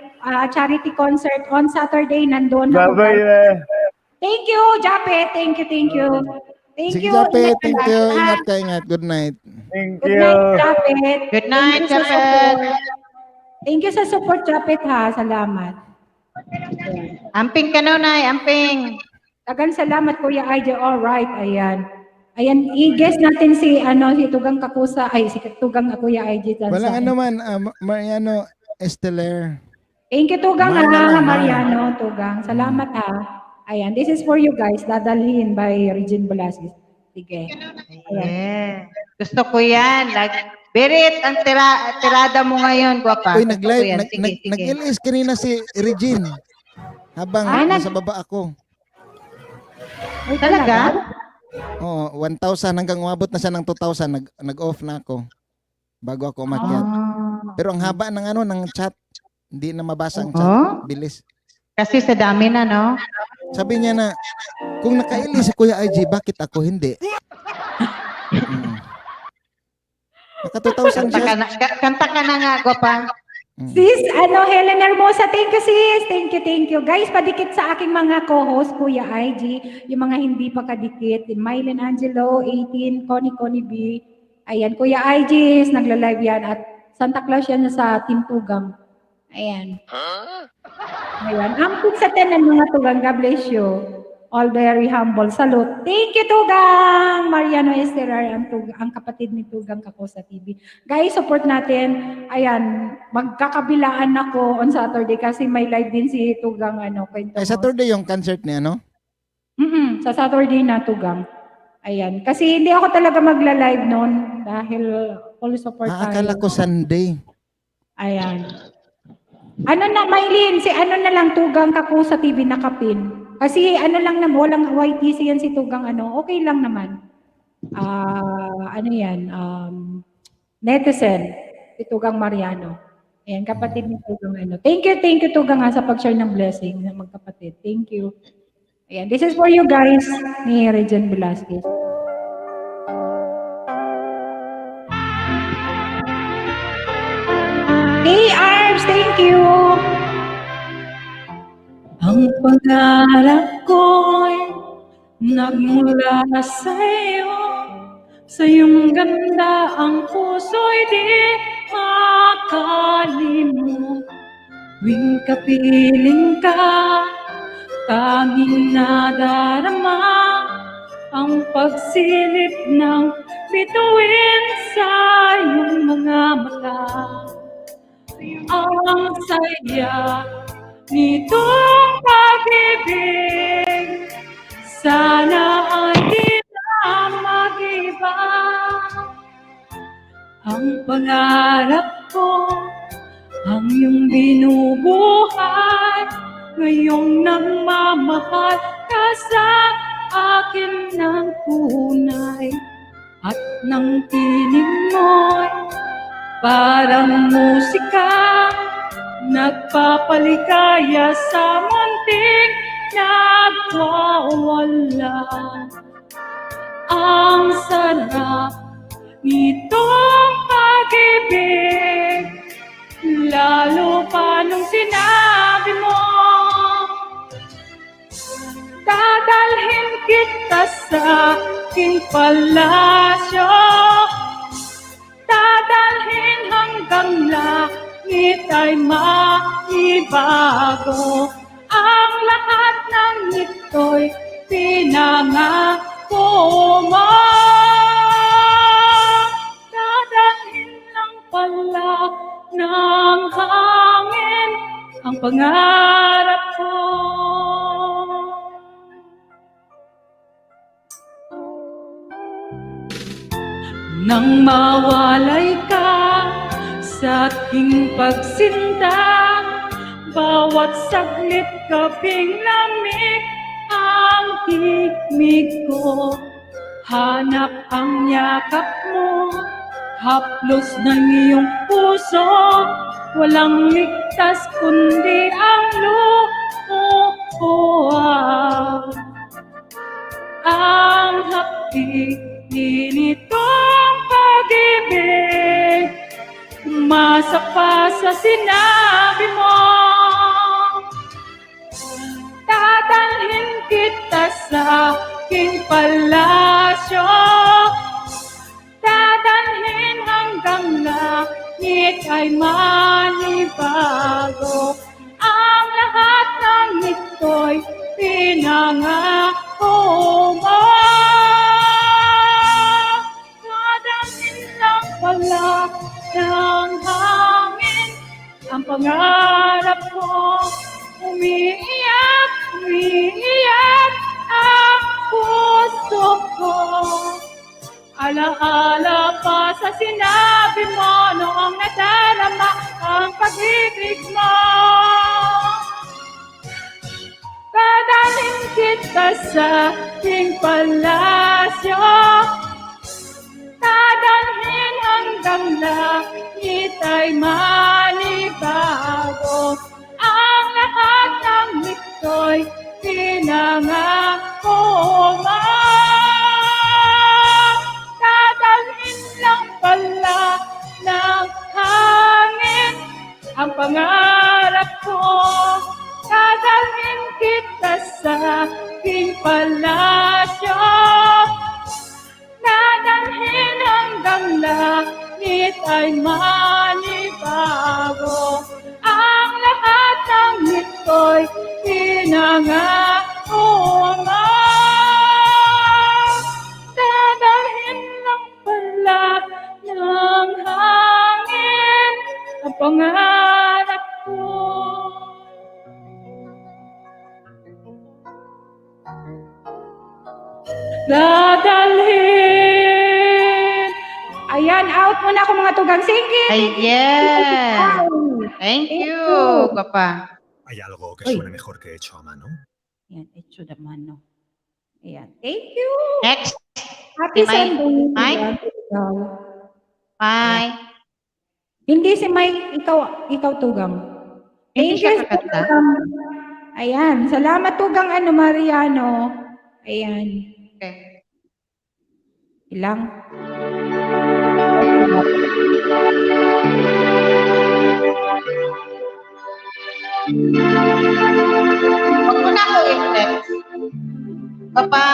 charity concert on Saturday nandun. Babay na. Thank you, Jape. Thank you. Thank Sige, you. Japet. Ingat ka Thank you. lahat. Ingat ka, ingat. Good night. Thank Good you. night, Japet. Good night, Thank you sa Japet. support. Thank you sa support, Japet, ha. Salamat. Amping ka no, Nay, amping. Tagan salamat, Kuya IJ. All right, ayan. Ayan, i-guess natin si Tugang Kakusa, si Tugang Kuya IJ. dyan Walang sa- ano man, Mariano Esteller. Thank you, Tugang, Mar na lang, Mar. Mariano, Tugang. Salamat, ha. Ayan, this is for you guys. Dadalhin by Regine Velasquez. Sige. Ayan. Yeah. Gusto ko yan. Berit, ang tirada mo ngayon, guwapa. Uy, Gusto ko nag-live, yan. Sige, sige. nag-LS kanina si Regine. Habang nasa baba ako. Ay, Talaga? Oo, 1,000 hanggang umabot na siya ng 2,000. Nag-off na ako. Bago ako umakyat. Pero ang haba ng chat. Hindi na mabasa ang chat. Oh? Bilis. Kasi sa dami na, no? Sabi niya na, kung nakaili si Kuya IG, bakit ako hindi? Naka 2,000 Kanta ka siya. na, kanta ka na nga, guwapa. Sis, Helen Hermosa, thank you sis. Thank you. Guys, padikit sa aking mga co-host, Kuya IG, yung mga hindi pa kadikit, Mylene Angelo, 18, Connie B. Ayan, Kuya IG, nagla-live yan at Santa Claus yan sa Team Tugang. Ayan. Ayan. Ampun sa tanan mga Tugang, God bless you. All very humble. Salute. Thank you, Tugang! Mariano Esterar, ang kapatid ni Tugang Kakusa TV. Guys, support natin. Ayan, magkakabilaan ako on Saturday kasi may live din si Tugang. Kwento mo. Saturday yung concert niya, no? Sa Saturday na, Tugang. Ayan. Kasi hindi ako talaga magla-live noon dahil full support tayo. Akala ko Sunday. Ayan. Maylin, na lang Tugang Kakusa TV nakapin. Kasi lang naman, walang YTC yan si Tugang okay lang naman. Netizen, si Tugang Mariano. Ayan, kapatid ni Tugang Thank you Tugang sa pag-share ng blessing ng magkapatid. Thank you. Ayan, this is for you guys ni Regine Velasquez. Hey Arms, thank you. Ang pangarap ko'y nagmula sa'yo. Sa iyong ganda ang puso'y di makalimot. Tuwing kapiling ka, tanging nadarama ang pagsilip ng bituin sa iyong mga mata. Ang saya nitong pag-ibig, sana ay di na mag-iba. Ang pangarap ko, ang iyong binubuhay, ngayong nagmamahal ka sa akin ng tunay. At ng tinig mo'y parang musika, nagpapaligaya sa munting nagwawala. Ang sarap nitong pag-ibig, lalo pa nung sinabi mo, dadalhin kita sa aking palasyo, dadalhin hanggang langit ay maibago. Ang lahat ng ito'y pinangako mo. Dadalhin lang pala ng hangin ang pangarap ko. Nang mawalay ka sa aking pagsinta, bawat saglit gabing lamig ang himig ko. Hanap ang yakap mo, haplos ng iyong puso, walang ligtas kundi ang luha. Ang hapdi nitong pag-ibig, umasa pa sa sinabi mo, dadalhin kita sa aking palasyo. Dadalhin hanggang langit ay manibago. Ang lahat ng ito'y pinangako mo. Dadalhin lang pala ng hangin ang pangarap ko. Umiiyak, umiiyak ang puso ko. Alaala pa sa sinabi mo noong nadarama ang pag-ibig mo. Dadalhin kita sa aking palasyo. Dadalhin hanggang langit ay manibago. Ang lahat ng ito'y pinangako mo. Dadalhin lang pala ng hangin ang pangarap ko. Dadalhin kita sa aking palasyo. Dadalhin hanggang langit ay manibago. Ang lahat ng ito'y pinangako mo. Dadalhin lang pala ng hangin ang pangarap ko. Dadalhin. Ayan, out muna ako mga tugang. Sige. Ayan. Thank you, Papa. ¿Hay algo que suene mejor que hecho a mano? Ayan, hecho the mano. Ayan, thank you. Next. Happy Si Mai. Sunday. Mai? Bye. Hindi si Mai, ikaw tugang. Hindi siya kakanta? Ayan, salamat tugang Mariano. Ayan. Okay. Ilang? Huwag mo na ako i-text. Papa.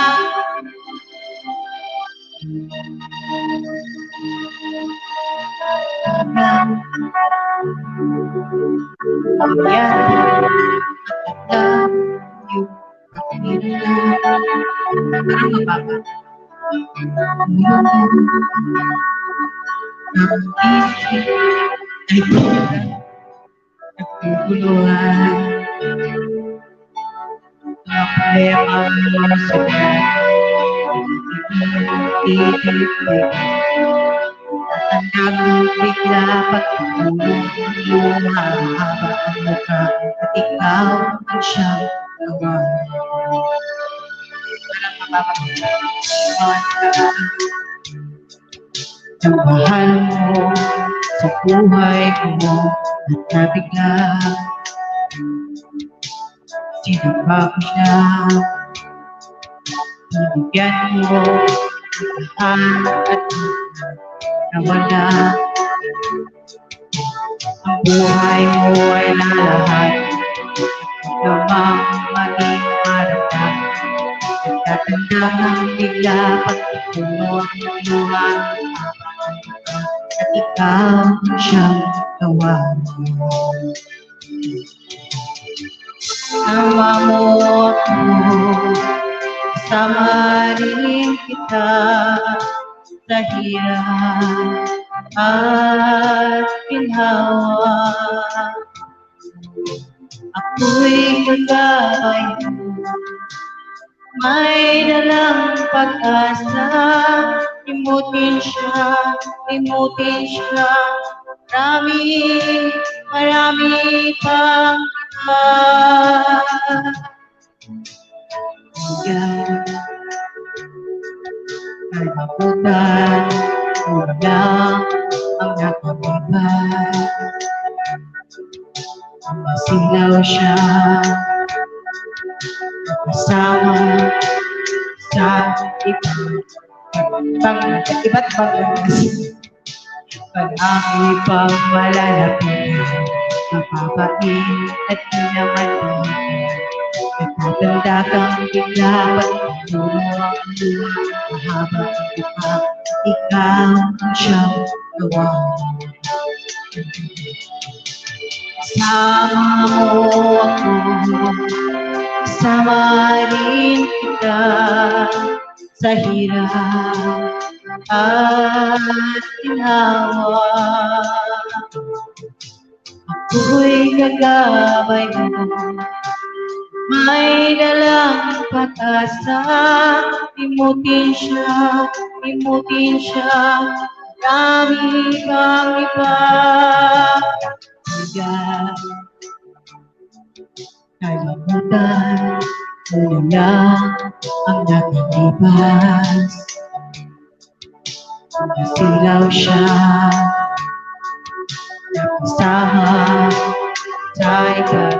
Ayan. Parang mababa. Ang isip ay naguguluhan. Ang problema sa titipig. Tatandang bigla pagtulong yung mahaba ang mukha at ikaw ang siyang gawa. Parang mababa. Ang mahal mo sa buhay mo at nabigla. Sinaba ko siya. Binigyan mo ang at nawala. Ang buhay mo ay lalahat. Namang maging maramdam. Tatanda ng bigla pagtulong ng luha. At ikaw ang siyang gawa. Sama mo ako, sama rin kita sa hirap at ginhawa. Ako'y kagabay mo, may dalang pag-asa. Imutin siya, marami pang iba. Yan, ay mabutan, lang ang nakabibay. Masilaw siya, kasama sa iba't ibang pag-ako'y pang malalapit, mapapain at di naman pahigit. Nagtatanda kang bigla, Puro ang luha, mahaba ang buka, ikaw ang siyang gawa. Kasama mo ako, kasama rin kita sa hirap at ginawa. Ako'y gagabay mo, may dalang pag-asa, imutin siya, marami pang iba. Kaya, kalimutan mo na lang ang nakalipas. Nasilaw siya, nakasama sa iba't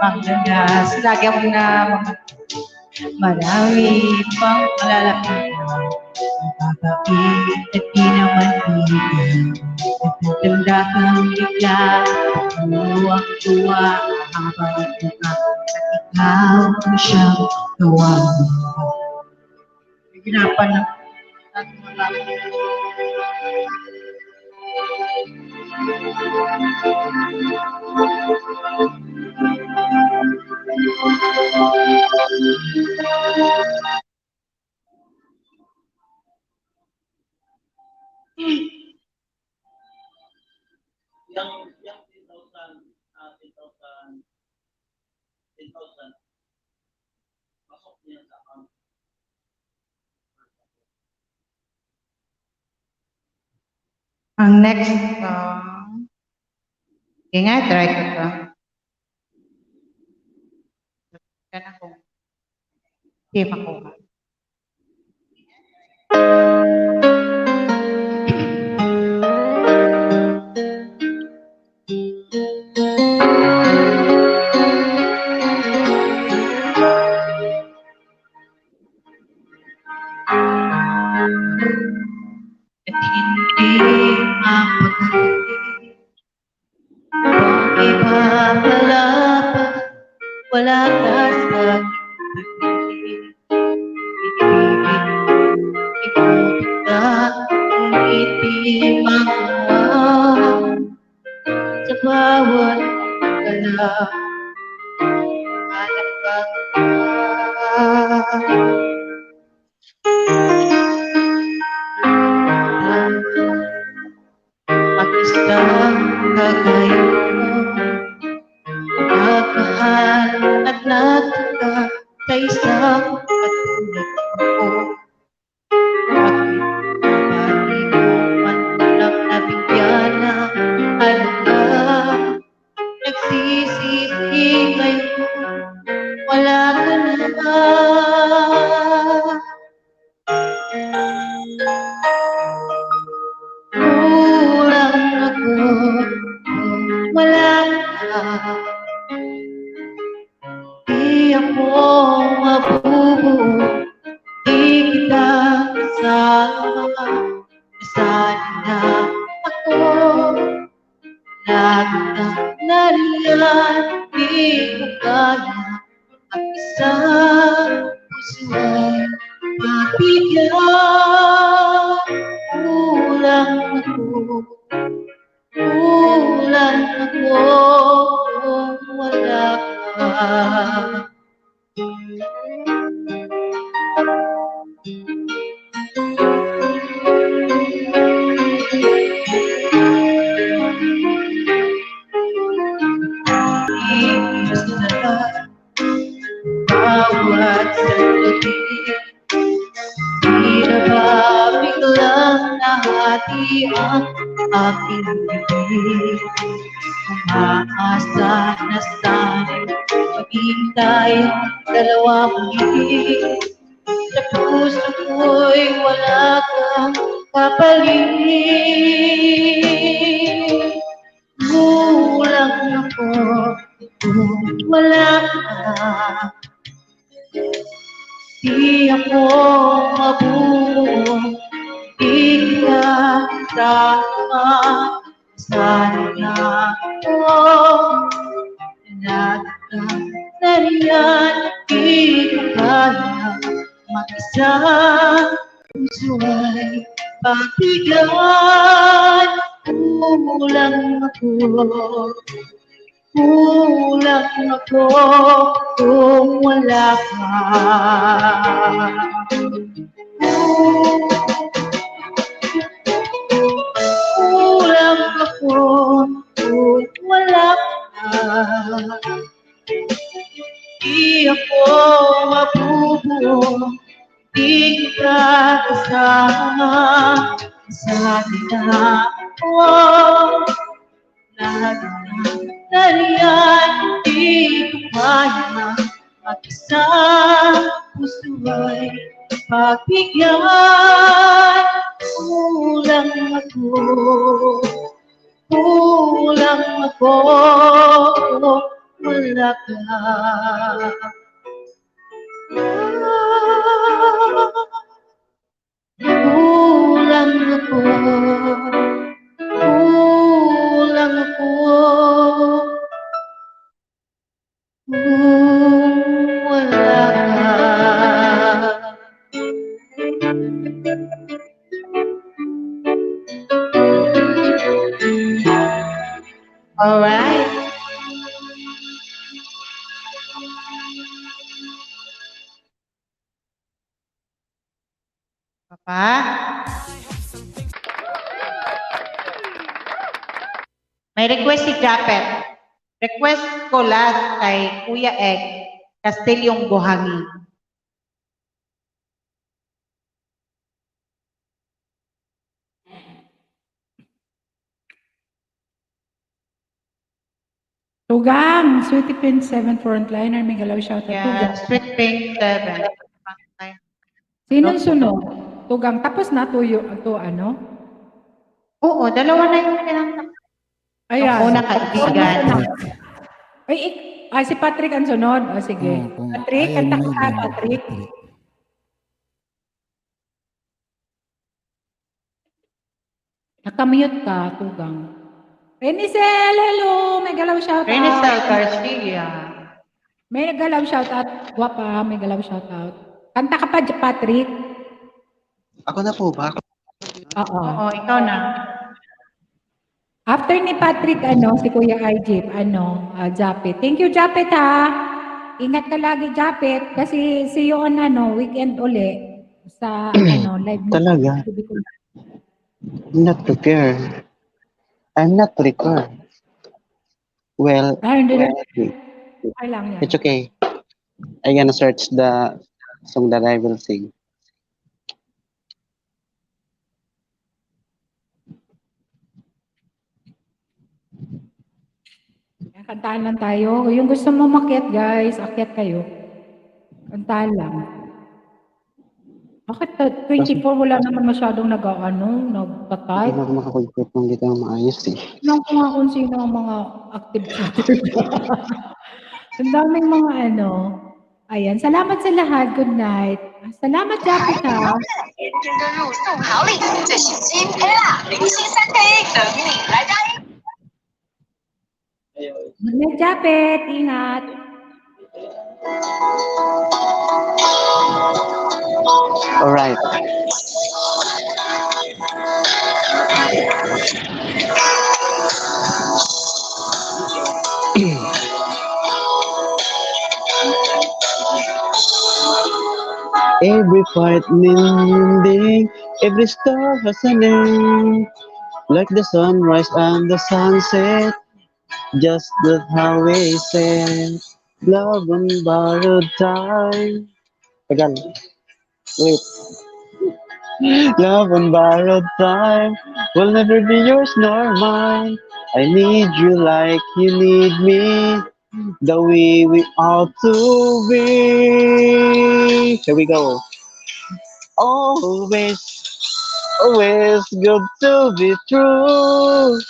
panglandas. Lagi mo na marami pang malalapitan. Mapapakit at di naman pilitin. Nagtatanda kang bigla, tuwang tuwa, habang buka, at ikaw ang siyang gawa. Hirapan na natin ang next song. Okay nga, try ko to. Yan ako. Hindi makuha. At hindi mapagalitin. Kung iba palapat, wala ka sa pag-ibig. Ikaw kita, ngiti makawa. Sa bawat galaw, hanap kang mag-isang kagaya mo, nagmahal at nagtaka sa isang katulad ko. Bakit pati mo man lang nabigyan ng halaga? Nagsisisi ngayon, wala ka na. Kulang ako kung wala ka. Di ako mabubuo, di kita kasama. Sana ako lagi na nariyan, di ko kaya ang isang puso ay mabigyan. Kulang ako kung wala ka. Iis na bawat sandali. Di na ba biglang nahati ang aking bibig? Umaasa na sana'y maging tayong dalawa muli. Sa puso ko'y wala kang kapalit. Kulang ako kung wala ka. Di ako mabuo, di ka kasama. Sana ako nariyan, di ko kaya mag-isa, puso ay pabigat. Kulang ako kung wala ka. Kulang ako kung wala ka. Di ako mabubuo, di kita kasama. Sa gitna ko, lahat ng talian, di ko kaya mag-isa. Puso ay pagbigyan. Kulang ako, wala ka. Kulang ako, wala ka. Alright. Papa? May request si Japet. Request ko last kay Kuya Egg, Castellong Buhangin. Tugang, Sweetie Pin 7 frontliner, may galaw shoutout. Yeah, Tugang. Street Pink 7. Sinong sunod? Tugang, tapos na tuyo, to ano? Oo, dalawa na yung kinanta. Ayan. Una kaibigan. Ay, si Patrick ang sunod. O, sige. Patrick, kanta ko ka, Patrick. Nakamute ka, Tugang. Renicel, hello! May galaw shoutout. Renicel Garcia. May galaw shoutout. Guwapa, may galaw shoutout. Kanta ka pa, Patrick. Ako na po ba? Oo. Oo, ikaw na. After ni Patrick, si Kuya Ijip, Japet. Thank you, Japet, ha? Ingat ka lagi, Japet. Kasi see you on, weekend uli. Sa, live mo. Talaga? I'm not prepared. I'm not prepared. Well, Hindi na. wait. Okay lang yan. It's okay. I'm gonna search the song that I will sing. Kantahan lang tayo. Yung gusto mo makiat, guys, akyat kayo. Kantahan lang. Bakit 24 wala naman masyadong Hindi nagtatay? na ako makakulpit ng dito ng maayos eh. Tignan ko nga kung sino ang mga active chatter. Ang daming mga Ayan, salamat sa lahat. Good night. Salamat, Japet, ha? 天真的入送好礼，这是金杯啦，明星3K 等你来搭。 Good night, Japet. Ingat. Alright. Every part mending, every star has a name. Like the sunrise and the sunset, just the how we say. Love on borrowed time. Tagal. Wait. Love on borrowed time will never be yours nor mine. I need you like you need me, the way we ought to be. Here we go. Always, always good to be true.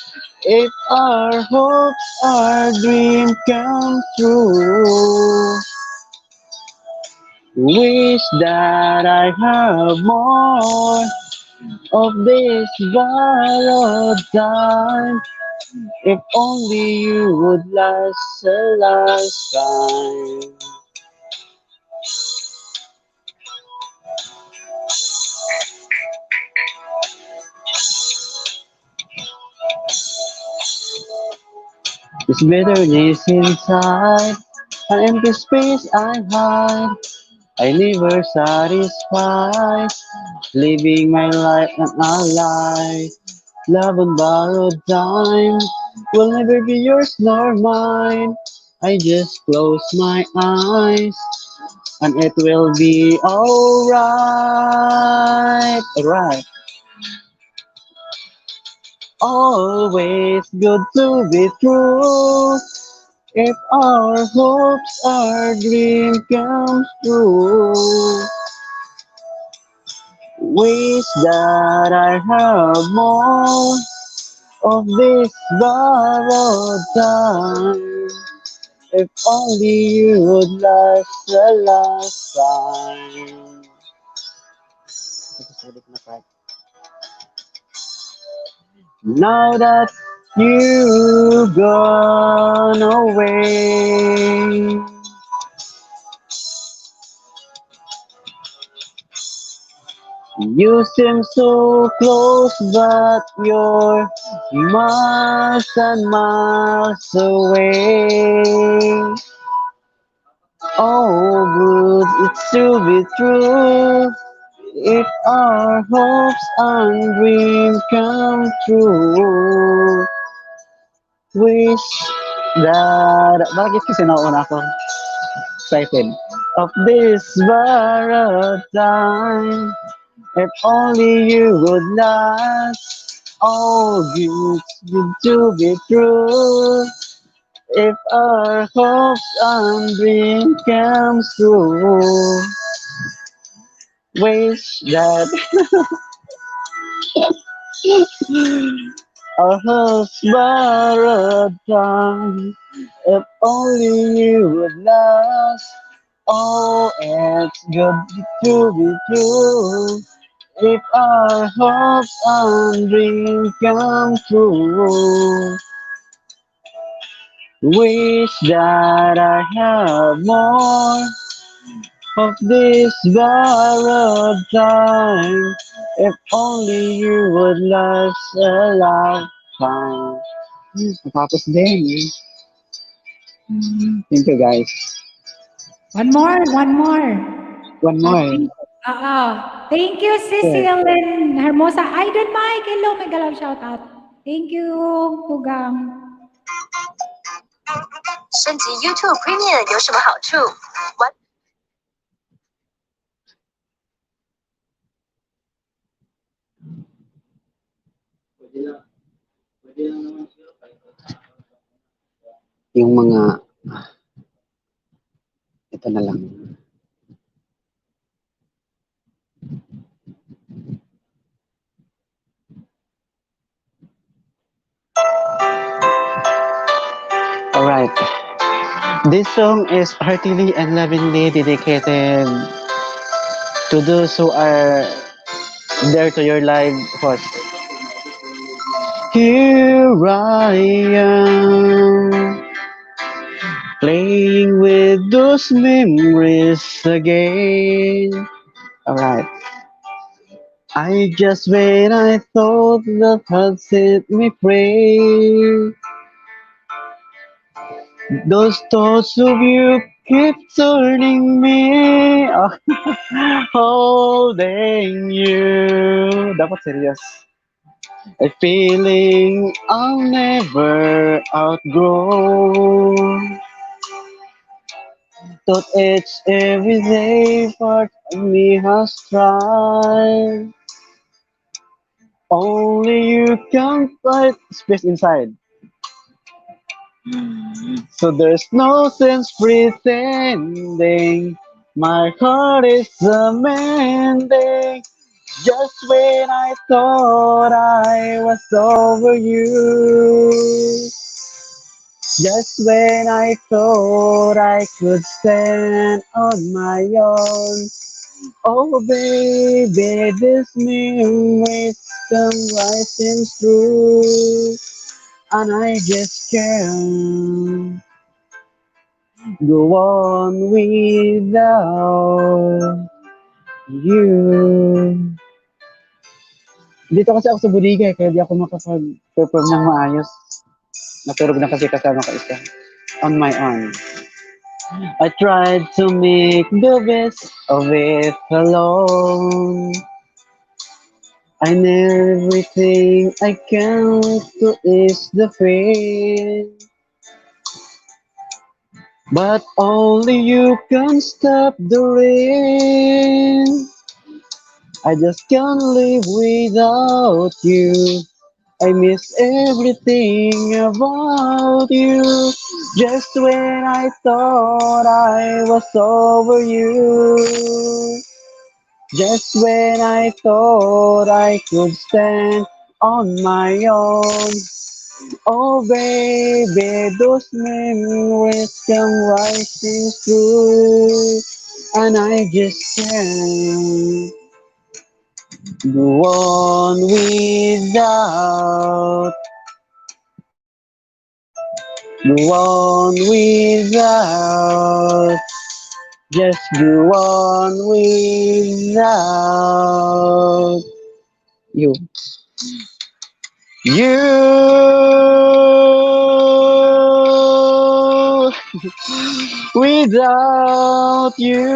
If our hopes, our dream come true. Wish that I have more of this borrowed time. If only you would last a lifetime. This bitterness inside, an empty space I hide. I never satisfied, living my life not a lie. Love on borrowed time will never be yours nor mine. I just close my eyes and it will be alright. Alright. Always good to be true. If our hopes, our dream comes true. Wish that I have more of this borrowed time. If only you would last the last time. Now that you gone away, you seem so close, but you're miles and miles away. Oh, good, it's to be true. If our hopes and dreams come true, wish that... Bakit kasi nauna ako? Excited. Of this borrowed time, if only you would last. Oh, good to be true. If our hopes and dreams come true, wish that our hopes borrowed time, if only you would last. Oh, it's good to be true. If our hopes and dreams come true, wish that I have more of this borrowed time. If only you would last a lifetime. Tapos din eh. Thank you guys. One more. One more. Thank you, Cecil and Hermosa. Aiden Mike, hello, mega love shout out. Thank you, Hugang. 升级 YouTube Premium 有什么好处？完 Yung mga... Ito na lang. Alright. This song is heartily and lovingly dedicated to those who are there to your life first. Here I am, playing with those memories again. Alright. I just when I thought that had set me free. Those thoughts of you keep turning me, holding you. Dapat serious. A feeling I'll never outgrow. Thought each every day part of me has tried. Only you can find space inside. So there's no sense pretending my heart is demanding. Just when I thought I was over you, just when I thought I could stand on my own. Oh baby, this memories come rising through. And I just can't go on without you. Dito kasi ako sa Buligay, kaya di ako makapag-perform ng maayos. Natulog na kasi kasama ko isa. On my own. I tried to make the best of it alone. And everything I can to ease the pain. But only you can stop the rain. I just can't live without you. I miss everything about you. Just when I thought I was over you. Just when I thought I could stand on my own. Oh baby, those memories come rising through, and I just can't go on without, just go on without you. Without you,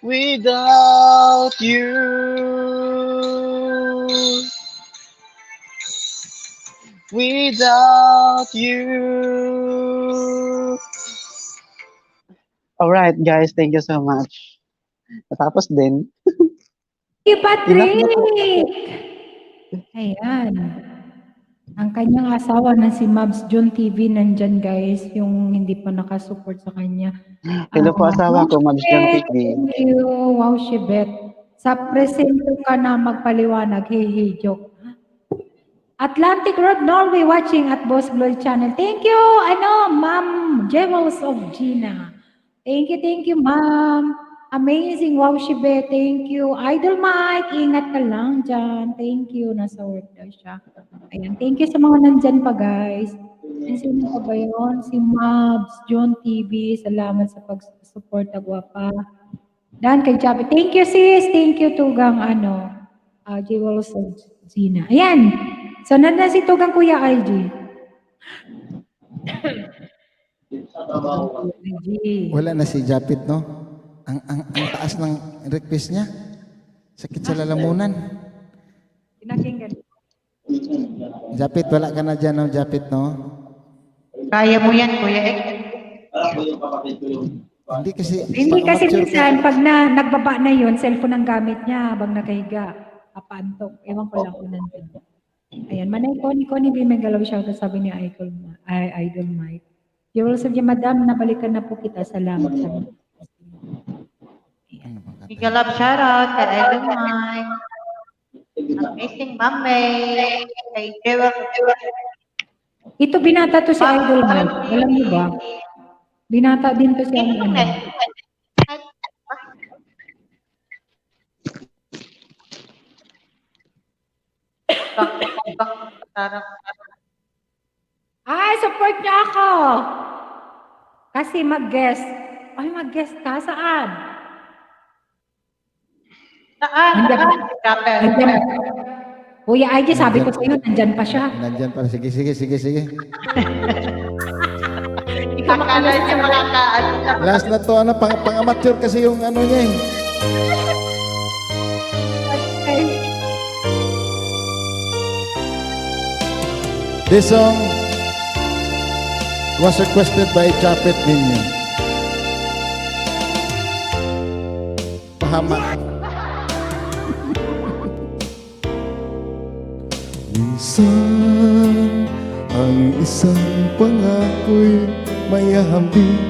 without you, without you. Alright guys, thank you so much. Natapos din. Thank you, Patrick! Enough na po. Ayan. Ang kanyang asawa na si Mabs John TV nandyan guys, yung hindi pa nakasupport sa kanya. Hello po asawa ko, Mabs John TV. Thank you. Wow, Shibet. Sa presento ka na magpaliwanag. Hey, joke. Atlantic Road, Norway, watching at Boss Glory Channel. Thank you, Ma'am Jewels of Gina. Thank you, Ma'am. Amazing. Wow, Shibe. Thank you. Idol Mike, ingat ka lang dyan. Thank you. Nasa work daw siya. Ayan. Thank you sa mga nandyan pa, guys. And sino pa ba yun? Si Mabs, John TV. Salamat sa pag-support na guwapa. Dan kay Javi. Thank you, sis. Thank you, Tugang, Jewels of Zina. Ayan. So, nandun si Tugang Kuya IG. Wala na si Japit, no? Ang taas ng request niya. Sakit sa lalamunan. Pinakinggan. Japit, wala ka na dyan, no? Japit, no? Kaya mo yan, Kuya Ek. Hindi kasi Minsan, pag nagbaba na yun, cellphone ang gamit niya habang nakahiga. Papaantok. Ewan ko lang kung nandun. Ayan, Manay Connie B. Megalaw siya sabi ni Idol Mike. You're also dyan, Madam, nabalikan na po kita. Salamat sa mga. Igalap shoutout kay Idol Mike. Amazing Mame. Kay Jewel. Ito binata to si Idol Mike. Alam niyo ba? Binata din to si Idol Mike. Ay, support niyo ako. Kasi mag-guest. Ay, mag-guest ka? Saan? Nandyan. Kuya IG, sabi ko sa'yo, nandyan pa siya. Nandyan pa. Sige. Akala niya makakaano. Last na to, pang-amateur kasi yung niya eh. This song was requested by Japet Binyo. Pahama. Minsan ang isang pangako'y mayahambing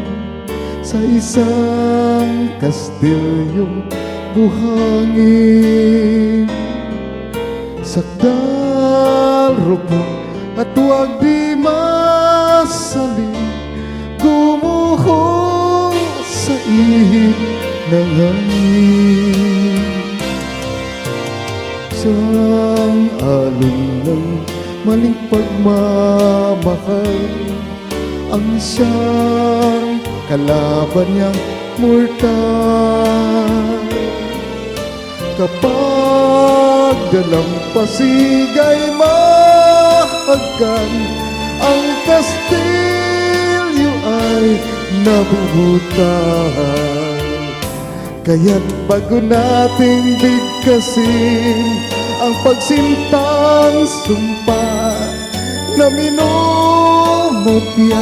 sa isang kastilyong buhangin. Sakdal rupong at huwag di masaling gumuho sa ihip ng hangin. Sang alon ng maling pagmamahal ang siyang kalaban niyang mortal. Kapag pagdalampasig ay mahagkan, ang kastilyo ay nabubutan. Kaya't bago nating bigkasin ang pagsintang sumpa na minumutya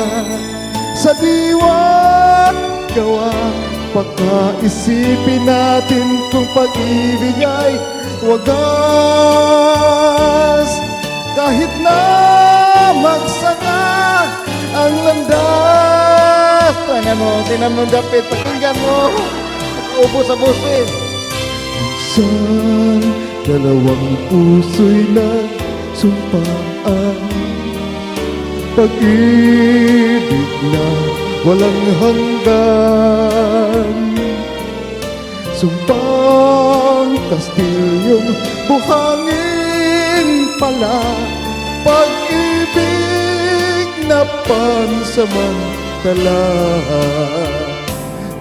sa diwa't gawa, pagkaisipin natin kung pag-ibig ay wagas. Kahit na magsanga ang landas. Tinan mo dapit, pakinggan mo. Nakaupo sa buses. Minsan, dalawang puso'y nagsumpaan, pag-ibig na walang hanggan. Sumpang kastilyong buhangin pala, pag-ibig na pansamantala.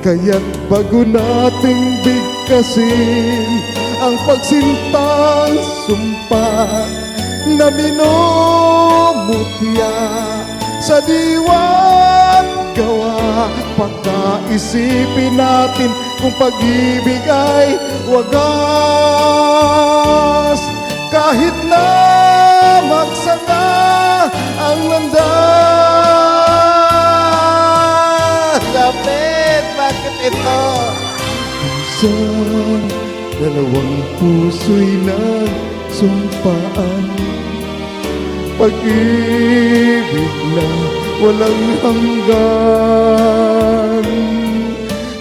Kaya't bago nating bigkasin ang pagsintang sumpa na minumutya sa diwa't gawa, pagkaisipin natin kung pag-ibig ay wagas. Kahit na magsanga ang landas. Dapat, bakit ito? Minsan, dalawang puso'y nagsumpaan, pag-ibig na walang hanggan.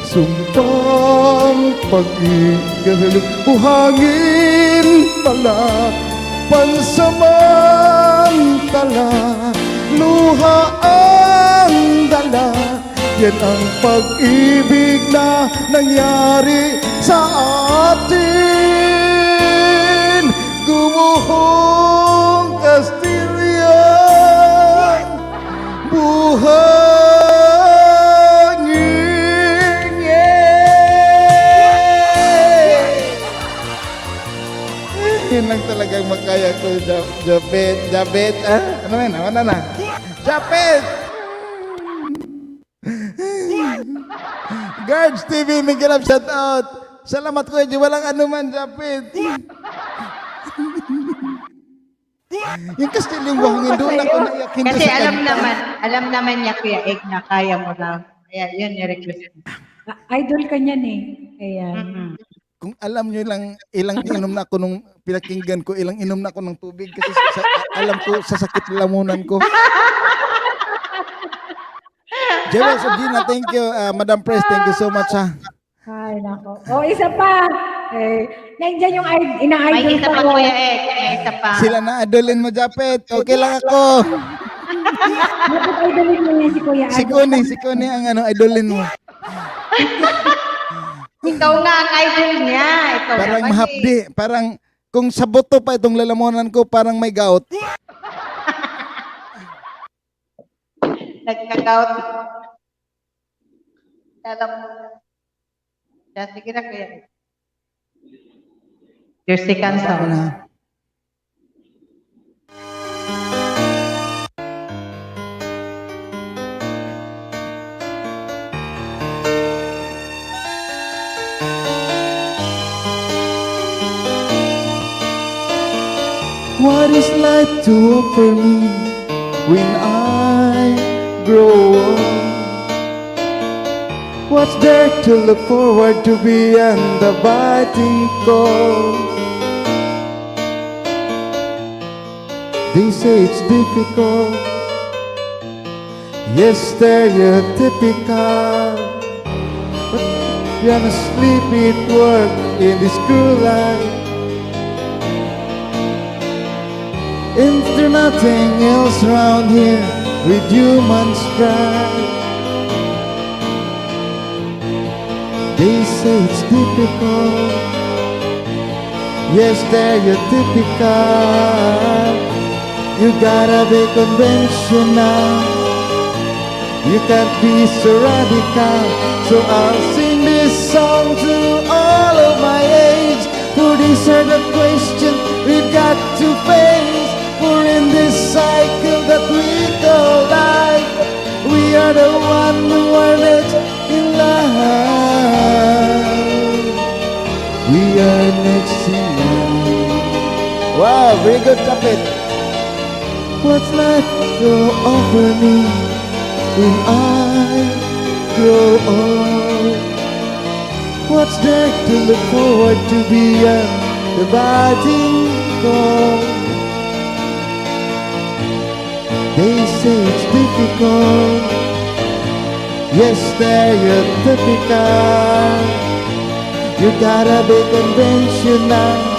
Sumpang pag-ibig, buhangin pala, pansamantala, luha ang dala. Yan ang pag-ibig na nangyari sa atin. Gumuhong kastilyo, buhangin. Yun lang talagang makaya ko, Japet. Ano na, wala na. Japet! Guards TV, Miguel up, shout out. Salamat ko, walang anuman, Japet. Yung kastilyong buhangin doon ako naiyakin. Kasi alam naman niya Kuya Egg na kaya mo raw. Kaya yun yung request mo. Idol ka niyan eh. Kaya. Kung alam nyo lang, ilang inom na ako nung pinakinggan ko, ilang inom na ako ng tubig kasi alam ko sa sakit lamunan ko. Jewel Gina, thank you. Madam Press, thank you so much ha. Ay, nako. O, isa pa. Nandiyan yung May ina-idol isa pa ko. Kuya Egg. May isa pa. Sila na idolin mo, Japet. Okay lang ako. Bakit idolin mo yan si Kuya Si Connie ang idolin mo. Ikaw nga ang idol niya. Ikaw Parang naman mahapdi. Parang kung sa buto pa itong lalamunan ko, parang may gout. Nagka-gout. Alam mo. Sige na Kuya Egg. Your second song. What is life to offer me when I grow old? What's there to look forward to beyond the biting cold? They say it's difficult, yes, stereotypical, but you wanna sleep at work in this cruel life. Is there nothing else around here with human strife? They say it's difficult, yes, stereotypical. You gotta be conventional, you can't be so radical. So I'll sing this song to all of my age who deserve the question Wow, very good, Kapit. What's life to offer me when I grow old? What's there to look forward to beyond the biting cold? They say it's difficult. Yes, they're typical. You gotta be conventional.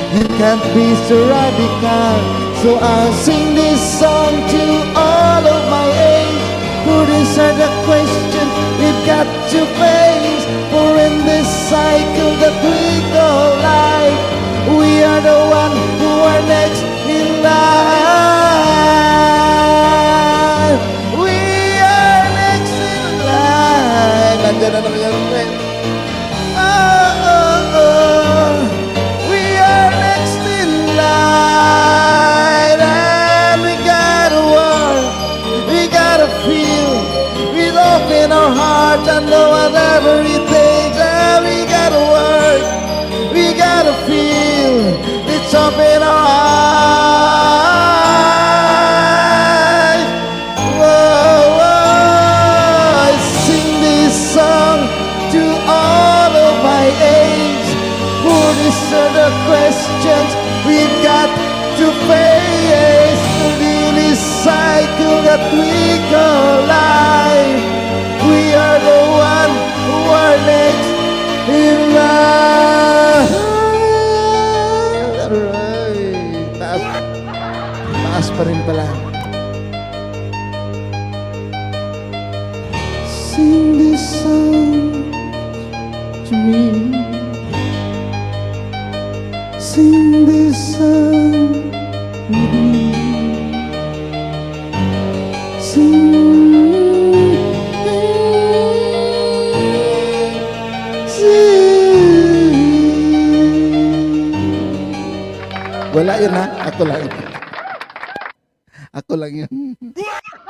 You can't be so radical. So I'll sing this song to all of my age, who answer the question we've got to face. For in this cycle that we call life, we are the one who are next in line. We are next in line. Nandiyan na naman yung friend. We are next in line. And we gotta work, we gotta feel, we open our hearts and know whatever it takes. And we gotta work, we gotta feel, let's open our eyes. Whoa, whoa, I sing this song to all of my age, who answer the questions we've got to face. In this cycle that we call life, we are the one who are next in line. Alright, taas pa rin pala. Sing this song to me. Sing this song with me. Sing. Wala yun ha? Ako lang. Ako lang yun.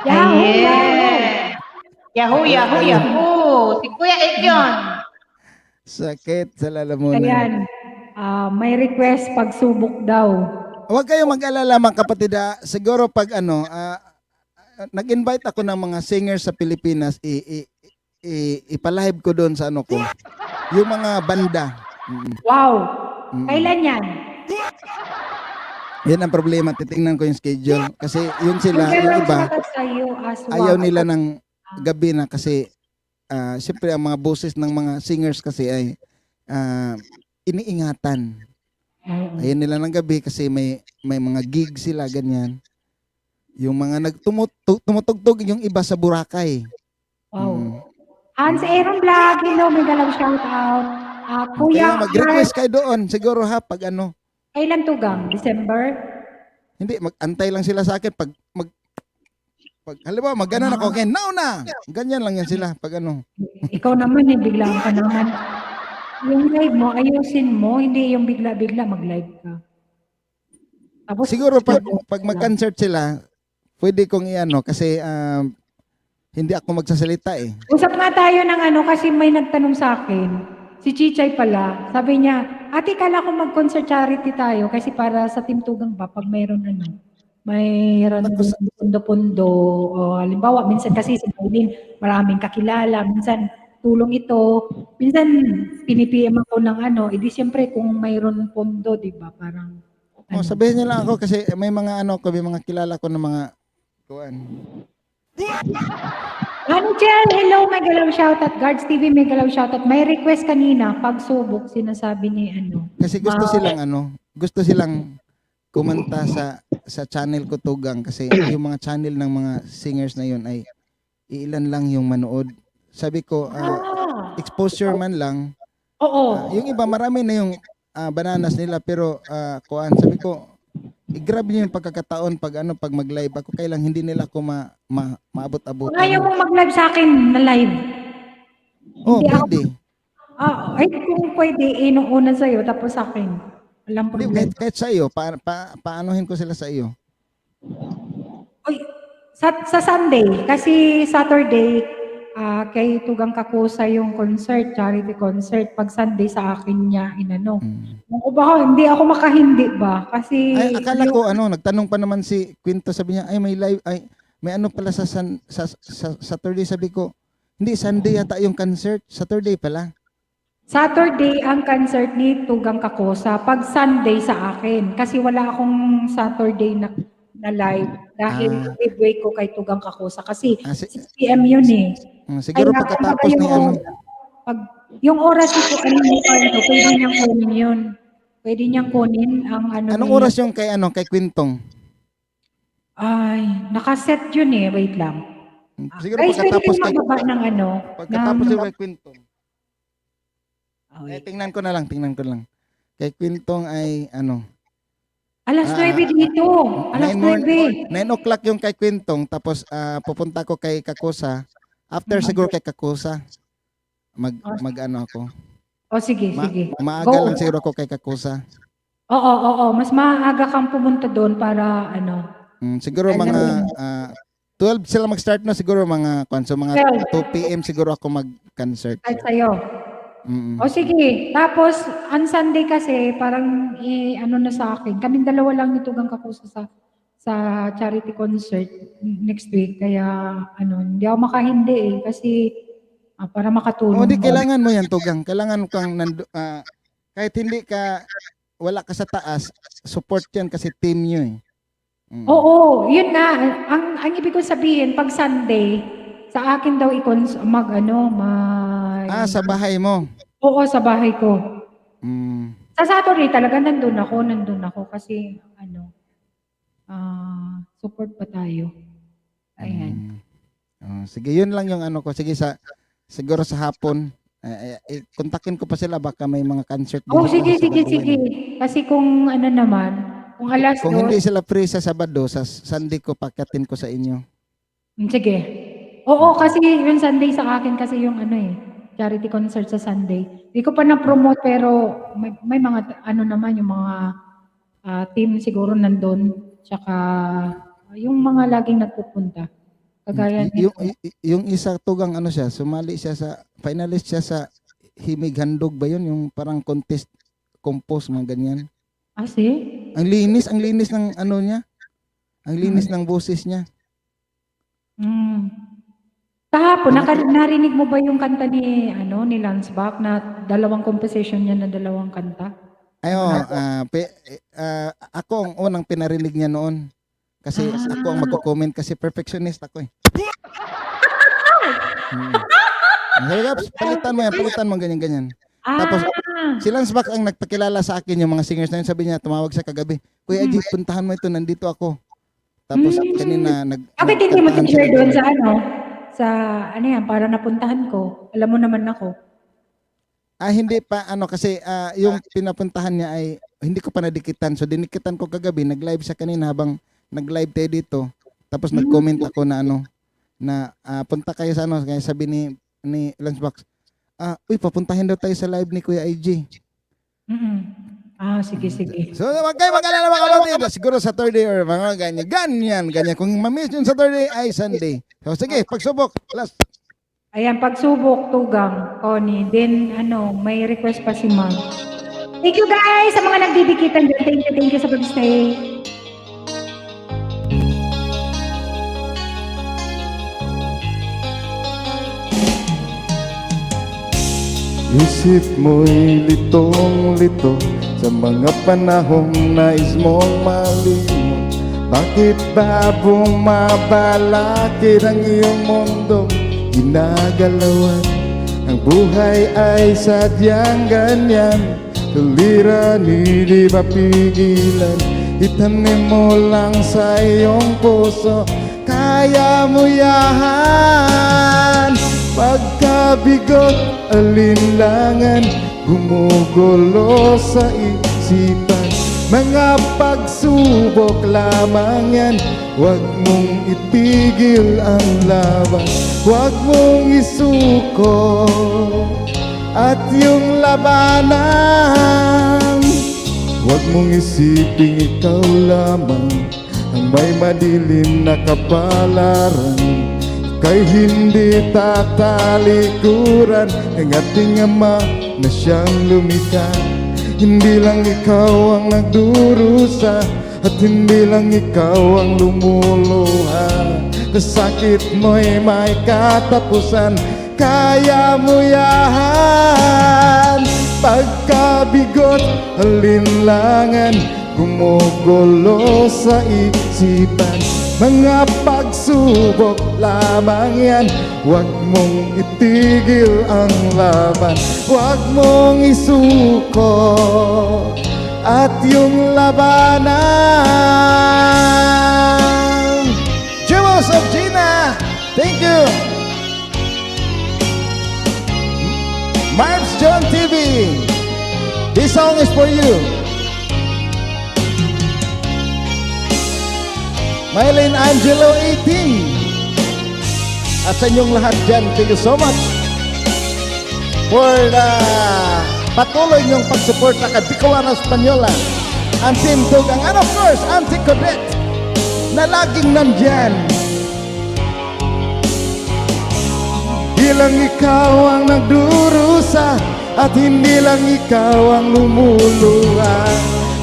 Yeah. Yahoo, Yahoo, Yahoo. Si Kuya Ek yun. Sakit sa lalamunan. Ayan. May request pagsubok daw. Huwag kayong mag-alala mga kapatid. Siguro pag nag-invite ako ng mga singers sa Pilipinas, ipalive ko doon sa ano ko. Yung mga banda. Wow. Kailan yan? Yan ang problema. Titingnan ko yung schedule. Kasi yun sila, yung iba, ayaw nila ng gabi na kasi siyempre ang mga boses ng mga singers kasi ay iniingatan. Ayaw nila ng gabi kasi may mga gig sila, ganyan. Yung mga tumutugtog yung iba sa Boracay. Wow. Hans Aaron Vlog, hello, may galaw shout out. Kuya, Kaya mag-request kayo doon, siguro ha, pag ano. Kailan tugang? December? Hindi, mag-antay lang sila sa akin pag halimbawa, mag-ano ako, okay, now na! Ganyan lang yan sila, pag ano. Ikaw naman biglaan ka naman. Yung live mo, ayusin mo, hindi yung bigla-bigla mag-live ka. Tapos, Siguro pag mag-concert sila, pwede kong i-ano, kasi hindi ako magsasalita eh. usap nga tayo ng ano, kasi may nagtanong sa akin, si Chichay pala, sabi niya, ate, kala ko mag-concert charity tayo, kasi para sa Team Tugang ba, pag mayroon pundo-pundo, o halimbawa, minsan kasi sa Bailin, maraming kakilala, minsan tulong ito, minsan pinipm ako ng ano, edi siyempre kung mayroon pondo, di ba, parang, Sabihin niyo lang ako kasi may mga may mga kilala ko ng mga kuan. Angel, hello, may galaw shoutout. Guards TV, may galaw shoutout. May request kanina, pagsubok, sinasabi ni ano. Kasi gusto silang kumanta sa channel ko Tugang kasi yung mga channel ng mga singers na yun ay ilan lang yung manood. Sabi ko, exposure man lang. Oo. Yung iba marami na yung bananas nila pero kuan, sabi ko, i-grab niyo yung pagkakataon pag mag-live ako, kailang hindi nila ako maabot-abot. Ayaw mo mag-live sa akin na live. Oh, Hindi ako- pwede. Ay, kung pwede, inuuna sa'yo, tapos sa akin. Walang Hindi, problema. kahit sa iyo, paanohin ko sila sa iyo. Oy, sa Sunday, kasi Saturday, kay Tugang Kakusa yung concert, charity concert. Pag Sunday sa akin niya inano. Kung ba hindi ako makahindi ba? Kasi Ay, akala ko nagtanong pa naman si Quinto, sabi niya, ay may live, ay may ano pala sa Saturday, sabi ko, hindi, Sunday yata yung concert, Saturday pala. Saturday ang concert ni Tugang Kakusa. Pag Sunday sa akin. Kasi wala akong Saturday na live dahil giveaway ko kay Tugang Kakusa. Kasi 6 p.m. yun eh. Siguro Kaya pagkatapos ni yung oras ko, pwede niyang kunin yun. Pwede niyang kunin ang Anong oras yung kay Quintong? Ay, nakaset yun eh. Wait lang. Siguro Guys, pwede pagkatapos kayong magbaba ng pagkatapos yung kay Quintong. Okay. Tingnan ko na lang. Kay Quintong ay Alas 9 dito. Alas 9. 9 o'clock yung kay Quintong, tapos pupunta ko kay Kakusa. After siguro kay Kakusa, ako. Sige. Maaga Go. lang siguro ako kay Kakusa. Oo. Mas maaga kang pumunta doon para Siguro mga 12 sila mag-start no, siguro mga 2 p.m. siguro ako mag-concert. At sa'yo. Sige. Tapos, on Sunday kasi, parang na sa akin. Kaming dalawa lang ni Tugang Kakusa sa charity concert next week. Kaya, hindi ako makahindi eh. Kasi, para makatulong. Hindi, kailangan mo yan, Tugang. Kailangan kang kahit hindi ka, wala ka sa taas, support yan kasi team nyo eh. Oo, yun nga. Ang ibig ko sabihin, pag Sunday, sa akin daw sa bahay mo? Oo, sa bahay ko. Mm. Sa Saturday talaga nandun ako kasi support pa tayo. Ayan. Sige, yun lang yung ko. Sige, siguro sa hapon, kontakin ko pa sila, baka may mga concert. Sige. Kasi kung kung alas kung hindi sila free sa Sabado, sa Sunday ko, pakatin ko sa inyo. Sige. Oo, kasi yung Sunday sa akin kasi yung charity concert sa Sunday. Hindi ko pa na-promote pero may mga naman yung mga team siguro nandun. Tsaka yung mga laging nagpupunta. Kagaya yung isa Tugang siya, sumali siya finalist siya sa Himig Handog ba yun? Yung parang contest compose mga ganyan. Ang linis ng niya. Ang linis ng boses niya. Kahapon, narinig mo ba yung kanta ni Lance Bach na dalawang composition niya na dalawang kanta? Ako ang unang pinarinig niya noon. Kasi ako ang magko-comment kasi perfectionist ako eh. Palitan mo ganyan. Tapos si Lance Bach ang nagpakilala sa akin yung mga singers na yun. Sabi niya, tumawag sa kagabi, Kuya Ajit, puntahan mo ito, nandito ako. Tapos kanina Bakit hindi mo share doon sa para napuntahan ko? Alam mo naman ako. Hindi pa kasi yung pinapuntahan niya ay hindi ko pa nadikitan. So dinikitan ko kagabi, nag-live siya kanina habang nag-live tayo dito. Tapos nag-comment ako na punta kayo sa kaya sabi ni Lance Bach, papuntahin daw tayo sa live ni Kuya IG. Sige. So, wag kayo mag-alala mga kapatid. Siguro Saturday or mga ganyan. Kung ma-miss yung Saturday ay Sunday. So, sige, pagsubok. Last. Ayan, pagsubok, Tugang, Connie. Then, may request pa si Ma'am. Thank you guys sa mga nagdidikitan dyan. Thank you sa pag-stay. Isip mo'y litong-lito sa mga panahong nais mong malimot. Bakit ba bumabalakid ang iyong mundo? Ginagalawan ang buhay ay sadyang ganyan. Tuliran, hindi mapigilan. Itanim mo lang sa iyong puso, kaya mo yan. Pagkabigot, alinlangan, gumugulo sa isipan. Mga pagsubok lamang yan, huwag mong itigil ang laban. Huwag mong isuko at yung labanan. Huwag mong isiping ikaw lamang ang may madilim na kapalaran. kay hindi tatalikuran ang ating Ama na siyang lumikha. Hindi lang ikaw ang nagdurusa at hindi lang ikaw ang lumuluha. Kasakit mo'y may katapusan, kaya mo yan. Pagkabigot, alinlangan, gumugulo sa isipan. Mga pagsubok lamang yan, huwag mong itigil ang laban. Huwag mong isuko at yung labanan. Jimos of Gina, thank you. Marbs John TV, this song is for you. Mylene Angelo 18. At sa inyong lahat dyan, thank you so much for the patuloy niyong pagsuporta kay Bicolana Española, ang Team Tugang, and of course, Auntie Codette, na laging nandyan. Di lang ikaw ang nagdurusa at hindi lang ikaw ang lumuluha.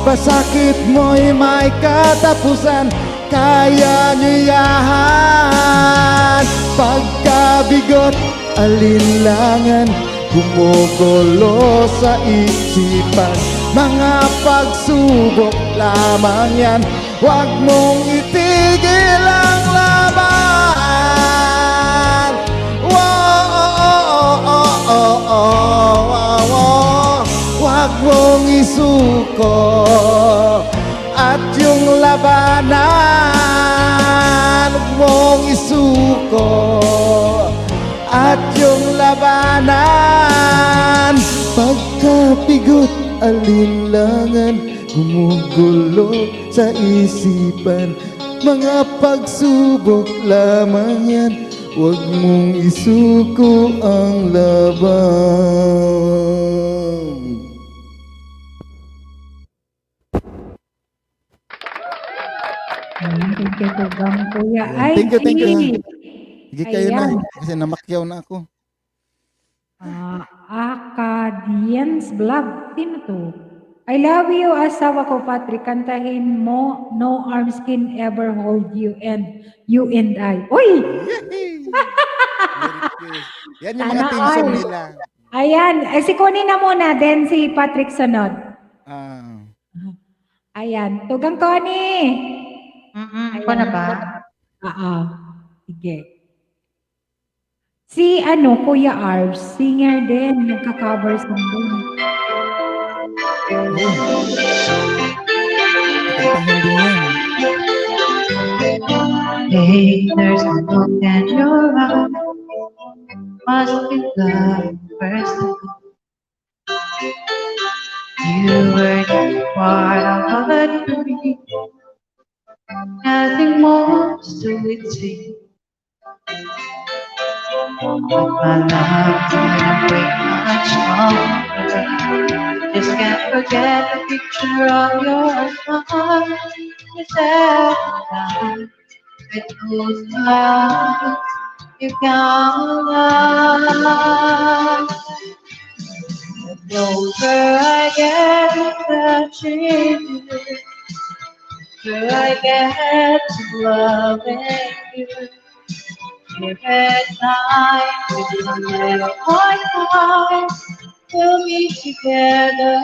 Pasakit mo'y may katapusan, kaya niyo yan. Pagkabigot, alinlangan, gumugulo sa isipan. Mga pagsubok lamang yan, huwag mong itigil ang laban. Huwag mong isuko at yung labanan. Huwag mong isuko at yung labanan. Pagkapigot, alinlangan, gumugulo sa isipan. Mga pagsubok lamang yan, huwag mong isuko ang laban. Thank you, Tugang Kuya. Thank you, thank you. Sige kayo na, Ayan. kasi namakyaw na ako. Acadians Vlog. Sino to? I love you, asawa ko, Patrick. Kantahin mo, no arms can ever hold you and I. Uy! Yan yung mga Sana team song all. nila. Ayan. Si Connie na muna, then si Patrick sunod. Ayan. Tugang Connie. Ako na ba? Oo. Sige. Si Kuya Arv, singer din, nagka-cover song din. Hey, there's a look in your eyes, must be love first of all. You were just part of a dream, nothing more to it seem. But my love didn't break much longer. Just can't forget the picture of your smile. It's every time I close my eyes, you come alive. The closer I get to touching you, the closer I get to loving you. Give it time, with a little more time, we'll be together.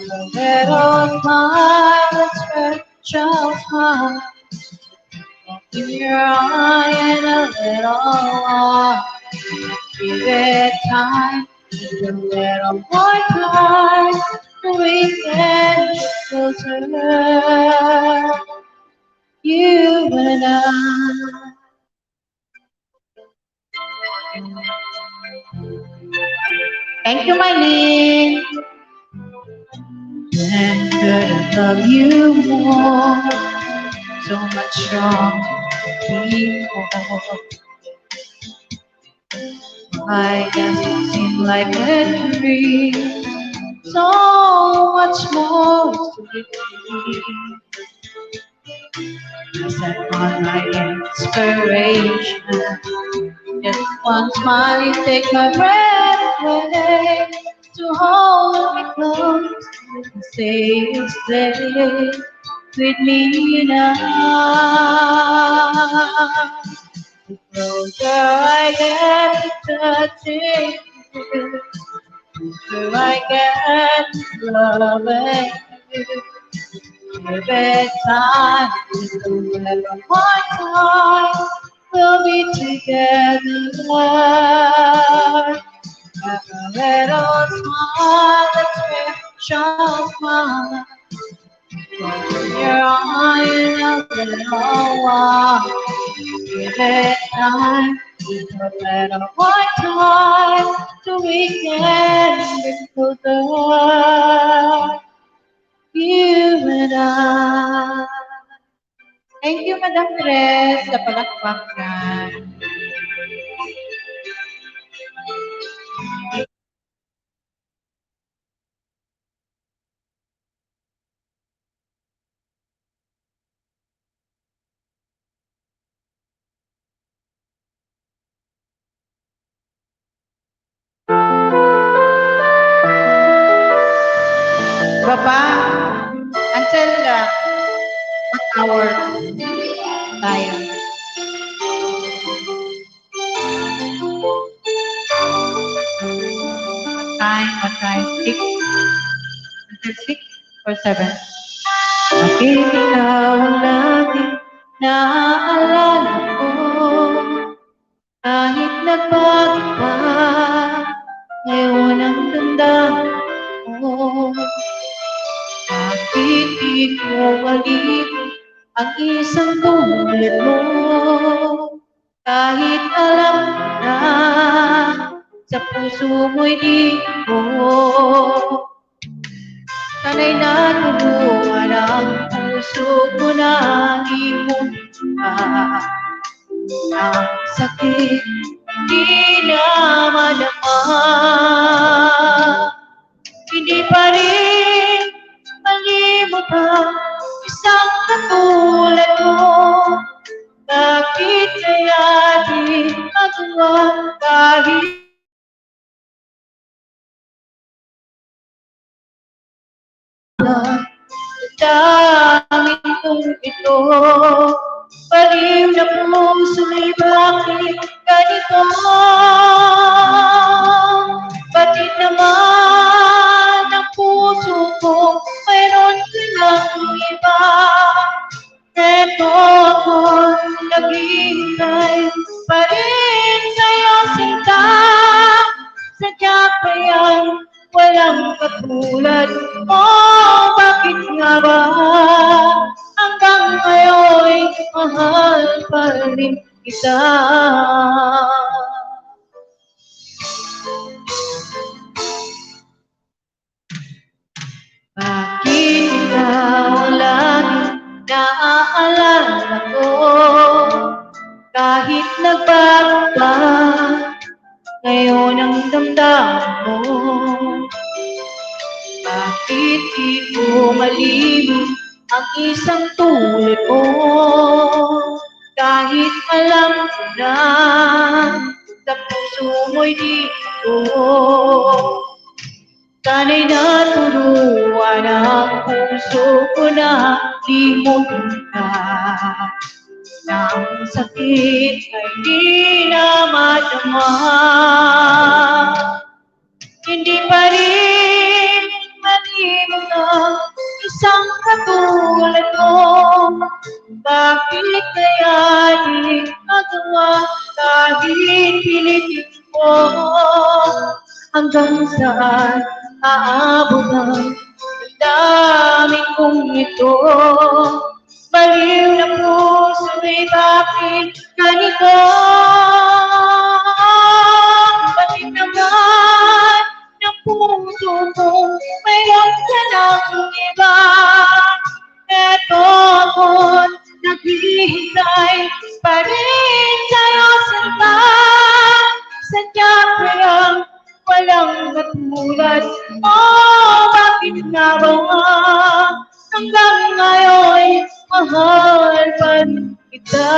A little smile, a special smile, in your eye and a little more. Give it time, with a little more time, we can get closer. You and I. Thank you, Mylene. And couldn't love you more, so much stronger before. I guess it seemed like a dream, so much more to be. set on my inspiration. Just one smile, you take my breath away. To hold me close and say you stay with me now. The closer I get to touching you, the closer I get to loving you. Every time you let my time, we'll be together. Have a little smile, a special smile. Your eyes, a little while. Give it time, a little more time, so we can get closer. You and I. Thank you, Madam Tres, sa palakpakan. Baba, until what hour tayo? What time? 6? Until 6 or 7? Bakit ikaw ang laging naaalala ko? Kahit nagbago ka, ngayon ang damdamin ko. Bakit di ko malibig ang isang tulad mo? Kahit alam ko na sa puso mo'y di ko. Sana'y natulungan ang puso ko na imunta. Ang sakit di na madama. Hindi pa rin malimutan isang katulad mo. Bakit kaya di magawa kahit daming kong ito? Baliw na puso'y bakit ganito? Bakit naman ang puso ko mayroon ka ng iba? Eto ako naghihintay pa rin sa'yo sinta. Sadya pa yan walang katulad mo. Bakit nga ba hanggang ngayon mahal pa rin kita? Bakit ikaw lagi naaalala ko? Kahit nagbago pa, ngayon ang damdamin mo. Bakit di ko malibig ang isang tulad mo? Kahit alam ko na sa puso mo'y di ko. Sana'y natulungan ang puso ko na di mo ka. Ang sakit ay di na madama. Hindi pa rin malimutan isang katulad mo. Bakit kaya di magawa kahit pilitin mo? Hanggang saan aabot ang damdamin kong ito? Baliw na puso'y bakit ganito? Bakit naman ng puso mo mayroon ka ng iba? Eto ako't naghihintay pa rin sa'yo sinta. Sadya kayang walang katulad mo. Bakit nga ba hanggang ngayon kita.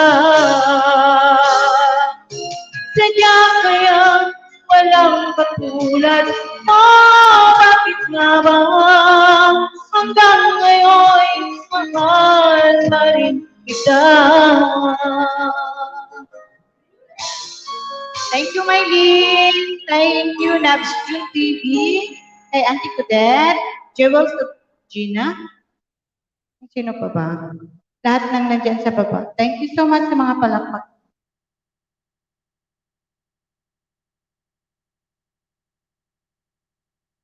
Sadya kaya walang katulad mo, bakit nga ba hanggang ngayon mahal pa rin kita? Thank you, Mylene. Thank you, Nabstream TV. Kay Auntie Kudet, Jewel Gina. Sino pa ba? Lahat ng nandyan sa baba. Thank you so much sa mga palakpak.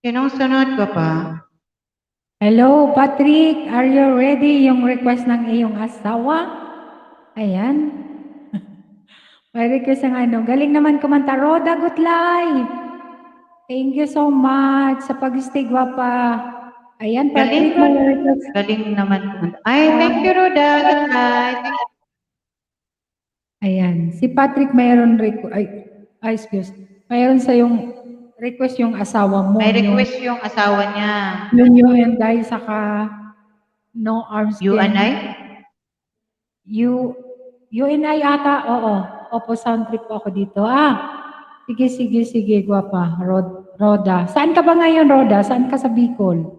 Sinong sunod ko pa? Hello, Patrick. Are you ready? Yung request ng iyong asawa? Ayan. May request ng ano. Galing naman kumanta. Roda Gutlay. Thank you so much sa pag-stay gwapa. Ayan, Patrick. Galing, may request. Galing naman. Ay, thank you, Roda. Good night. Ayan. Si Patrick mayroon request. Ay, excuse. Mayroon sa yung request yung asawa mo. May request yung asawa niya. Yung you and I saka no arms. You and I? You and I ata. Oo. Opo, sound trip ako dito. Sige, gwapa. Roda. Saan ka ba ngayon, Roda? Saan ka sa Bicol?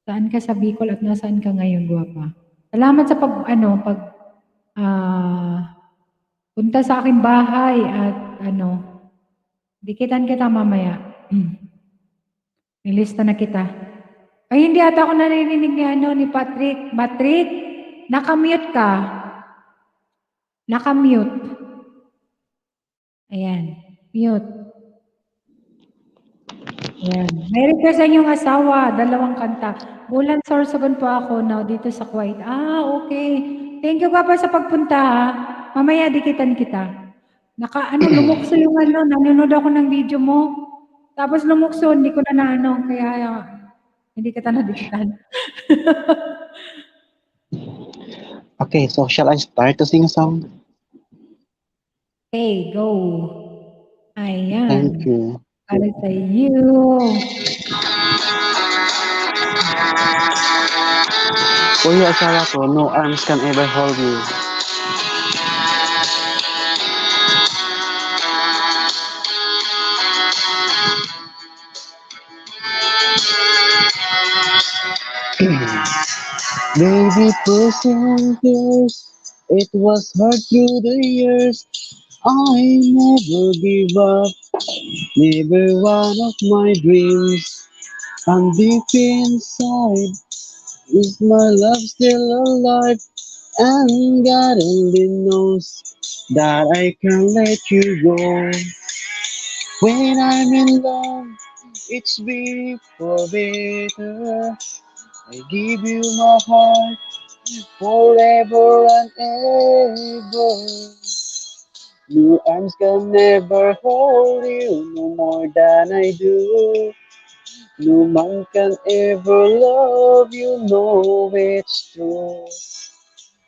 Saan ka sa Bicol at nasaan ka ngayon, gwapa? Salamat sa punta sa aking bahay at dikitan kita mamaya. Nilista na kita. Ay, hindi ata ako naririnig ni Patrick. Patrick, nakamute ka. Nakamute. Ayan. Mute. Ayan. May request ang iyong asawa. 2 kanta. Bulan Sorsogon po ako now dito sa Kuwait. Okay. Thank you, Papa, sa pagpunta. Mamaya dikitan kita. Lumukso yung nanonood ako ng video mo. Tapos lumukso, hindi ko na kaya hindi kita nadikitan. Okay, so shall I start to sing a song? Okay, go. Ayan. Thank you. Para sa iyo. For you, asawa ko, no arms can ever hold you. Baby, persevere. It was hard through the years. I never give up. Never one of my dreams. And deep inside, is my love still alive? And God only knows that I can't let you go. When I'm in love, it's big for better. I give you my heart forever and ever. No arms can never hold you no more than I do. No man can ever love you, no, it's true.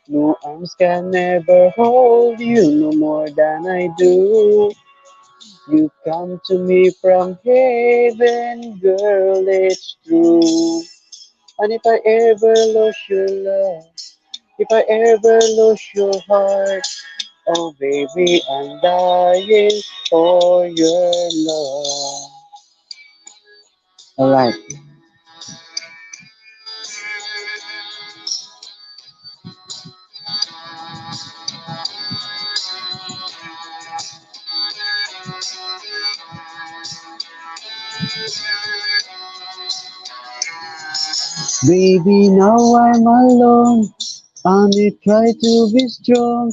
No arms can never hold you no more than I do. You come to me from heaven, girl, it's true. And if I ever lose your love, if I ever lose your heart, oh baby, I'm dying for your love. Alright. Baby, now I'm alone, and I try to be strong,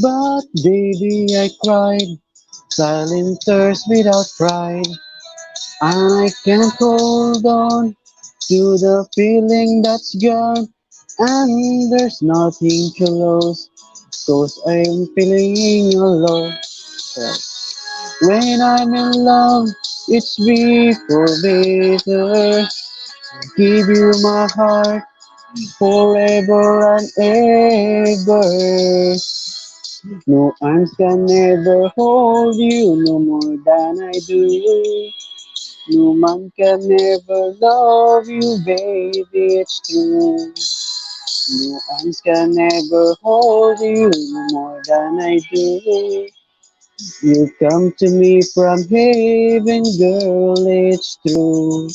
but baby, I cried, silent tears without pride, and I can't hold on to the feeling that's gone, and there's nothing to lose, 'cause I'm feeling alone. When I'm in love, it's before better. Give you my heart forever and ever. No arms can never hold you no more than I do. No man can never love you, baby, it's true. No arms can ever hold you more than I do. You come to me from heaven, girl, it's true.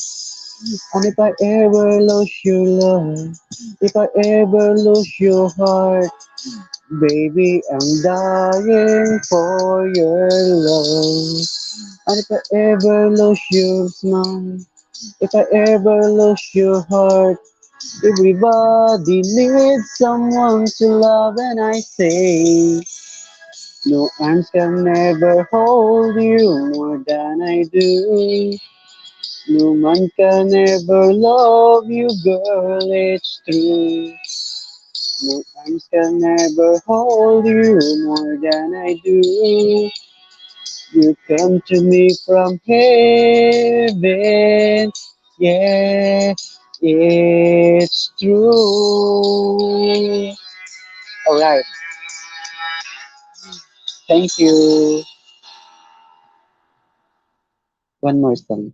And if I ever lose your love, if I ever lose your heart, baby, I'm dying for your love. And if I ever lose your smile, if I ever lose your heart, everybody needs someone to love, and I say, no arms can never hold you more than I do. No man can ever love you, girl, it's true. No arms can never hold you more than I do. You come to me from heaven, yeah, it's true. Alright, thank you. One more song.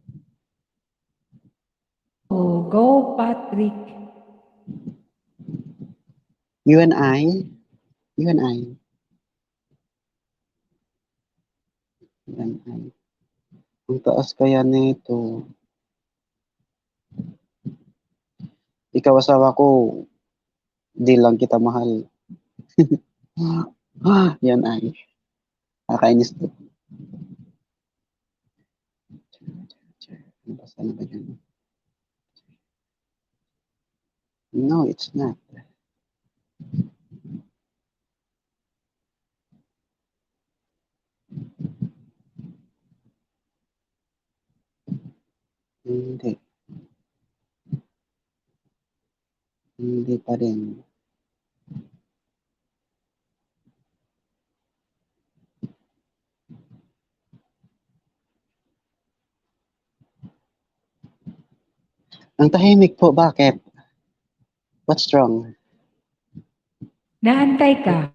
Oh, go, Patrick. You and I, you and I, you and I. Ang taas kaya nito. Ikaw asawa ko, di lang kita mahal. Yan ay. Nakakainis to. Basta na ba yan? No, it's not. Hindi. Hindi pa rin. Ang tahimik po, bakit? What's wrong? Naantay ka.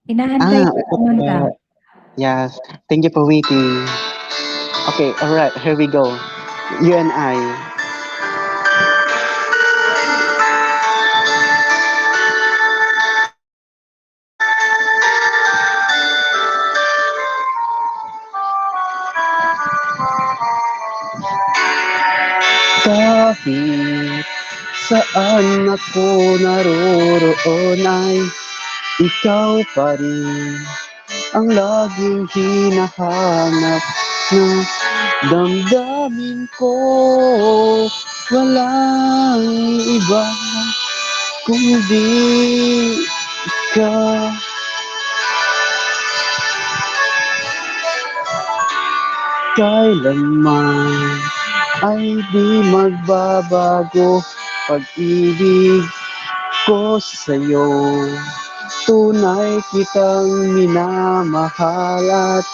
Inaantay ka kumanta. Yes. Thank you for waiting. Okay, alright, here we go. You and I. Kahit saan ako naroroon ay ikaw pa rin ang laging hinahanap na damdamin ko. Walang iba kundi ikaw. Kailanman ay di magbabago pag-ibig ko sa'yo. Tunay kitang minamahal at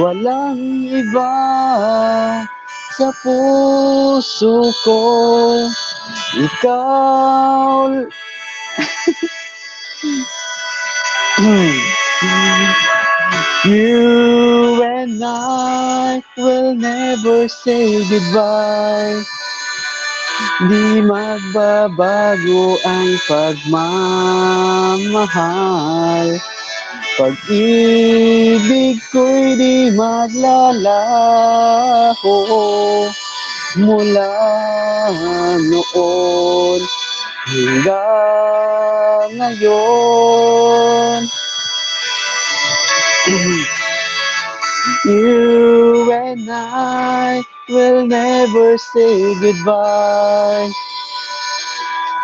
walang iba sa puso ko. Ikaw You and I will never say goodbye. Di magbabago ang pagmamahal. Pag-ibig ko'y di maglalaho. Mula noon hanggang ngayon. You and I will never say goodbye.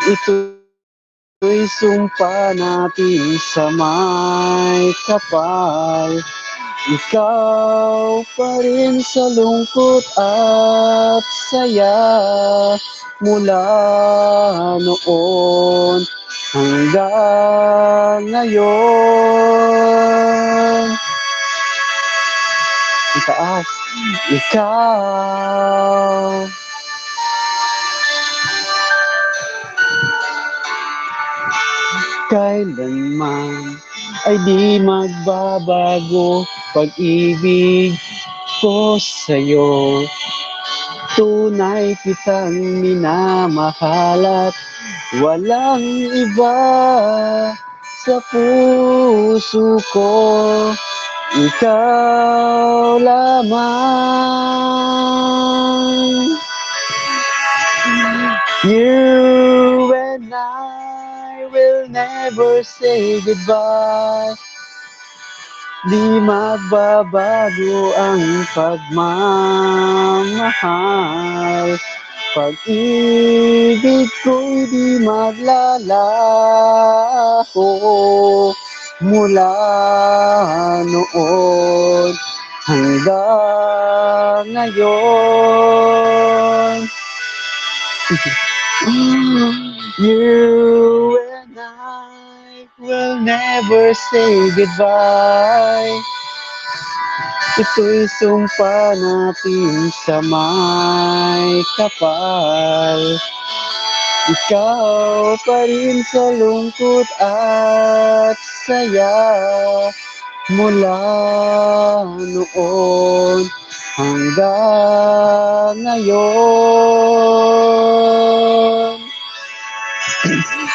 Ito'y sumpa natin sa may kapal. Ikaw pa rin sa lungkot at saya. Mula noon hanggang ngayon. Ang taas. Ikaw. Kailanman ay di magbabago pag-ibig ko sa'yo. Tunay kitang minamahal at Walang iba sa puso ko, ikaw lamang. You and I will never say goodbye. Di magbabago ang pagmamahal. Pag-ibig ko'y di maglalaho mula noon hanggang ngayon. You and I will never say goodbye. Ito'y sumpa natin sa may kapal. Ikaw pa rin sa lungkot at saya mula noon hanggang ngayon.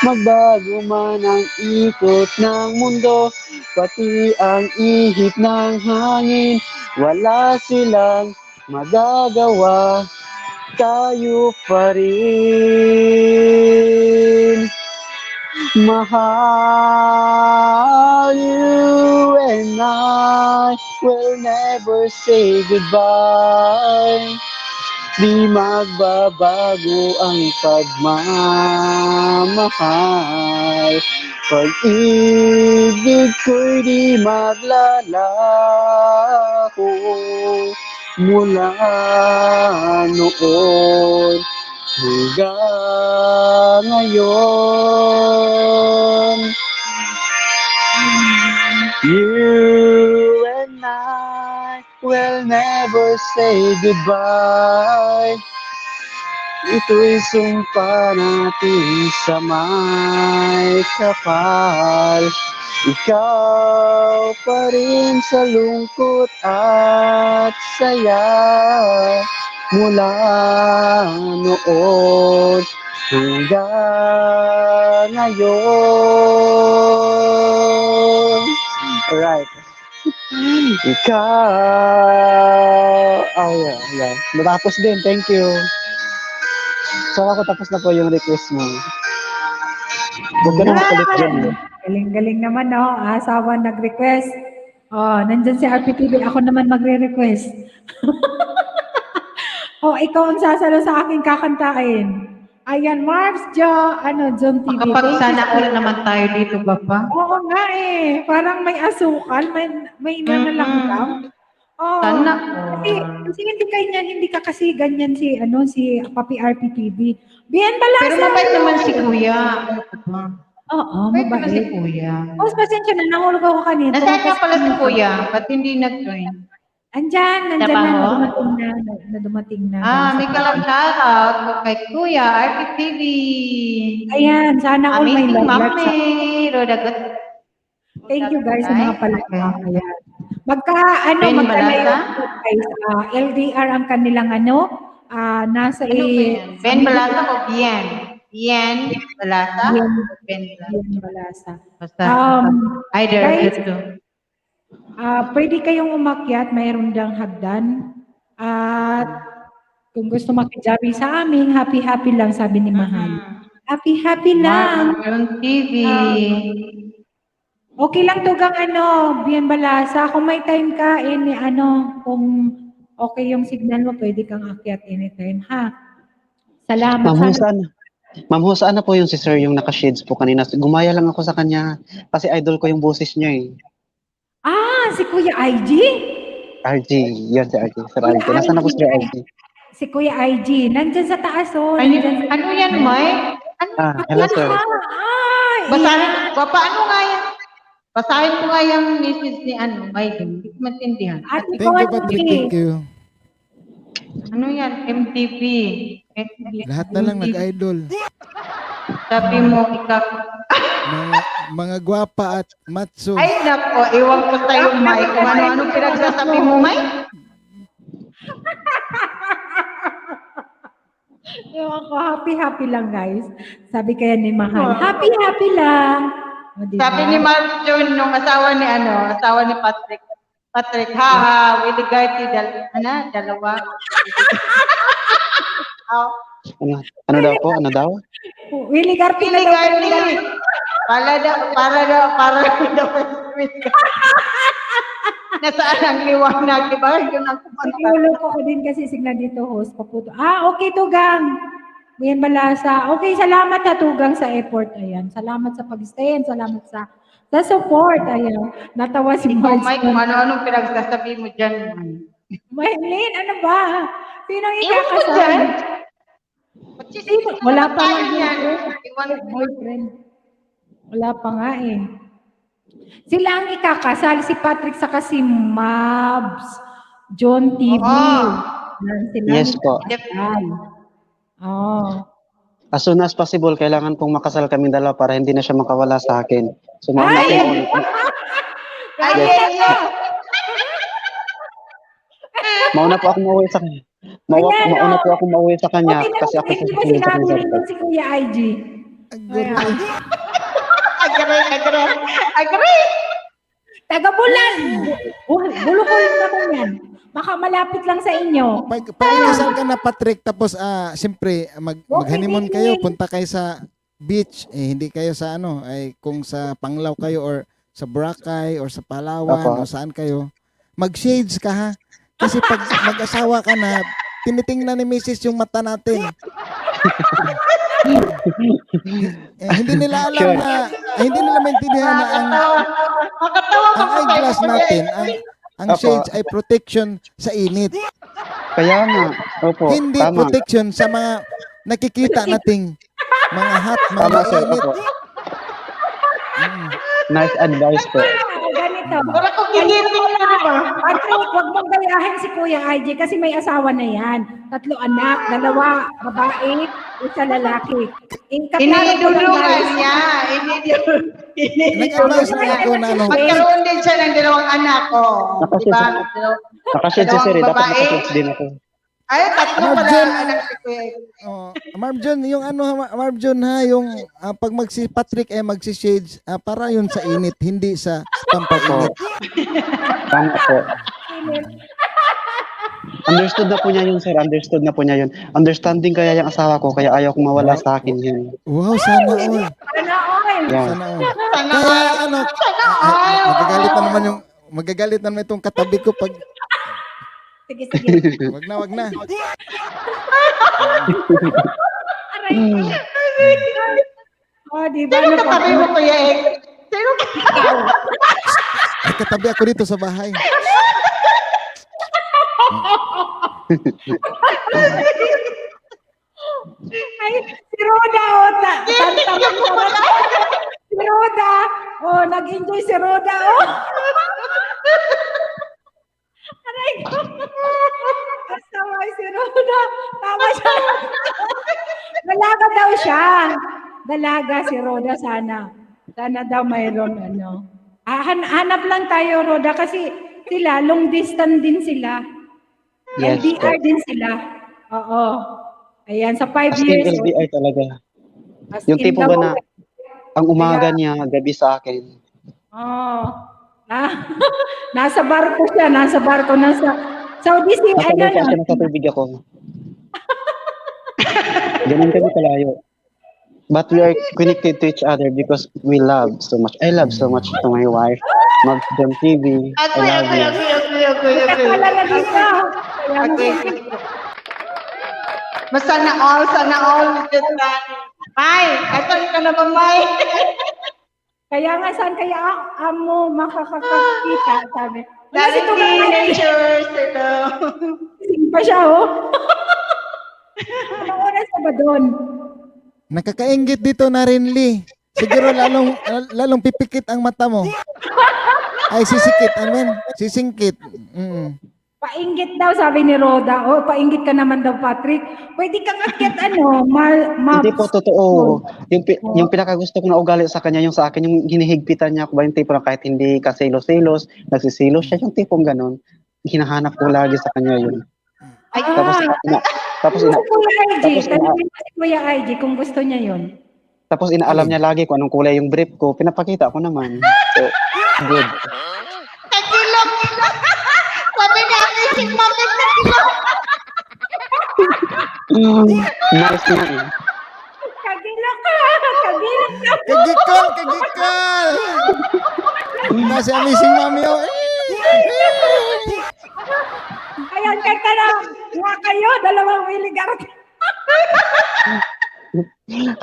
Magbago man ang ikot ng mundo, pati ang ihip ng hangin, wala silang magagawa, tayo pa rin. Mahal, you and I will never say goodbye. Di magbabago ang pagmamahal. Pag-ibig ko'y di maglalaho mula noon hanggang ngayon. You and I will never say goodbye. Ito'y sumpa natin sa may kapal. Ikaw pa rin sa lungkot at saya mula noon hanggang ngayon. Alright. Ikaw. Yeah. Natapos din. Thank you. So ako tapos na po yung request mo. Huwag ka na makulit dyan. Galing-galing naman, no? Asawa nag-request. Oh, nandyan si RPTV. Ako naman magre-request. Oh, ikaw ang sasalo sa aking kakantain. Ayan, Marbs, John TV. Makapag-sana all naman tayo dito, Bapa. Oo nga eh. Parang may asukal, may nanalanggam. Oh, Sana. kasi hindi ka kasi ganyan si Papi RPTV. Bien Balasa. Pero mabait naman si Kuya. Oo, Mabait naman si mabait. Kuya. Oh, pasensya na, nahulog ako kanina. Nasaan nga pala si Kuya? Ba't hindi nag-join? Andyan na, Trabaho? dumating na. May kalang shoutout kay Kuya, RPTV. Ayan, sana all may Amazing love. Mami, Rodagot. Thank you guys sa mga palakpak. Ayan. Ben Balasa? Magkalayo guys. LDR ang kanilang nasa Ano ba yan? Ben Balasa o Bien? Bien Balasa? Ben Balasa. Bien Balasa. Basta, Guys, either ito. pwede kayong umakyat, mayroon dang hagdan. At kung gusto makijabi sa amin, happy-happy lang, sabi ni Mahal. Happy-happy lang. Mark TV. Okay lang tugang Bien Balasa. Kung may time ka, kung okay yung signal mo, pwede kang akyat anytime, ha? Salamat. Ma'am, saan na po yung si Sir yung naka-shades po kanina? Gumaya lang ako sa kanya kasi idol ko yung boses niya eh. Si Kuya IG? RG, yan si RG. Sir RG. Nasaan na po si RG? Si Kuya IG. Nandyan sa taas, Ano yan, May? Hello sir. Basahin, paano nga yan? Basahin mo nga yung message ni May. Hindi ko maintindihan. Thank you, Patrick. Thank you. Ano yan? MTV. Lahat na lang nag-idol. Sabi mo, Mga gwapa at matso. Ay, nako, iwan ko sa'yo, May. Kung ano-ano pinagsasabi mo, May. Ewan ko, happy lang guys. Sabi kaya ni Mahal, happy lang. O, diba? Sabi ni Mark June, nung asawa ni Patrick, ha, with regard to dalawa. Oh, Ano daw po? Ano daw? Willie Garcia Willie daw. Garcia. Para daw. Nasaan ang liwanag, di ba? Yun ang kumanta. Niloloko ko din kasi sigla dito, host. Paputo. Okay, Tugang. Yan malasa. Okay, salamat ha, Tugang, sa effort. Ayan. Salamat sa pag-stay. Salamat sa support. Ayan. Natawa si Oh, Marge. Mike, kung ano-anong pinagsasabi mo dyan. Maylin, ano ba? Sinong Iwan ko ikakasal? dyan. Wala pa nga yan. boyfriend. Wala pa nga eh. Sila ang ikakasal, si Patrick saka si Mabs, John TV. Sila Yes po. As soon as possible, kailangan pong makasal kami dalawa para hindi na siya makawala sa akin. So, mauna po. Mauna po ako mauwi sa kanya. Mauna po ako mauwi sa kanya kasi ako sa susunod sa kanya. Si Kuya IG. Agree. Taga-Bulan. Bulukol naman yan. Baka malapit lang sa inyo. Pag ikasal ka na, Patrick, tapos siyempre mag-honeymoon kayo, punta kayo sa beach, hindi kayo sa kung sa Panglao kayo or sa Boracay or sa Palawan o saan kayo, mag-shades ka ha. Kasi pag mag-asawa ka na, tinitingnan ni Mrs. yung mata natin. Hindi nila alam na, hindi nila maintindihan na ang eyeglass natin, ang shades ay protection sa init. Kaya nga, opo, Hindi tama. protection sa mga nakikita nating mga hot, mga Tama, sir, mainit. opo. Nice advice po. Ganito. Para kung gigiting na ba? Patrick, huwag mong gayahin si Kuya IG kasi may asawa na yan. 3 anak, 2 babae, 1 lalaki. Inidulungan niya. Nag-advise na ako na Magkaroon din siya ng 2 anak. Diba? Nakashade si sir, dapat nakashade din ako. Ay, 3 pala Marjan. anak si Kuya. Marv John, yung Marv John ha, yung pag Patrick magsi-shades, para yun sa init, hindi sa pampainit. Tama po. Understood na po niya yun, sir. Understood na po niya yun. Understanding kaya yung asawa ko, kaya ayaw kong mawala sa akin yun. Wow, sana all. Yeah. Sana all. Kaya magagalit naman itong katabi ko pag Sige, sige. wag na. Di ba? Sino katabi mo, Kuya Ek? Sino Ay, katabi ako dito sa bahay. Ay, si Roda, si Roda, nag-enjoy si Roda, Aray ko. Asawa si Roda. Tama siya. Dalaga daw siya. Dalaga si Roda sana. Sana daw mayroon hanap lang tayo, Roda, kasi sila, long distance din sila. Yes, LDR din sila. Oo. Ayan, sa 5 As in years. LDR talaga. As Yung in tipo ba na, ang umaga niya, gabi sa akin. Nasa barko siya, nasa Saudi Sea Nasa Island. lupa siya, nasa tubig ako. Ganun kami kalayo. But we are connected to each other because we love so much. I love so much to my wife. Mag-John TV. I love you. Wala na dito. Sana all. May, asan ka na ba, May? Kaya nga, saan kaya mo makakakita, sabi. Wala si Daming teenagers, Sing pa siya, Anong oras ka ba doon? Nakakaingit dito na rin, Lee. Siguro lalong pipikit ang mata mo. Ay, sisikit. Sisingkit. Painggit daw, sabi ni Roda. Painggit ka naman daw, Patrick. Pwede kang akyat, Hindi po totoo. Yung pinakagusto ko na ugali sa kanya, yung sa akin, yung hinihigpitan niya ako ba, yung tipo na kahit hindi ka selos-selos, nagsisilos siya, yung tipong ganon. Hinahanap ko lagi sa kanya yun. Tapos, Ano si Kuya IG? tapos, Tanungin mo si Kuya IG kung gusto niya yun. tapos inaalam niya lagi kung anong kulay yung brief ko. Pinapakita ko naman. So, good. Kagilok! Sabi ni Amazing Mami, kagilok! Nice na eh. Kagilak ka! Kagilak ka! Kagikol, kagikol. Nasi amazing mami oh. Ayan, kanta na. Nga kayo, dalawang wiligar.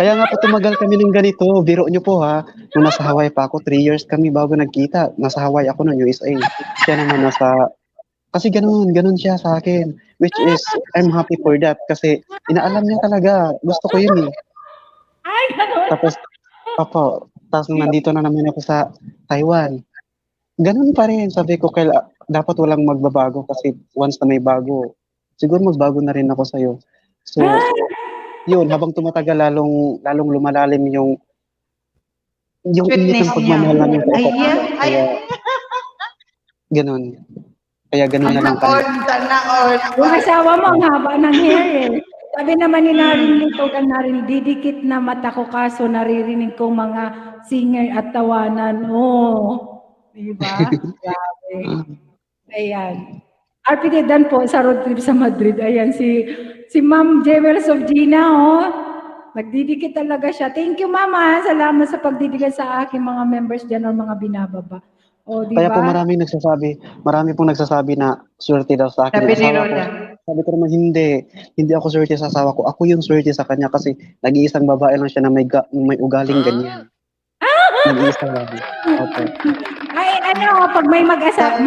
Kaya nga po tumagal kami ng ganito. Biro nyo po ha. Nung nasa Hawaii pa ako, 3 years kami bago nagkita. Nasa Hawaii ako ng USA. Siya naman kasi ganun siya sa akin. Which is, I'm happy for that. Kasi inaalam niya talaga. Gusto ko yun eh. Ay, ganun. Tapos nung nandito na naman ako sa Taiwan, ganun pa rin. Sabi ko, dapat walang magbabago kasi once na may bago, siguro magbago na rin ako sa'yo. So, yun, habang tumatagal, lalong lumalalim yung init ng pagmamahal namin sa isa't isa. Kaya, ganun. Kaya ganun na lang tayo. Yung asawa mo, ang haba ng hair eh. Sabi naman ni Narin Litogan, Narin, didikit na mata ko kaso naririnig kong mga singer at tawanan. Oh, diba? Grabe. Ayan. RPD Dan po sa road trip sa Madrid. Ayan, si Ma'am Jewels of Gina, oh. Nagdidikit talaga siya. Thank you, Mama. Salamat sa pagdidikit sa aking mga members dyan o mga binababa. O, diba? Kaya po marami pong nagsasabi na swerte daw sa akin. Sabi ni Asawa ko. Roda. Sabi ko naman, hindi ako swerte sa asawa ko. Ako yung swerte sa kanya kasi nag-iisang babae lang siya na may ugaling ganyan. Nag-iisa lang. Okay. Ay, pag may nakasal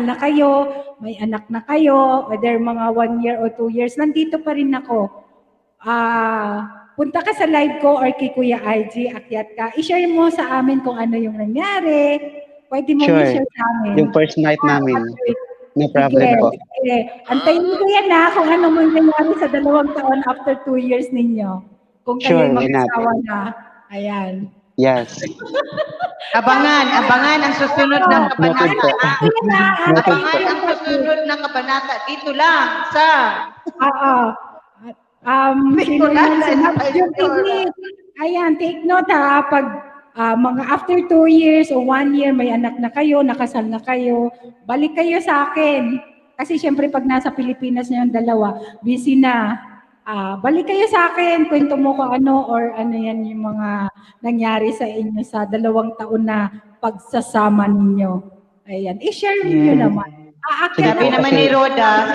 na kayo, may anak na kayo, whether mga 1 year o 2 years, nandito pa rin ako. Punta ka sa live ko or kay Kuya IG, akyat ka. I-share mo sa amin kung ano yung nangyari. Pwede mo Sure. i-share sa amin. Yung first night namin. No problem po. Sige. Antayin mo ko yan kung ano mo nangyari sa 2 taon after 2 years ninyo. Kung kayo Sure, why not? mag-asawa na. Ayan. Yes. Abangan ang susunod na Noted po. kabanata. Noted po. Abangan ang susunod na kabanata. Dito lang sa Sino yan? Si Max Jupini. Ayan, take note pag mga after 2 years o 1 year, may anak na kayo, nakasal na kayo, balik kayo sa akin. Kasi syempre pag nasa Pilipinas na yung dalawa, busy na. Balik kayo sa akin, kwento mo ko or ano yan yung mga nangyari sa inyo sa 2 taon na pagsasama ninyo. Ayan, i-share niyo naman. Sabi naman ni Roda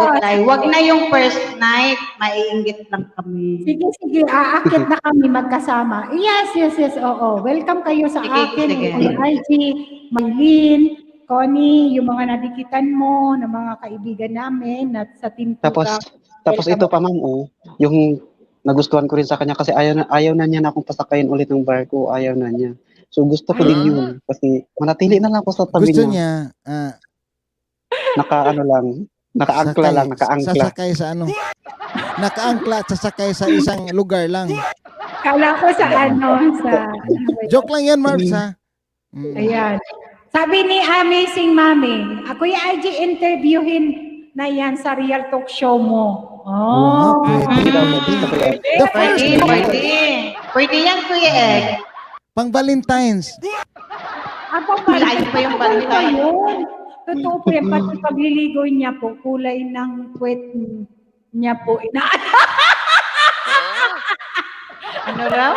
Gutay, wag na yung first night, maiinggit lang kami. Sige, aakit na kami magkasama. Yes, oo. Welcome kayo sa akin. Kuya IG, Maylin, Connie, yung mga nadikitan mo, na mga kaibigan namin, at sa team Tapos ito pa ma'am, yung nagustuhan ko rin sa kanya kasi ayaw na niya na akong pasakayin ulit ng barko, ayaw na niya. So gusto ko din yun kasi manatili na lang ako sa tabi Gusto niya. niya Nakaangkla. Sasakay sa nakaangkla at sasakay sa isang lugar lang. Kala ko sa Joke lang yan, Marbs ha. Ayan. Sabi ni Amazing Mami, Kuya IG, interviewin na yan sa Real Talk Show mo. Oh. Pwede yan, Kuya Egg. Pang Valentine's. Lain pa yung Valentine. Totoo po yan. Pati pagliligo niya po, kulay ng puwet niya po. Ano raw?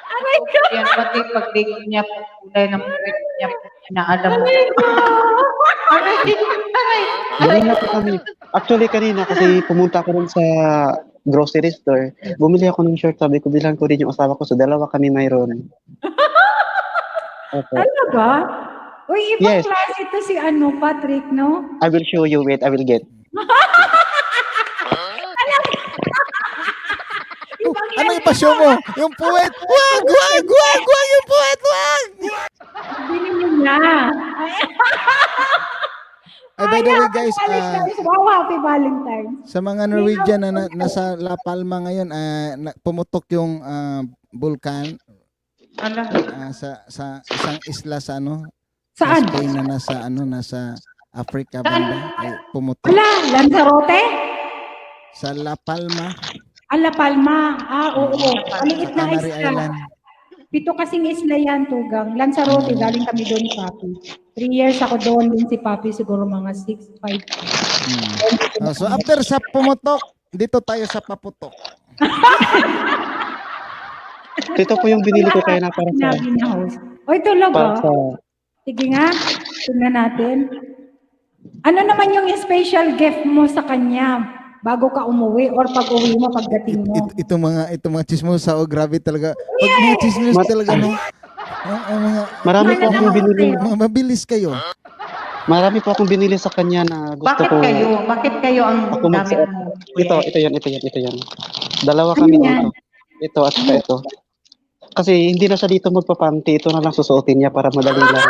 Aray ko! Yan, pati pagligo niya po, kulay ng puwet niya po. Inaalam mo. Hindi na po kami. Actually kanina kasi pumunta ako rin sa grocery store. Bumili ako ng shirt, sabi ko bilang ko rin yung asawa ko. So 2 kami mayroon. Okay. Ano ba? Uy, ibang Yes. klase ito si Patrick, no? I will show you. Wait, I will get. Ano ipashow mo? Yung puwet. Wag! Yung puwet, wag! Binili niya. Ay, by the way guys, Wow, happy Valentine's. sa mga Norwegian na nasa La Palma ngayon, pumutok yung vulkan sa isang isla sa Saan? Spain na nasa Africa banda. Ay, pumutok. Wala, Lanzarote? Sa La Palma, La Palma. Oo. sa Maliit na Canary isla. Island. 7 kasing isla yan, Tugang. Lanzarote, galing kami doon ni Papi. 3 years ako doon, din si Papi siguro mga 6, 5. So after sa pumutok, dito tayo sa paputok. Ito po yung binili ko kaya na para sa... Sinabi na host. Oy, tulog Para sa... Sige nga, tingnan natin. Ano naman yung special gift mo sa kanya bago ka umuwi or pag uwi mo pagdating mo? Ito mga chismosa, oh, grabe talaga. Pag mga chismis talaga, no? Mga, Marami po akong binili. mga mabilis kayo. Marami po akong binili sa kanya na gusto ko. Bakit kayo ang Ako dami magsuot. mo? Ito yan. Dalawa kami dito. Ito at saka ito. Kasi hindi na siya dito magpapanti. Ito na lang susuotin niya para madali lang.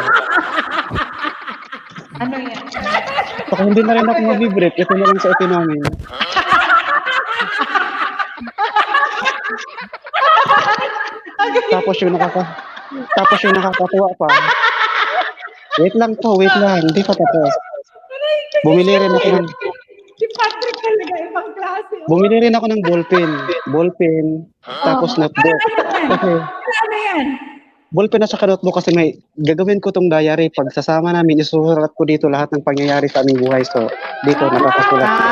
Ano yan? Saka hindi na rin ako mag-break. Ito na lang suotin namin. Tapos yung nakakatuwa pa. Wait lang. Hindi pa tapos. Bumili rin ako ng Si Patrick talaga, ibang klase. Bumili rin ako ng ballpen, tapos notebook. Kasi, Ano yan? ballpen na saka notebook kasi may gagawin ko tong diary. Pag sasama namin, isusulat ko dito lahat ng pangyayari sa aming buhay. So, dito nakakasulat ko.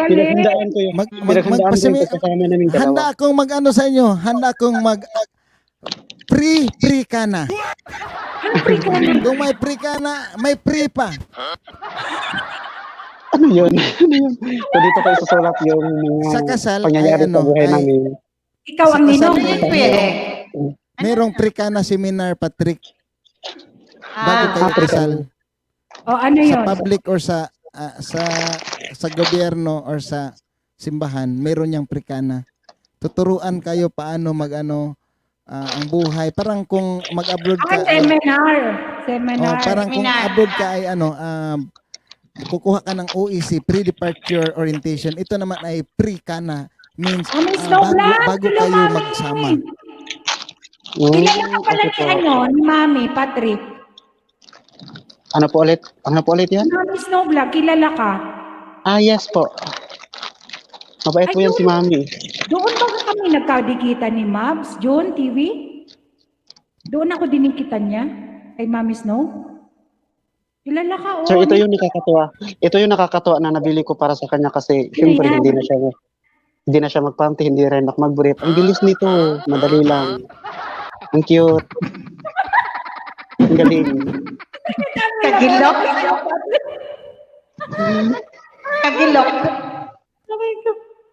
Pinaghandaan ko yung kasama namin Handa dalawa. akong mag-ano sa inyo. Handa akong mag pre ka na. Kung may pre ka na, may pre pa. Ano yun? So, dito ko isusulat yung Sa mga kasal, pangyayari ay, sa buhay ay, namin. Ikaw ang Sa ninong. kasal, merong pre ka na seminar, Patrick. Bago kayo kasal. O ano Sa yun? public or sa gobyerno or sa simbahan, meron niyang pre ka na. Tuturuan kayo paano ang buhay. Parang kung mag-abroad ka. Seminar. Parang kung abroad ka ay kukuha ka ng OEC, pre-departure orientation. Ito naman ay pre ka na. Means bago kayo magsama. Kilala ka pala ni Mami, Patrick. Ano po ulit yan? Mami Snowblock, kilala ka? Yes po. Mabait po yan si Mami. Doon ba kami nagkadikitan ni Mabs, June TV? Doon ako dinikitan niya kay Mami Snow. Kilala ka, So ito yung nakakatuwa. Ito yung nakakatuwa na nabili ko para sa kanya kasi siyempre hindi na siya magpanty, hindi rin ako mag-brief. Ang bilis nito, madali lang. Ang cute. Ang galing. Kagilok.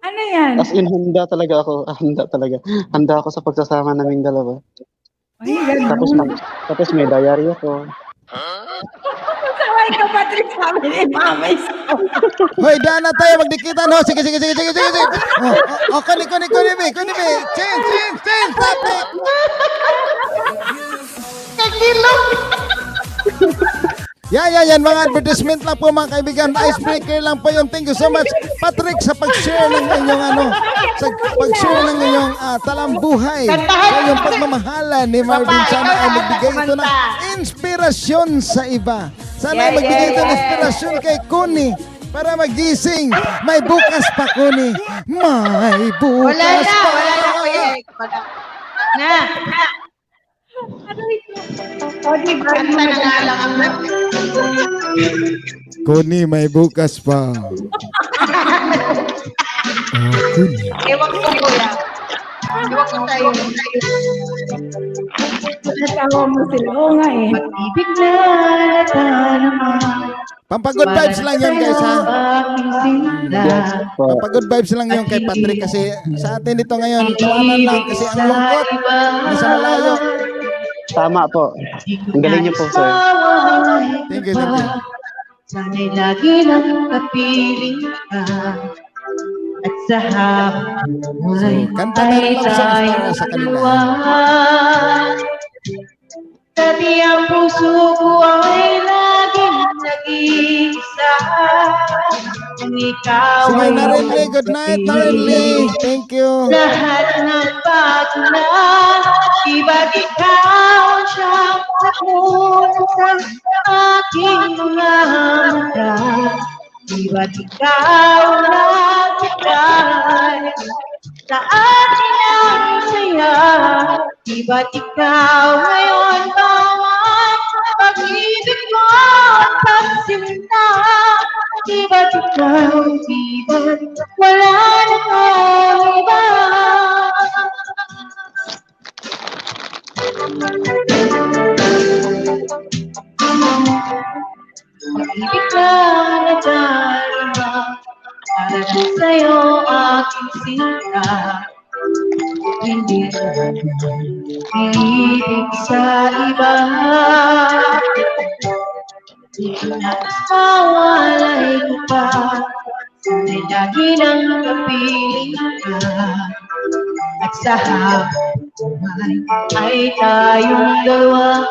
Ano yan? As in, handa talaga ako. Handa ako sa pagsasama naming dalawa. Ay, ganun. Tapos may diary ako. Saway ka, Patrick, sabi ni Mami Snow. Hoy, daan na tayo magdikitan. Ho, sige. Kuni, be. Change topic. Yan, mga advertisement lang po mga kaibigan. Icebreaker lang po yun. Thank you so much, Patrick, sa pag-share ng inyong talambuhay. Sa inyong pagmamahala ni Marvin. Sana ay magbigay ito ng inspirasyon sa iba. Sana ay magbigay ito ng inspirasyon kay Kuni para magising. May bukas pa, Kuni. May bukas pa. Wala na, kuya. Na. Ano ito? O, diba? Kanta na nga lang ang Kuni, may bukas pa. Kuni. Ewan ko, kuya. Ewan ko tayo. Natawa mo sila. Oo nga eh. Pag-ibig na naman. Pampagod vibes lang yun, guys, ha? Aking sinda. Yes po. Pampagod vibes lang yun kay Patrick kasi sa atin dito ngayon, tawanan lang kasi ang lungkot. Nasa malayo. Tama po. Ang galing niyo po, sir. Thank you. Sana'y lagi nang kapiling ka. At sa hapon So, kanta na rin love songs para sa kanila. Dati ang puso ko ay laging nag-iisa. Kung ikaw Sige, Narinli. Good night, Narinli. Thank you. lahat ng bago na Di ba't ikaw ang siyang nakunan sa aking mga mata? Di ba't ikaw nagbigay sa akin ang saya? Di ba't ikaw ngayon bawat pag-ibig ko at pagsinta? Di ba't ikaw, di ba't wala na kang iba? Pag-ibig ka na darima, para din sa'yo aking sinta. Hindi ka piling sa iba. Di na isawalay ko pa, sana'y lagi nang kapiling ka. At sa habang buhay ay tayong dalawa.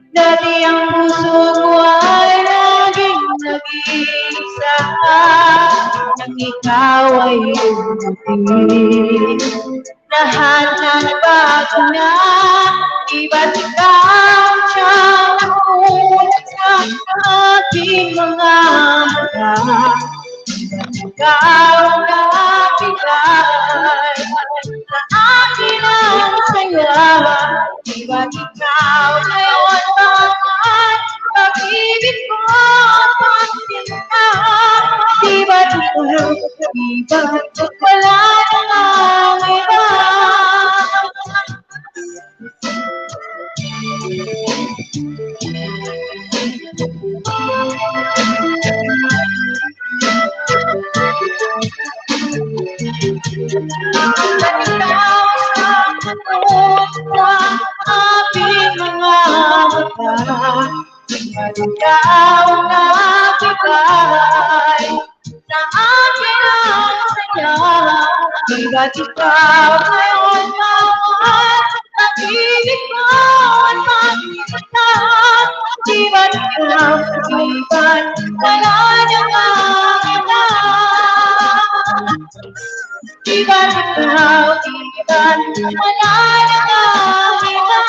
Dati ang puso ko ay laging nag-iisa, nang ikaw ay umuwi. Lahat nagbago na, iba't ikaw siyang nakunan sa aking mga mata. Iba't ikaw nagbigay sa akin ang saya. Iba't ikaw ngayon bawat pag-ibig ko at pagsinta? Di ba't ikaw, di ba't wala namang iba? Aking mga mata, ikaw nagbigay sa akin ang saya. Di ba't ikaw ngayon bawat pag-ibig ko at pagsinta? Di ba't ikaw, di ba't wala namang iba? Di ba't ikaw, di ba't wala namang iba?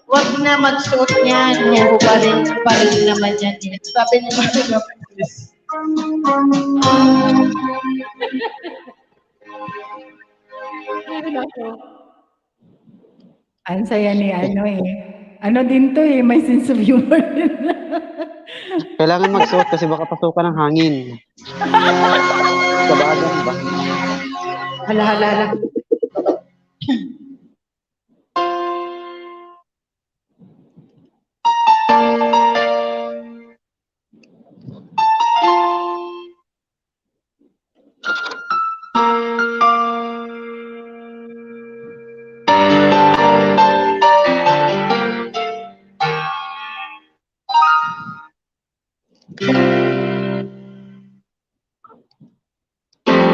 Huwag na magsuot niyan. Yan pa rin naman yan. Sabi ni Marga Pulis. Ang saya ni ano eh. Ano din to eh, may sense of humor din. Kailangan magsuot kasi baka pasukan ng hangin. Kabagan ba? Hala.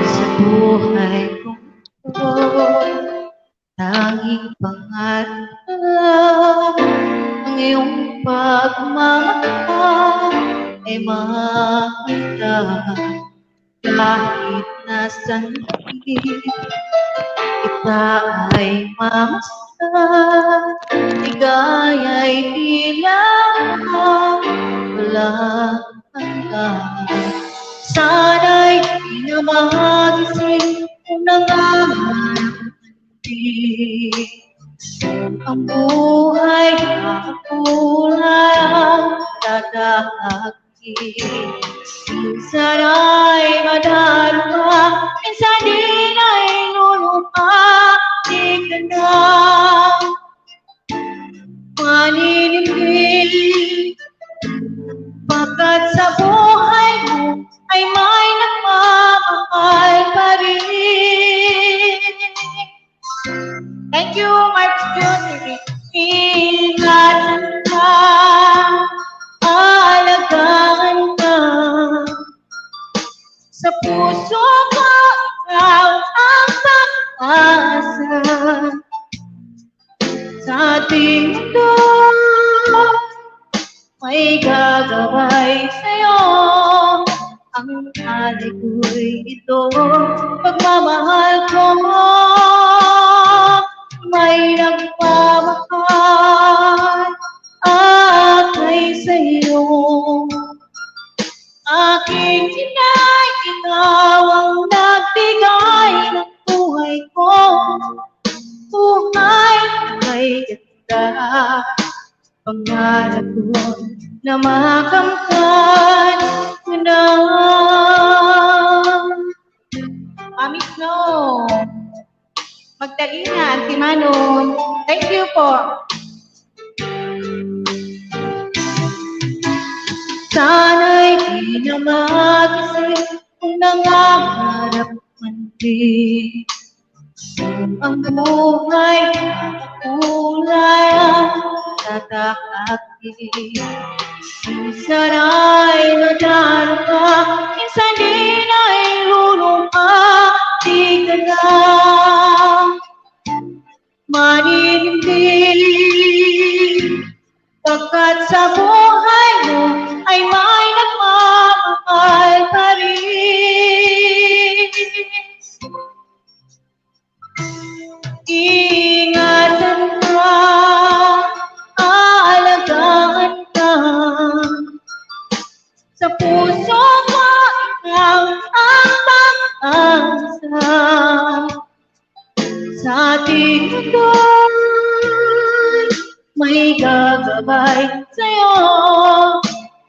Sa buhay ko, tanging pangarap ang iyong pagmamahal ay makita. Kahit nasan kita ay mamasdan, ligaya'y tila walang hanggan. Sana'y di na magising kung nangangarap ang buhay na kulay ang dadahagin. Minsan ay madarama, minsan din ay lulupa. Di ka na maninipid, pagkat sa buhay mo ay may nagmamahal pa rin. Thank you, Mark Stuart. Ingatan ka, alagaan ka. Sa puso ko, ikaw ang pag-asa. Sa ating mundo, may gagabay sa'yo. ang alay ko'y ito. Pagmamahal ko, may nagmamahal akay sa'yo. Aking inay, ikaw ang nagbigay ng buhay ko. Buhay ay ganda, pangarap ko na makamtan ko na. Mami Snow, Magdalena, Auntie Manon, thank you po. Sana'y di na mag-isip kung nangangarap man din. Ang buhay kulay ang tatakaki. Minsan ay madano ka, minsan din ay lulong ka. Di ka na maninindig, pagkat sa buhay mo ay may nagmamahal pa rin. Ingatan ka, aalagaan ka, sa puso mo ikaw ang pag-asa. Sa ating mundo may gagabay sa'yo.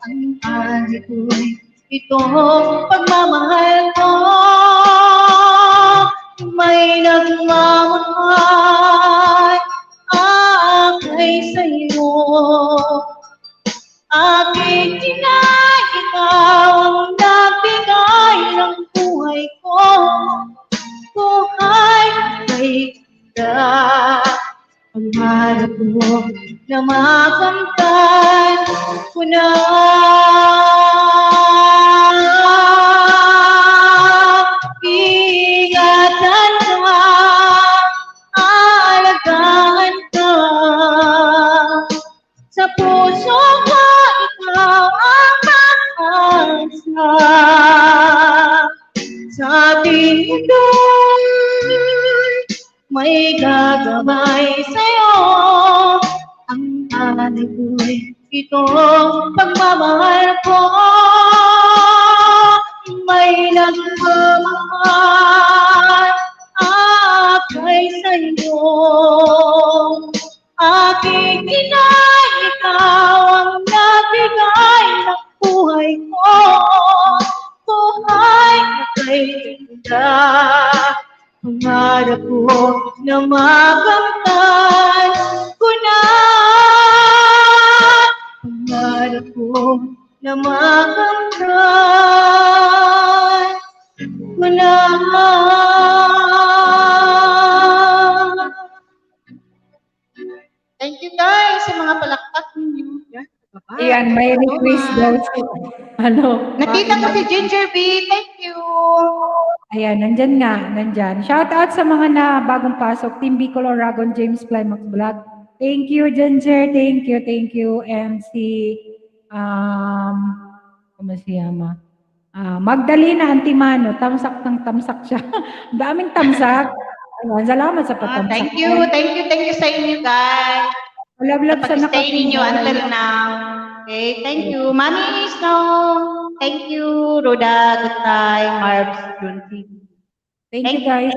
Ang alay ko'y ito, pagmamahal ko, may nagmamahal akay sa'yo. Aking inay, ikaw ang nagbigay ng buhay ko. Buhay ay ganda, pangarap ko na makamtan ko na. Ingatan ka, aalagaan ka, sa puso ko ikaw ang pag-asa. Sa ating mundo may gagabay sa'yo. Ang alay ko'y ito, pagmamahal ko, may nagmamahal akay sa'yo. Aking inay, ikaw ang nagbigay ng buhay ko. Buhay ay ganda, pangarap ko na makamtan ko na. Pangarap ko na makamtan ko na. Thank you guys sa mga palakpak ninyo. Ayan, may request daw. Nakita ko si Ginger B. Thank you. Ayan, nandyan nga, nandyan. Shout out sa mga na bagong pasok, Team Bicolor, Ragon, James Climax Vlog. Thank you, Ginger. Thank you. And si, ano siya, Magdalena Antimano, tamsak ng tamsak siya. Daming tamsak. Ayan, salamat sa patamsak. Thank you sa inyo guys. Love sa Pag-stay ninyo until now. Okay, thank you. Mami Snow, thank you. Roda, good time. Marbs, Junti. Thank you guys.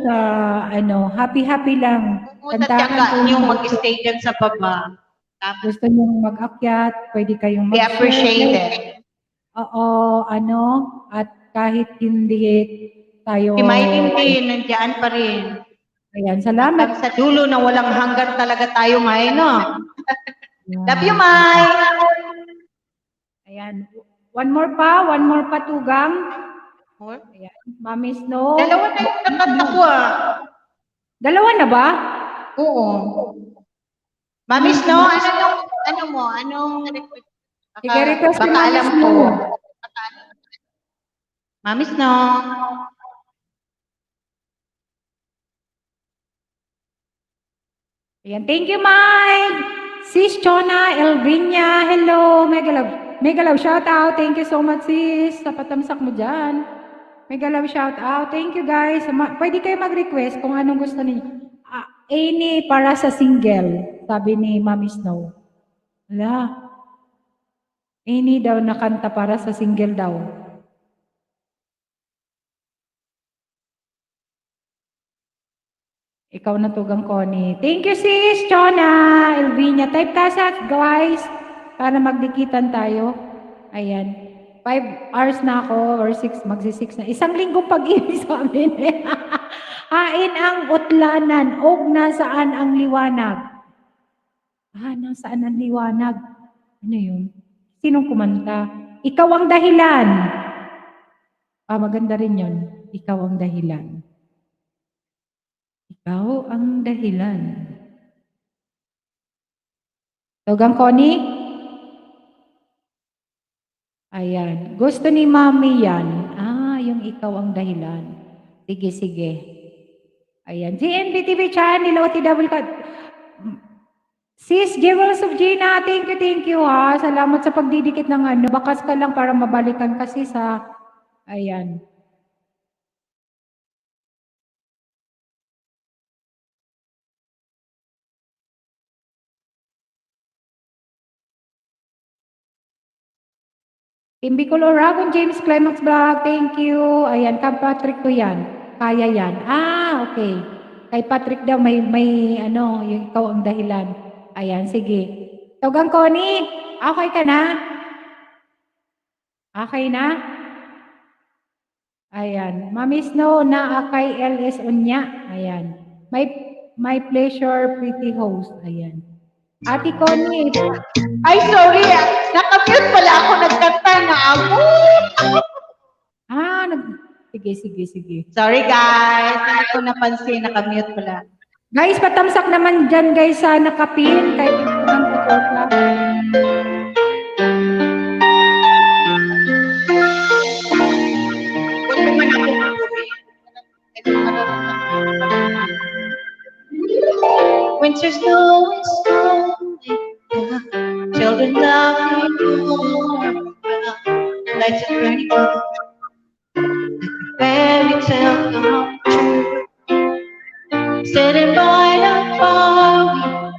Happy lang. Kantahan nyo mag-stay dyan sa baba. Gusto nyo mag-akyat, pwede kayong Be appreciated. Oo, at kahit hindi tayo... Si Mylene din, nandiyan pa rin. Ayan, salamat. Sa dulo na walang hanggan talaga tayo, May, no? Love you, May. Ayan. One more pa, Tugang. Ayan. Mami Snow. Dalawa na yung kakanta ko, Dalawa na ba? Oo. Mami Snow, anong request? Sige, request Baka ni Mami alam Snow. ko. Mami Snow. Ayan, thank you, Mike. Sis Chona, Elvinia, hello, mega love. Mega love shout out. Thank you so much sis sa patamsak mo dyan. Mega love shout out. Thank you guys. Pwede kayo mag-request kung anong gusto niyo. Any para sa single, sabi ni Mami Snow. Wala. Any daw na kanta para sa single daw. Ikaw na tugang Connie. Thank you sis, Chona, Elvina. Type ka sa guys para magdikitan tayo. Ayan. 5 hours na ako or 6, magsi-6 na. Isang linggong pag-ibig sa amin. Hain ang utlanan, og nasaan ang liwanag. Nasaan ang liwanag? Ano yun? Sinong kumanta? Ikaw ang dahilan. Maganda rin yun. Ikaw ang dahilan. Ikaw ang dahilan. Tugang Connie? Ayan. Gusto ni Mami yan. Yung ikaw ang dahilan. Sige, sige. Ayan. GNB TV channel, OTW ka. Sis, Jewels of Gina, thank you ha. Salamat sa pagdidikit ng ano. Bakas ka lang para mabalikan kasi sa, ayan. Team Bicol Oragon, James Climax Vlog, thank you. Ayan, Kay Patrick ko yan. Kaya yan. Okay. Kay Patrick daw, may ano, yung ikaw ang dahilan. Ayan, sige. Tugang Connie, okay ka na? Okay na? Ayan. Mami Snow na kay LS Unya. Ayan. My pleasure, pretty host. Ayan. Ate Connie. Ay, sorry. Nakamute pala ako. Nagkanta na ako. Sige. Sorry, guys. Hindi ko napansin. Nakamute pala. Guys, patamsak naman dyan, guys, sa nakapin. Kahit ito ng tutorka. Winter snow is falling down. Children laughing warm around. Lights are burning up. Fairy tale come true. Sitting by the fire,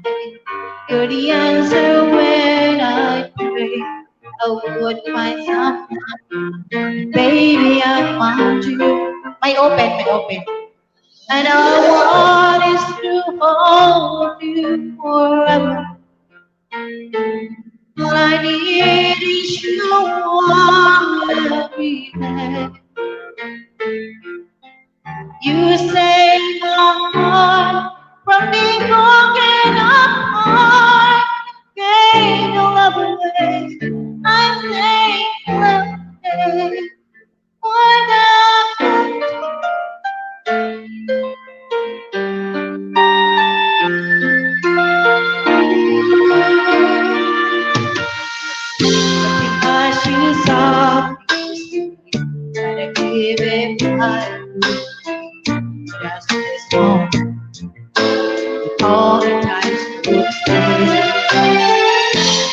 you're the answer when I pray. I would find something, baby, I found you. May open. And all I want is to hold you forever. All I need is your warm every day. You save my heart from being broken apart. Gave your love away. I'm thankful for the because you saw me, gotta give it my just this moment. All the times you stay,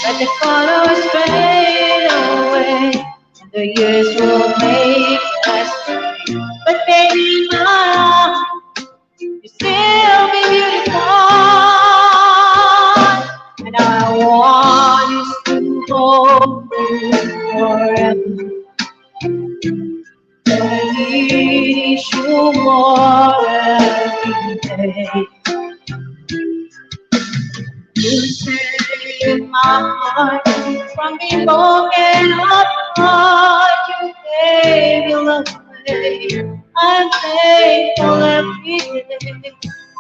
but the colors fade away, and the years will make us stay. But baby, now you still be beautiful, and I want you to hold you forever. I need you more every day. You save my heart from being broken apart. You gave your love away. I'm thankful every day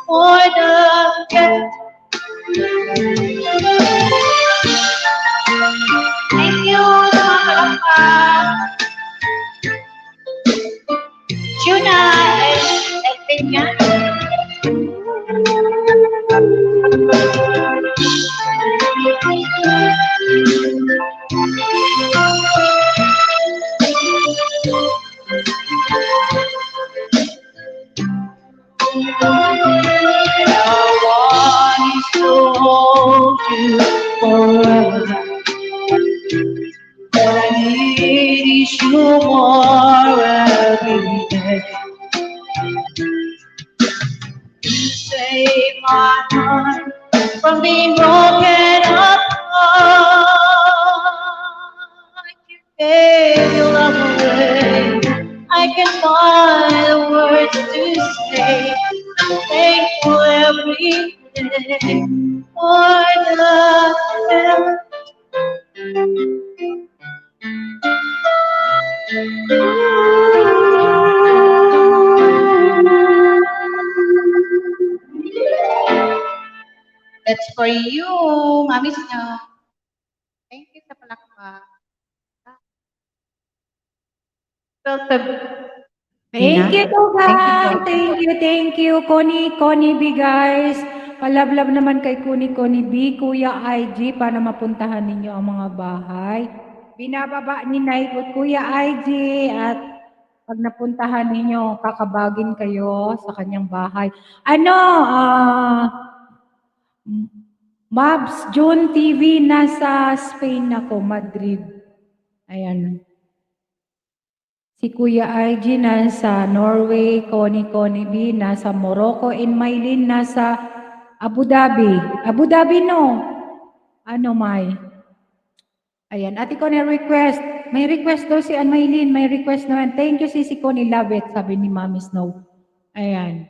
for the gift. Thank you, mga kalangka. Juna and Pinya. I want to hold you forever. need you more every day. You save my heart from being broken apart. You gave your love away. I can find the words to say. I'm thankful every day for the That's for you, Mami Snow. Thank you sa palakpak. Thank you, Thank Tugang. you. Thank you. Connie B, guys. Palablab naman kay Connie B, Kuya IG, para mapuntahan ninyo ang mga bahay. Binababa ni Night at Kuya IG, at pag napuntahan ninyo, kakabagin kayo sa kanyang bahay. Mabs, June TV, nasa Spain ako, Madrid. Ayan. Si Kuya IG nasa Norway, Connie B nasa Morocco, and Maylin nasa Abu Dhabi. Abu Dhabi, no? May? Ayan, ate ko na request. May request daw si Maylin, may request naman. Thank you, Sisi Connie, love it, sabi ni Mami Snow. Ayan.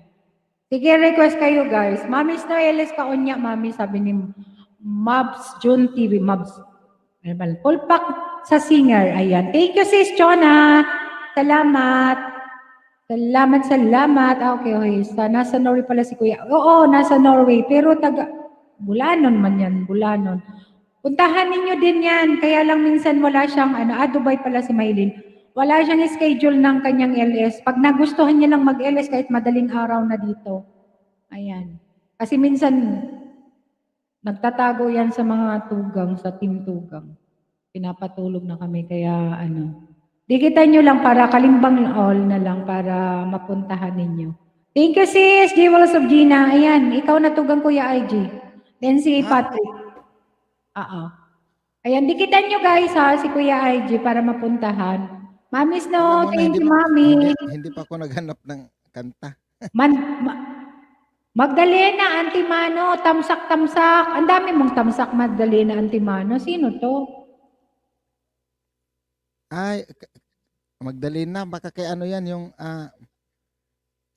Sige, request kayo, guys. Mami Snow, Elis ka onya, Mami, sabi ni Mabs, June TV, Mabs. Pulpak sa singer. Ayan. Thank you, Sis Chona. Salamat. Okay. Nasa Norway pala si Kuya. Oo, nasa Norway. Pero Bulanon man yan. Bulanon. Puntahan ninyo din yan. Kaya lang minsan wala siyang, Dubai pala si Maylin. Wala siyang schedule ng kanyang LS. Pag nagustuhan niya lang mag-LS kahit madaling araw na dito. Ayan. Kasi minsan, nagtatago yan sa mga tugang, sa team tugang. Pinapatulog na kami. Kaya, dikitan nyo lang para kalimbang all na lang para mapuntahan ninyo. Thank you, sis. Jewels of Gina. Ayan, ikaw na tugang Kuya IG. Then si Patrick. Ayan, dikitan nyo guys ha, si Kuya IG para mapuntahan. Mami Snow, thank you, Mami. Hindi pa ako naghanap ng kanta. Magdalena, Antimano, tamsak-tamsak. Ang dami mong tamsak, Magdalena, Antimano. Sino to? Ay, Magdalena, baka kay yan,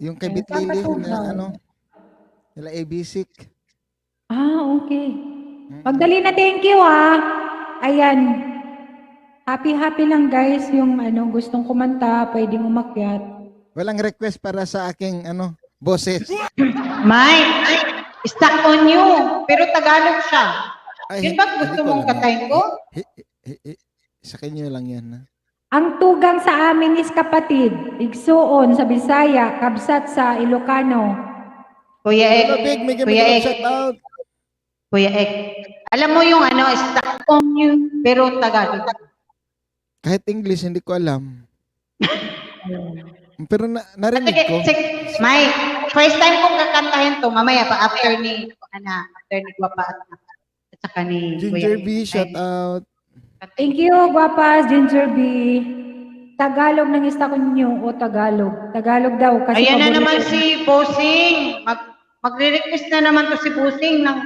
yung kay Bitlili, nila ABC. Okay. Magdalena, thank you Ayan. Happy lang guys, yung gustong kumanta, pwedeng umakyat. Walang request para sa aking, boses. Mike, stuck on you. Pero Tagalog siya. Ay, Yun ba gusto mong katayin ko? Sa kanyo lang yan. Ang tugang sa amin is kapatid, Igsuon sa Bisaya, Kabsat sa Ilocano. Kuya Ek. Kuya Ek. Shout out. Kuya Ek. Alam mo yung stuck on you, pero Tagalog. Kahit English, hindi ko alam. Pero narinig ko. Mike, first time kong kakantahin to, mamaya pa after ni Guapa at saka ni Ginger Kuya B, Ek. shout out. Thank you, Guapas, Ginger B. Tagalog ng ista ko ninyo o Tagalog. Tagalog daw. Kasi Ayan na paborito naman ko. si Bossing. Magre-request na naman to si Bossing ng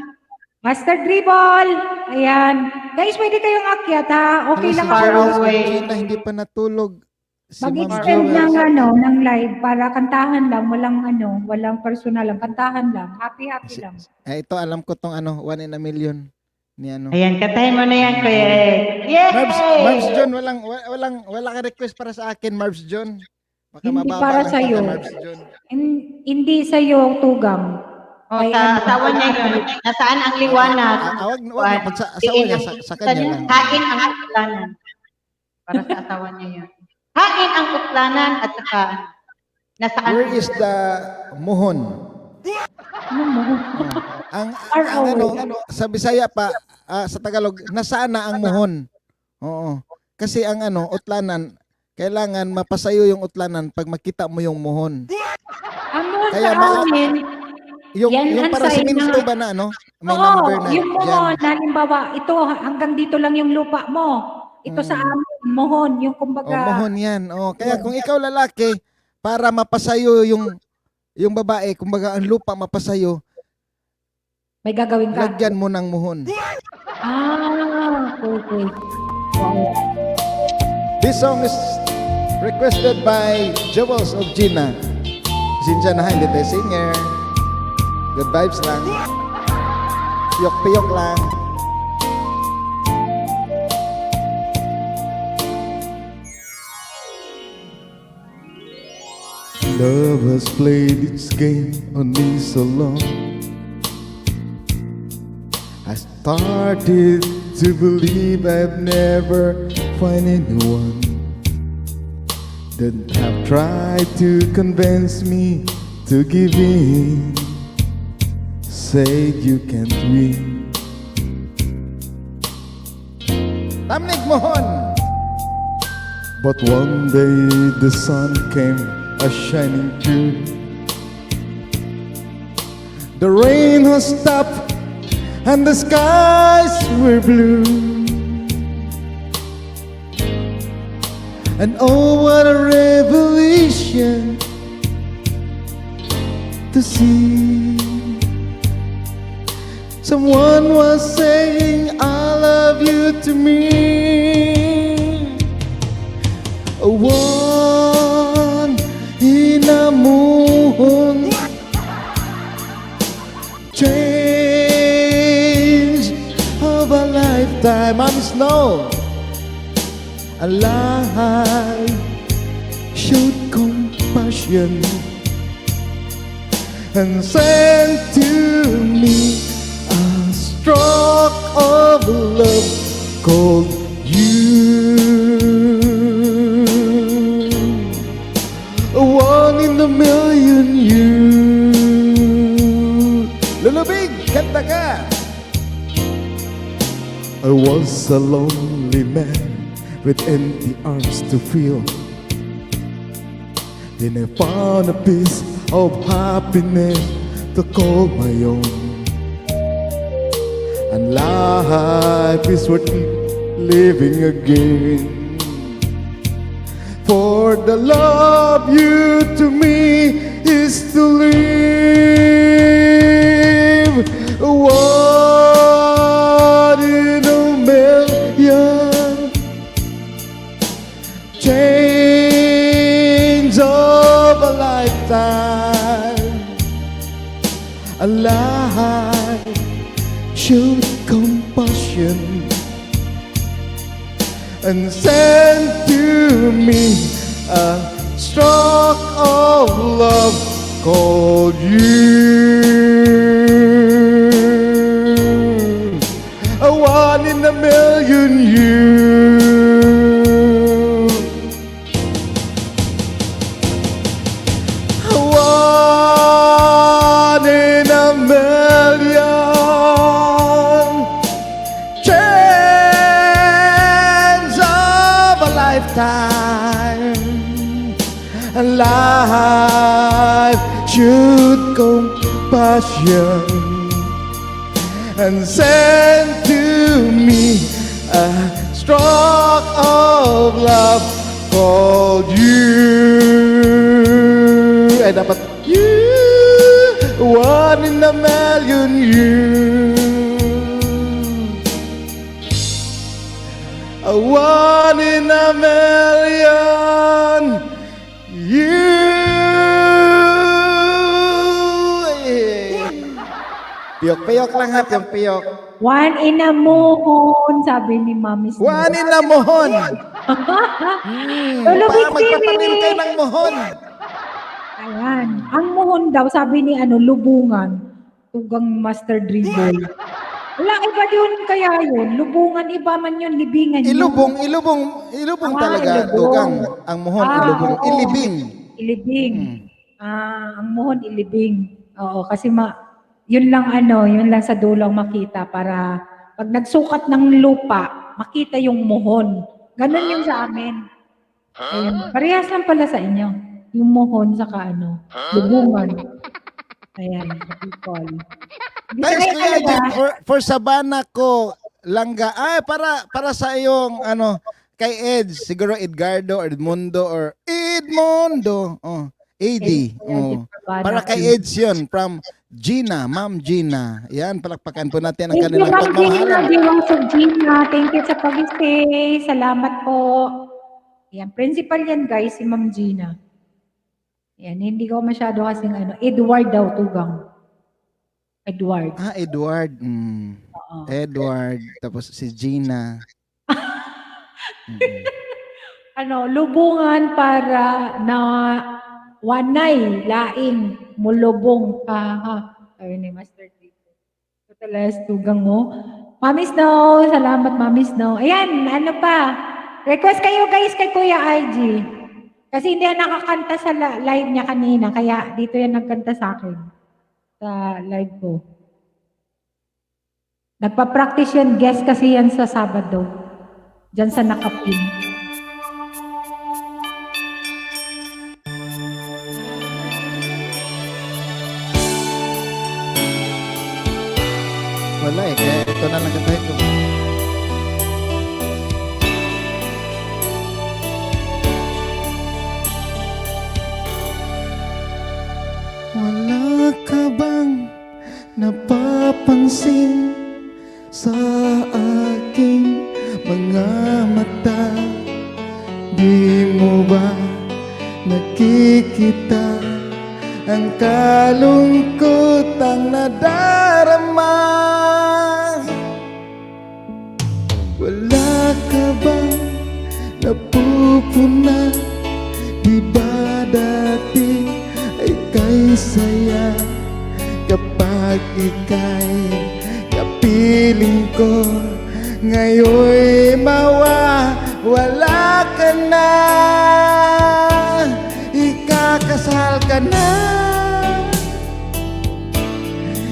Master Dribble. Ayan. Guys, pwede kayong akyat ha. Okay lang far ako. away. Na hindi pa natulog. Si Ma'am Mag-extend Jewels. ng live para kantahan lang. Walang personal lang. Kantahan lang. Happy lang. Ito, alam ko tong one in a million. Ni Ayan, katayin mo na yan, Kuya Ek. Yay! Marbs John, wala ka request para sa akin, Marbs John. Baka Hindi mababa para lang sa'yo. tayo, Marbs John. Hindi sa'yo, tugang. Sa asawa niya yun. Nasaan ang liwanag? Wag pag sa asawa niya, sa kanya lang. Hain ang utlanan. Para sa asawa niya yun. Hain ang utlanan at saka nasaan? Where is the muhon? Ang sa Bisaya pa, sa Tagalog, nasaan na ang muhon? Oo. Kasi ang utlanan, kailangan mapasayo yung utlanan pag makita mo yung muhon. Kaya yung para siminto ba na may number na yung dyan. muhon, halimbawa, ito hanggang dito lang yung lupa mo. Ito sa amin, Mohon, yung O, kumbaga, mohon yan. O, kaya kung ikaw lalaki, para mapasayo yung babae, kumbaga ang lupa mapasayo, may gagawin ka. lagyan mo ng mohon. Okay. Wow. This song is requested by Jewels of Gina. Sinsya na, hindi tayo singer. Good vibes lang. Piyok-piyok lang. Love has played its game on me so long. I started to believe I'd never find anyone that have tried to convince me to give in. Said you can't win. Tamnig mohon. But one day the sun came a shining through. The rain has stopped and the skies were blue. And oh, what a revelation to see. Someone was saying, I love you to me. A one in a moon. Change of a lifetime. Mom Snow. A life showed compassion and sent to me a stroke of love called you. A one in a million you. Lulubig, kanta ka. I was a lonely man with empty arms to fill. Then I found a piece of happiness to call my own. And life is worth living again. For the love you to me is to live. One in a million. Change of a lifetime. A life showed compassion and sent to me a stroke of love called you. A one in a million you. One in a million. Chance of a lifetime. A life should compassion and send to me a stroke of love called you. Eh, dapat you. One in a million you. A one in a million you. Piyok-piyok lang ha, piyok-piyok. One in a moon, sabi ni Mami Snow. One in a mohon. Lulubig Para magpatanim kayo ng mohon. Ayan. Ang mohon daw, sabi ni lubungan. Tugang master dribble. Wala, iba yun kaya yun. Lubungan, iba man yun, libingan yun. Ilubong talaga. ilubong. Tugang. Ang mohon, ilubong. oo. Ilibing. Ilibing. Ang mohon, ilibing. Oo, kasi yun lang sa dulong makita para pag nagsukat ng lupa, makita yung mohon. Ganun yun sa amin. Ayun. Parehas lang pala sa inyo. Yung mohon saka lubungan. Ayan, people. Thanks Kuya Jim for Sabana ko langga. Ay para sa iyong kay Eds, siguro Edgardo or Edmundo or Edmundo. Oh, AD. Oh. Para kay Eds yun, from Gina, Ma'am Gina. Yan, palakpakan po natin ang Thank you, kanilang Ma'am Gina. pagmamahalan. Diwang sa Gina. Thank you sa pag-stay. Salamat po. Yan, principal yan guys, si Ma'am Gina. Yan, hindi ko masyado kasing Edward daw, tugang. Edward. Ah, Edward. Oo. Edward. Tapos si Gina. Lubungan para na wanay, laing, mulubong ka, ha? Sabi ni Master Tito. Ito talaga tugang mo. Mami Snow, salamat Mami Snow. Ayan, ano pa? Request kayo guys kay Kuya IG. Kasi hindi yan nakakanta sa live niya kanina, kaya dito yan nagkanta sa akin. Sa live ko. Nagpa-practice yan, guest kasi yan sa Sabado. Diyan sa Nakapin. Wala eh, kaya ito na lang katahin ko. Wala ka bang napapansin sa aking mga mata? Di mo ba nakikita ang kalungkotang nadarama? Wala ka bang napupuna? Di ba dati ay kay saya kapag ika'y kapiling ko? Ngayon'y mawawala ka na, ikakasal ka na,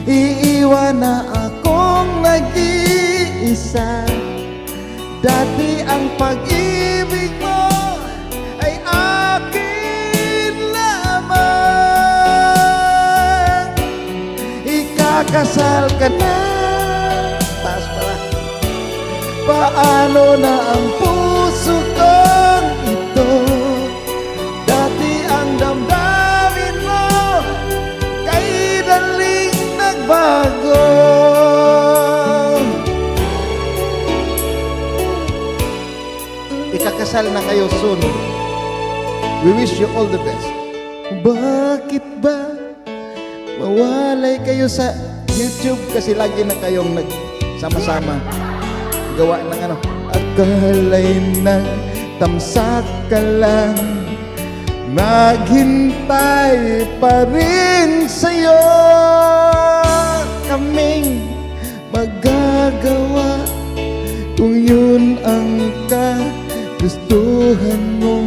iiwan na akong nag-iisa. Dati ang pag-ibig mo ay akin lamang, ikakasal ka na. Taas pala. Paano na ang puso kong ito? Dati ang damdamin mo kay daling nagbago. Ikakasal na kayo soon. We wish you all the best. Bakit ba mawalay kayo sa YouTube kasi lagi na kayong nagsama-sama gawa ng akala'y nagtamsak ka lang, maghintay pa rin sa'yo. Kaming magagawa kung yun ang kagustuhan mo.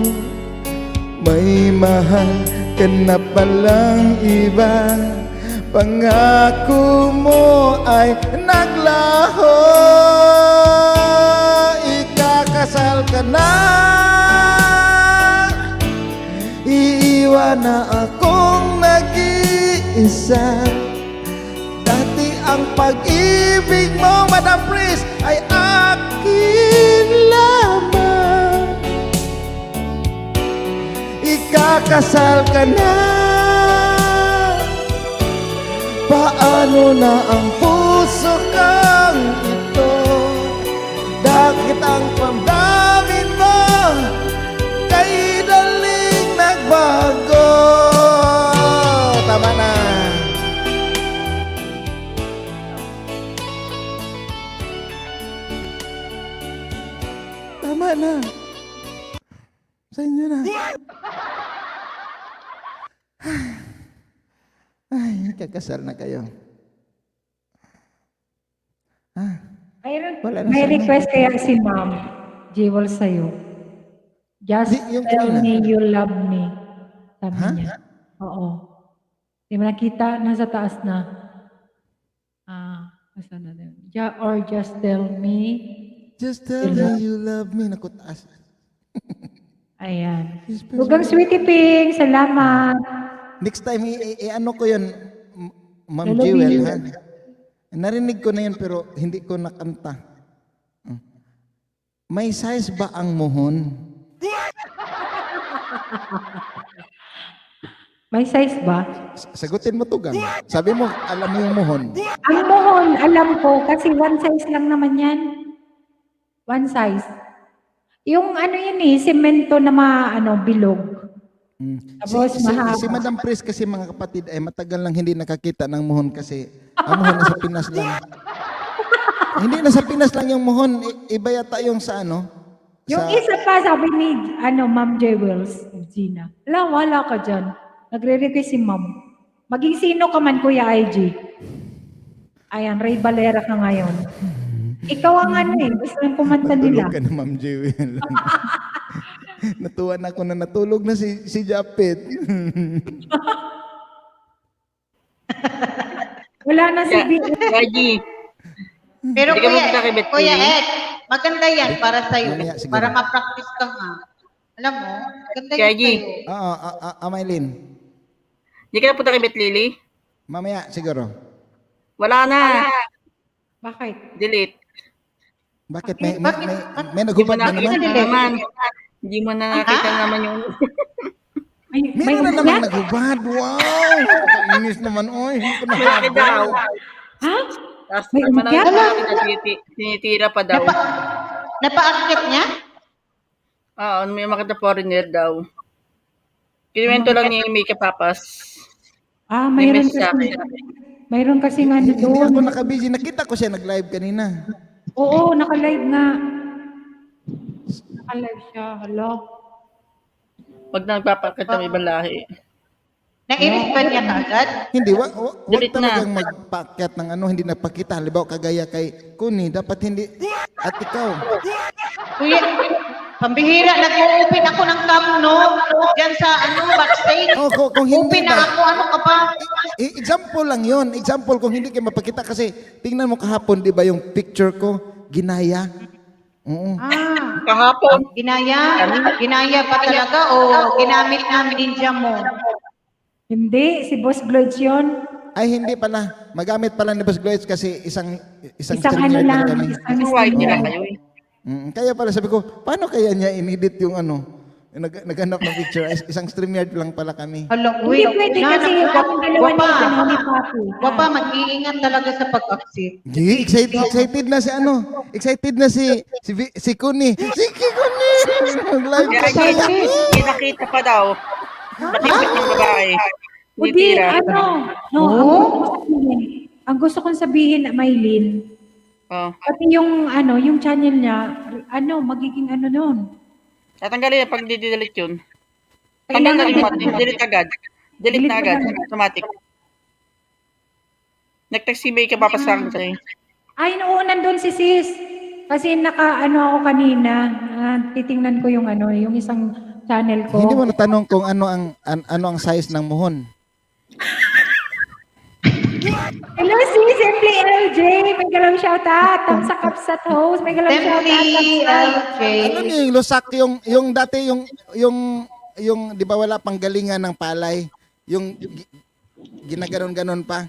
May mahal ka na palang iba, pangako mo ay naglaho. Ikakasal ka na, iiwan na akong nag-iisa. Dati ang pag-ibig mo, Madam Pris, ay akin lamang. Ikakasal ka na, paano na ang puso kang ito? Bakit ang pamdamin mo kay daling nagbago? Tama na. Tama na. Sa inyo na. Ay, kakasal na kayo. Wala na May sana. request kaya si Ma'am Jewel sa'yo. Just Yung tell kanina. me you love me. Sabi Ha? niya. Oo. Di mo nakita? Nasa taas na. Asan na din? Or just tell me. Just tell me you love me. Naku, taas. Ayan. Bugang Sweetie Pink, salamat. Next time, ano ko yun, Ma'am Hello, Jewel, Bill. ha? Narinig ko na yun pero hindi ko nakanta. may size ba ang muhon? May size ba? Sagutin mo to, Gang. Sabi mo, alam mo yung muhon. Ang muhon, alam ko, kasi one size lang naman yan. One size. Yung ano yun semento na bilog. Tapos mahaba. Si Madam Pris kasi mga kapatid ay matagal lang hindi nakakita ng muhon kasi ang muhon nasa Pinas lang. Hindi nasa Pinas lang yung muhon. Iba yata yung sa Yung isa pa, sabi ni Ma'am Jewels, Gina. Wala ka dyan. Nagre-request si Ma'am. Maging sino ka man, Kuya IG. Ayan, Ray Valera ka ngayon. Ikaw ang gusto nang kumanta nila. Natulog ka na, Ma'am Jewel. Natuwa na ako na natulog na si Japet. Wala na si Gaji. Pero Hindi ka magkakibit, Kuya Lily. Ed, maganda yan para sa'yo. Mamaya, siguro. Para ma-practice ka nga. Alam mo, maganda yan Gaji. sa'yo. Oo, Amaylin. Hindi ka na punta kay Bet Lily? Mamaya, siguro. Wala na. Bakit? Delete. Bakit? May Hindi mo nagubad na nakita naman? naman. Hindi mo na nakita naman yung... Meron na naman nagubad. Wow! Kainis naman. Oy, hindi ko Malaki daw. Ha? Tapos May naman umakyat? tinitira pa daw. Napaakit niya? Oo, may makita foreigner daw. Kinuwento lang ni Mika Papas. Mayroon message sa kasi. akin. Mayroon kasi nga Hindi doon. ako nakabusy. Nakita ko siya nag-live kanina. Oo, naka-live nga. Naka-live siya. Hello. Pag nagpapakit ng ibang lahi. Nainis ba niya kaagad? Hindi, wag Delete na. talagang magpakyat ng hindi nagpakita. Halimbawa, kagaya kay Kuni, dapat hindi. At ikaw. Kuya, pambihira, nag-open ako ng cam, no? Diyan sa, backstage. Kung hindi Open na ba, ako, ano ka pa? example lang yon. Example, kung hindi kayo mapakita kasi tingnan mo kahapon, di ba yung picture ko, ginaya. Oo. Kahapon. Ginaya pa talaga o ginamit ng ninja mo? Hindi, si Boss Glodes yun. Ay, hindi pala. Magamit pala ni Boss Gloitz kasi isang Lang. streamer lang kami. Isang White streamer. nila kayo eh. Kaya pala sabi ko, paano kaya niya inedit yung naghanap ng picture? Isang StreamYard lang pala kami. Hala, Hindi pwede kasi kami dalawa ni Papi. Wapa, mag-iingat talaga sa pag-accept. Hindi, excited na si Excited na si Kuni. Si Kuni! Live ka Kaya tayo. nakita pa daw. Natipit ng babae. Hindi, Tinitira. ang gusto kong sabihin, Maylin, Oh. pati yung channel niya, magiging nun. Tatanggalin pag di-delete yun. Kailangan Tanggalin mo. Delete agad. Delete na agad. Automatic. Nag-text si May ka papasakin sa'yo. Ay, nandun si sis. Kasi ako kanina, titingnan ko yung isang channel ko. Hindi mo natanong kung ano ang size ng muhon. Hello, sis. Simply LJ. May galaw shoutout. Thumbs up sa host. May galaw shoutout. Simply LJ. Ano yung lusak yung dati yung di ba wala pang galingan ng palay, yung ginaganon-ganon pa.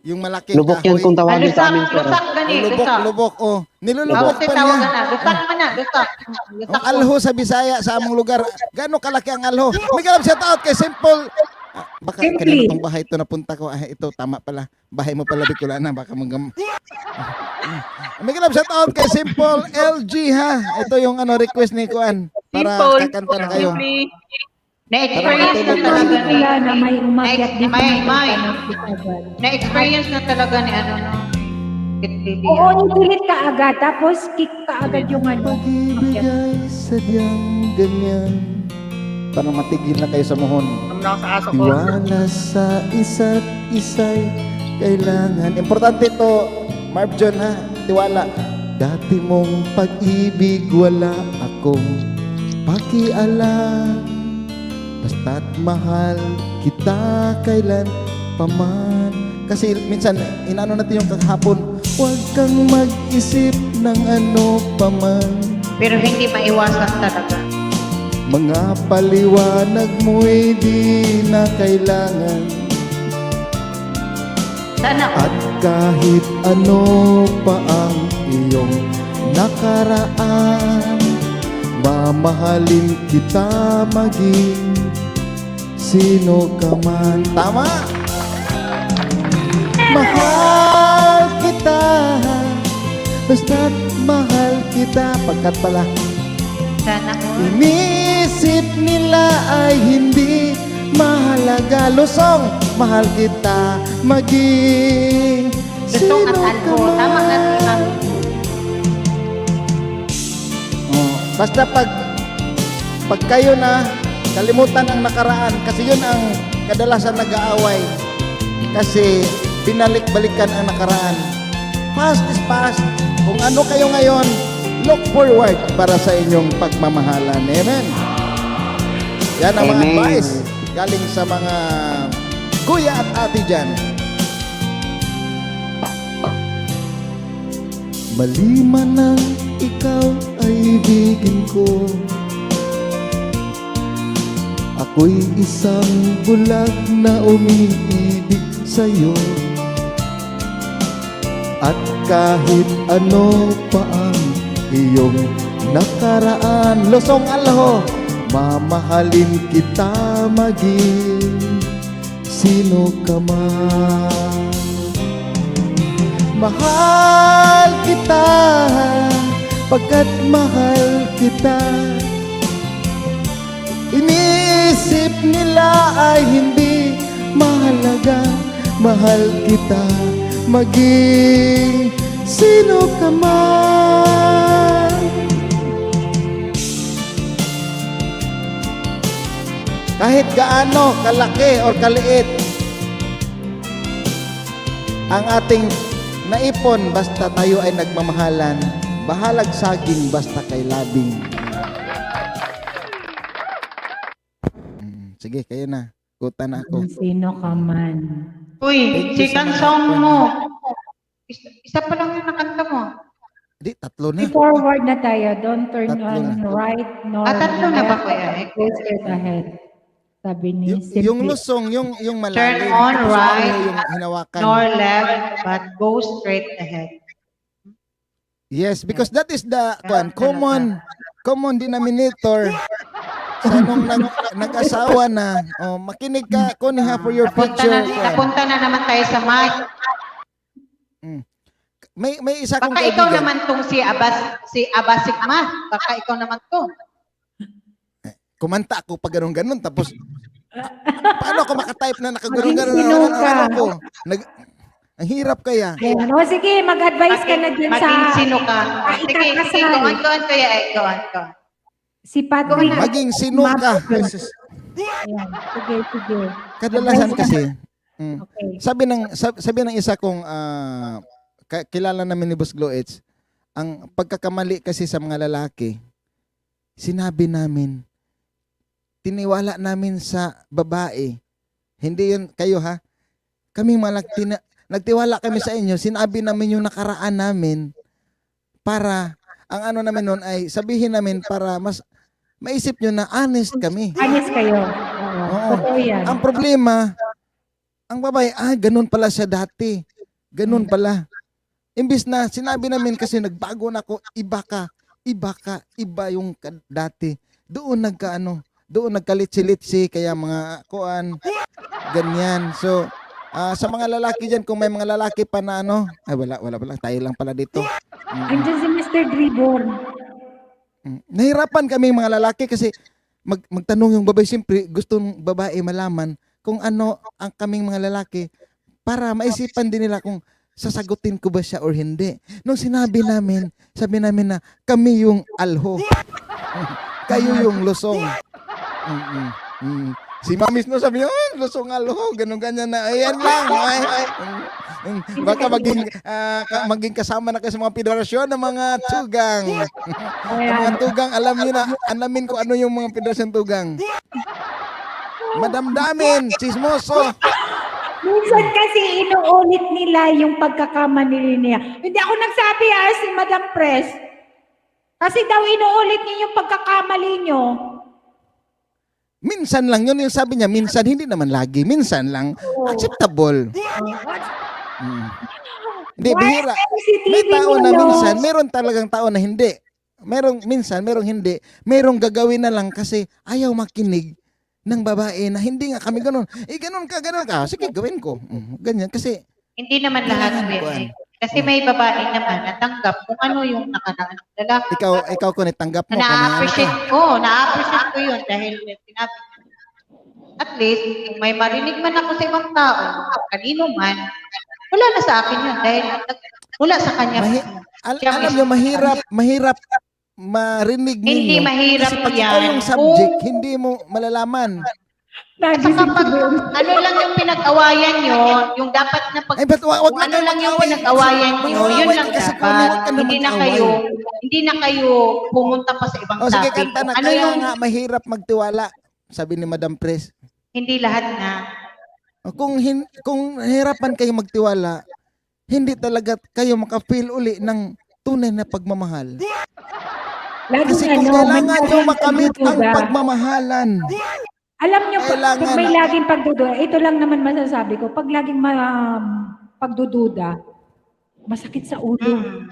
Yung malaki Lubok yan kung tawagin sa amin, sir. Lusak gani, lusak. Lubok. Nilulubok Bakit pa tawagan niya. na? Lusak man na, lusak. Ang alho sa Bisaya sa among lugar, gaano kalaki ang alho? May galap shout out kay Simple. Baka Simply. kanina pang bahay ito napunta ko. Ito tama pala. Bahay mo pala Bicolana, baka May galap shout out kay Simple LG ha. Ito yung request ni Kuan para Simple. kakanta na kayo. Simply. Na-experience na talaga ni... Wala na may umakyat dito. Na-experience na talaga ni Oo, i-delete ka agad. Tapos kick ka agad yung umakyat. Pag-ibigay sadyang ganyan. Para matigil na kayo sa muhon. Alam na ako sa aso ko. Tiwala sa isa't isa'y kailangan. Importante to, Marv John ha, tiwala. Dati mong pag-ibig wala akong pakialam. Basta't mahal kita kailan paman. Kasi minsan, inano natin yung kahapon, huwag kang mag-isip ng ano paman. Pero hindi maiwasan talaga. Mga paliwanag mo'y di na kailangan. Sana At kahit ano pa ang iyong nakaraan. Mamahalin kita maging sino ka man. Tama? Mahal kita, basta't mahal kita. Pagkat pala Sana all. inisip nila ay hindi mahalaga. Lusong, mahal kita maging Lusong sino at ka albo. Tama nga, man. Tima. Basta pag kayo na kalimutan ang nakaraan, kasi yun ang kadalasan nag-aaway, kasi binalik-balikan ang nakaraan. Past is past. Kung ano kayo ngayon, look forward para sa inyong pagmamahalan. Amen. Yan ang mga Amen. advice galing sa mga kuya at ate dyan. Maliman ng ikaw ay ibigin ko, ako'y isang bulag na umiibig sa'yo. At kahit ano pa ang iyong nakaraan, Losong Alho, mamahalin kita maging sino ka man. Mahal kita, pagkat mahal kita. Iniisip nila ay hindi mahalaga. Mahal kita maging sino ka man. Kahit gaano kalaki o kaliit ang ating naipon, basta tayo ay nagmamahalan. Bahalag saging basta kay labing. Sige, kayo na. Kuta na ako. Sino ka man. Uy, second song mo. Isa pa lang yung nakanta mo. Di, tatlo na. Forward na tayo. Don't turn Tatlo on na. right nor Tatlo na ba, left. Kuya? Go straight ahead. Sabi ni Yung lusong, yung malalim. Turn on Tapos right, yung hinawakan. Nor left, but go straight ahead. Yes, because that is the common denominator sa nung nag-asawa na. Oh, makinig ka, Kuniha, for your future. Napunta na naman tayo sa mic. May isa kong Baka ikaw kaibigan. naman tong si Abasikma. Baka ikaw naman to. Kumanta ako pag ganun-ganun, tapos paano ako makatype na nakaganon-ganon? Maging sino ka? Ako? Ang hirap kaya. Ayan. O sige, mag-advise ka na dyan sa... Maging sino ka. Sige, ikakasal. go on, Kuya. Go on. Si Patrick. Maging sino ka. Ayan. Sige. Kadalasan Advice ka. kasi, Okay. sabi ng isa kong kilala namin ni Boss Gloets, ang pagkakamali kasi sa mga lalaki, sinabi namin, tiniwala namin sa babae. Hindi yun kayo ha. Kaming nagtiwala kami sa inyo, sinabi namin yung nakaraan namin para, ang ano namin noon ay sabihin namin para mas maisip nyo na honest kami. Honest kayo. Oo. Totoo yan. Ang problema, ang babae, ganun pala siya dati. Ganun pala. Imbis na sinabi namin kasi nagbago na ako, iba ka, iba yung dati. Doon nagkalitsi-litsi, kaya mga kuan, ganyan. So, sa mga lalaki dyan, kung may mga lalaki pa na wala, tayo lang pala dito. Andiyan si Mr. Dribor. Nahirapan kami mga lalaki kasi magtanong yung babae, siyempre gusto ng babae malaman kung ano ang kaming mga lalaki para maisipan din nila kung sasagutin ko ba siya or hindi. Nung sabi namin na kami yung alho. Kayo yung lusong. Si Mamis no sabi niya, lusong alho, ganyan na. Ayan lang. Baka maging kasama na kayo sa mga federasyon ng mga tugang. Ang mga tugang, alam niyo na, alamin ko ano yung mga federasyon tugang. Madamdamin, chismoso. Minsan kasi inuulit nila yung pagkakamali niya. Hindi ako nagsabi si Madam Press. Kasi daw inuulit niyo yung pagkakamali niyo. Minsan lang yun yung sabi niya, minsan, hindi naman lagi, minsan lang, acceptable. Hindi, bihira. May tao na minsan, meron talagang tao na hindi. Merong minsan, merong hindi. Merong gagawin na lang kasi ayaw makinig ng babae na hindi nga kami ganun. Ganun ka. Sige, gawin ko. Ganyan. Kasi, Hindi naman lahat, Kuan. Kasi may babae naman na tanggap kung ano yung nakaraan ng lalaki. ikaw ko tanggap mo. Na-appreciate ko yun dahil sinabi niya. At least, kung may marinig man ako sa ibang tao, kanino man, wala na sa akin yun dahil wala sa kanya. Alam nyo, mahirap marinig ninyo. Hindi mahirap kasi pag yan. ikaw yung subject, hindi mo malalaman. Saka pag ano lang yung pinag-awayan nyo, yung dapat na pag... Ay, ba't wag kung ano lang yung pinag-awayan nyo, yun lang kasi dapat. Hindi na kayo pumunta pa sa ibang Sige, topic. kanta na. Ano Kaya yung nga, mahirap magtiwala. Sabi ni Madam Pres. hindi lahat na. Kung hirapan kayo magtiwala, hindi talaga kayo makafeel uli ng tunay na pagmamahal. Kasi kung kailangan nyo makamit ang pagmamahalan, alam nyo, kailangan pag may laging pagdududa, ito lang naman masasabi ko, pag laging pagdududa, masakit sa ulo.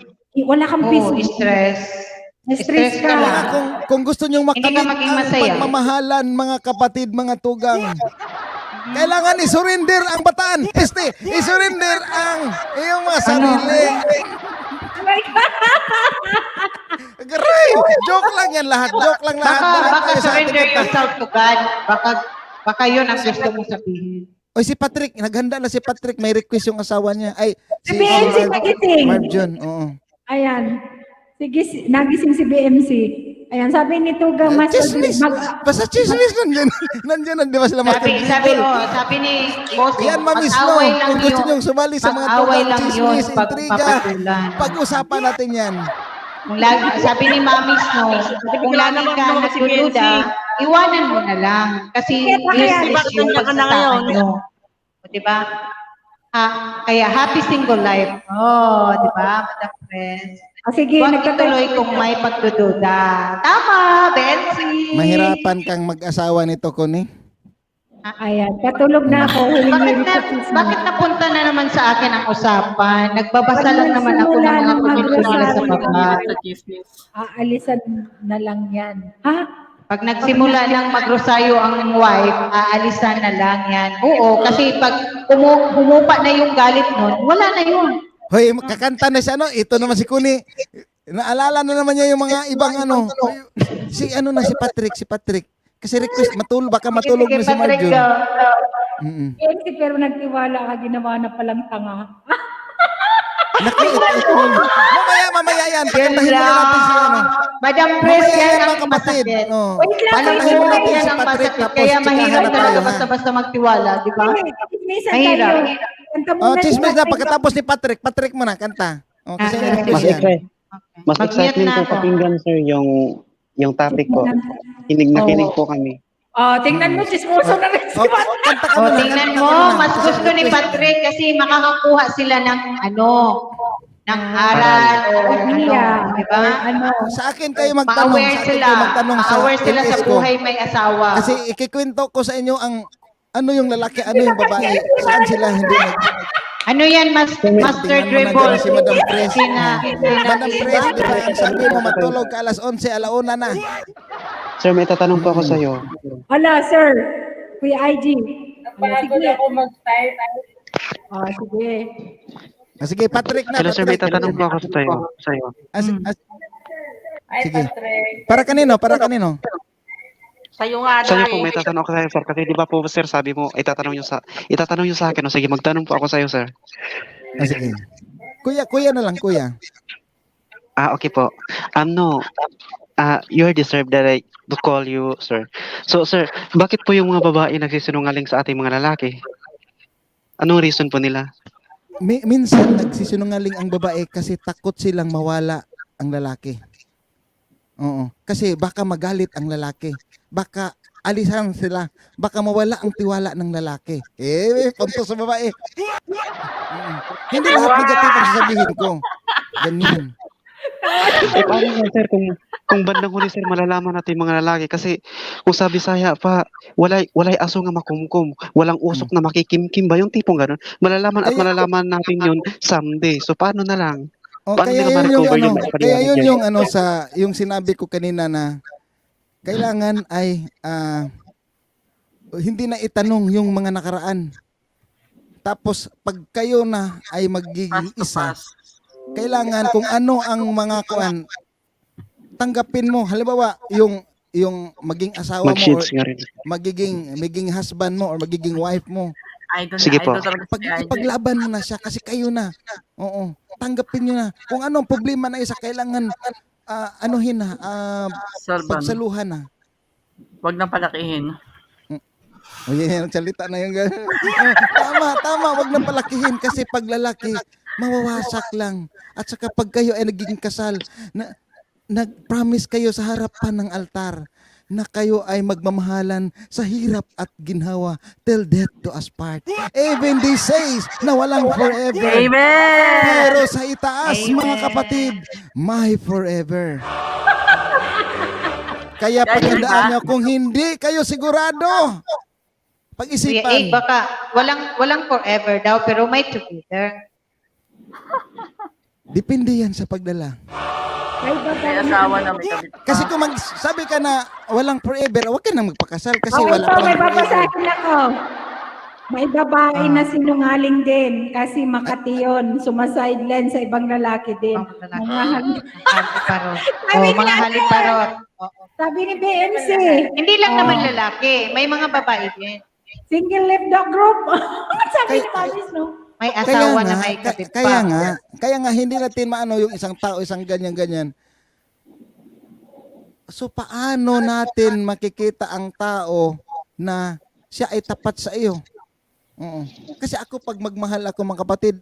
Wala kang peace. Stress. Na-stress ka. kaya kung gusto nyo Hindi ka makamit maging ang masaya. pagmamahalan, mga kapatid, mga tugang, kailangan i-surrender ang bataan. I-surrender ang iyong mga sarili. Garay! Joke lang yan lahat. Joke lang lahat. Baka surrender yourself to God. Baka yun ang gusto mong sabihin. Oy, si Patrick, naghanda na si Patrick. May request yung asawa niya. Ay, si BMC nagising. Marv John. Oo. Ayan. Sige, nagising si BMC. Ayan, sabi ni Tugang Mas Chismis. Basta chismis nandiyan. Nandiyan na, di ba sila Master Sabi ni Bossing, Yan, mamis, no? mag-away lang Kung gusto yun. niyong sumali sa mga Mag-away tugang lang yun chismis, pag intriga, papatulan. pag-usapan natin yan. Sabi ni Mamis, no, kung lagi ka nagdududa, iwanan mo na lang. Kasi useless yung pagsasakan nyo. O, diba? Kaya happy single life. Oh, diba, Madam Pres? Sige, Huwag ituloy kung may pagdududa. Tama, Bensi. Mahirapan kang mag-asawa nito, Connie. Ayan, patulog na ako. Bakit napunta na naman sa akin ang usapan? Nagbabasa lang naman ako ng mga pagdududa sa baba. Aalisan na lang yan. Ha? Pag nagsimula ng magrosaryo ang wife, aalisan na lang yan. Oo, kasi pag humupa na yung galit nun, wala na yun. Hoy, kakanta na siya, no? Ito naman si Connie. Naalala na naman niya yung mga ibang ano. Si Patrick. Kasi request, baka matulog na si Marjo. Pero nagtiwala ka, ginawa na palang tanga. Mamaya yan. Kantahin muna natin si ano. Madam Pres, yan ang kapatid. masakit. Oh. Kantahin mo natin yan ang masakit. Kaya mahirap talaga basta-basta magtiwala, di ba? Mahirap. Chismis na pagkatapos ni Patrick. Patrick mo na, kanta. Oh, kasi Mas excitement po pakinggan, sir, yung topic po. Kinig na kinig po kami. Tingnan mo, chismoso na rin si Patrick. Tingnan mo, mas gusto ni Patrick kasi makakakuha sila ng ng aral o di ba? Sa akin kayo magtanong. Ma-aware sila sa buhay may asawa. Kasi ikikwento ko sa inyo ang ano yung lalaki, ano yung babae. Saan sila hindi Ano yan, Master Dribble? Si Madam Pres. Madam Pres, di ba? Sabi mo matulog ka alas 11, alauna na. Sir, may tatanong po ako sa iyo. Wala, sir. Kuya IG. Sige. Ako mag-type. Sige. Sige, Patrick na. Hello, sir, may tatanong po ako sa iyo. Sige. Para kanino? Sa'yo nga Sa'yo po, may tatanong ako sa'yo, sir. Kasi di ba po, sir, sabi mo, itatanong nyo sa akin. O, sige, magtanong po ako sa'yo, sir. Sige. Kuya na lang, kuya. Okay po. You deserve that I to call you, sir. So, sir, bakit po yung mga babae nagsisinungaling sa ating mga lalaki? Anong reason po nila? Minsan, nagsisinungaling ang babae kasi takot silang mawala ang lalaki. Oo. Kasi baka magalit ang lalaki. Baka alisan sila. Baka mawala ang tiwala ng lalaki. Punto sa babae. Hindi lahat negative ang sasabihin ko. Ganyan. Eh, paano nga, sir, kung bandang huli, sir, malalaman natin mga lalaki. Kasi, kung sa Bisaya pa, walay aso nga makumkum, walang usok na makikimkim ba? Yung tipong gano'n. Malalaman at malalaman natin yun someday. So, paano na lang? O Paano kaya nila yun yung ma-recover ano, yung kaya paliwanag yun niya? yung ano sa yung sinabi ko kanina na kailangan ay hindi na itanong yung mga nakaraan. Tapos pag kayo na ay magiging isa, kailangan kung ano ang mga kuan, tanggapin mo. Halimbawa, yung maging asawa mo or Mag-shades nga rin. magiging husband mo or magiging wife mo. Sige po. Ipaglaban mo na siya kasi kayo na. Oo. Tanggapin niyo na. Kung anong problema na isa, kailangan anuhin na, pagsaluhan na. Huwag nang palakihin. O yan, salita na yung gano'n. Tama, wag na palakihin kasi pag lalaki, mawawasak lang. At saka pag kayo ay nagiging kasal, nag-promise kayo sa harapan ng altar na kayo ay magmamahalan sa hirap at ginhawa till death do us part. Even they says na walang forever. Amen! Pero sa itaas, mga kapatid, my forever. Kaya pagandaan nyo, kung hindi kayo sigurado, Kuya pag-isipan. baka walang forever daw, pero may together. Depende yan sa pagdala. May asawa na may kabit. Kasi kung sabi ka na walang forever, huwag ka nang magpakasal kasi Oh, wala ito, palang may forever. babasahin ako. May babae na sinungaling din kasi Makati yun. Sumasideline sa ibang lalaki din. Mga haliparot. Sabi ni BMC, Hindi lang naman lalaki, may mga babae din. single left dog group. Sabi ni Maris, no? May asawa na may kapit pa. Kaya nga hindi natin maano yung isang tao, isang ganyan. So paano natin makikita ang tao na siya ay tapat sa iyo? Oo. Kasi ako pag magmahal ako mga kapatid,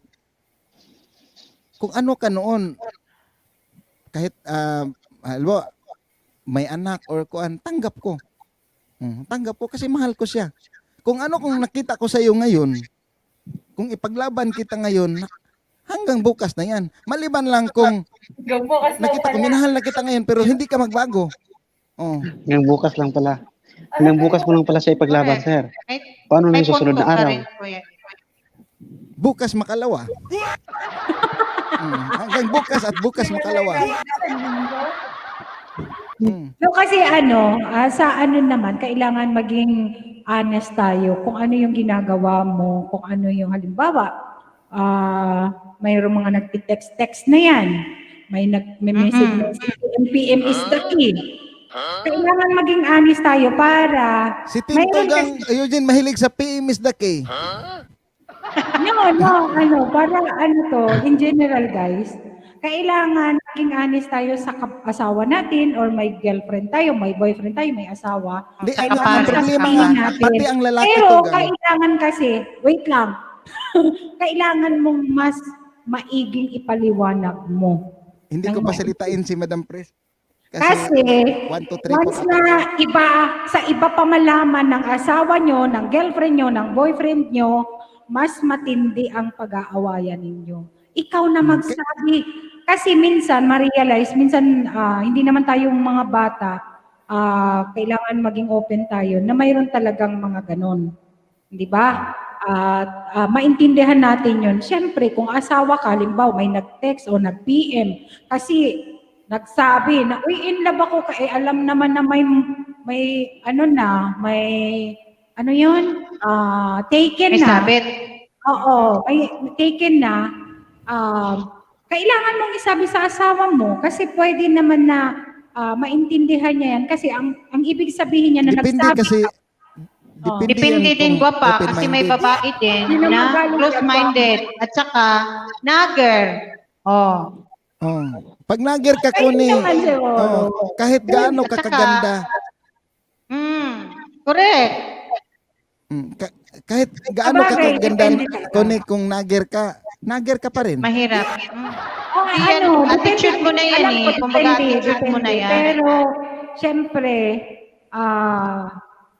kung ano ka noon, kahit halimbawa, may anak or kuan, tanggap ko. Tanggap ko kasi mahal ko siya. Kung nakita ko sa iyo ngayon, kung ipaglaban kita ngayon, hanggang bukas na yan. Maliban lang kung nakita ko, minahal na kita ngayon, pero hindi ka magbago. Oh. Hanggang bukas lang pala. Hanggang bukas mo lang pala siya ipaglaban, sir. Paano na yung susunod na araw? Bukas makalawa. Hanggang bukas at bukas makalawa. So kasi sa naman, kailangan maging honest tayo kung ano yung ginagawa mo, kung ano yung halimbawa, mayroong mga nagtitext-text na yan, may nag-message, PM is the key. Kailangan maging honest tayo para Si Tito Gang, Eugene, mahilig sa PM is the key. para in general guys, kailangan maging honest tayo sa asawa natin or may girlfriend tayo, may boyfriend tayo, may asawa. Hindi, Kailangan ang problema sabihin nga, natin. pati ang lalaki Pero to, Gang. kailangan kasi, wait lang, kailangan mong mas maiging ipaliwanag mo. Hindi ko pasalitain si Madam Pres. Kasi 1, 2, 3, once na sa iba pa malaman ng asawa nyo, ng girlfriend nyo, ng boyfriend nyo, mas matindi ang pag-aawayan ninyo. Ikaw na magsabi. Kasi minsan, ma-realize, minsan hindi naman tayong mga bata, kailangan maging open tayo na mayroon talagang mga ganon. Di ba? Maintindihan natin yun. Siyempre, kung asawa ka, halimbawa, may nag-text o nag-PM, kasi nagsabi na, uy, in love ako, alam naman na may taken May na. sabit. Oo, may taken na. Kailangan mong isabi sa asawa mo kasi pwede naman na maintindihan niya yan kasi ang ibig sabihin niya na Depende nagsabi kasi, Depende yan din kung gwapa kasi may open-minded. babae din Hindi naman na galing close-minded at saka nagger. Pag nagir ka, Ayun Kuni, naman siguro. kahit gaano ka At saka, kaganda, correct. kahit gaano ka Sabagay, kaganda, depende talaga. Kuni, kung nagir ka pa rin. Mahirap. Ano, Attitude mo na yan alam ko, eh. Kumbaga, depende, attitude mo na yan. Pero, syempre,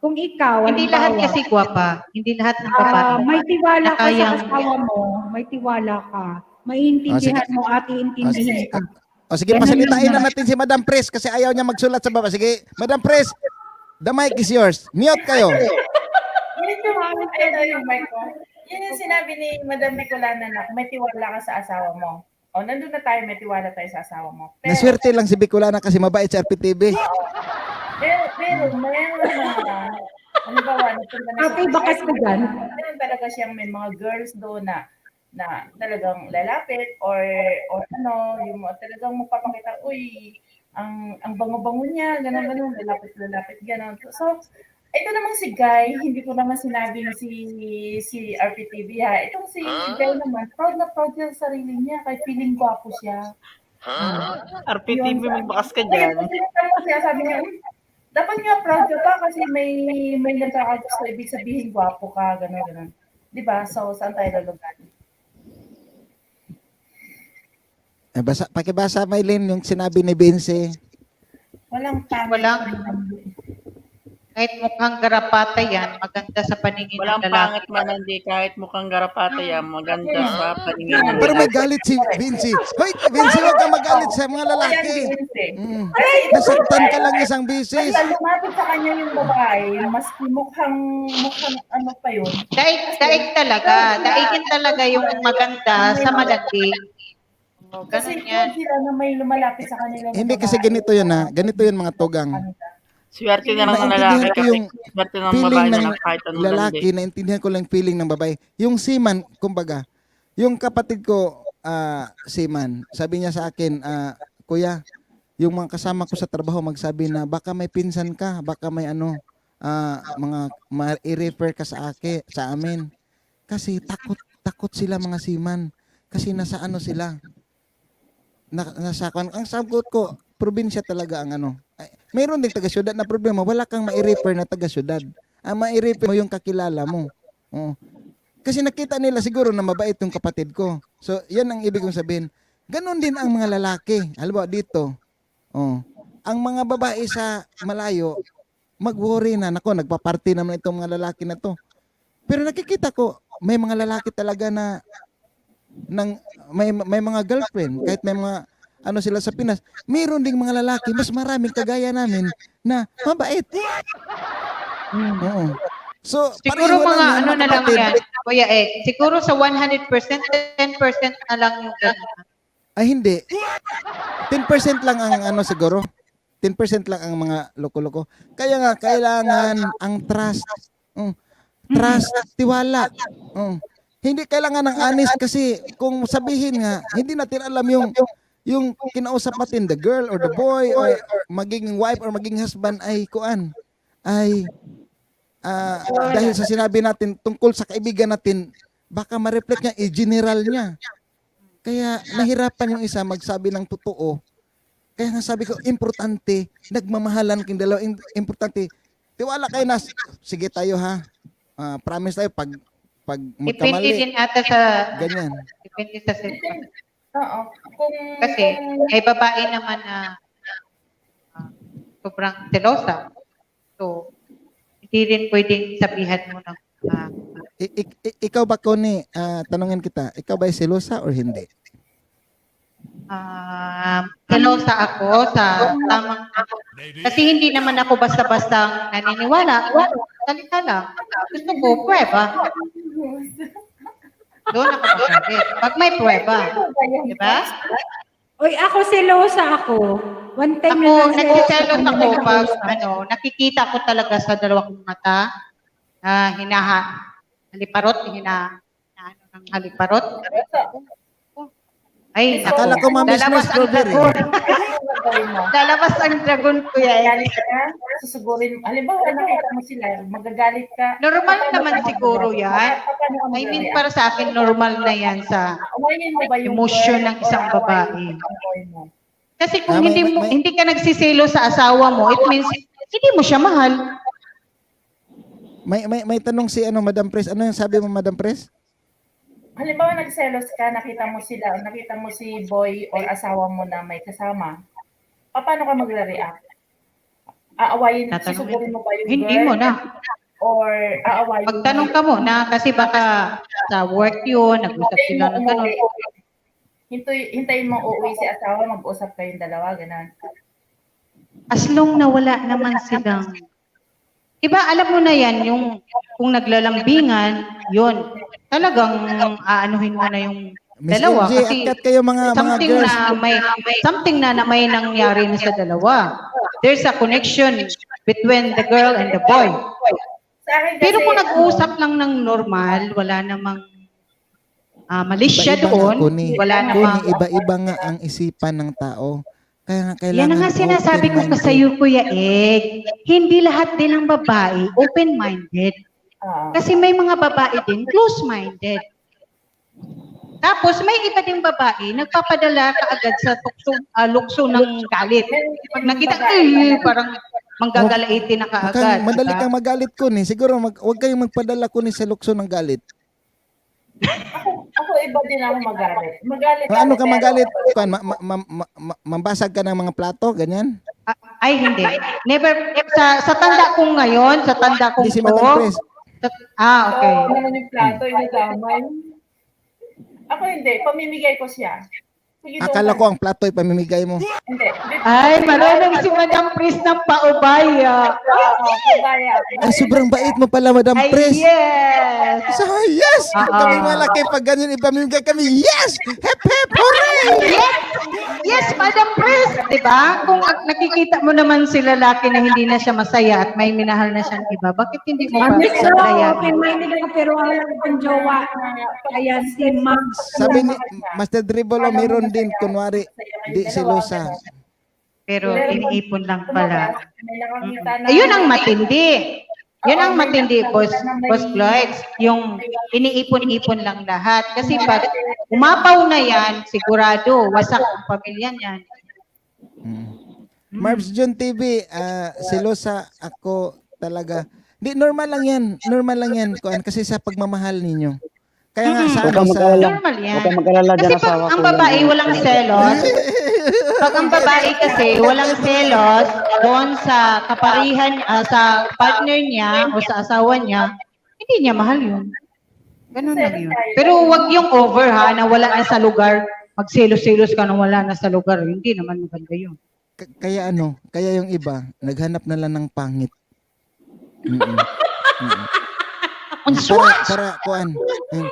kung ikaw, Hindi halimbawa, lahat kasi gwapa. Hindi lahat ng babae. may tiwala ka sa Nakayang- asawa mo, may tiwala ka, maiintindihan mo at iintindihin ka. O sige, pasalitain na natin si Madam Pres kasi ayaw niya magsulat sa baba. Sige, Madam Pres, the mic is yours. Mute kayo. Yung mic ko. Yun yung sinabi ni Madam Bicolana na may tiwala ka sa asawa mo. O, nandun na tayo, may tiwala tayo sa asawa mo. Pero, Naswerte lang si Bicolana kasi mabait sa RPTV. pero mayroon na, halimbawa, napunta na Okay, bakas ko dyan. Meron talaga siyang may mga girls doon na talagang lalapit or ano, yung talagang magpapakita, uy, ang bango-bango niya, ganun, lalapit, ganun. So, ito namang si Guy, hindi ko naman sinabing si RPTV ha. Itong si Guy naman, proud na proud niya sa sarili niya, kahit feeling gwapo siya. RPTV, magbakas ka dyan. Kaya sabi niya, dapat nga proud ka pa kasi may nagkakagusto, ibig sabihin gwapo ka, ganun. Diba? So, saan tayo lulugan? Pakibasa, Maylin, yung sinabi ni Vince. Walang Kahit mukhang garapata yan, maganda sa paningin Walang ng lalaki. pangit man hindi, kahit mukhang garapata yan, maganda sa paningin ng Pero may lalaki. galit si Vince. Hoy, Vince, huwag kang magalit sa mga lalaki. Nasaktan ka lang isang bisis. Basta lumapit sa kanya yung babae, maski mukhang ano pa yun. Daig talaga yung maganda sa malaki. Kasi Ganun yan. kung sila na may lumalapit sa kanila. na Hindi kasi babae, ganito yun ha. Ganito yun mga tugang. Swerte na lang ng Naintindihan lalaki ko kasi yung swerte ng feeling babae na ng lang kahit anong lalaki, landi. naintindihan ko lang yung feeling ng babae. Yung seaman, kumbaga, yung kapatid ko, seaman, sabi niya sa akin, kuya, yung mga kasama ko sa trabaho magsabi na baka may pinsan ka, baka may i-refer ka sa amin. Kasi takot sila mga seaman. Kasi nasa ano sila. Ang sagot ko, probinsya talaga ang ano. Mayroon din taga-syudad na problema. Wala kang ma-refer na taga-syudad. Ma-refer mo yung kakilala mo. Oh. Kasi nakita nila siguro na mabait yung kapatid ko. So, yan ang ibig kong sabihin. Ganon din ang mga lalaki. Halimbawa dito. Oh. Ang mga babae sa malayo, mag-worry na. Nako, nagpa-party naman itong mga lalaki na to. Pero nakikita ko, may mga lalaki talaga na may mga girlfriend. Kahit may mga ano sila sa Pinas, mayroon ding mga lalaki, mas maraming kagaya namin na mabait. Oo. So, Siguro pareho mga lang yung ano na lang kapatid. yan, Kuya siguro sa 100%, 10% na lang yung ganun. Ay, hindi. 10% lang ang ano siguro. 10% lang ang mga loko-loko. Kaya nga, kailangan ang trust. Trust, tiwala. Hindi kailangan ng honest kasi kung sabihin nga, hindi natin alam yung kinausap natin, the girl or the boy or magiging wife or magiging husband ay kuan. Ay dahil sa sinabi natin tungkol sa kaibigan natin, baka ma-reflect niya, general niya. Kaya nahirapan yung isa magsabi ng totoo. Kaya nga sabi ko, importante, nagmamahalan kayong dalawa, importante, tiwala kayo na, sige tayo ha, promise tayo, pag Depende magkamali, din ata sa, ganyan. depende sa sitwasyon. Oo. Kasi may babae naman na sobrang selosa. So, hindi rin pwedeng sabihan mo ng Ikaw ba, Connie, tanungin kita, ikaw ba ay selosa or hindi? selosa ako sa tamang kasi hindi naman ako basta-basta naniniwala. Salita lang. Gusto ko, prueba. Doon ako magsabi. Pag may prueba. Diba? Uy, ako selosa ako. One time Ako, na nagsiselos ako pag nakikita ko talaga sa dalawang mata haliparot, ng haliparot. Ay, Akala ko mamiss mo strawberry. Lalabas ang dragon ko yan. Galit ka na, susugurin. Halimbawa, nakita mo sila, magagalit ka. Normal naman siguro yan. I mean, para sa akin, normal na yan sa emosyon ng isang babae. Kasi kung hindi ka nagsiselo sa asawa mo, it means hindi mo siya mahal. May tanong si Madam Pres. Ano yung sabi mo, Madam Pres? Halimbawa, nagselos ka, nakita mo si boy or asawa mo na may kasama. Paano ka magre-react? Aawayin, susugurin mo ba yung Hindi girl? mo na. Or aawayin mo? Magtanong ka muna kasi baka sa work yun, nag-usap sila ng gano'n. hintayin mo uuwi si asawa, mag-usap kayong dalawa, ganun. As long na wala naman silang... Diba, alam mo na yan, yung kung naglalambingan, yun. Talagang aanuhin mo na yung Miss dalawa. MJ, Kasi akat kayo mga something girls. na may nangyari na sa dalawa. There's a connection between the girl and the boy. Sa akin kasi, Pero kung nag-uusap lang ng normal, wala namang mali siya Iba-iba nga, doon, Kuni. wala Kuni, namang... iba-iba nga ang isipan ng tao. Kaya nga kailangan Yan ang nga sinasabi ko open-minded. sa iyo, Kuya Ed. Hindi lahat din ng babae open-minded. Kasi may mga babae din close-minded. Tapos may iba ding babae nagpapadala kaagad sa lukso ng galit. Pag nakita, parang manggagalaitin na kaagad. Madali diba? kang magalit Kuni. Siguro huwag kayong magpadala Kuni sa lukso ng galit. Ako iba din ako magalit. Magalit Ano ako, ka pero- magalit? Kuan, mambasag ka ng mga plato, ganyan? Ay, hindi. Never. Sa tanda kong ngayon, sa tanda kong Hindi si to. Madam Pres. Okay. Oo, naman yung plato, yung damay. Ako hindi, pamimigay ko siya. Sige, Akala doon. ko ang plato ipamimigay mo. Hindi. Ay, marunong si Madam Pris ng paubaya. Pabaya. Ay, sobrang bait mo pala, Madam Ay, Pres. yes. So, yes! Kami malaki pag ganyan ipamimigay kami. Yes! Hep, hep, hooray! Yes! Yes, Madam Pris! Diba? Kung nakikita mo naman si lalaki na hindi na siya masaya at may minahal na siyang iba, bakit hindi mo ba Miss sa Ro, kaya? open-minded ako pero alam ko ang jowa. Ayan, si Max. Sabi ni Master Dribble, meron din, kunwari, di silosa. Pero iniipon lang pala. May nakakita na- Ayun ang matindi. Yun ang matindi, Boss Lloyd. Yung iniipon-ipon lang lahat. Kasi pag umapaw na yan, sigurado, wasak ang pamilya niyan. Marbs Jun TV, silosa ako talaga. Di, normal lang yan. Normal lang yan, Kuan, kasi sa pagmamahal ninyo. Kaya nga sa, Huwag kang sa mag-alala. Normal yan. Huwag kang mag-alala dyan, Kasi pag asawa ang ko. babae walang selos, pag ang babae kasi walang selos doon sa kaparihan, sa partner niya o sa asawa niya, hindi niya mahal yun. Ganun lang yun. Pero wag yung over ha, na wala na sa lugar, magselos-selos ka na wala na sa lugar. Hindi naman maganda yun. kaya ano, kaya yung iba, naghanap na lang ng pangit. Para Kuan,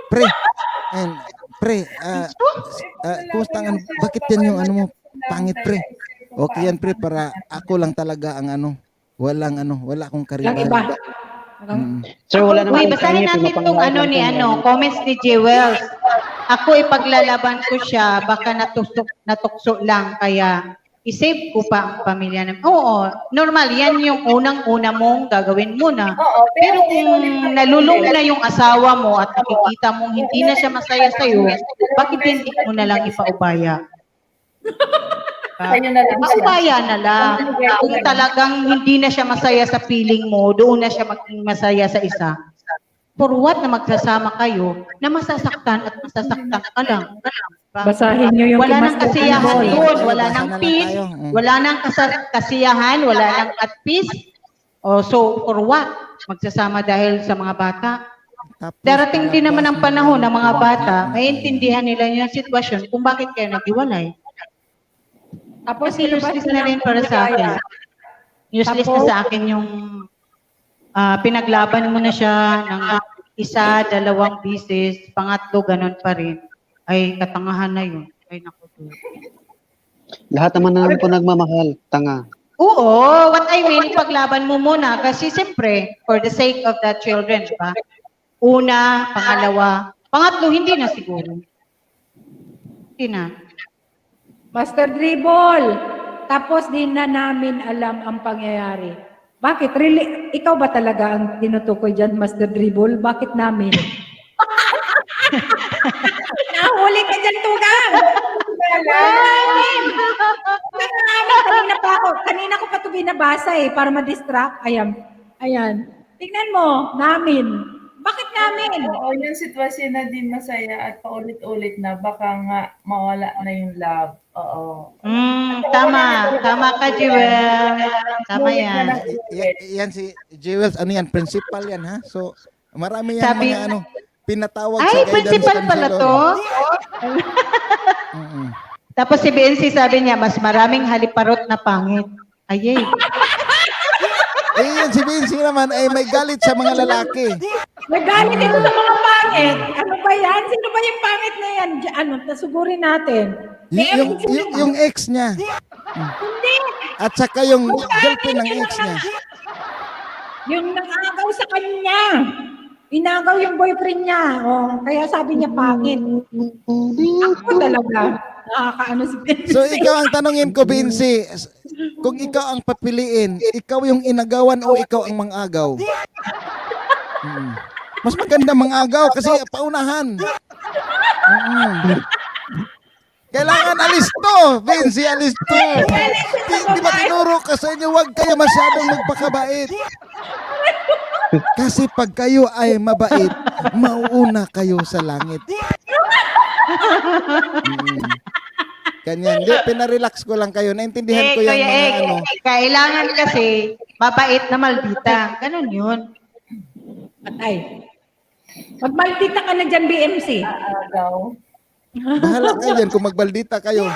pre, kumusta ang bakit yan yung ano mo, pangit pre? Okay yan pre, para ako lang talaga ang ano, wala akong Lang iba. karibal. Sir, wala naman Uy, akong basahin pangit, natin mapangit itong lang po. comments ni Jewels. Ako ipaglalaban ko siya, baka natukso lang, kaya isave ko pa ang pamilya namin. Oo, normal, yan yung unang-una mong gagawin muna. Oo, Pero kung nalulung na yung asawa mo at nakikita mong hindi na siya masaya sa'yo, bakit hindi mo na lang ipaubaya? Sa'yo na lang siya. Paubaya na lang. Kung talagang hindi na siya masaya sa feeling mo, doon na siya maging masaya sa isa. For what na magsasama kayo na masasaktan at masasaktan ka lang? Basahin niyo yung Wala kay nang Master kasiyahan Dribble. doon, wala Basa nang na lang peace, tayo. wala nang kasiyahan, wala nang at peace. Oh, so for what? Magsasama dahil sa mga bata? Tapos, Darating din naman ang palabas panahon na ng mga bata, lang. maintindihan nila yung sitwasyon kung bakit kayo naghiwalay. Tapos Kasi useless na rin para sa akin. Useless na sa akin yung pinaglaban mo na siya ng isa, dalawang bisis, pangatlo, ganun pa rin. Ay, katangahan na yun. Ay, naku. Lahat naman na po nagmamahal, tanga. Oo, what I mean, paglaban mo muna. Kasi siyempre, for the sake of the children, di ba? Una, pangalawa, pangatlo, hindi na siguro. Hindi na. Master Dribble, tapos din na namin alam ang pangyayari. Bakit? Really, ikaw ba talaga ang tinutukoy dyan, Master Dribble? Bakit namin? Nahuli ka dyan, Tugang! Kanina ko pa ito binabasa para ma-distract. Ayan. Tingnan mo, namin. Bakit namin? Oo, yung sitwasyon na din masaya at paulit-ulit na baka nga mawala na yung love. Oo. Tama ka, Jewel. Tama yan. Yan si Jewels, ano yan, principal yan ha? So, marami yan Sabi- mga pinatawag Ay, sa guidance principal pala counselor. to? Tapos si BNC sabi niya, mas maraming haliparot na pangit. Ayay. Eh, yun, si Vinci naman ay may galit sa mga lalaki. Nagalit ito sa mga pangit. Ano ba yan? Sino ba yung pangit na yan? Ano, nasugurin natin. Yung ex niya. Hindi. At saka yung girlfriend ng ex niya. Yung nangagaw sa kanya. Inagaw yung boyfriend niya. Oh, kaya sabi niya pangit. Ako talaga. Nakakaano si Vinci. So ikaw ang tanungin ko, Vinci, kung ikaw ang papiliin, ikaw yung inagawan o ikaw ang mangagaw? Mas maganda mangagaw kasi paunahan. Kailangan alis to, Vinci, alis to. Di ba tinuro ka sa inyo, huwag kayo masyadong magpakabait. Kasi pag kayo ay mabait, mauuna kayo sa langit. Ganyan. Di, pinarelax ko lang kayo. Naintindihan ko yung Kuya mga ano. Kailangan kasi mabait na maldita. Ganun yun. Patay. Magbaldita ka na dyan, BMC. Bahala kayo dyan kung magbaldita kayo.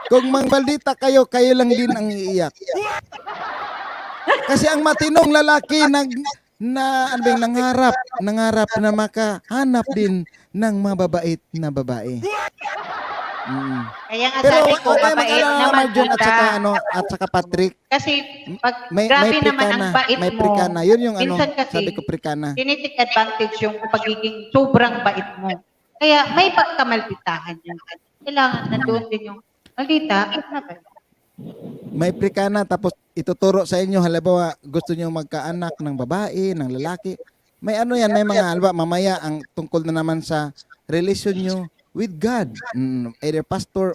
Kung magbaldita kayo, kayo lang din ang iiyak. Kasi ang matinong lalaki nangarap na makahanap din ng mababait na babae. Kaya nga Pero sabi ko, okay, mabait na mag-alala Marjon at saka maldita. at saka Patrick. Kasi pag grabe naman ang bait may mo, prikana. Yun yung ano, minsan kasi, sabi ko prikana. tinitik advantage yung pagiging sobrang bait mo. Kaya may kamalditahan yan. Kailangan na doon din yung maldita. May prikana tapos ituturo sa inyo halimbawa gusto niyo magkaanak ng babae, ng lalaki. May ano yan, may mga halimbawa mamaya ang tungkol na naman sa relasyon niyo with God. Either pastor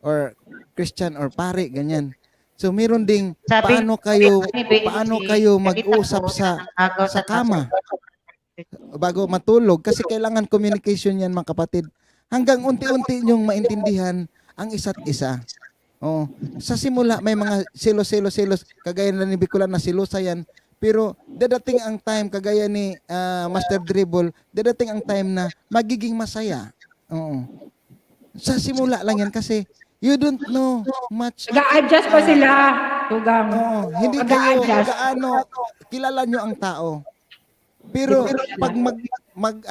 or Christian or pare, ganyan. So meron ding paano kayo mag-usap sa kama bago matulog kasi kailangan communication yan mga kapatid. Hanggang unti-unti niyong maintindihan ang isa't isa. Oh, sa simula may mga selos, kagaya na ni Bicolan na silosa yan. Pero dadating ang time, kagaya ni Master Dribble, dadating ang time na magiging masaya. Oo. Sa simula lang yan kasi you don't know much. Nag-a-adjust pa sila. Tugang. Oo, hindi kayo gaano kilala nyo ang tao. Pero pag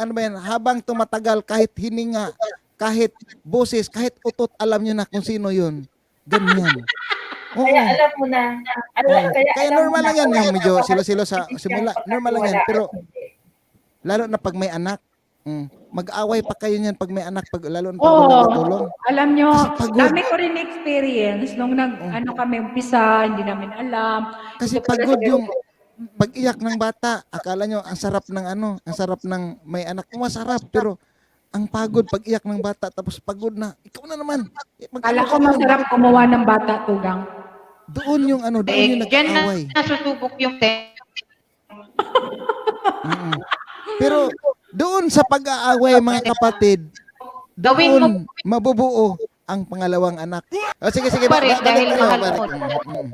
ano ba yan, habang tumatagal kahit hininga, kahit boses, kahit utot, alam nyo na kung sino yun. Ganyan. Oo. Kaya alam mo na. Kaya normal lang yan. Yung medyo silo-silo sa simula. Normal lang yan. Pero lalo na pag may anak, mag-away pa kayo niyan pag may anak, lalo na pag nagtulong. Alam nyo, dami ko rin experience nung ano kami umpisa, hindi namin alam. Kasi pagod yung pag-iyak ng bata. Akala nyo, ang sarap ng ang sarap ng may anak. Masarap, pero ang pagod pag-iyak ng bata, tapos pagod na. Ikaw na naman. Kala ko masarap kumuha ng bata, Tugang. Doon yung doon yung nag-aaway. Nasusubok yung Pero doon sa pag-aaway mga kapatid, doon mabubuo ang pangalawang anak. O sige, Dahil mahal mo.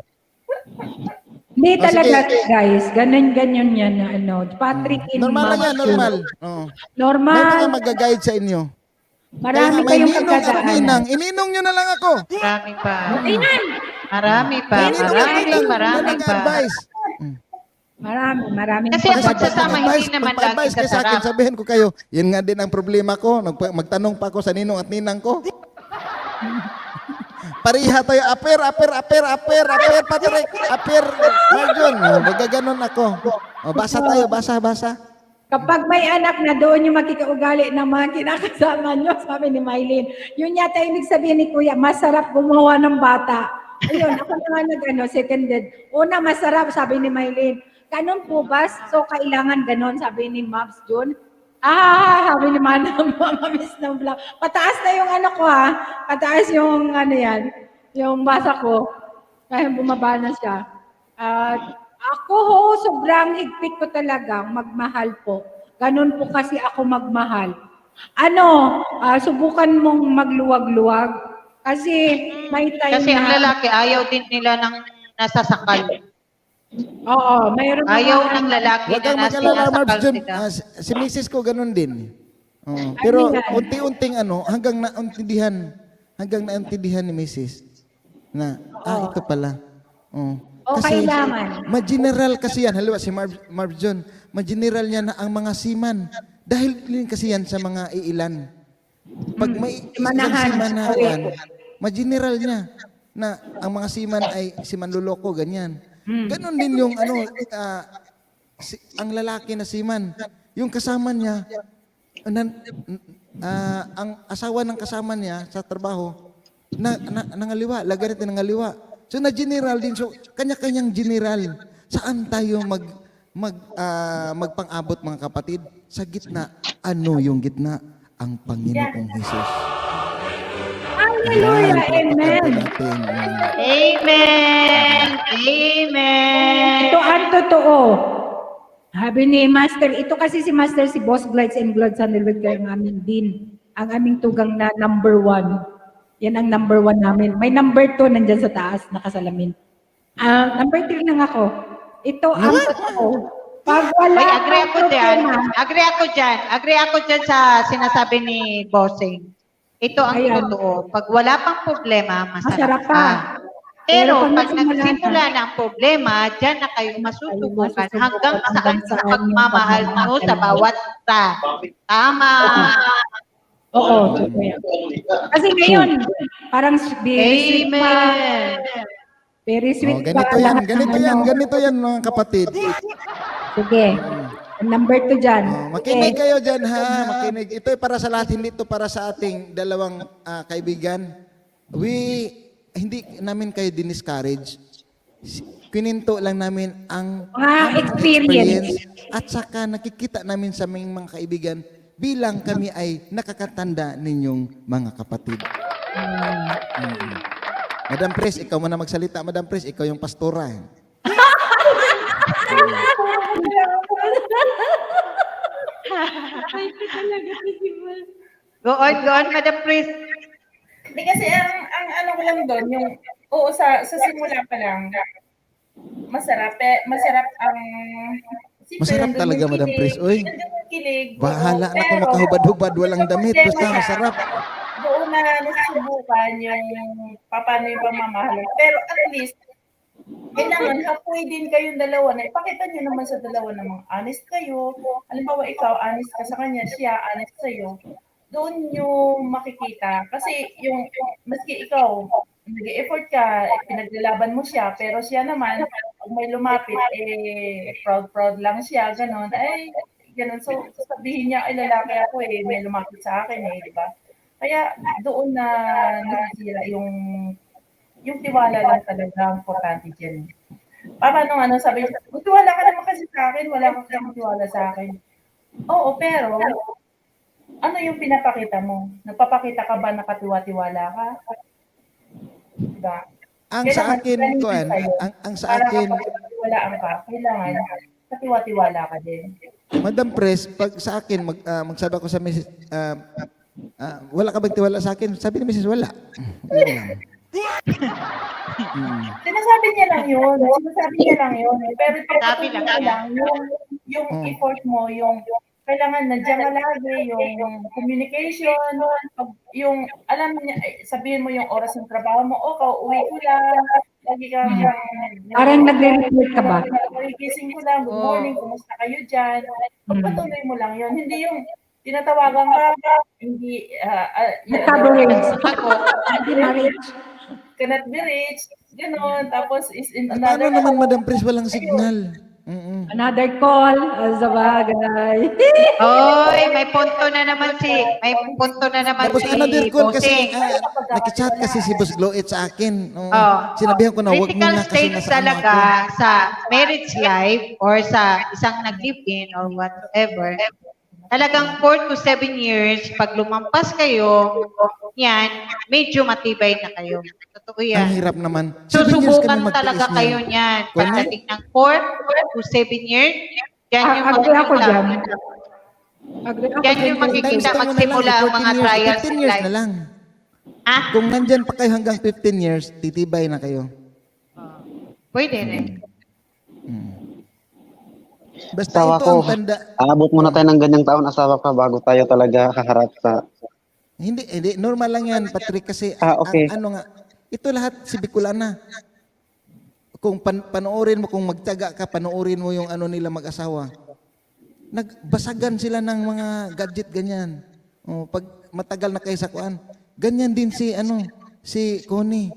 Hindi talaga, guys. Ganyan yan na ano. Patrick in normal lang yan, normal. Normal. May mga mag-guide sa inyo. Marami kayong pagkadaanan. Ininong nyo na lang ako. Marami pa. Ayun. Marami pa. Marami. Kasi ang pagsasama, hindi naman lagi kayo sa akin, sabihin ko kayo, yan nga din ang problema ko. Magtanong pa ako sa ninong at ninang ko. Pariha tayo, aper, Patrick, aper, Marjon. Magaganon ako. Basa tayo, basa. Kapag may anak na doon yung makikaugali ng mga kinakasama nyo, sabi ni Mylene. Yun yata ibig sabihin ni Kuya, masarap gumawa ng bata. Ayun, ako naman seconded. Una, masarap, sabi ni Mylene. Ganun po ba? So, kailangan ganon, sabi ni Mabs June. Sabi ni Manang, mamiss ng vlog. Pataas na yung ano ko ha. Pataas yung yan, yung basa ko. Kaya bumaba na siya. Ako sobrang higpit ko talagang magmahal po. Ganun po kasi ako magmahal. Subukan mong magluwag-luwag. Kasi may time Kasi ang lalaki, ayaw din nila ng nasasakal. Mayroon ayaw ng lalaki Huwag kang na mag-alala, nasasakal Marbs Jun. sila. Si Mrs. ko ganun din. Oo. Pero unti-unting hanggang naintindihan ni Mrs. na, ito pala. Oo. O kailangan. Ma-general kasi yan. Halimbawa si Marv John, ma-general niya na ang mga seaman. Dahil din kasi yan sa mga iilan. Pag may isang seaman na yan, ma-general niya na ang mga seaman ay si manluloko, ganyan. Ganon din yung ang lalaki na seaman. Yung kasama niya, ang asawa ng kasama niya sa trabaho, nangaliwa, lagarit na nangaliwa. So na-general din. So kanya-kanyang general. Saan tayo magpang-abot mga kapatid? Sa gitna. Ano yung gitna? Ang Panginoong Jesus. Hallelujah. Amen. Amen. Amen. Ito ang totoo. Sabi ni Master, ito kasi si Master, si Boss Glides and Glides Sandalwood kayo ang aming din. Ang aming tugang na number 1. Yan ang number 1 namin. May number 2 nandyan sa taas, nakasalamin. Number 3 lang ako. Ito ang totoo. Pag wala agree ako dyan sa sinasabi ni Bossing. Ito ang totoo. Pag wala pang problema, masarap pa. Pero pag nagsimula na ang problema, dyan na kayo masusubukan hanggang saan sa pagmamahal mo sa bawat tama. Oo. Kasi ngayon, parang very sweet pa. Very sweet pa. Ganito yan mga kapatid. Sige. Number 2 dyan. Makinig kayo dyan ha. Makinig. Ito ay para sa lahat, hindi ito para sa ating dalawang kaibigan. Hindi namin kayo diniscourage. Kininto lang namin ang experience. At saka nakikita namin sa mga kaibigan bilang kami ay nakakatanda ninyong mga kapatid. Madam Pres, ikaw man na magsalita. Madam Pres, ikaw yung pastora. Go on, Madam Pres. Hindi kasi ang ano ko lang doon, yung, sa simula pa lang, masarap ang Masarap talaga, Madam Pres. Uy, bahala na kung makahubad-hubad, walang damit. Basta masarap. Doon na nasusubukan yung paano yung pamamahal. Pero at least, kailangan halfway din kayong dalawa na ipakita nyo naman sa dalawa na mga honest kayo. Halimbawa, ikaw, honest ka sa kanya, siya, honest sa'yo. Doon nyo makikita. Kasi yung maski ikaw, nag-effort ka, pinaglalaban mo siya, pero siya naman, pag may lumapit, proud lang siya, gano'n, gano'n. So, sabihin niya, lalaki ako may lumapit sa akin di ba? Kaya doon na nasisira yung tiwala lang talaga importante dyan. Paano sabi niya, tiwala ka naman kasi sa akin, wala ka kasi tiwala sa akin. Oo, pero, ano yung pinapakita mo? Nagpapakita ka ba nakatiwa-tiwala ka? Diba? Ang sa akin, walaan ka, kailangan katiwa-tiwala ka din. Madam Pres, pag sa akin, magsabi ako sa Mrs. Wala ka bang tiwala sa akin? Sabi ni Mrs. wala. Sinasabi niya lang yun. Pero ipapatuloy lang yung effort mo, yung kailangan nandiyan ka lagi, yung communication, yung alam niya, sabihin mo yung oras ng trabaho mo, kauwi ko lang, lagi kang parang nagre-report ka ba? Gising ko lang, good morning, kumusta kayo dyan? Pagpatuloy mo lang yun. Hindi yung tinatawagan ka, hindi, coverage. Cannot be reached, gano'n, tapos is in another... Paano naman, Madam Pres, walang signal? Another call, sa bagay. Oy, may punto na naman Tapos another call kasi, nakichat kasi si Boss Gloet sa akin. Sinabihan ko na, huwag mo na kasi stage nasama talaga ako. sa marriage life or sa isang nag-live-in or whatever, talagang 4 to 7 years, pag lumampas kayo, yan, medyo matibay na kayo. Totoo yan. Ang hirap naman. 7 years kami Susubukan talaga magtiis kayo niyan. niyan. Pagdating ng 4 to 7 years, yan yung Agree ako dyan. Yan yung makikita magsimula ang mga trials 15 in years life. na lang. Kung nandyan pa kayo hanggang 15 years, titibay na kayo. Pwede rin. Basta Asawa ito ko. ang tanda. Aabot muna tayo ng ganyang taon, asawa ka, bago tayo talaga haharap sa... Hindi, normal lang yan, Patrick, kasi okay. ang ano nga, ito lahat si Bicolana. Kung panoorin mo, kung magtiyaga ka, panoorin mo yung ano nila mag-asawa. Nagbasagan sila ng mga gadget ganyan. O, pag matagal na kayo sa kuan, ganyan din si Connie.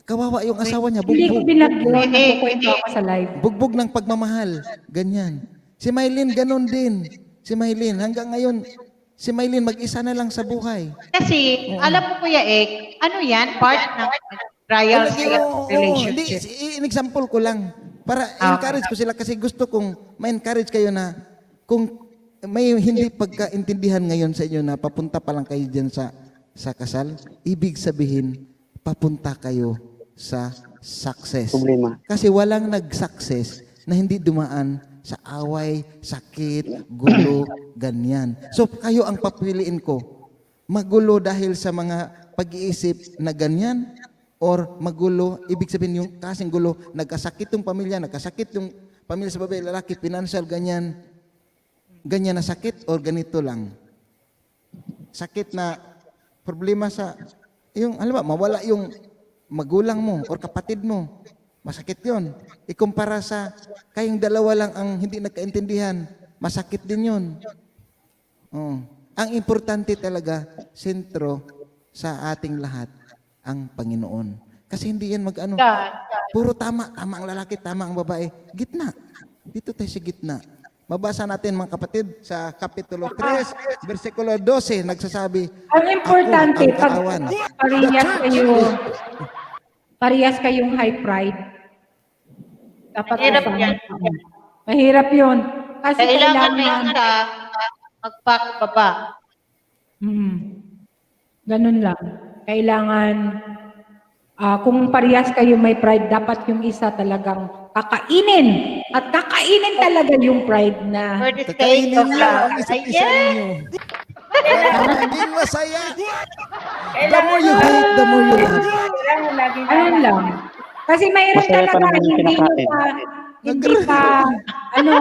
Kawawa yung asawa niya, Hindi ko bugbog. binagyo. Nagkukwento ako sa live. Bugbog ng pagmamahal, ganyan. Si Maylin, ganun din. Si Maylin, hanggang ngayon, si Maylin mag-isa na lang sa buhay. Kasi, alam mo Kuya Ek, ano yan? Part ng trials Oo, relationship. in example ko lang. Para encourage ko sila kasi gusto kong ma-encourage kayo na kung may hindi pagkaintindihan ngayon sa inyo na papunta pa lang kayo dyan sa kasal, ibig sabihin, papunta kayo sa success. Problema. Kasi walang nag-success na hindi dumaan sa away, sakit, gulo, ganyan. So kayo ang papiliin ko. Magulo dahil sa mga pag-iisip na ganyan or magulo, ibig sabihin yung kasing gulo, nagkasakit yung pamilya, nagkasakit yung pamilya sa babae, lalaki, financial, ganyan. Ganyan na sakit or ganito lang. Sakit na problema sa, yung, alam ba, mawala yung magulang mo or kapatid mo. Masakit yun. Ikumpara sa kayong dalawa lang ang hindi nagkaintindihan, masakit din yun. Oh. Ang importante talaga, sentro sa ating lahat, ang Panginoon. Kasi hindi yan mag-ano. Puro tama ang lalaki, tama ang babae. Gitna. Dito tayo sa gitna. Mabasa natin mga kapatid sa Kapitulo 3, versikulo 12, nagsasabi, Ang importante, ako ang pag katawan. parehas kayong high pride, dapat Mahirap kasama yan. ka. Mahirap yun. Kasi Kailangan na kailangan, isa magpakbaba. ganun lang. Kailangan, kung parehas kayo may pride, dapat yung isa talagang kakainin. At kakainin talaga yung pride na For the sake Kakainin of niyo love. ang isa't isa ninyo. Maging masaya. The more you hate, the more you love. Kailangan laging Ayun lang. Kasi mayroon Masaya pa talaga naman yung hindi kinakain. hindi pa, ano,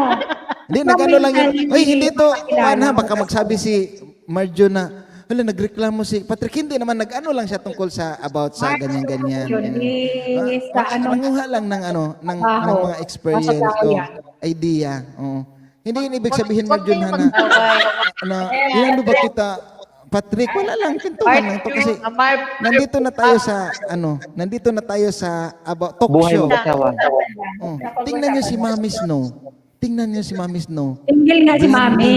Hindi, nag-ano lang yun. Ay, hindi to, kilala. baka magsabi si Marjo na, hala, nagreklamo si Patrick. Hindi naman, nag-ano lang siya tungkol sa, about sa ganyan-ganyan. Yun, sa ano, Nanguha lang ng ano, ng mga experience Masasabi o yan. idea. Oh. Hindi yun ibig sabihin, Marjo, na, Mag-away. inano ba kita, Patrick, wala lang, pintuhan lang to kasi nandito na tayo sa about talk Buhay show. mag-asawa. Oh. Tingnan niyo si Mami Snow. Tingnan niyo si Mami Snow. Single nga si Mami.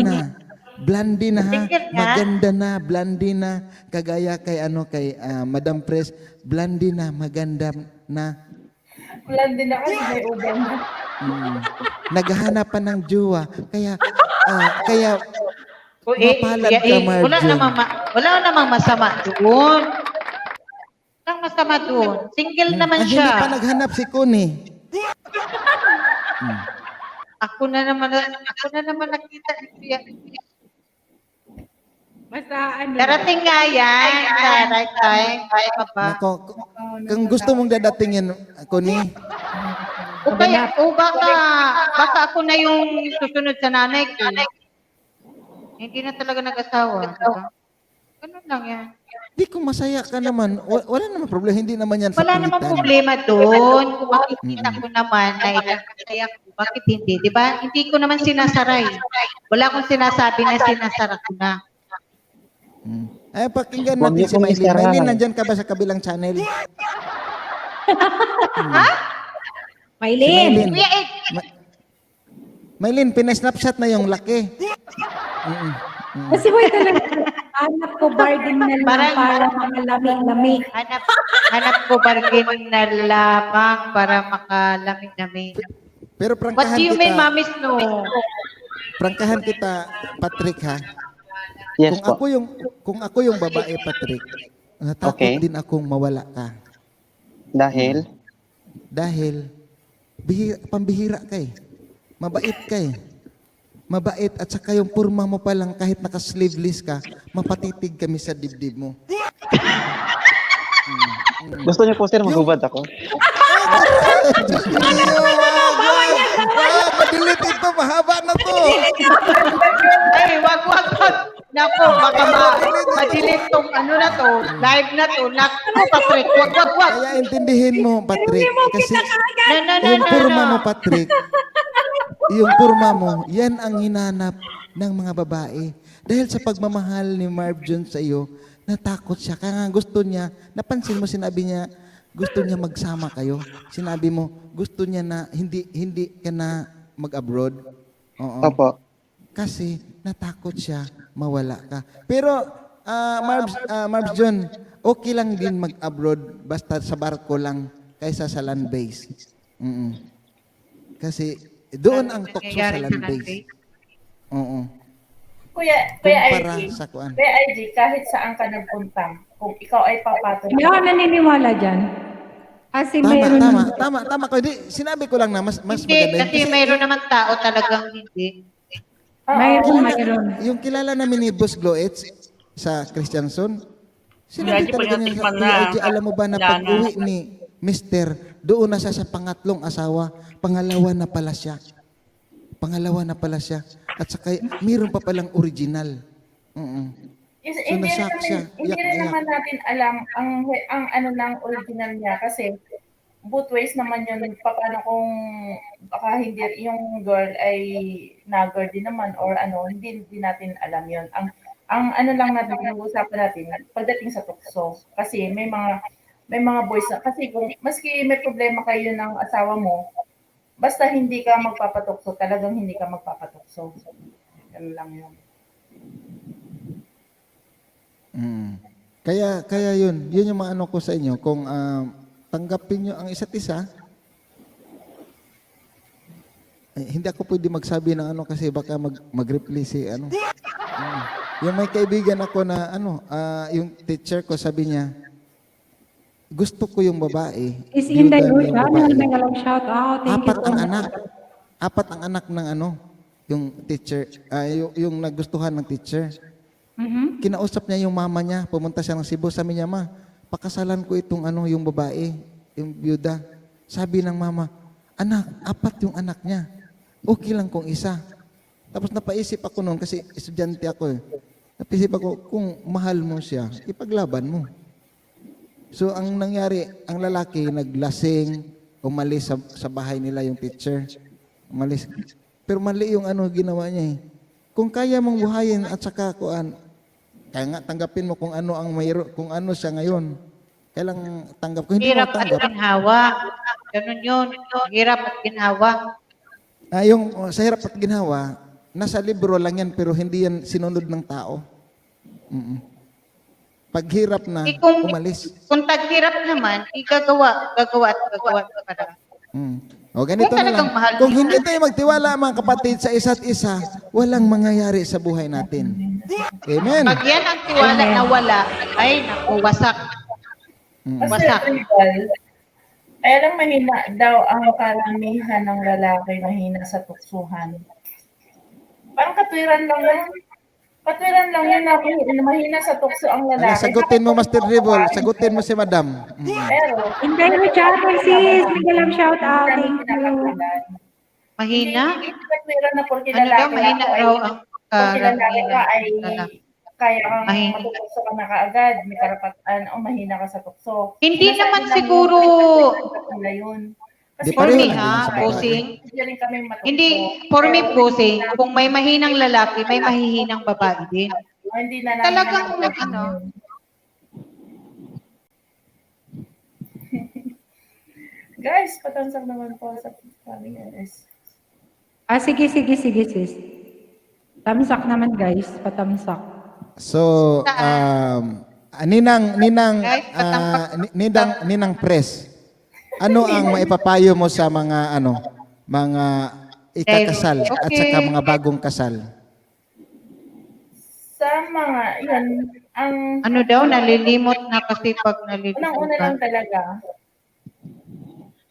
Blondie na ha. Tingnan nga. Maganda na, blondie na. Kagaya kay Madam Pres, blondie na, maganda na. Ulan din ako, may uban. Naghahanap pa ng jowa. Kaya mapalad ka, Wala Marjo. namang masama doon. Walang masama doon. Single naman Hindi pa siya. naghanap si Connie. Ako na naman nakita ni Kuya. Basta ano, Darating nga yan sa right time. Kaya ka ba? Nako, kung gusto mong dadatingin, Connie, Baka ako na yung susunod sa nanay ko. Hindi na talaga nag-asawa. Diba? Ganun lang yan. di kung masaya ka naman, wala naman problema, hindi naman yan sa Wala namang pilitan. problema doon. Kung makikita ko naman na ikakasaya ko, bakit hindi? Di ba? Hindi ko naman sinasaray. Wala akong sinasabi na sinasara ko na. Ay, pakinggan Huwag natin niyo si pong Maylin. isara. Maylin, nandyan ka ba sa kabilang channel? Maylin. Kuya Ed, Maylin, pinay-snapshot na yung laki. Kasi wait talaga, anak ko bargain na lang Parang- para makalami-lami. hanap ko bargain na lamang para makalamig-lamig. Pero What prangkahan do you mean, kita, Mami Snow? prangkahan kita, Patrick, ha? Yes po. Kung ako yung babae, Patrick, natakot Okay. din akong mawala ka. Dahil, Dahil, pambihira ka eh. Mabait ka eh. Mabait at saka yung purma mo pa lang kahit naka-sleeveless ka, mapatitig kami sa dibdib mo. gusto niyo po sir maghubad ako? Madilit ito, mahaba na to. Ay, wag. Naku, baka ma-delete tong ano na to, live na to. Naku, Patrick, wag. Kaya intindihin mo, Patrick. Kasi No. yung purma mo, Patrick, yung purma mo, yan ang hinanap ng mga babae. Dahil sa pagmamahal ni Marv Jun sa iyo, natakot siya. Kaya nga gusto niya, napansin mo, sinabi niya, gusto niya magsama kayo. Sinabi mo, gusto niya na hindi ka na mag-abroad. Oo. Opo. Kasi natakot siya mawala ka. Pero Marv Jun, okay lang din mag-abroad basta sa barko lang kaysa sa land base. Kasi doon ang tukso sa land base. Oo. Kuya Kumpara IG, sa kuan. Kuya IG, kahit saan ka nagpunta, kung ikaw ay papatuloy. Hindi ako naniniwala dyan. Kasi mayroon Tama ko. Di, sinabi ko lang na mas Hindi, maganda. kasi mayroon naman tao talagang hindi. Mayroon. Yung kilala namin ni Boss Gloetz sa Christianson, sinabi Medyo talaga niya, pagkatikman Kuya na. IG, alam mo ba na Wala pag-uwi ni Mister, doon na siya sa pangatlong asawa, pangalawa na pala siya. At saka, mayroon pa palang original. Hindi nasak siya. rin naman natin alam ang ano ng original niya kasi both ways naman yun. Paano kung baka hindi yung girl ay nagger din naman or ano, hindi natin alam yun. Ang ano lang natin pinag-uusapan natin pagdating sa tukso kasi may mga boys na kasi kung maski may problema kayo ng asawa mo, basta hindi ka magpapatukso, talagang hindi ka magpapatukso. Ganun lang yun. Kaya yun yung mga ano ko sa inyo, kung tanggapin nyo ang isa't isa, hindi ako pwede magsabi ng ano kasi baka mag-reply si ano. Yung may kaibigan ako na yung teacher ko sabi niya, gusto ko yung babae. Is in the byuda na yung babae. Mega shout out. Thank you so much. Apat ang anak ng yung teacher, yung nagustuhan ng teacher. Kinausap niya yung mama niya, pumunta siya ng Cebu, sabi niya, ma, pakasalan ko itong yung babae, yung byuda. Sabi ng mama, anak, 4 yung anak niya. Okay lang kung isa. Tapos napaisip ako noon, kasi estudyante ako eh. Napaisip ako, kung mahal mo siya, ipaglaban mo. So ang nangyari, ang lalaki naglasing, umalis sa bahay nila yung teacher. Umalis. Pero mali yung ginawa niya eh. Kung kaya mong buhayin at saka kaya nga tanggapin mo kung ano ang mayroon, kung ano siya ngayon. Kailang tanggap ko. Hindi mo Hirap at tanggap. ginhawa. Ganun yun. Hirap at ginhawa. Yung sa hirap at ginhawa, nasa libro lang yan pero hindi yan sinunod ng tao. Paghirap na, umalis. Kung taghirap naman, gagawa at gagawa para. O ganito Kung na lang. talagang mahal Kung mo hindi tayo magtiwala mga kapatid sa isa't isa, walang mangyayari sa buhay natin. Amen. Pag yan ang tiwala na wala, ay naku, wasak. Wasak. Kaya lang mahina daw ang karamihan ng lalaki mahina sa tuksuhan. Parang katwiran lang yan. Katwiran lang yan na mahina sa tukso ang lalaki. Sagutin mo, Master Dribble. Sagutin mo si Madam. Pero, Hindi mo channel sis. Mega shout out. Thank you. Mahina? Hindi katwiran na porque Ano daw, lalaki mahina ako ay, raw ang porque lalaki ka ay lalaki. kaya kang Mahina. matutukso ka na kaagad, may karapatan, o mahina ka sa tukso. Hindi Sinasabi naman lang siguro. nila yun. Kasi Di For pareho me lang din ha, sa babae. bossing. hindi rin kami matukso. Hindi, for me bossing, kung may mahinang lalaki, may mahihinang babae din. Hindi na namin Talagang alam ano. yun. Guys, patansak naman po sa kami guys. Sige sis. Tamsak naman guys. Patamsak. So, Ninang Press, ano ang maipapayo mo sa mga mga ikakasal at saka mga bagong kasal? Sa mga, yan, ang Ano daw, nalilimot na kasi pag unang-una lang nalilimutan. talaga,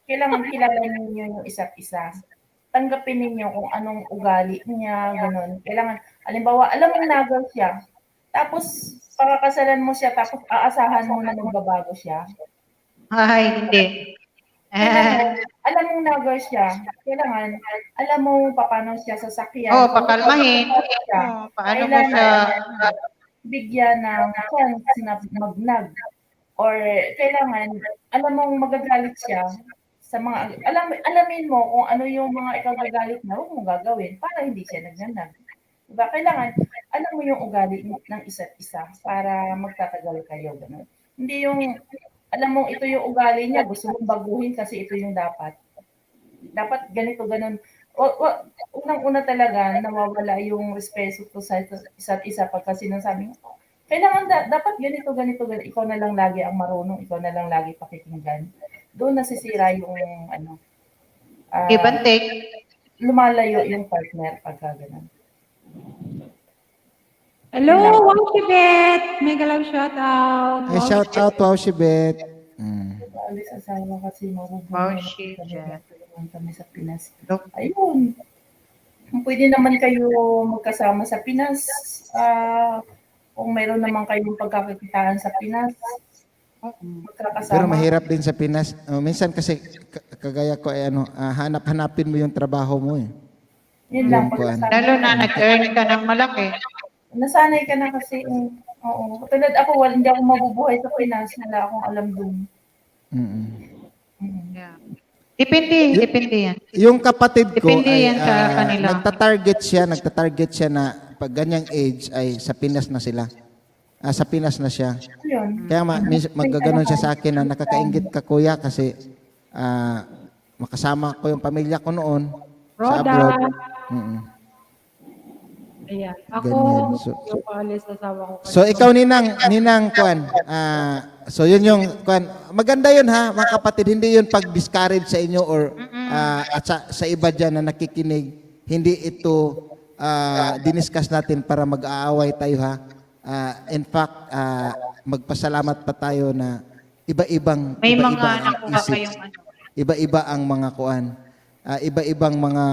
kailangan kilala ninyo yung isa't isa. Tanggapin ninyo kung anong ugali niya, ganun. Kailangan, halimbawa, alam mong nagal siya, tapos pakakasalan mo siya, tapos aasahan mo na magbabago siya. Ay, hindi. Kailangan, alam mong nagger siya. Kailangan, alam mo paano siya sasakyan. Oh, pakalmahin. Paano mo siya bigyan ng chance na magnag. Or kailangan, alam mong magagalit siya sa mga, alamin mo kung ano yung mga ikaw gagalit na huwag mong gagawin para hindi siya nagnanag. Diba? Kailangan, alam mo yung ugali ng isa't isa para magtatagal kayo. Ganun. Hindi yung, alam mong ito yung ugali niya, gusto mong baguhin kasi ito yung dapat. Dapat ganito, ganun. Unang-una talaga, nawawala yung respeto ko sa isa't isa pagka sinasabi mo, kailangan dapat ganito, ikaw na lang lagi ang marunong, ikaw na lang lagi pakikinggan. Doon nasisira yung give and take. Lumalayo yung partner pagka ganun. Hello, Wow Shibet! Mega love shout out. Hey, shout out, Wow Shibet. Alis asawa kasi Wow, mabubuhay shit. kami sa Pinas. Ayun. Pwede naman kayo magkasama sa Pinas. Kung meron naman kayong pagkakakitaan sa Pinas, magkakasama. Pero mahirap din sa Pinas. Minsan kasi kagaya ko ay hanap-hanapin mo yung trabaho mo eh. Yun lang. Lalo na nag-earn ka ng malaki. Nasanay ka na kasi. Oo. Tulad ako, hindi ako mabubuhay sa Pinas. Wala akong alam doon. Yeah. Depende yan. Yung kapatid ko Depende ay yan sa kanila. nagtatarget siya na pag ganyang age ay sa Pinas na sila. Sa Pinas na siya. Yun. Kaya magaganon siya sa akin na nakakaingit ka kuya kasi makasama ko yung pamilya ko noon sa abroad. Ayan. Ako, Ganyan. yung paalis asawa ko. So ikaw ninang Kwan. So yun yung Kwan. Maganda yun ha, mga kapatid, hindi yun pag-discourage sa inyo or at sa iba diyan na nakikinig. Hindi ito diniscuss natin para mag-aaway tayo ha. In fact, magpasalamat pa tayo na iba-ibang May mga ang nakuha isip. kayong Iba-iba ang mga kuan. Iba-ibang mga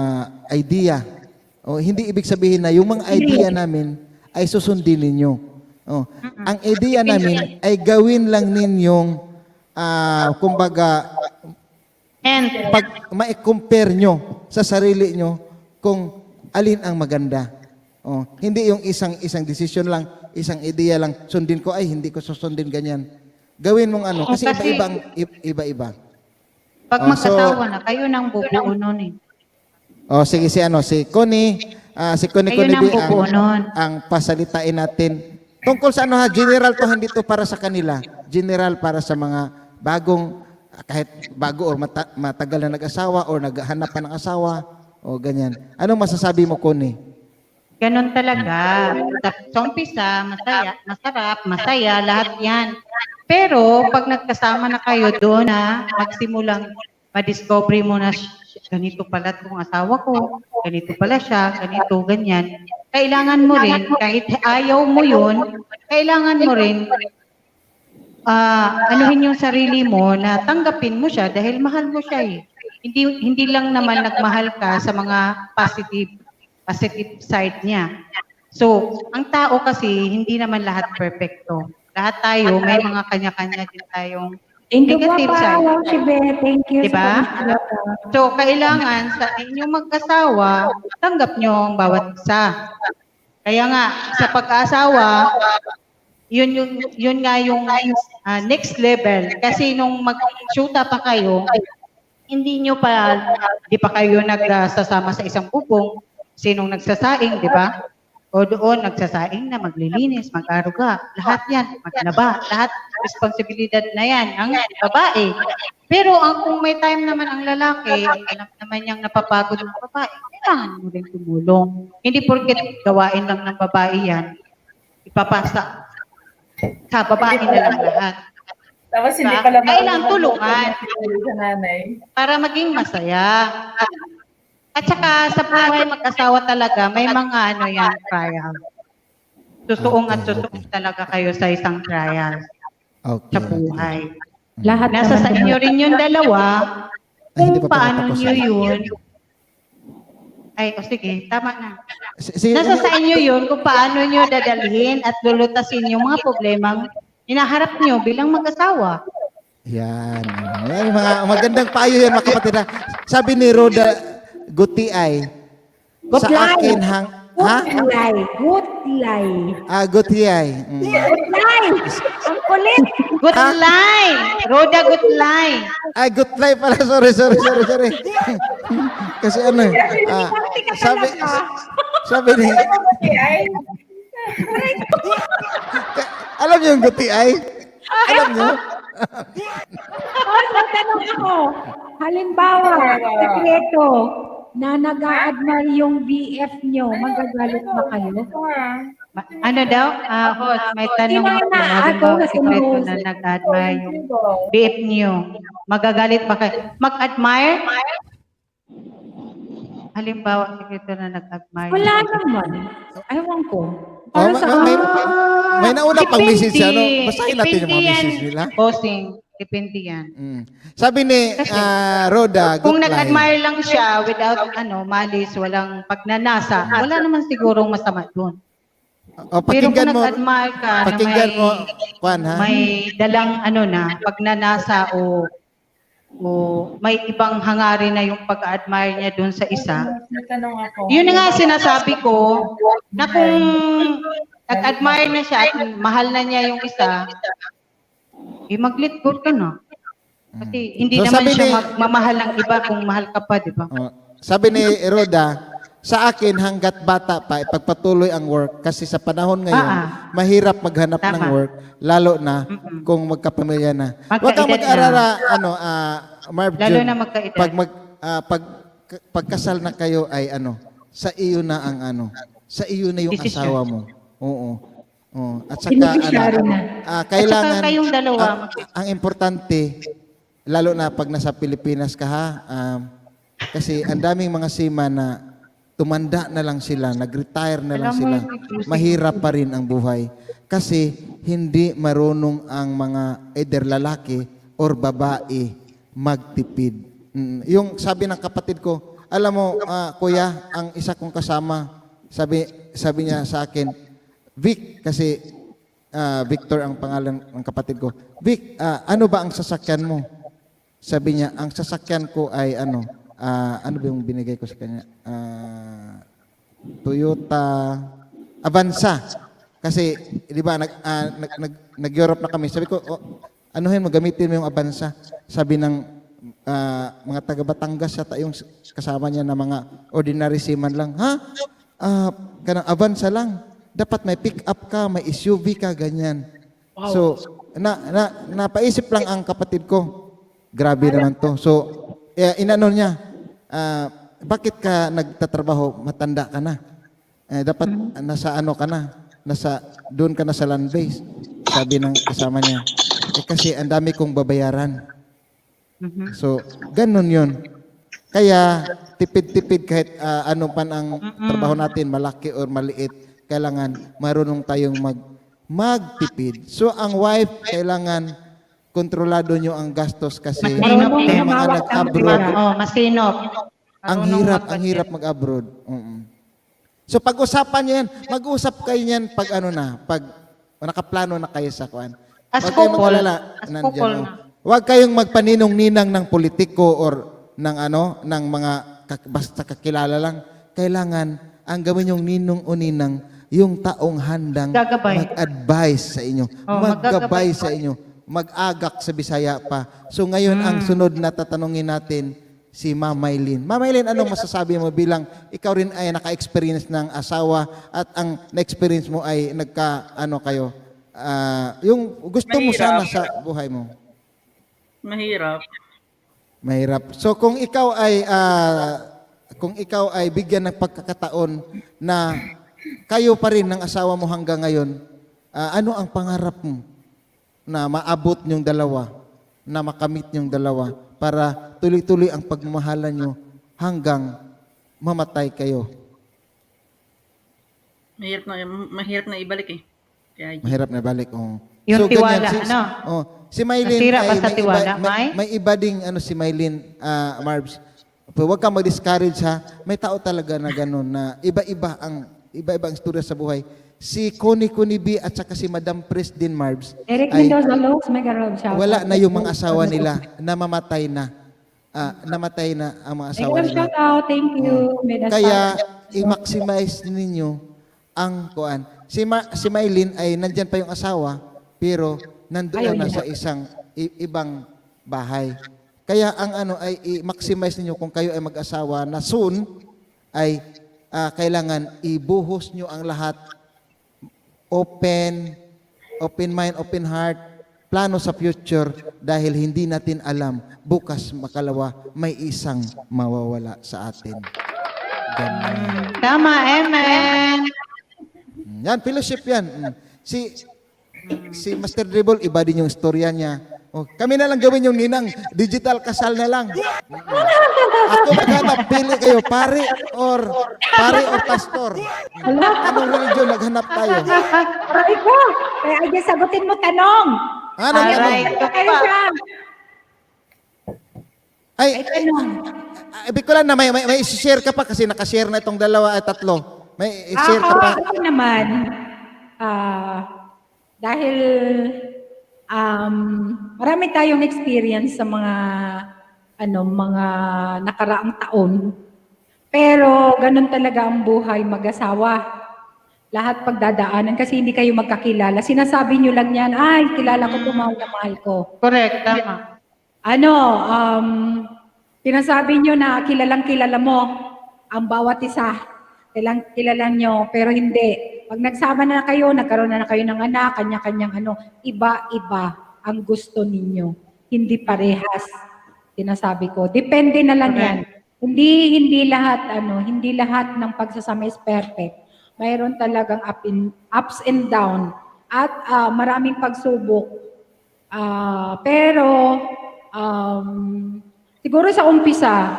idea. Hindi ibig sabihin na yung mga idea namin ay susundin ninyo. Ang idea namin ay gawin lang ninyong kumbaga pag ma-compare nyo sa sarili nyo kung alin ang maganda. Hindi yung isang decision lang, isang idea lang, sundin ko, ay hindi ko susundin ganyan. Gawin mong kasi iba-iba. Pag magkasawa na, kayo nang bubuo nun eh. Sige si Connie, Kayo nang bubuo nun. ang pasalitain natin. Tungkol sa general to, hindi to para sa kanila. General para sa mga bagong, kahit bago or matagal na nag-asawa or naghahanap pa ng asawa o ganyan. Anong masasabi mo, Connie? Ganon talaga. Sa umpisa, masaya, lahat yan. Pero, pag nagkasama na kayo doon magsimulang ma-discovery mo na ganito pala itong asawa ko, ganito pala siya, ganito, ganyan. Kailangan mo rin, kahit ayaw mo yun, kailangan mo rin anuhin yung sarili mo na tanggapin mo siya dahil mahal mo siya eh. Hindi lang naman nagmahal ka sa mga positive side niya. So, ang tao kasi, hindi naman lahat perfecto. Lahat tayo, may mga kanya-kanya din tayong negative side. Wow Shibet, thank you. Diba? So, kailangan sa inyong mag-asawa, tanggap nyo ang bawat isa. Kaya nga, sa pag-asawa, yun nga yung next level. Kasi nung mag-shoota pa kayo, hindi pa kayo nagsasama sa isang bubong. Sinong nagsasaing, di ba? O doon, nagsasaing na, maglilinis, mag-aruga, lahat yan, maglaba, lahat, responsibilidad na yan, ang babae. Pero kung may time naman ang lalaki, alam naman niyang napapagod ng babae, kailangan mo rin tumulong. Hindi porket gawain lang ng babae yan, ipapasa sa babae na lang lahat. Tapos hindi pala kailangan tulungan sa nanay. para maging masaya. At saka sa buhay mag-asawa talaga, may mga trial. Susuong at susuong talaga kayo sa isang trial sa buhay. Lahat Nasa sa inyo rin yung dalawa, kung hindi pa paano tapos. nyo yun. Sige, tama na. Nasa sa inyo yun kung paano nyo dadalhin at lulutasin yung mga problemang hinaharap nyo bilang mag-asawa. Yan. Yan, mga magandang payo yan, mga kapatid. Ha? Sabi ni Roda Gutiay, sa Gutlay. akin ha? Gutlay. Gutlay. Gutiay. Gutlay. Ang kulit. Good line. Roda, good line. Gutlay pala. Sorry. Kasi ano eh. Sabi ni, Ay, alam niyo yung Gutiay? Alam niyo? Tanong ako. Halimbawa, sekreto, na nag-a-admire yung BF nyo, magagalit ba kayo? Ano daw? Host, may tanong Sino ako. na ako Halimbawa, sa sekreto news? na nag-admire yung BF niyo. Magagalit ba kayo? Mag-admire? Halimbawa, sekreto na nag-admire. Wala naman. Ewan ko. Oh, may nauna pang message Depende. ano. Basahin natin yung mga Depende yan. message nila. Bossing. Depende yan. Sabi ni Roda Kung Gutlay. nag-admire lang siya without malis, walang pagnanasa, wala naman sigurong masama doon. O, Pero kung pakinggan mo. nag-admire ka na Pakinggan mo, Juan, ha? may dalang pagnanasa o may ibang hangarin na yung pag-admire niya doon sa isa, may tanong ako. yun na nga sinasabi ko, na kung nag-admire na siya at mahal na niya yung isa, mag-let go ka na. Kasi hindi So, naman sabi siya ni- magmamahal ng iba kung mahal ka pa, di ba? Sabi ni Roda, sa akin hanggat bata pa, ipagpatuloy ang work kasi sa panahon ngayon, mahirap maghanap ng Tama. work, lalo na kung magkapamilya na. Huwag kang Magkaedad mag-arara, Marv Lalo Jun, na magkaedad. pagkasal na kayo ay sa iyo na ang sa iyo na yung Decision. asawa mo. Oo. At saka Beneficiary na. kailangan At saka kayong dalawa, ang importante lalo na pag nasa Pilipinas ka ha, kasi ang daming mga seaman na tumanda na lang sila, nag-retire na lang Alam mo, sila. Lucy, Mahirap pa rin ang buhay kasi hindi marunong ang mga either lalaki or babae magtipid. Yung sabi ng kapatid ko, alam mo, kuya, ang isa kong kasama, sabi niya sa akin, Vic, kasi Victor ang pangalan ng kapatid ko. Vic, ano ba ang sasakyan mo? Sabi niya, ang sasakyan ko ay ano ba yung binigay ko sa kanya? Toyota Avanza. Kasi, di ba, nag-Europe na kami. Sabi ko, anuhin mo, gamitin mo yung Avanza. Sabi ng mga taga Batangas yata yung kasama niya na mga ordinary seaman lang. Kanang Avanza lang. Dapat may pick up ka, may SUV ka, ganyan. Wow. So, napaisip lang ang kapatid ko. Grabe naman to. So, inano niya, bakit ka nagtatrabaho, matanda ka na? Dapat nasa ano ka na? Doon ka na sa land base. Sabi ng kasama niya. Kasi ang dami kong babayaran. So, ganun yun. Kaya, tipid-tipid kahit ano pa ang trabaho natin, malaki or maliit, kailangan marunong tayong magtipid. So, ang wife, kailangan kontrolado nyo ang gastos kasi Masinop din. yung mga nag-abroad, Masinop. ang hirap mag-abroad. So, pag-usapan nyo yan, mag-usap kayo yan pag pag nakaplano na kayo sa kuan. As Huwag kayong couple. mag-alala, As nandyan, couple oh. na. Huwag kayong magpaninong-ninang ng politiko or ng ng mga basta kakilala lang. Kailangan ang gawin yung ninong o ninang yung taong handang Gagabay. mag-advise sa inyo, maggabay sa inyo, mag-agak sa Bisaya pa. So ngayon ang sunod na tatanungin natin si Ma'am Maylin. Ma'am Maylin, anong masasabi mo bilang ikaw rin ay naka-experience ng asawa at ang na-experience mo ay kayo, yung gusto mo sana sa buhay mo? Mahirap. Mahirap. So kung ikaw ay bigyan ng pagkakataon na kayo pa rin ng asawa mo hanggang ngayon, ano ang pangarap mo na maabot niyong dalawa, na makamit niyong dalawa para tuloy-tuloy ang pagmamahalan niyo hanggang mamatay kayo? Mahirap na ibalik eh. Kaya, Mahirap na balik. Yung tiwala, si Maylin Nasira ba ay sa tiwala, May? may iba ding si Maylin, Marbs. Huwag kang mag-discourage ha. May tao talaga na gano'n na iba-iba ang istorya sa buhay. si Connie B at saka si Madam Pres din Marbs Eric ay Mendoza Lopes, mega love shout wala out. na yung mga asawa nila, namamatay na. Namatay na ang mga Mega asawa love nila. shout out, thank you. May Kaya i-maximize ninyo ang kuan. Si Maylin ay nandyan pa yung asawa, pero nandoon na sa isang ibang bahay. Kaya ang ano ay i-maximize ninyo kung kayo ay mag-asawa na soon ay kailangan ibuhos nyo ang lahat. Open mind, open heart, plano sa future dahil hindi natin alam bukas makalawa may isang mawawala sa atin. Ganun. Tama, amen. Yan, fellowship yan. Si Master Dribble, iba din yung istorya niya. Oh, kami na lang gawin yung ninang, digital kasal na lang. Ako maghanap, pili kayo, pare or pastor. Anong religion naghanap tayo? Aray ko! Kaya ay sagutin mo tanong. Anong Aray tanong? ko Kayo pa. siya. Ay, Tanong. ibig ko lang na may share ka pa kasi nakashare na itong dalawa at tatlo. May share ka pa. Ako naman, dahil marami tayong experience sa mga nakaraang taon. Pero ganun talaga ang buhay mag-asawa. Lahat pagdadaanan kasi hindi kayo magkakilala. Sinasabi nyo lang yan, ay, kilala ko po, mahal na mahal ko. Correct, tama. Pinasabi nyo na kilalang kilala mo ang bawat isa. Kilala nyo, pero hindi. Pag nagsama na kayo, nagkaroon na kayo ng anak, kanya-kanyang iba-iba ang gusto ninyo. Hindi parehas. Sinasabi ko. Depende na lang yan. Hindi lahat ng pagsasama is perfect. Mayroon talagang ups and down at maraming pagsubok. Pero siguro sa umpisa,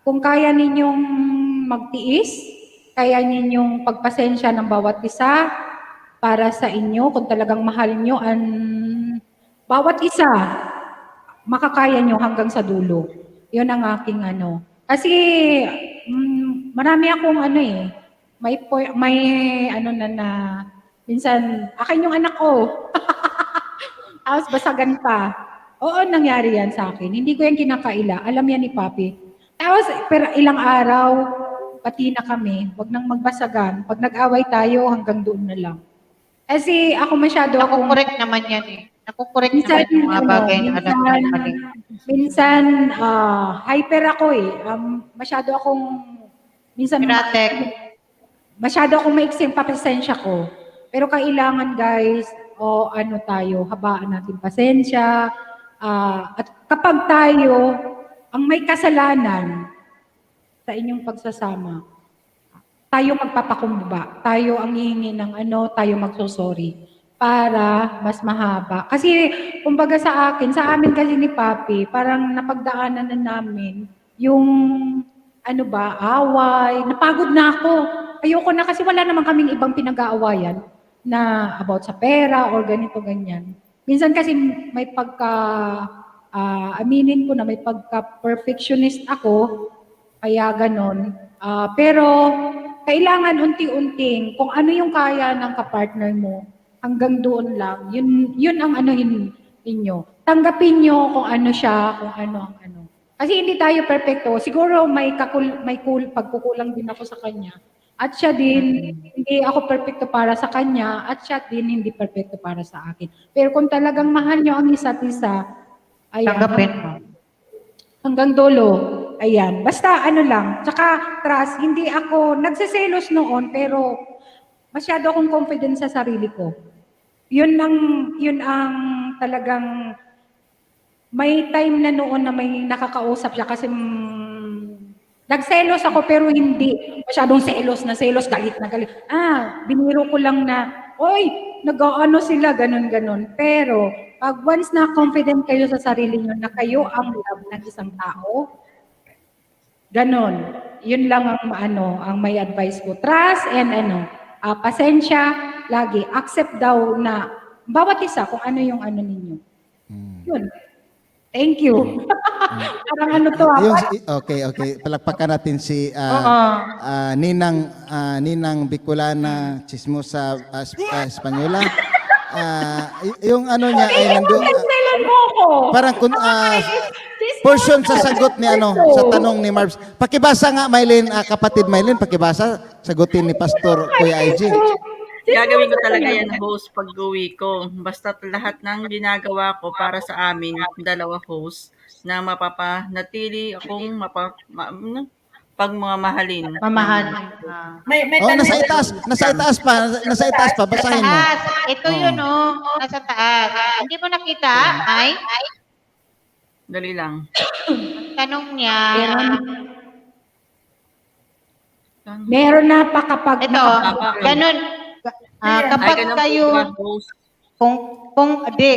kung kaya ninyong magtiis, kaya ninyong pagpasensya ng bawat isa para sa inyo, kung talagang mahal nyo ang bawat isa, makakaya nyo hanggang sa dulo. Yun ang aking Kasi marami akong minsan, akin yung anak ko. Tapos basagan pa. Oo, nangyari yan sa akin. Hindi ko yan kinakaila. Alam yan ni Papi. Tapos, pero ilang araw, pati na kami, wag nang magbasagan. Pag nag-away tayo, hanggang doon na lang. Kasi ako masyado akong... Nakukorek naman yan eh. Nakukorek naman yung mga bagay na alam ng mali. Minsan, hyper ako eh. Masyado akong... Minsan, masyado akong maiksing pasensya ko. Pero kailangan guys, habaan natin pasensya. At kapag tayo ang may kasalanan sa inyong pagsasama, tayo magpapakumbaba. Tayo ang hihingi ng tayo magsusorry para mas mahaba. Kasi, kumbaga sa amin kasi ni Papi, parang napagdaanan na namin yung, away. Napagod na ako. Ayoko na kasi wala naman kaming ibang pinag-aawayan na about sa pera or ganito, ganyan. Minsan kasi may aminin ko na may pagka-perfectionist ako, kaya ganon. Pero, kailangan unti-unting, kung ano yung kaya ng kapartner mo, hanggang doon lang, yun ang ninyo. Tanggapin nyo kung ano siya, kung ano ang Kasi hindi tayo perfecto. Siguro may pagkukulang din ako sa kanya. At siya din, hindi ako perfecto para sa kanya, at siya din hindi perfecto para sa akin. Pero kung talagang mahal nyo ang isa't isa, ayan. Tanggapin mo. Hanggang dulo. Ayan. Basta lang. Tsaka trust, hindi ako nagsiselos noon, pero masyado akong confident sa sarili ko. Yun ang talagang may time na noon na may nakakausap siya kasi nagselos ako pero hindi masyadong selos, galit na galit. Biniro ko lang na, oy, nag-aano sila, ganun. Pero pag once na confident kayo sa sarili nyo na kayo ang love ng isang tao, ganun. Yun lang ang may advice ko. Trust and pasensya, lagi. Accept daw na bawat isa kung ano yung ninyo. Yun. Thank you. Parang ano to, Yung, okay. Palakpakan natin si Ninang Bicolana Chismosa Espanyola. Yung ano niya ay Kailan mo ko? parang portion sa sagot ni sa tanong ni Marbs. Pakibasa nga Mylene, kapatid Mylene, pakibasa sagutin ni Pastor Kuya IG. Gagawin ko talaga yan host pag uwi ko. Basta lahat ng ginagawa ko para sa amin, dalawa host, na mapapanatili akong pagmamahalin. Mamahal. May Nasa itaas pa, basahin mo. Taas. Ito yun, nasa taas. Hindi mo nakita, ay? Dali lang. Tanong niya. Meron na pa kapag Ito, ganun. Kapag ganun kayo, po, host.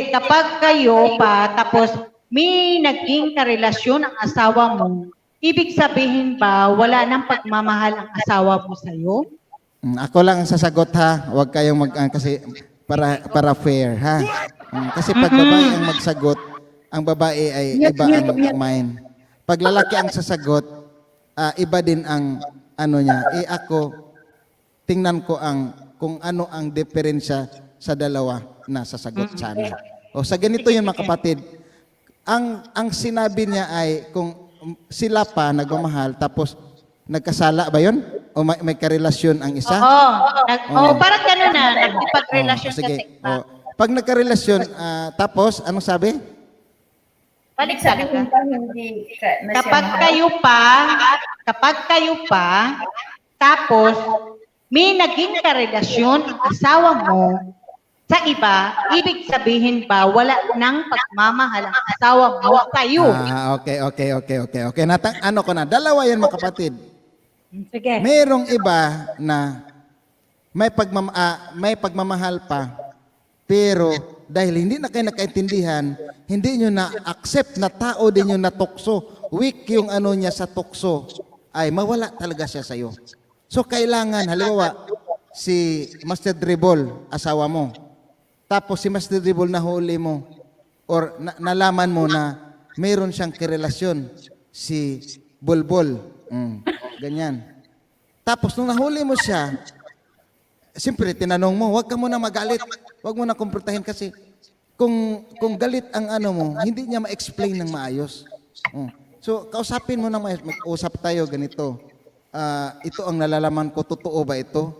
kapag kayo pa, tapos may naging karelasyon ang asawa mo, ibig sabihin ba, wala nang pagmamahal ang asawa mo sa'yo? Ako lang ang sasagot ha. Huwag kayong kasi para fair ha. Kasi pag babae ang magsagot, ang babae ay iba ang mind. Pag lalaki ang sasagot, iba din ang niya. Ako, tingnan ko kung ano ang diferensya sa dalawa na sasagot sana. O sa ganito yun mga kapatid, ang sinabi niya ay kung sila pa nagmamahal tapos nagkasala ba yun? O may karelasyon ang isa? Parang gano'n na, nagkipagrelasyon sige. kasi. Pag nagkarelasyon, tapos, anong sabi? Balik Sabi ko pa hindi na siya Kapag mahal. kayo pa, tapos may naging karelasyon ang asawa mo sa iba, ibig sabihin ba wala nang pagmamahal ang asawa mo sa'yo? Okay. Ano ko na, dalawa yan mga kapatid. Sige. Merong iba na may pagmamahal pa, pero dahil hindi na kayo nakaintindihan, hindi nyo na-accept na tao din yung natukso. Weak yung niya sa tukso, ay mawala talaga siya sa'yo. So kailangan, halimbawa, si Master Dribble, asawa mo. Tapos si Master Dribble nahuli mo or nalaman mo na mayroon siyang karelasyon, si Bulbul. Ganyan. Tapos nung nahuli mo siya, siyempre tinanong mo, huwag ka muna magalit. Huwag mo na kumprontahin kasi kung galit ang mo, hindi niya ma-explain ng maayos. So kausapin mo na maayos, mag-usap tayo ganito. Ito ang nalalaman ko, totoo ba ito?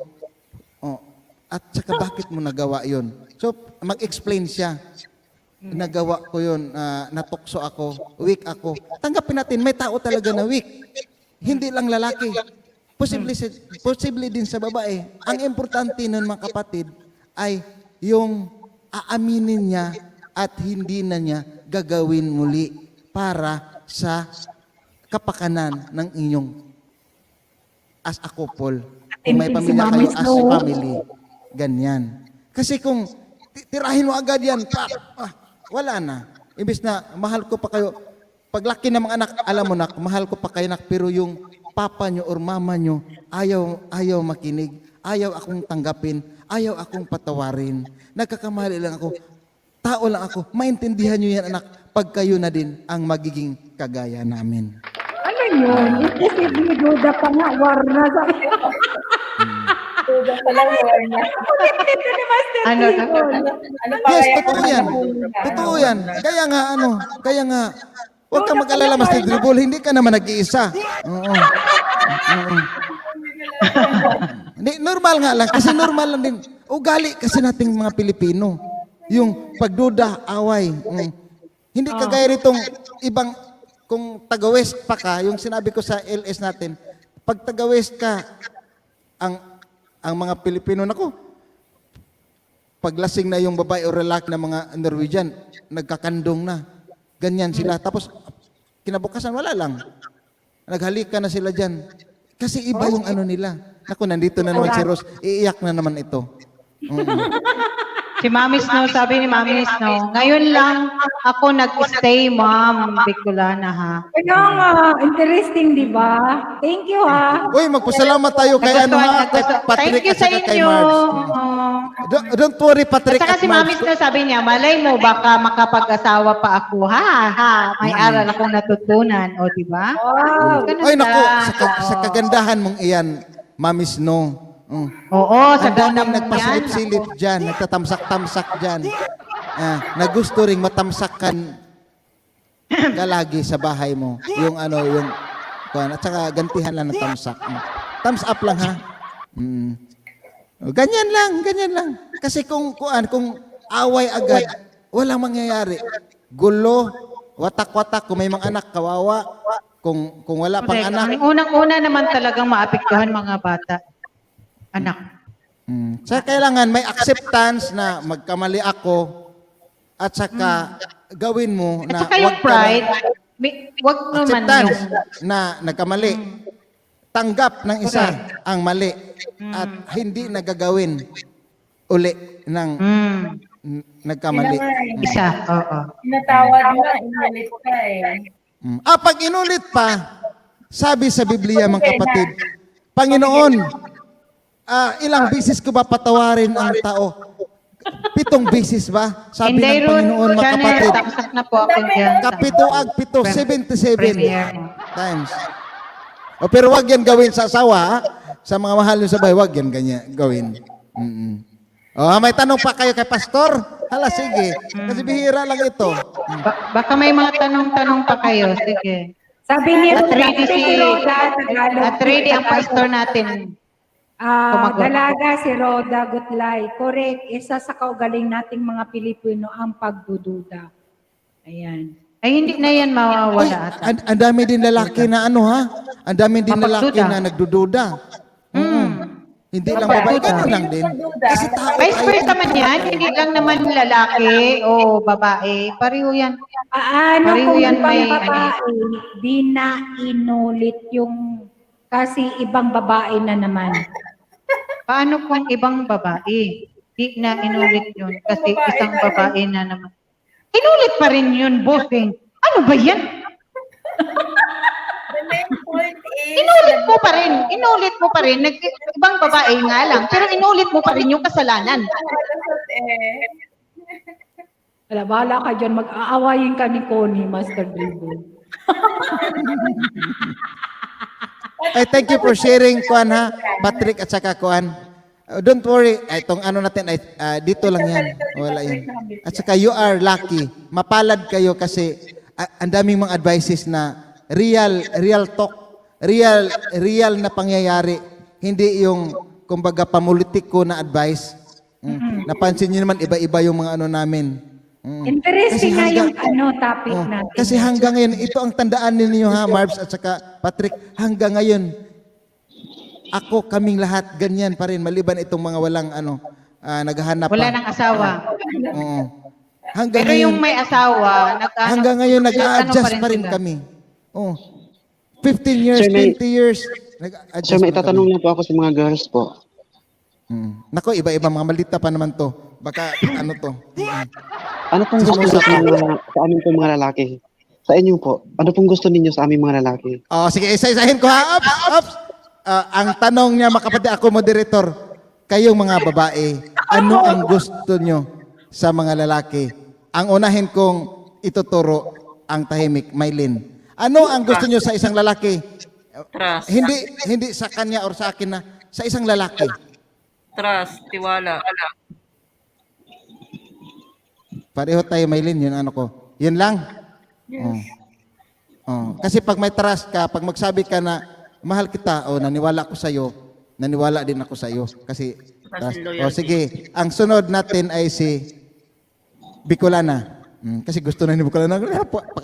At saka bakit mo nagawa yun? So, mag-explain siya. Nagawa ko yun, natukso ako, weak ako. Tanggapin natin, may tao talaga na weak. Hindi lang lalaki. Posible din sa babae. Ang importante nun mga kapatid, ay yung aaminin niya at hindi na niya gagawin muli para sa kapakanan ng inyong as a couple. Kung may pamilya kayo as family. Ganyan. Kasi kung tirahin mo agad yan, wala na. Imbis na mahal ko pa kayo, paglaki ng mga anak, alam mo na, mahal ko pa kayo nak, pero yung papa nyo or mama nyo, ayaw makinig, ayaw akong tanggapin, ayaw akong patawarin. Nagkakamali lang ako, tao lang ako, maintindihan nyo yan anak, pag kayo na din ang magiging kagaya namin. Ano yun? Imposible duda pa nga, war na sa Duda pa lang war na. Ito ni Master Ano? Yes, totoo yan. Kaya nga, huwag kang mag-alala, Master Dribble, hindi ka naman nag-iisa. Oo. Hindi, normal nga lang, kasi normal lang din. Ugali kasi nating mga Pilipino. Yung pagduda, away. Hindi kagaya ritong ibang, kung taga-West pa ka, yung sinabi ko sa LS natin, pag taga-West ka, ang mga Pilipino, paglasing na yung babae o lalaki na mga Norwegian, nagkakandong na. Ganyan sila. Tapos, kinabukasan, wala lang. Naghalika na sila dyan. Kasi iba yung nila. Nandito na naman si Rose. Iiyak na naman ito. Si Mami Snow, sabi ni Mami Snow, ngayon lang ako nag-stay, Ma'am Bicolana, ha? Kaya nga, interesting, di ba? Thank you, ha? Uy, magpasalamat tayo kay ano ha, kay Patrick Thank you at sa saka kay inyo. Marge. Don't worry, At Patrick saka at si Mami Marge. Snow, sabi niya, malay mo, baka makapag-asawa pa ako. Ha, may aral akong natutunan. O, di ba? Wow. Ganun Ay, naku, lang. sa kagandahan mong iyan, Mami Snow. Oo, sa Ang ganda daming mo yan. nagpasilip-silip dyan, nagtatamsak-tamsak dyan. Na gusto ring matamsakan ka lagi sa bahay mo. Yung ano, yung kuwan. At saka gantihan lang ng tamsak. Thumbs up lang ha. Ganyan lang. Kasi kung away agad, walang mangyayari. Gulo, watak-watak, kung may mga anak, kawawa. Kung wala pang Correct. anak. Ang unang-una naman talagang maapektuhan mga bata. Anak. So kailangan may acceptance na magkamali ako at saka gawin mo At na saka yung wag ka pride, na- wag naman acceptance yung... na nagkamali. Tanggap ng isa ang mali at hindi nagagawin uli ng nagkamali. Isa, oo. Tinatawad mo, inulit ka eh. Pag inulit pa, sabi sa Biblia mga kapatid, Panginoon, ilang bisis ko ba patawarin ang tao? 7 bisis ba? Sabi ng Panginoon mga kapatid. Taksak na po ako dyan. Kapituag 7, 77 Premier. times. Pero wag yan gawin sa asawa, ha? Sa mga mahal nyo sa bahay, wag yan ganyan gawin. May tanong pa kayo kay Pastor? Hala, sige. Kasi bihira lang ito. Baka may mga tanong-tanong pa kayo. Sige. Sabi ni At Roda, ready At ready ang pastor natin. Dalaga si Roda Gutlay. Correct. Isa sa kaugaling nating mga Pilipino ang pagdududa. Ayan. Ay, hindi na yan mawawala ata. Ang dami din lalaki na ano ha? Ang dami din lalaki Mapagduda. na nagdududa. Hindi lang babae, ganun lang din. Kasi tao Vice versa man yan. Hindi lang naman lalaki o babae. Pareho yan. Paano Pareho kung yan, ibang may babae, di na inulit yung kasi ibang babae na naman. Paano kung ibang babae? Di na inulit yun kasi isang babae na naman. Inulit pa rin yun, bossing. Ano ba yan? The main point is, Inulit mo pa rin. Inulit mo pa rin. Ibang babae nga lang. Pero inulit mo pa rin yung kasalanan. Wala, bahala ka dyan. Mag-aawayin ka ni Connie, Master Dribble. Ay, thank you for sharing, Kuan ha, Patrick at saka Kuan. Don't worry, itong ano natin, dito lang yan. Wala yan. At saka you are lucky. Mapalad kayo kasi ang daming mga advices na real talk, real na pangyayari. Hindi yung, kumbaga, pamulitiko na advice. Napansin niyo naman, iba-iba yung mga ano namin. Interesting nga yung topic natin. Kasi hanggang ngayon, ito ang tandaan ninyo ha, Marbs at saka Patrick, hanggang ngayon, kaming lahat, ganyan pa rin, maliban itong mga walang naghahanap Wala pa. ng asawa. Oo. Hanggang Pero yung may asawa, hanggang ngayon, nag-a-adjust pa rin sila. kami. 15 years, Sir, may- 20 years, nag-a-adjust Sir, may pa itatanong kami. lang po ako sa mga girls po. Nako, iba-iba, mga malita pa naman to. Baka, ano to. Ano pong gusto niyo sa aming pong mga lalaki? Sa inyo po, ano pong gusto ninyo sa aming mga lalaki? Sige, isa-isahin ko ha. Ups. Ang tanong niya, makapatid, ako moderator, kayong mga babae, ano ang gusto nyo sa mga lalaki? Ang unahin kong ituturo ang tahimik, Maylin. Ano ang gusto nyo sa isang lalaki? Trust. Hindi sa kanya or sa akin na, sa isang lalaki. Trust, tiwala. Pareho tayo, Maylin, yun ano ko. Yun lang? Yes. Kasi pag may trust ka, pag magsabi ka na, mahal kita, naniwala ako sa'yo, naniwala din ako sa'yo. Kasi, Kasi loyalty. sige, ang sunod natin ay si Bicolana. Kasi gusto na ni Bicolana,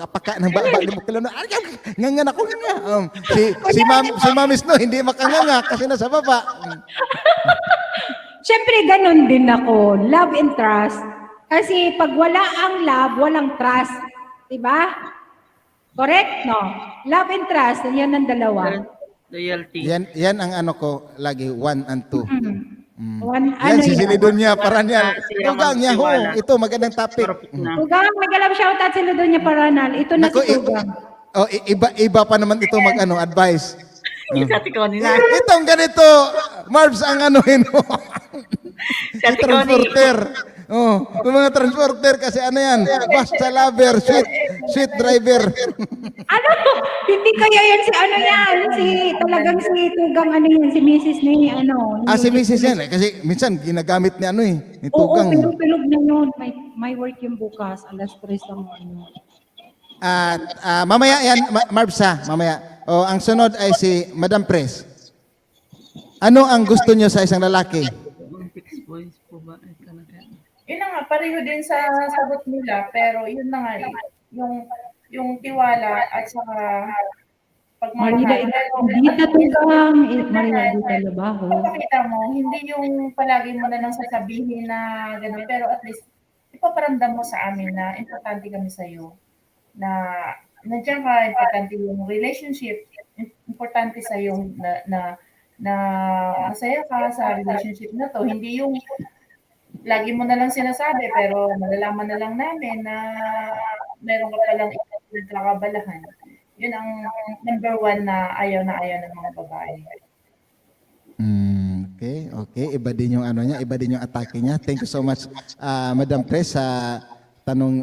paka ng baba ni Bicolana, ngangan ako nga. Si Mami Snow, hindi makanganga kasi nasa baba. Siyempre, ganun din ako. Love and trust. Kasi pag wala ang love, walang trust. Diba? Correct? No? Love and trust, yan ang dalawa. Loyalty. Yan ang ano ko lagi, 1 and 2. Yan, si Silidonia Paranal. Si Tugang niya ho. Tiwala. Ito, magandang topic. Na. Tugang, mega love shoutout sa Ludonia Paranal. Ito na Naku, si Tugang. iba pa naman ito advice. Si Ate Connie na. Itong ganito, Marbs ang anuhin mo. Si Ate Connie. Transporter. Oh, yung mga transporter kasi ano yan, basta lover, sweet driver. Ano? Hindi kaya yan si ano yan? Talagang si Tugang ano yan, si Mrs. ni ano. Si Mrs. yan kasi minsan ginagamit ni ni Oo, Tugang. pilog na yun. May work yung bukas, alas 3 ang ano. At mamaya yan, Marbs mamaya. O, ang sunod ay si Madam Pres. Ano ang gusto nyo sa isang lalaki? Fixed voice po ba? Yun na nga, pareho din sa sagot nila, pero yun na nga, yung tiwala at saka Marida, Dita Tugang. Marida, Dita Labaho. Papakita mo, hindi yung palagi mo na lang sasabihin na gano'n, pero at least ipaparamdam mo sa amin na importante kami sa'yo. Na nandiyan ka, importante yung relationship, importante sa'yo na masaya ka sa relationship na to. Hindi yung lagi mo na lang sinasabi, pero malalaman na lang namin na meron ka palang nagkakabalahan. Yun ang number 1 na ayaw ng mga babae. Okay. Iba din yung ano niya, iba din yung atake niya. Thank you so much, Madam Pres, sa tanong,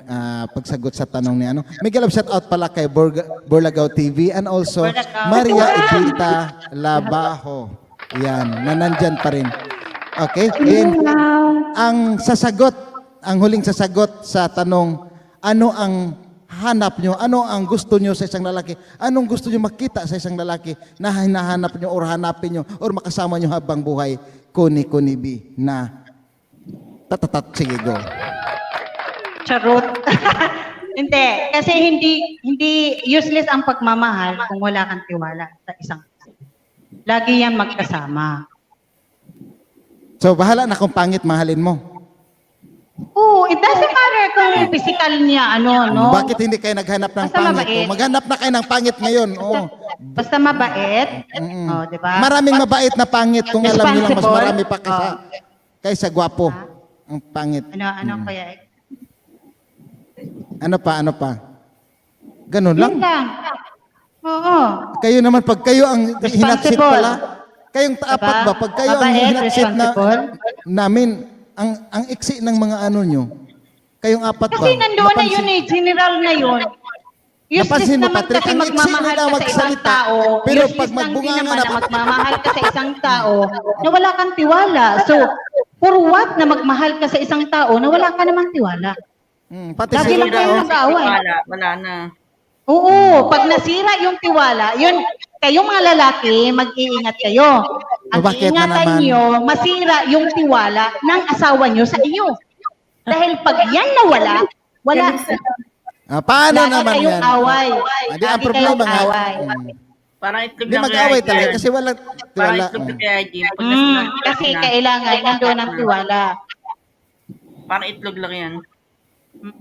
pagsagot sa tanong ni ano. Miguel, shout out pala kay Borlagaw TV and also Maria Edita Labaho. Yan, na nandyan pa rin. Okay? And ang huling sasagot sa tanong, ano ang hanap nyo, ano ang gusto nyo sa isang lalaki, anong gusto nyo makita sa isang lalaki na hinahanap nyo or hanapin nyo or makasama nyo habang buhay, Kuni B na sige, go. Charot. Hindi. Kasi hindi useless ang pagmamahal kung wala kang tiwala sa isang tao. Lagi yan magkasama. So, bahala na kung pangit mahalin mo. Oo, it doesn't matter kung physical niya, no? Bakit hindi kayo naghanap ng Basta pangit? mabait. Maghanap na kayo ng pangit ngayon. Basta mabait. Di ba? Maraming mabait na pangit kung alam niyo lang mas Responsible. marami pa kaysa gwapo. Ang pangit. Ano kaya? Ano pa? Ganun lang. Yun lang. Oo. Kayo naman, pag kayo ang hinatsit pala, kayong apat ba? Pag kayo ang Mabait, hinatsit responsible. namin, ang iksi ng mga ano nyo, kayong apat ba? Kasi nandoon na yun general na yun. Useless Napansin mo, naman Patrick, kasi ang iksi magmamahal nila ka sa isang magsalita. tao. Pero Useless pag lang din magbunganga naman na, na magmamahal ka sa isang tao na wala kang tiwala. So, for what na magmahal ka sa isang tao na wala ka namang tiwala? pati Lagi lang kayo nag-aaway. Wala na. Oo, pag nasira yung tiwala, yun, kayong mga lalaki, mag-iingat kayo. Ang Bakit na iingatan naman? nyo, masira yung tiwala ng asawa nyo sa iyo. Dahil pag yan nawala, wala. paano Lagi naman kayong yan? away. Hindi, ang Lagi problema kayong nga. away. Parang itlog Hindi lang mag-away kaya talaga yan. kasi walang Parang tiwala. itlog na kaya Jim. Pag nasira- Kasi kailangan nandoon ang tiwala. Parang itlog lang yan.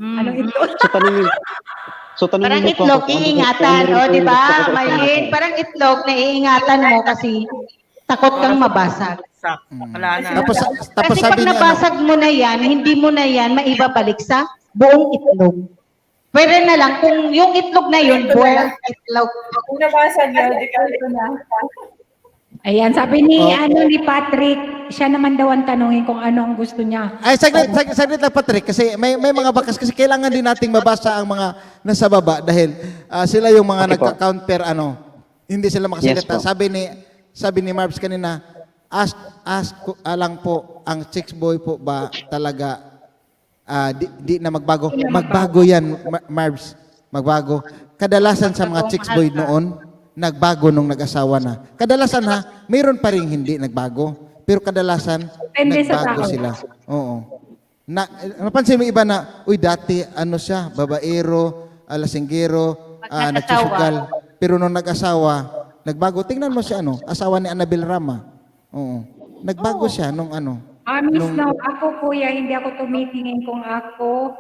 Ano ito? Parang itlog, iingatan. O, di ba? Maylin, parang itlog na iingatan mo kasi takot kang mabasag. Wala na. Tapos Kasi sabi pag niya, nabasag mo na yan, hindi mo na yan maibabalik sa buong itlog. Pwede na lang kung yung itlog na yun, buong itlog. Kung nabasag yun, ito na. Ayan, sabi ni Patrick, siya naman daw ang tanungin kung ano ang gusto niya. ay, saglit lang, Patrick, kasi may mga bakas, kasi kailangan din nating mabasa ang mga nasa baba dahil sila yung mga nagka-counter, hindi sila makasalita. Yes po. Sabi ni Marbs kanina, ask lang po, ang chicks boy po ba talaga di na magbago? Magbago yan, Marbs. Magbago. Kadalasan sa mga chicks boy noon, nagbago nung nag-asawa na. Kadalasan mayroon pa rin hindi nagbago. Pero kadalasan, Depende sa nagbago tao. sila. Oo. Napansin mo iba na, dati, siya, babaero, lasinggero, Pag nag-asawa. nagsusugal. Pero nung nag-asawa, nagbago. Tingnan mo siya, asawa ni Annabel Rama. Oo. Nagbago siya nung Miss Now, ako kuya, hindi ako tumitingin kung ako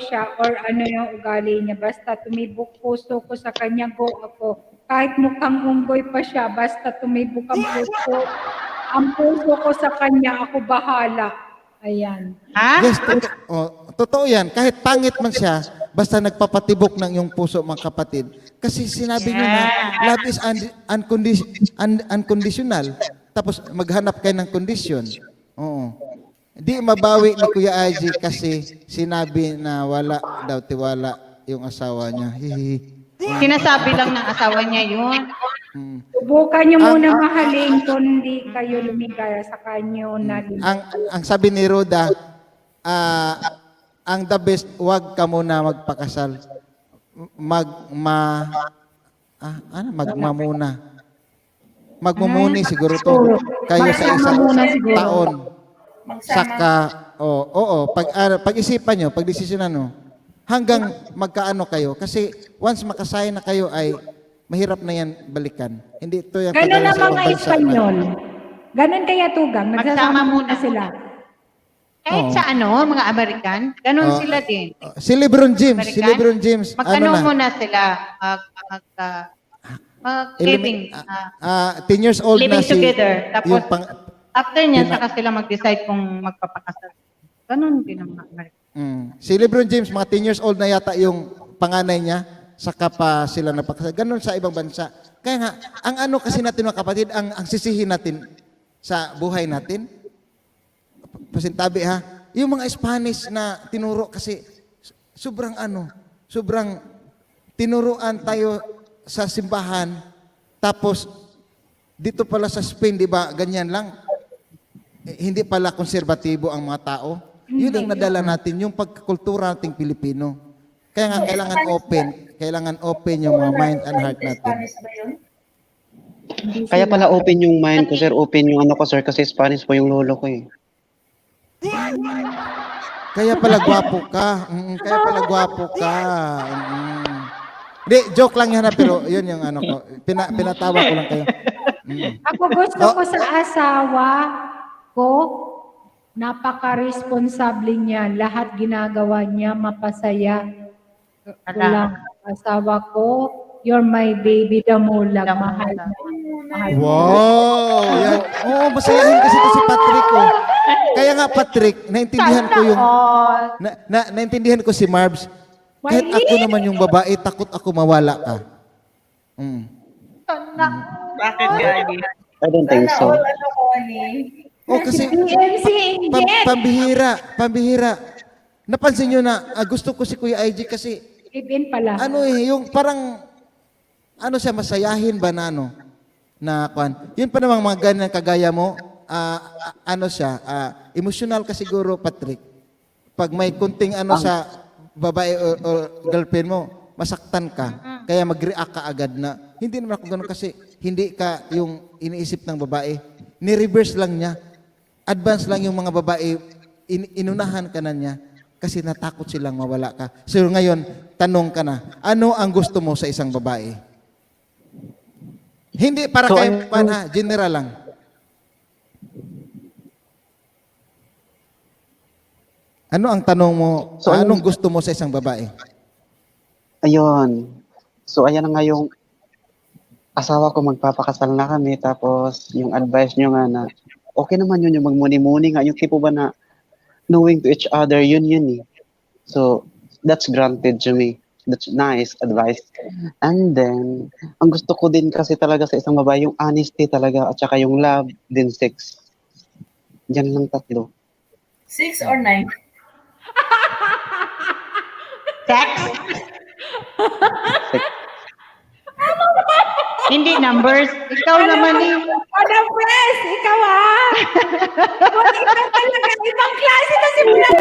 siya or ano yung ugali niya. Basta tumibok puso ko sa kanya, go ako. Kahit mukhang unggoy pa siya, basta tumibok ang puso. ang puso ko sa kanya, ako bahala. Ayan. Ha? Yes, totoo yan. Kahit pangit man siya, basta nagpapatibok ng iyong puso, mga kapatid. Kasi sinabi niyo na, love is unconditional. Tapos maghanap kayo ng condition. Oo. Di mabawi ni Kuya Aji kasi sinabi na wala daw tiwala yung asawa niya. Hihi. Sinasabi lang ng asawa niya yun. Subukan niyo muna mahalin kung hindi kayo lumigaya sa kanyo na Ang sabi ni Roda, ang the best, wag ka muna magpakasal. Magmumuni siguro to. Kayo sa isang taon. Saka, pag-isipan nyo, pag-desisyonan nyo, hanggang magkaano kayo. Kasi once makasaya na kayo ay mahirap na yan balikan. Hindi ito yung Ganun kagaya ang sa mga ibang bansa. Espanyol. Ganun kaya tugang. Magsama Nagsasama muna muna sila. Kahit sa mga American, ganun sila din. Si Lebron James, American? Magkano ano na? muna sila? Living. 10 years old Living na si... together. Tapos, yung after niya, saka sila mag-decide kung magpapakasal. Ganun din ang mga American. Si Lebron James, mga 10 years old na yata yung panganay niya, saka pa sila napakasal. Ganun sa ibang bansa. Kaya nga, ang ano kasi natin mga kapatid, ang sisihin natin sa buhay natin, pasintabi ha, yung mga Spanish na tinuro kasi sobrang tinuruan tayo sa simbahan, tapos dito pala sa Spain, di ba, ganyan lang, hindi pala konserbatibo ang mga tao. Yun ang nadala natin, yung pagkultura nating Pilipino. Kaya nga, kailangan open yung mga mind and heart natin. Spanish ba yun? Kaya pala open yung mind ko, sir. Open yung ano ko, sir, kasi Spanish po yung lolo ko eh. Kaya pala gwapo ka. Hindi, joke lang yan, pero yun yung ano ko. Pinatawa ko lang kayo. Ako gusto ko sa asawa ko, napaka-responsable niya. Lahat ginagawa niya, mapasaya. Walang asawa ko, you're my baby, damulag, mahal na. Wow! Yan. Oo, masayahin kasi ito si Patrick. Oh. Kaya nga, Patrick, naintindihan ko yung... naintindihan ko si Marbs. Kahit ako naman yung babae, takot ako mawala ka. Bakit, Gagi? I don't think so. Oh, kasi pambihira. Napansin nyo na gusto ko si Kuya IG kasi Live-in pala. yung parang siya masayahin ba na na kwan. Yun pa namang mga ganyan kagaya mo, emotional ka siguro, Patrick. Pag may kunting sa babae o girlfriend mo, masaktan ka. Kaya mag-react ka agad na. Hindi naman ako ganun kasi hindi ka yung iniisip ng babae. Ni-reverse lang niya. Advance lang yung mga babae. Inunahan ka na niya kasi natakot silang mawala ka. So ngayon, tanong ka na, ano ang gusto mo sa isang babae? Hindi para So, kayo, general lang. Ano ang tanong mo, So, anong gusto mo sa isang babae? Ayun. So, ayan na nga yung asawa ko, magpapakasal na kami. Tapos, yung advice nyo nga na, okay naman yun, yung magmuni-muni nga. Yung tipo ba na knowing to each other, yun eh. So, that's granted to me. That's nice advice. And then, ang gusto ko din kasi talaga sa isang babae, yung honesty talaga, at saka yung love, then sex. Yan lang tatlo. 6 or 9? Sex? Hindi numbers. Ikaw naman eh. Madam Press, ikaw ikaw talaga, ibang klase na si Bulan.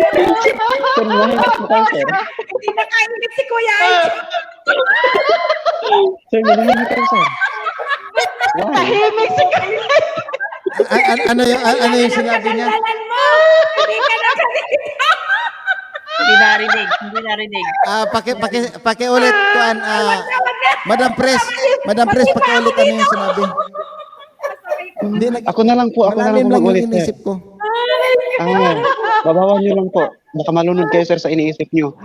Hindi na kainit si Kuya. Sir, narinig ko, sir. Tahimik si Kuya. Ano yung sinabi niya? Dalan mo. Hindi ka na Hindi narinig. Pakiulit kuan Madam Press, pakiulit ano yung sinabi? Hindi Ako na lang po malalim lang yung mag-ulit, sir. inisip ko. Babawan nyo lang po. Baka malunod kayo, sir, sa iniisip nyo.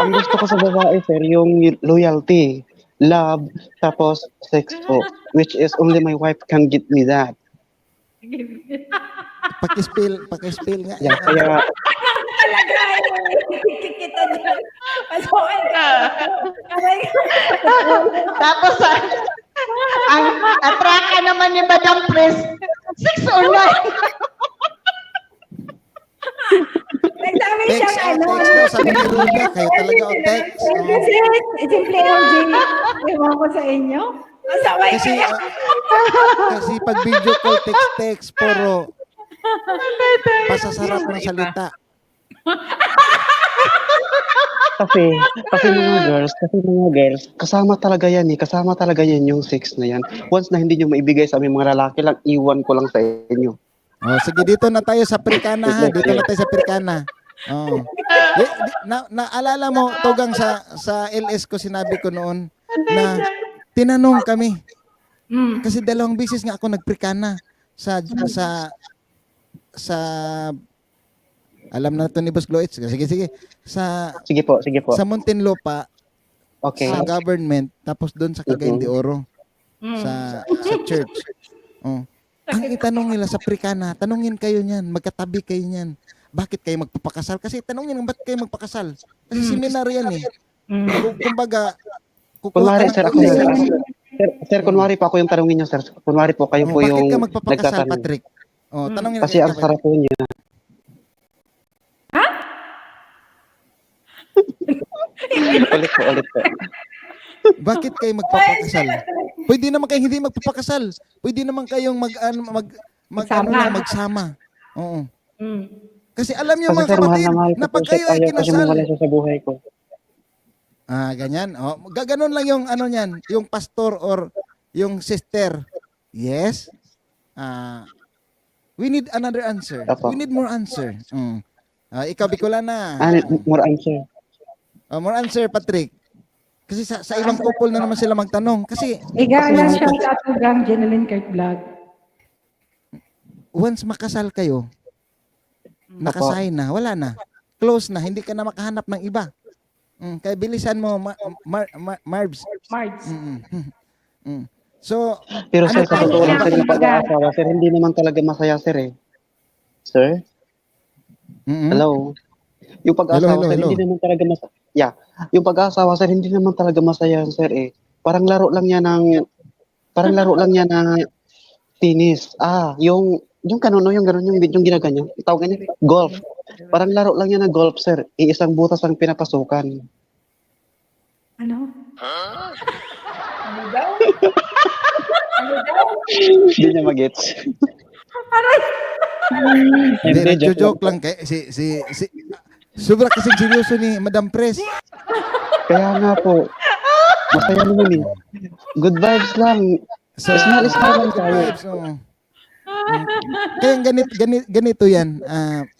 Ang gusto ko sa babae, sir, yung loyalty, love, tapos sex po, which is only my wife can get me that. Pakispell nga. Yeah, kaya, Talaga, kikita dyan. Pasukin ka. Aray ko. Tapos, ang atraka naman ni Madam Pres, 6 or 9. Nagsabi Text, siyang ano. text daw, sabi ni Ruby, kayo talaga o text. Kasi, simple LG. Ewan ko sa inyo. Masaway Kasi, kayo. kasi pag video call, text, puro pasasarap ng salita. kasi mga girls, kasama talaga yan eh. Kasama talaga yan yung 6 na yan. Once na hindi nyo maibigay sa aming mga lalaki lang, iwan ko lang sa inyo. Oh, sige, dito na tayo sa Perikana ha. Dito na tayo sa Perikana. Oh. Naalala mo, Tugang, sa LS ko sinabi ko noon na tinanong kami. Kasi 2 beses nga ako nagprikana sa alam na ito ni Boss Gloitz. Sige. Sige po. Sa Muntinlupa, Okay. sa government, tapos doon sa Cagayan de Oro, sa church. Oh. Ang itanong nila sa Perikana, tanungin kayo niyan, magkatabi kayo niyan. Bakit kayo magpapakasal? Kasi tanungin ba't kayo magpakasal? Kasi seminar yan eh. Kumbaga, Kunwari, sir, ako sir, kunwari pa ako yung tanongin niyo, sir. Kunwari po, kayo po bakit yung ka magpapakasal, nagtatanong. Patrick? Oh, tanongin Kasi ang sarap po niya. Ulit po. Bakit kayo magpapakasal? Pwede naman kayo hindi magpapakasal. Pwede naman kayong magsama. Oo. Kasi alam niyo Kasi mga sir, mahal kapatid, na mahal ko na po, pag sir. kayo ay Ayaw kasi kinasal. mawala siya sa buhay ko. Ganyan. Oh, gaganon lang yung ano niyan, yung pastor or yung sister. Yes. We need another answer. Apo. We need more answer. Ikaw, Bicolana. More answer. More answer, Patrick. Kasi sa ibang couple na naman sila magtanong. Kasi Igalan siya sa Tugang Jeneline Kurt Vlog. once makasal kayo, nakasign na, wala na. Close na, hindi ka na makahanap ng iba. Kaya bilisan mo, Marbs. So, Pero sir, sa pa- totoo lang, sir, ano yung pag-aasawa, sir, hindi naman talaga masaya, sir eh. Sir? Hello? Yung pag-aasawa, sir, Hello. hindi naman talaga masaya. Yeah. Yung pag-aasawa, sir, hindi naman talaga masaya, sir eh. Parang laro lang niya ng tennis. Yung kanono, yung ginaganyan. Tawag niya, golf. Parang laro lang niya ng golf, sir. Iisang butas ang pinapasukan. Ano? Ano daw? Hindi niya magets. Hindi, joke lang. Sobra kasing seryoso ni Madam Pres. Kaya nga po. Masaya naman eh. Good vibes lang. So, Small lang tayo. vibes, oo. Kaya ganito yan.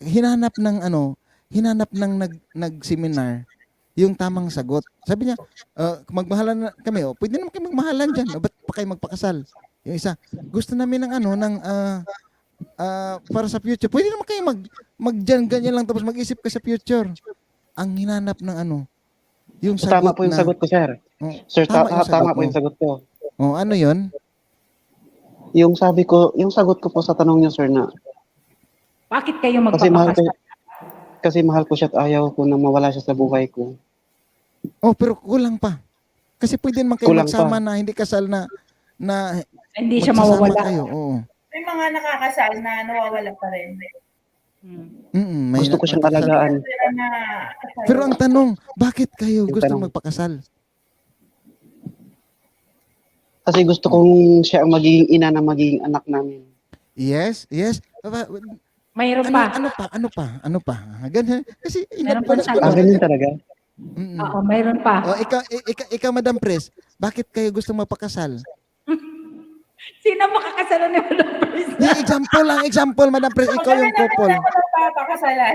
Hinanap ng nag-seminar yung tamang sagot. Sabi niya, magmahalan na kami. Pwede naman kayo magmahalan dyan. Ba't pa kayo magpakasal? Yung isa, gusto namin ng para sa future. Pwede naman kayo ganyan lang tapos mag-isip ka sa future. Ang hinanap ng yung sagot Tama po yung sagot ko, sir. Sir, tama po yung sagot ko. Ano yun? Yung sagot ko po sa tanong niyo, sir, na Bakit kayo kasi magpapakasal? mahal ko siya at ayaw ko na mawala siya sa buhay ko. Pero kulang pa. Kasi pwede naman kayo Kulang magsama na hindi kasal na Hindi siya magsasama mawawala. kayo. Oo. May mga nakakasal na nawawala pa rin. May Gusto ko siyang magpakasal. alagaan. Sila na Pero ang tanong, bakit kayo Yung gusto tanong. magpakasal? Kasi gusto kong siya ang magiging ina na magiging anak namin. Yes. Mayroon Ano pa? Ganyan. Kasi Meron pa sagot. Ganyan talaga. Oo, mayroon pa. Ikaw, Madam Pres, bakit kayo gusto magpakasal? Sino makakasalan ni Madam Pres? Example, Madam Pres, ikaw yung couple. Ako nagpapakasalan.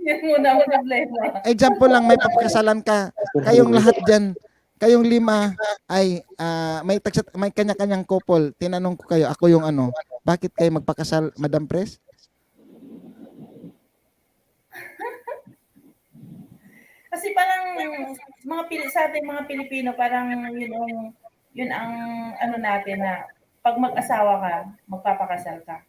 Yan muna ang problema. Example lang, may papakasalan ka. Kayong lahat dyan, kayong 5 ay may kanya-kanyang couple. Tinanong ko kayo, ako yung bakit kayo magpakasal, Madam Pres? Kasi parang sa ating mga Pilipino, parang yun ang natin na pag mag-asawa ka, magpapakasal ka.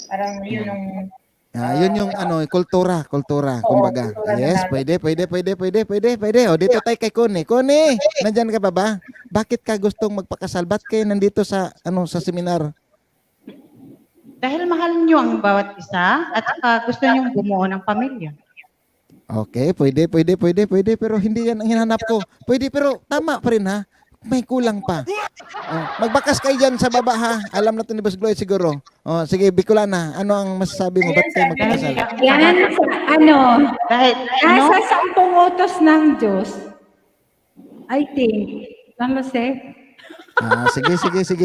Parang yun yung Yun yung kultura, kumbaga. kultura na Yes, natin. pwede. O, dito tayo kay Connie. Connie, nandyan ka pa ba? Bakit ka gustong magpakasal? Ba't kayo nandito sa, sa seminar? Dahil mahal nyo ang bawat isa at saka gusto nyo bumuo ng pamilya. Okay, pwede. Pero hindi yan ang hinahanap ko. Pwede, pero tama pa rin ha. May kulang pa. Magbakas kayo dyan sa baba ha. Alam na ito ni Boss Gloy siguro. Sige, Bicolana, ano ang masasabi mo? Ba't kayo magpakasal? Yan, Dahil, nasa 10 utos ng Diyos. I think. San Jose? Sige.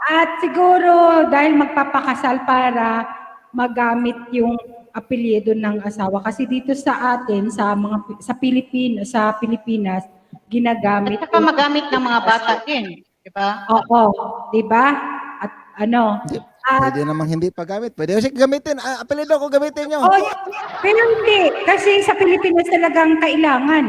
At siguro dahil magpapakasal para magamit yung apelyido ng asawa kasi dito sa atin sa Pilipinas ginagamit at saka magamit ng mga bata din. Diba? Oo, 'di ba? At Pwede namang hindi pagamit. Pwede sige gamitin. Apelyido ko gamitin nyo. pero hindi kasi sa Pilipinas talagang kailangan.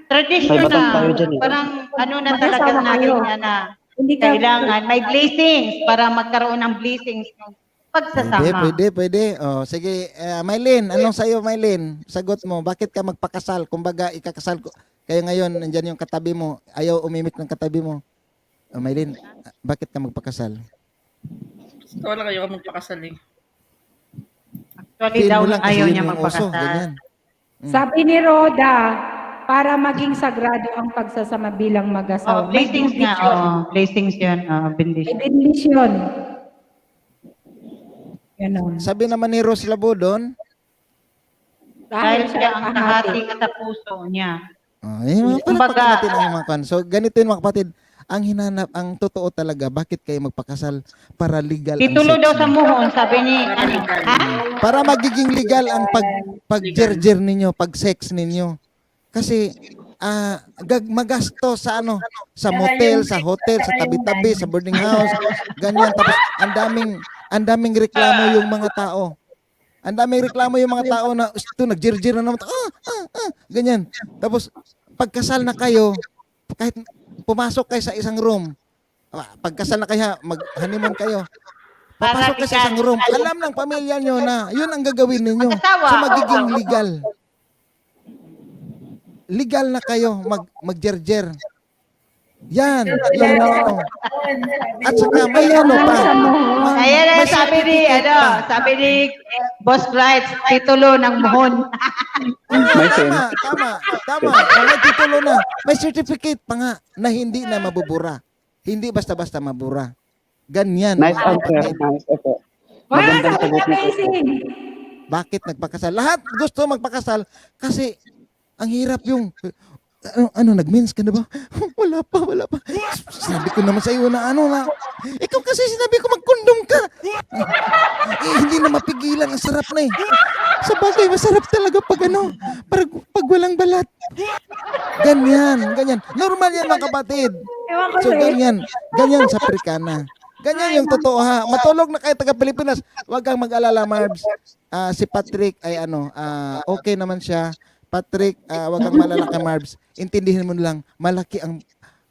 Traditional na. Parang na talaga Mag-asawa natin kayo. na Hindi ka kailangan. May blessings para magkaroon ng blessings ng pagsasama. Pwede. Sige, Mylene, anong sa'yo, Mylene? Sagot mo, bakit ka magpakasal? Kumbaga, ikakasal ko. Kayo ngayon, nandyan yung katabi mo. Ayaw umimik ng katabi mo. Mylene, bakit ka magpakasal? Gusto ko lang kayo magpakasal eh. Actually Tiin daw mo lang kasi ayaw yun niya yung uso, magpakasal. ganyan. Sabi ni Roda, para maging sagrado ang pagsasama bilang mag-asawa. May Blessings nga. Blessings yun. May Benediction. bendisyon. Ganon. Sabi naman ni Rose Labudon, Dahil siya ang kahati sa puso niya. Kumbaga, natin ang mga kan. So, ganito yun mga kapatid. Ang hinanap, ang totoo talaga, bakit kayo magpakasal? Para legal Titulo ang daw sex sa niyo. muhon, sabi ni, Para magiging legal ang pag-jerjer ninyo, pag-sex ninyo. Kasi magasto sa sa motel, sa hotel, sa tabi-tabi, sa boarding house, ganyan. Tapos ang daming reklamo yung mga tao. Ang daming reklamo yung mga tao na ito nagjerjer na naman. Ganyan. Tapos pagkasal na kayo, kahit pumasok kayo sa isang room, pagkasal na kayo, mag-honeymoon kayo, papasok kayo sa isang room, alam ng pamilya nyo na yun ang gagawin ninyo. So magiging legal. Legal na kayo magjerjer. Yan. At saka may pa. Ayan na, sabi ni Boss Bright, titulo ng muhon. Tama. May titulo na. May certificate pa nga na hindi na mabubura. Hindi basta-basta mabura. Ganyan. Nice answer. Nice answer. Magandang sagot niyo. Bakit nagpakasal? Lahat gusto magpakasal kasi ang hirap yung nag-mens ka na ba? Wala pa. Sabi ko naman sa iyo na ikaw kasi sinabi ko mag-condom ka. Hindi na mapigilan, ang sarap na eh. Sa bagay, masarap talaga pag pag walang balat. Ganyan. Normal yan mga kapatid. So ganyan sa Africana. Ganyan yung totoo ha. Matulog na kayo taga Pilipinas. Huwag kang mag-alala, Marbs. Si Patrick ay okay naman siya. Patrick, wag kang malala kay Marbs. Intindihin mo lang, malaki ang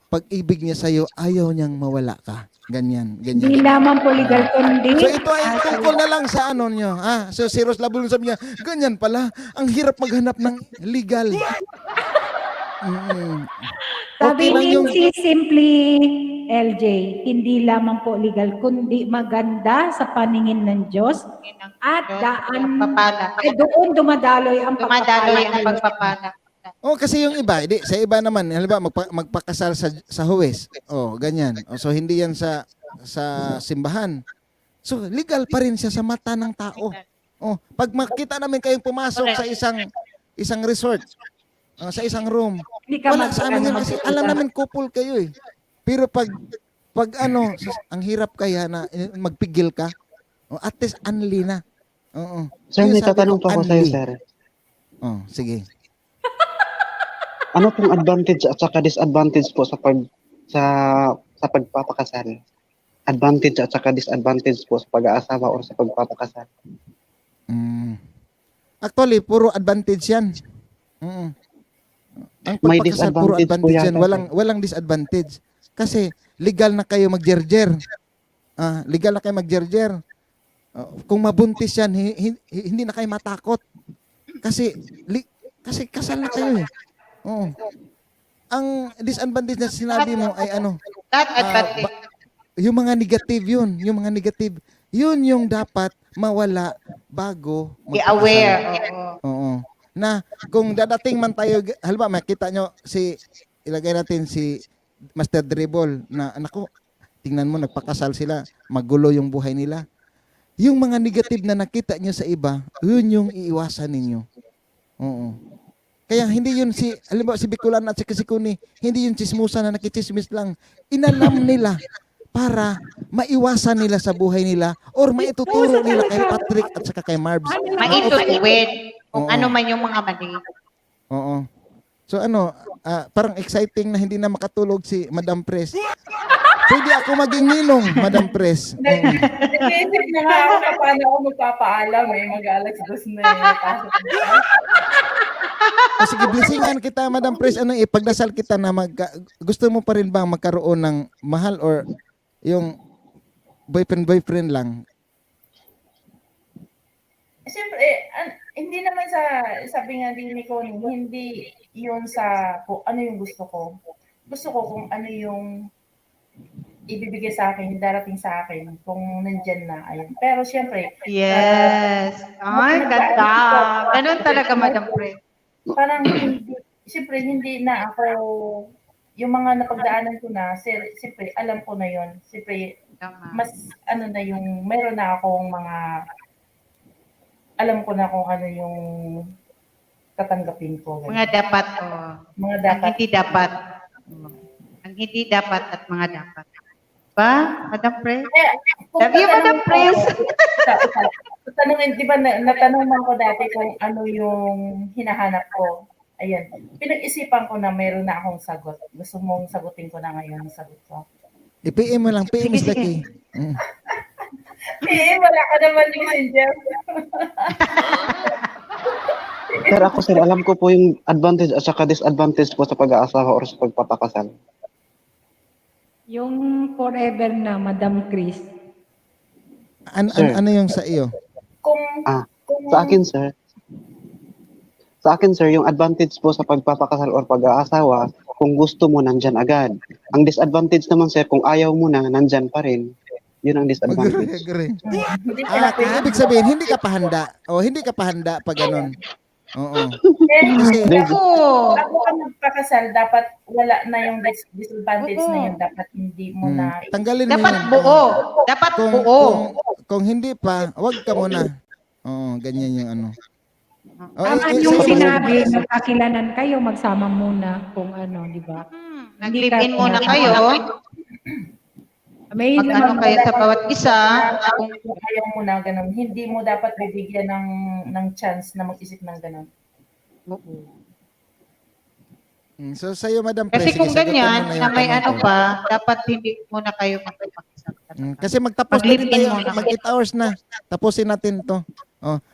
pag-ibig niya sa'yo, ayaw niyang mawala ka. Ganyan. Hindi lamang po legal kundi. So ito ay tungkol na lang sa niyo. So si Rose Labulon sabi niya, ganyan pala, ang hirap maghanap ng legal. Sabi lang ni Simply LJ, hindi lamang po legal kundi maganda sa paningin ng Diyos at doon dumadaloy ang pagpapala. Kasi yung iba, sa iba naman, halimbawa magpakasal sa huwes. Ganyan. So hindi yan sa simbahan. So legal pa rin siya sa mata ng tao. Pag makita namin kayong pumasok sa isang resort, sa isang room, wala sa amin yan kasi alam namin couple kayo eh. Pero pag ang hirap kaya na magpigil ka, at least unli na. Sir, may tatanong po ako sa'yo, sir. Sige. Ano pong advantage at saka disadvantage po sa pagpapakasal? Advantage at saka disadvantage po sa pag-aasawa o sa pagpapakasal? Actually, puro advantage yan. Ang May pagpapakasal, puro disadvantage po advantage yan. yata, Walang disadvantage. Kasi legal na kayo magjerjer. Legal na kayo magjerjer. Kung mabuntis yan, hindi na kayo matakot. Kasi kasi kasal na kayo eh. Oo. Ang disadvantage na sinabi mo ay ano? Not advantage. Yung mga negative yun. Yung mga negative. Yun yung dapat mawala bago Be magpakasal. aware. Oo. Na kung dadating man tayo, halimbawa makita nyo ilagay natin si Master Dribble na anako, tingnan mo nagpakasal sila, magulo yung buhay nila. Yung mga negative na nakita nyo sa iba, yun yung iiwasan ninyo. Oo. Kaya hindi yun halimbawa si Bicolan at si Kasikuni, hindi yun chismusa na nakichismis lang. Inalam nila para maiwasan nila sa buhay nila or maituturo nila kay Patrick at saka kay Marbs. Maitutuwid kung Oo. ano man yung mga mali. Oo. So parang exciting na hindi na makatulog si Madam Pres. Pwede ako maging ninong, Madam Pres. Nag-iisip na nga ako na paano ako magpapaalam mag-alas 2 na pasok na. Sige, blessingan kita, Madam Pres. Ipagdasal kita na gusto mo pa rin bang magkaroon ng mahal or yung boyfriend lang? Siyempre, hindi naman sabi nga din ni Connie, hindi yun sa kung ano yung gusto ko. Gusto ko kung ano yung ibibigay sa akin, darating sa akin, kung nandyan na. Ayun. Pero siyempre, Yes. Ay, ganda. Ganun talaga, Madam Pre. parang siyempre, hindi na ako, yung mga napagdaanan ko na, siyempre, alam ko na yun. Siyempre, mas na yung, mayroon na akong mga, alam ko na kung ano yung tatanggapin ko. Mga dapat. Mga dapat. Ang hindi dapat. Ang hindi dapat at mga dapat. Ba, Madam Pre? Love you, Madam Pre. Tanungin, di ba, natanong man ko dati kung ano yung hinahanap ko. Ayun. Pinag-isipan ko na meron na akong sagot. Gusto mong sagutin ko na ngayon ang sagot ko. I-PM mo lang, PM is the key. Wala ka naman yung messenger. Sir, ako sir, alam ko po yung advantage at saka disadvantage po sa pag-aasawa or sa pagpapakasal. Yung forever na, Madam Chris. Ano yung sa iyo? Sa akin sir, yung advantage po sa pagpapakasal or pag-aasawa, kung gusto mo, nandyan agad. Ang disadvantage naman sir, kung ayaw mo na, nandyan pa rin. Yun ang disadvantage. Agree. Ibig sabihin, hindi ka pahanda. Hindi ka pahanda pag ganun. Oo. Ako ang magpakasal, dapat wala na yung disadvantage na yun. Dapat hindi mo na. Tanggalin mo Dapat yun. buo. Dapat buo. Kung hindi pa, wag ka muna. Oo, ganyan yung ano. Tama yung sinabi, magkakilanan kayo, magsama muna kung ano, di ba? Nag-live-in muna kayo. May Mag-ano kayo sa bawat isa. Kung ayaw mo na ganun, hindi mo dapat bibigyan ng chance na mag-isip ng ganun. So sa'yo, Madam Kasi Pre, kung sige, sagutin ganyan, mo na na yung may tanong ano ko. pa, dapat hindi muna kayo magpapakisap. Kasi magtapos na din Mag-live-in tayo. muna. Mag 8 hours na. Tapusin natin to.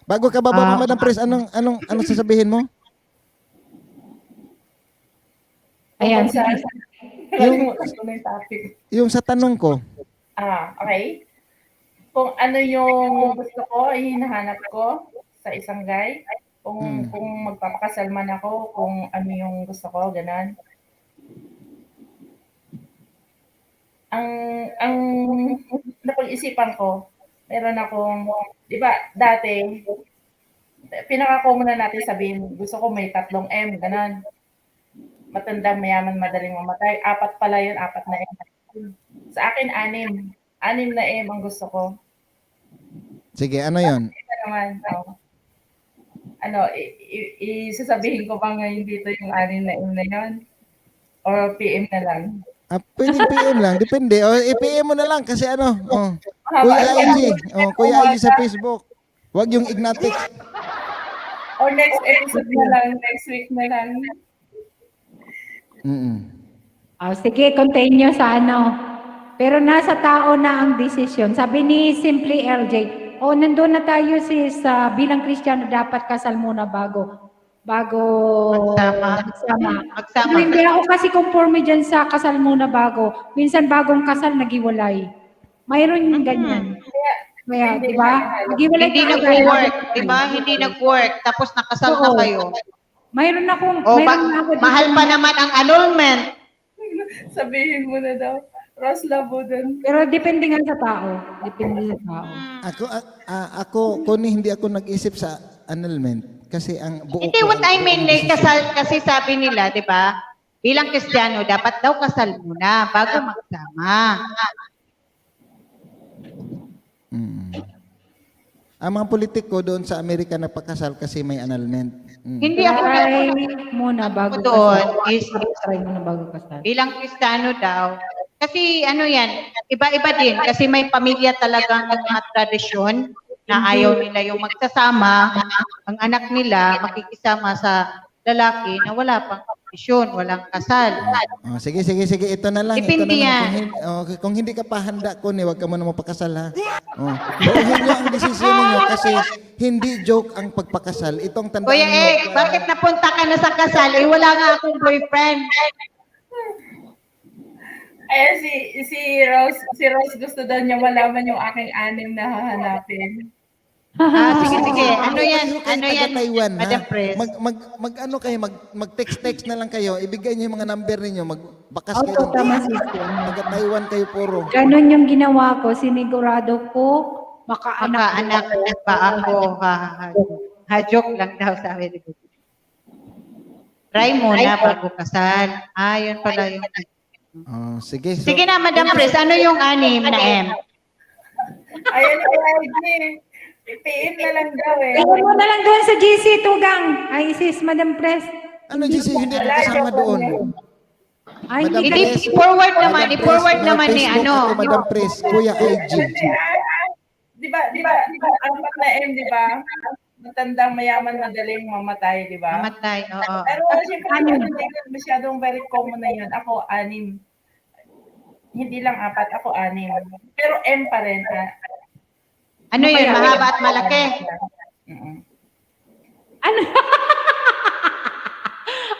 Bago ka baba, Madam Pre, anong sasabihin mo? Ayan, yung topic. Yung sa tanong ko. Okay. Kung ano yung gusto ko, hinahanap ko sa isang guy. Kung magpapakasal man ako, kung ano yung gusto ko, ganun. Ang napag-isipan ko, meron akong, di ba, dati, pinaka muna natin sabihin, gusto ko may 3 M, ganun. Matandang, mayaman, madaling mamatay. 4 pala yun, 4 na M. Sa akin, 6. 6 na M ang gusto ko. Sige, ano yon? Ito naman, isasabihin ko ba ngayon dito yung 6 na M na yun? Or PM na lang? Pwede PM lang, depende. I-PM mo na lang kasi Kuya IG. Kuya IG sa Facebook. Huwag yung Ignatic. Or next episode na lang, next week na lang. sige, continue sa ano. Pero nasa tao na ang desisyon. Sabi ni Simply LJ, nandun na tayo sa bilang Kristiyano, dapat kasal muna bago magsama. Hindi ako kasi conforme dyan sa kasal muna bago. Minsan bagong kasal, nagiwalay. Mayroon yung ganyan. Kaya, di ba? Nag-iwalay Hindi tayo. nag-work, di ba? Hindi nag-work. Tapos nakasal na Oo. kayo. Mayroon akong, O, mayroon ako dito. mahal pa naman ang annulment. Sabihin mo na daw. Ross Labo din. Pero depende nga sa tao. Depende sa tao. Ako, Connie, hindi ako nag-isip sa annulment. Kasi ang buo Hindi, what I mean, kasal, kasi sabi nila, di ba? Bilang Kristiyano, dapat daw kasal muna bago magsama. Ang mga politiko doon sa Amerika napakasal kasi may annulment. Hindi ako Try muna bago doon kasal. is Try muna bago kasal. bilang Kristiyano daw. Kasi ano yan, iba-iba din. Kasi may pamilya talagang mga tradisyon na ayaw nila yung magsasama. Ang anak nila makikisama sa lalaki na wala pang tradisyon, walang kasal. Sige. Ito na lang. Depende ito na yan. lang. Kung hindi ka pa handa, Connie, huwag ka muna mapakasal, ha? Buuhin niyo ang desisyon niyo kasi hindi joke ang pagpakasal. Itong tandaan Kuya niyo. bakit napunta ka na sa kasal? Wala nga akong boyfriend. Ayan, si Rose gusto daw niya malaman yung aking anim na hahanapin. Sige. Ano yan, Taiwan, Madam ha? Pres? Mag-text na lang kayo. Ibigay niyo yung mga number ninyo. Magbakas kayo. Tama sister. Taga-Taiwan kayo puro. Ganon yung ginawa ko. Sinigurado ko makaanak. Makaanak pa ako. Joke lang daw sabi ni Buti. Try muna bago kasal. Yun pala yung... Sige. Sige na, Madam Pres. Ano yung anim na M? Ayan yung IG. PM na lang daw eh. Gawin mo na lang doon sa GC Tugang. Ay, sis, Madam Pres. Ano, GC? Hindi ako kasama doon. Ay, Madam hindi. Pres. I-forward naman ni Facebook ano. ako, Madam Pres. Kuya IG. Di ba, apat na M, di ba? Matandang mayaman madaling mamatay, di ba? Mamatay, oo. Pero siyempre, hindi masyadong very common na yun. Ako, 6. Hindi lang 4, ako 6. Pero M pa rin. Ano yun, mahaba at malaki?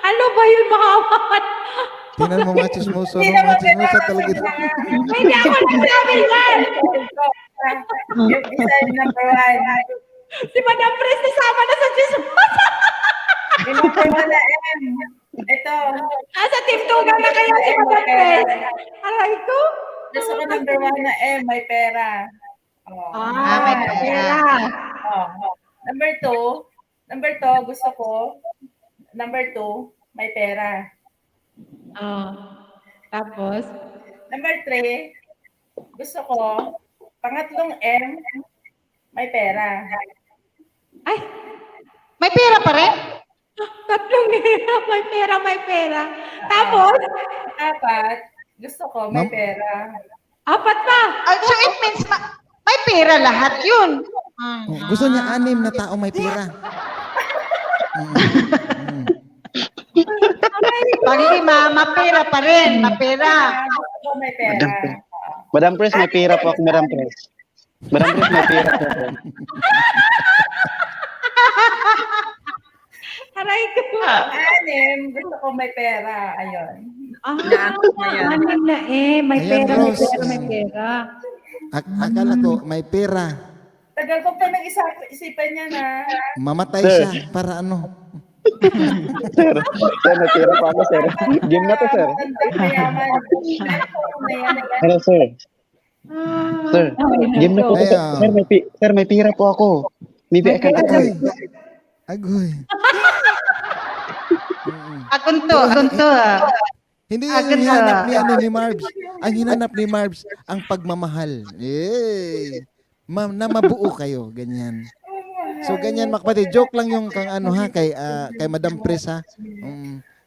Ano ba yun, makawan? Tingnan mo mga chismoso. Mga chismoso talaga ito. Hindi ako nagsabi yan. Yung isa yung number 1. Si Madam Pres, nasama na sa chismosa. Yung number 1 na M. Ito. Sa Team Tugang na kayo si Madam Pres. Aray ko. Gusto ko number 1 na M, may pera. May pera. Number 2, gusto ko, number 2, may pera. Tapos? Number 3, gusto ko, pangatlong M, may pera. Ay, may pera pa rin? Tatlong may pera. Tapos? 4, gusto ko, may pera. 4 pa. So it means may pera lahat yun. Gusto niya 6 na tao may pera. Pag lima, mapera pa rin. Mapera. Gusto ko, may pera. Madam Pres, may pera po ako, Madam Pres. Madam Pres, may pera po ako. Aray ko. 6, gusto ko, may pera. Ayun. Anim na may Ayan, pera, Rose. may pera. Akala ko may pera. Tagal ko pa nag-isipan niya na. Mamatay Sir. siya para ano. Sir, may pera po ako, sir. Game na to, sir. Matandang mayaman. Hello, sir. Sir, game na po to, sir. Sir, may pera po ako. Maybe I can Agoy. attend. Agoy. Agunto. Hindi yan yung hinanap ni Marbs. Ang hinanap ni Marbs, ang pagmamahal. Na mabuo kayo, ganyan. So ganyan mga kapatid, joke lang yung kay Madam Pres ha.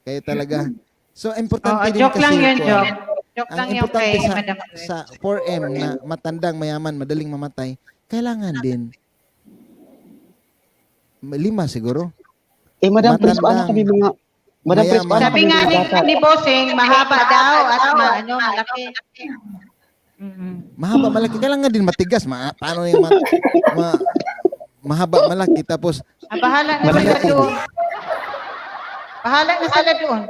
Kayo talaga. So importante din joke kasi lang yun, ito, joke. Joke ang lang yung importante kay Madam Pres. sa 4M na matandang, mayaman, madaling mamatay, kailangan din 5 siguro. Madam Pres, paano kami mga... Madam Pres, paano Sabi kami nga mga bata? ni Bossing, mahaba daw at malaki. Mahaba, malaki. Kailangan din matigas. Paano yung mahaba, malaki. Tapos, Bahala na sila doon. Bahala na sila doon.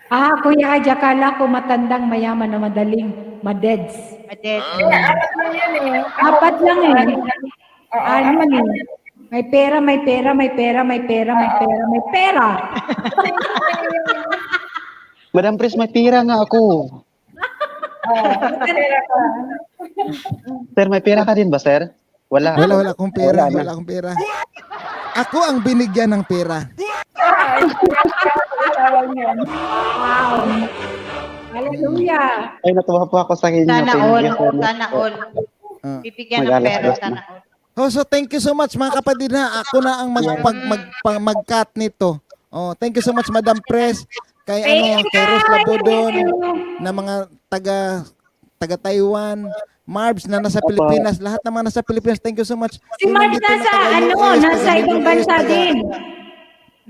Kuya Aja, akala ko matandang mayaman na madaling madeds. Maded. Apat lang yan eh. Apat lang eh. Oo, Ano apat eh? lang. May pera, may pera, may pera, may pera, may pera, may pera. Madam Pres, may pira nga ako. Pera ka. Sir, may pira ka din ba, sir? Wala. Wala akong pera, Wala na. wala akong pera. Ako ang binigyan ng pera. Tawag yan. Wow. Hallelujah. Ay, natuwa po ako sa inyo. Sana all. Thank you so much Sana po. all. Ah. Bibigyan ng Mag-alas pera. dos Sana na. all. Oh, so thank you so much mga kapatid ha. Ako na ang mag-cut nito. Oh, thank you so much Madam Pres, kay kay Rose Labudon, na mga taga Taiwan, Marbs na nasa Pilipinas, lahat naman nasa Pilipinas. Thank you so much. Si Marbs nasa nasa ibang bansa din.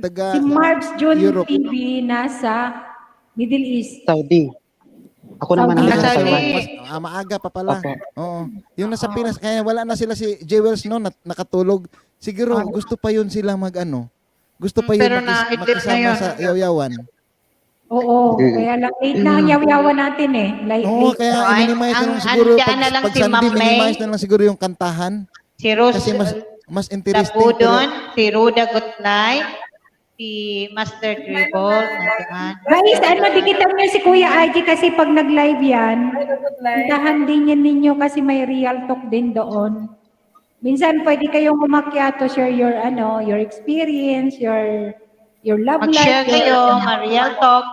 Si Marbs June Europe. TV nasa Middle East. Saudi. Ako naman ang Saudi. nasa Saudi. Taiwan. Maaga pa pala. Opo. Oo. Yung nasa Pinas, kaya wala na sila si Jewels no, nakatulog. Siguro gusto pa yun sila gusto pa yun Pero na-idlip na makisama yun. sa yaw-yawan. Oo, kaya lang late na ang yaw-yawan natin eh. Oo, Late. kaya So, i-minimize na lang ang siguro andyan na lang pag si Sunday, Ma'am May. minimize na lang siguro yung kantahan. Si Rose Kasi mas interesting. Labudon, si Ruda Gutlay, si Master Dribble, nandiyan. Guys, dikitan niyo si Kuya IG kasi pag nag-live yan, puntahan din yan ninyo kasi may real talk din doon. Minsan pwede kayong umakyat to share your your experience, your love life. Mag-share kayo, ma-real talk.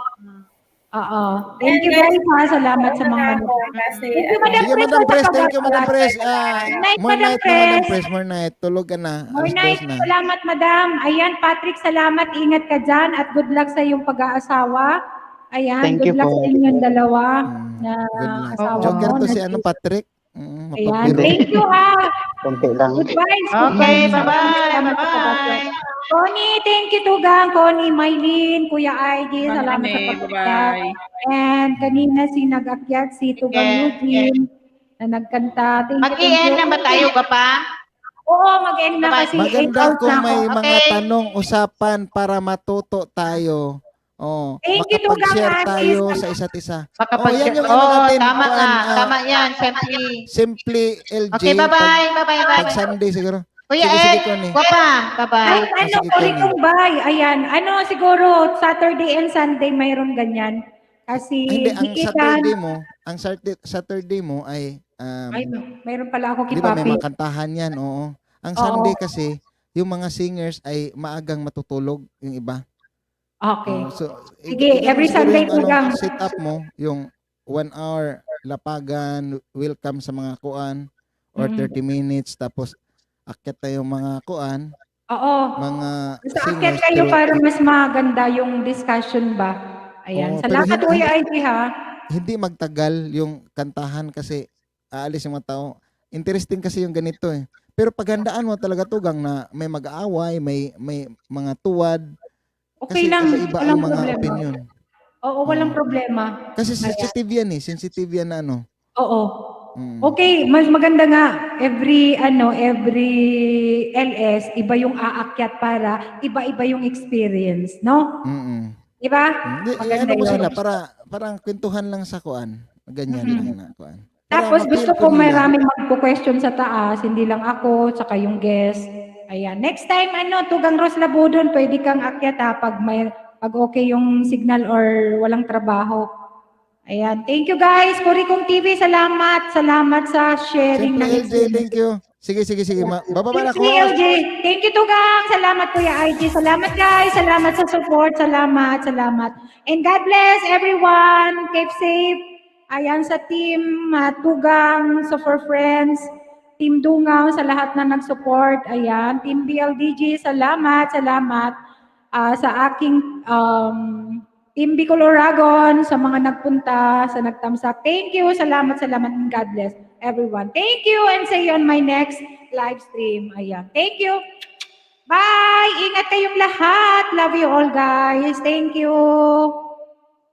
Oo. Thank you guys ha. Salamat sa mga Kasi, Thank you, Madam Sige, Madam Pres. Thank you, Madam Pres. Night, More Madam night na, Madam Pres. Pres. More night. Tulog ka na. More Alas night. 2 na. Salamat, Madam. Ayan, Patrick, salamat. Ingat ka dyan at good luck sa iyong pag-aasawa. Ayan, Thank good you luck po. sa inyong dalawa na Good luck. asawa Joker mo. to si Patrick. Ayan, Mapapiro. thank you ha. Konti lang. Goodbye. Okay, Goodbye. bye-bye, Salamat sa bye-bye. pag-akyat. Connie, thank you Tugang. Connie, Maylin, Kuya IG, salamat sa pag-akyat. Bye. And kanina si nag-akyat, si Tugang Eugene, na nagkanta. Thank you, Mag-i-end na ba tayo ba pa? Oo, mag-end na kasi. Maganda 8 hours kung na ako. may mga Okay. tanong, usapan para matuto tayo. Oh, Thank you, makapag-share Tugang, tayo Atis. sa isa't isa. Makapag- yan yung tama kuan, nga. Tama yan, simply. Simply LJ. Okay, bye-bye. Bye-bye. Pag Sunday siguro. Kuya Sige, Ed, Connie. guwapa. Ay, Bye-bye. sige, Cory Connie. Kumbay. Ayan, siguro, Saturday and Sunday mayroon ganyan. Kasi, Hindi, ang dikitan. Saturday mo ay Ay, mayroon pala ako kay di ba may Papi. mga kantahan yan, oo. Ang Oo. Sunday kasi, yung mga singers ay maagang matutulog, yung iba. Okay. So, Sige, every Sunday yung Tugang. set up mo, yung 1 hour, lapagan, welcome sa mga kuan, or 30 minutes, tapos akyat tayo mga kuan, Oo. mga Basta akyat singers. kayo pero para mas maganda yung discussion ba. Ayan. Oo, pero Salamat, hindi- Kuya IG ha. hindi magtagal yung kantahan kasi aalis yung mga tao. Interesting kasi yung ganito eh. Pero paghandaan mo talaga Tugang na may mag-aaway, may mga tuwad. Okay Kasi lang. iba ang Walang mga problema. opinion. Oo, walang problema. Kasi sensitive yan eh. Sensitive yan na ano. Oo. Mm. Okay, mas maganda nga every LS iba yung aakyat para iba-iba yung experience, no? Mm-mm. Di ba? Hindi, Maganda ano mo yun. sila, parang kwentuhan lang sa kuan. Ganyan lang na kuan. Tapos Para gusto ma-feel ko nila. maraming magpo-question sa taas, hindi lang ako, tsaka yung guest. Ayan. Next time, Tugang Rose Labudon, pwede kang akyat ha, pag okay yung signal or walang trabaho. Ayan. Thank you guys. Kurikong TV, salamat. Salamat sa sharing Siyempre, ng LJ, thank you. Sige. Bababa na ako. Simply LJ. Thank you, Tugang. Salamat, Kuya IG. Salamat, guys. Salamat sa support. Salamat. And God bless everyone. Keep safe. Ayan sa team Tugang, Super Friends, Team Dungaw, sa lahat na nag-support. Ayan. Team BLDG, salamat. Sa aking Team Bicol Oragon, sa mga nagpunta, sa nagtamsak. Thank you. Salamat. And God bless everyone. Thank you and see you on my next live stream. Ayan. Thank you. Bye! Ingat kayong lahat. Love you all, guys. Thank you.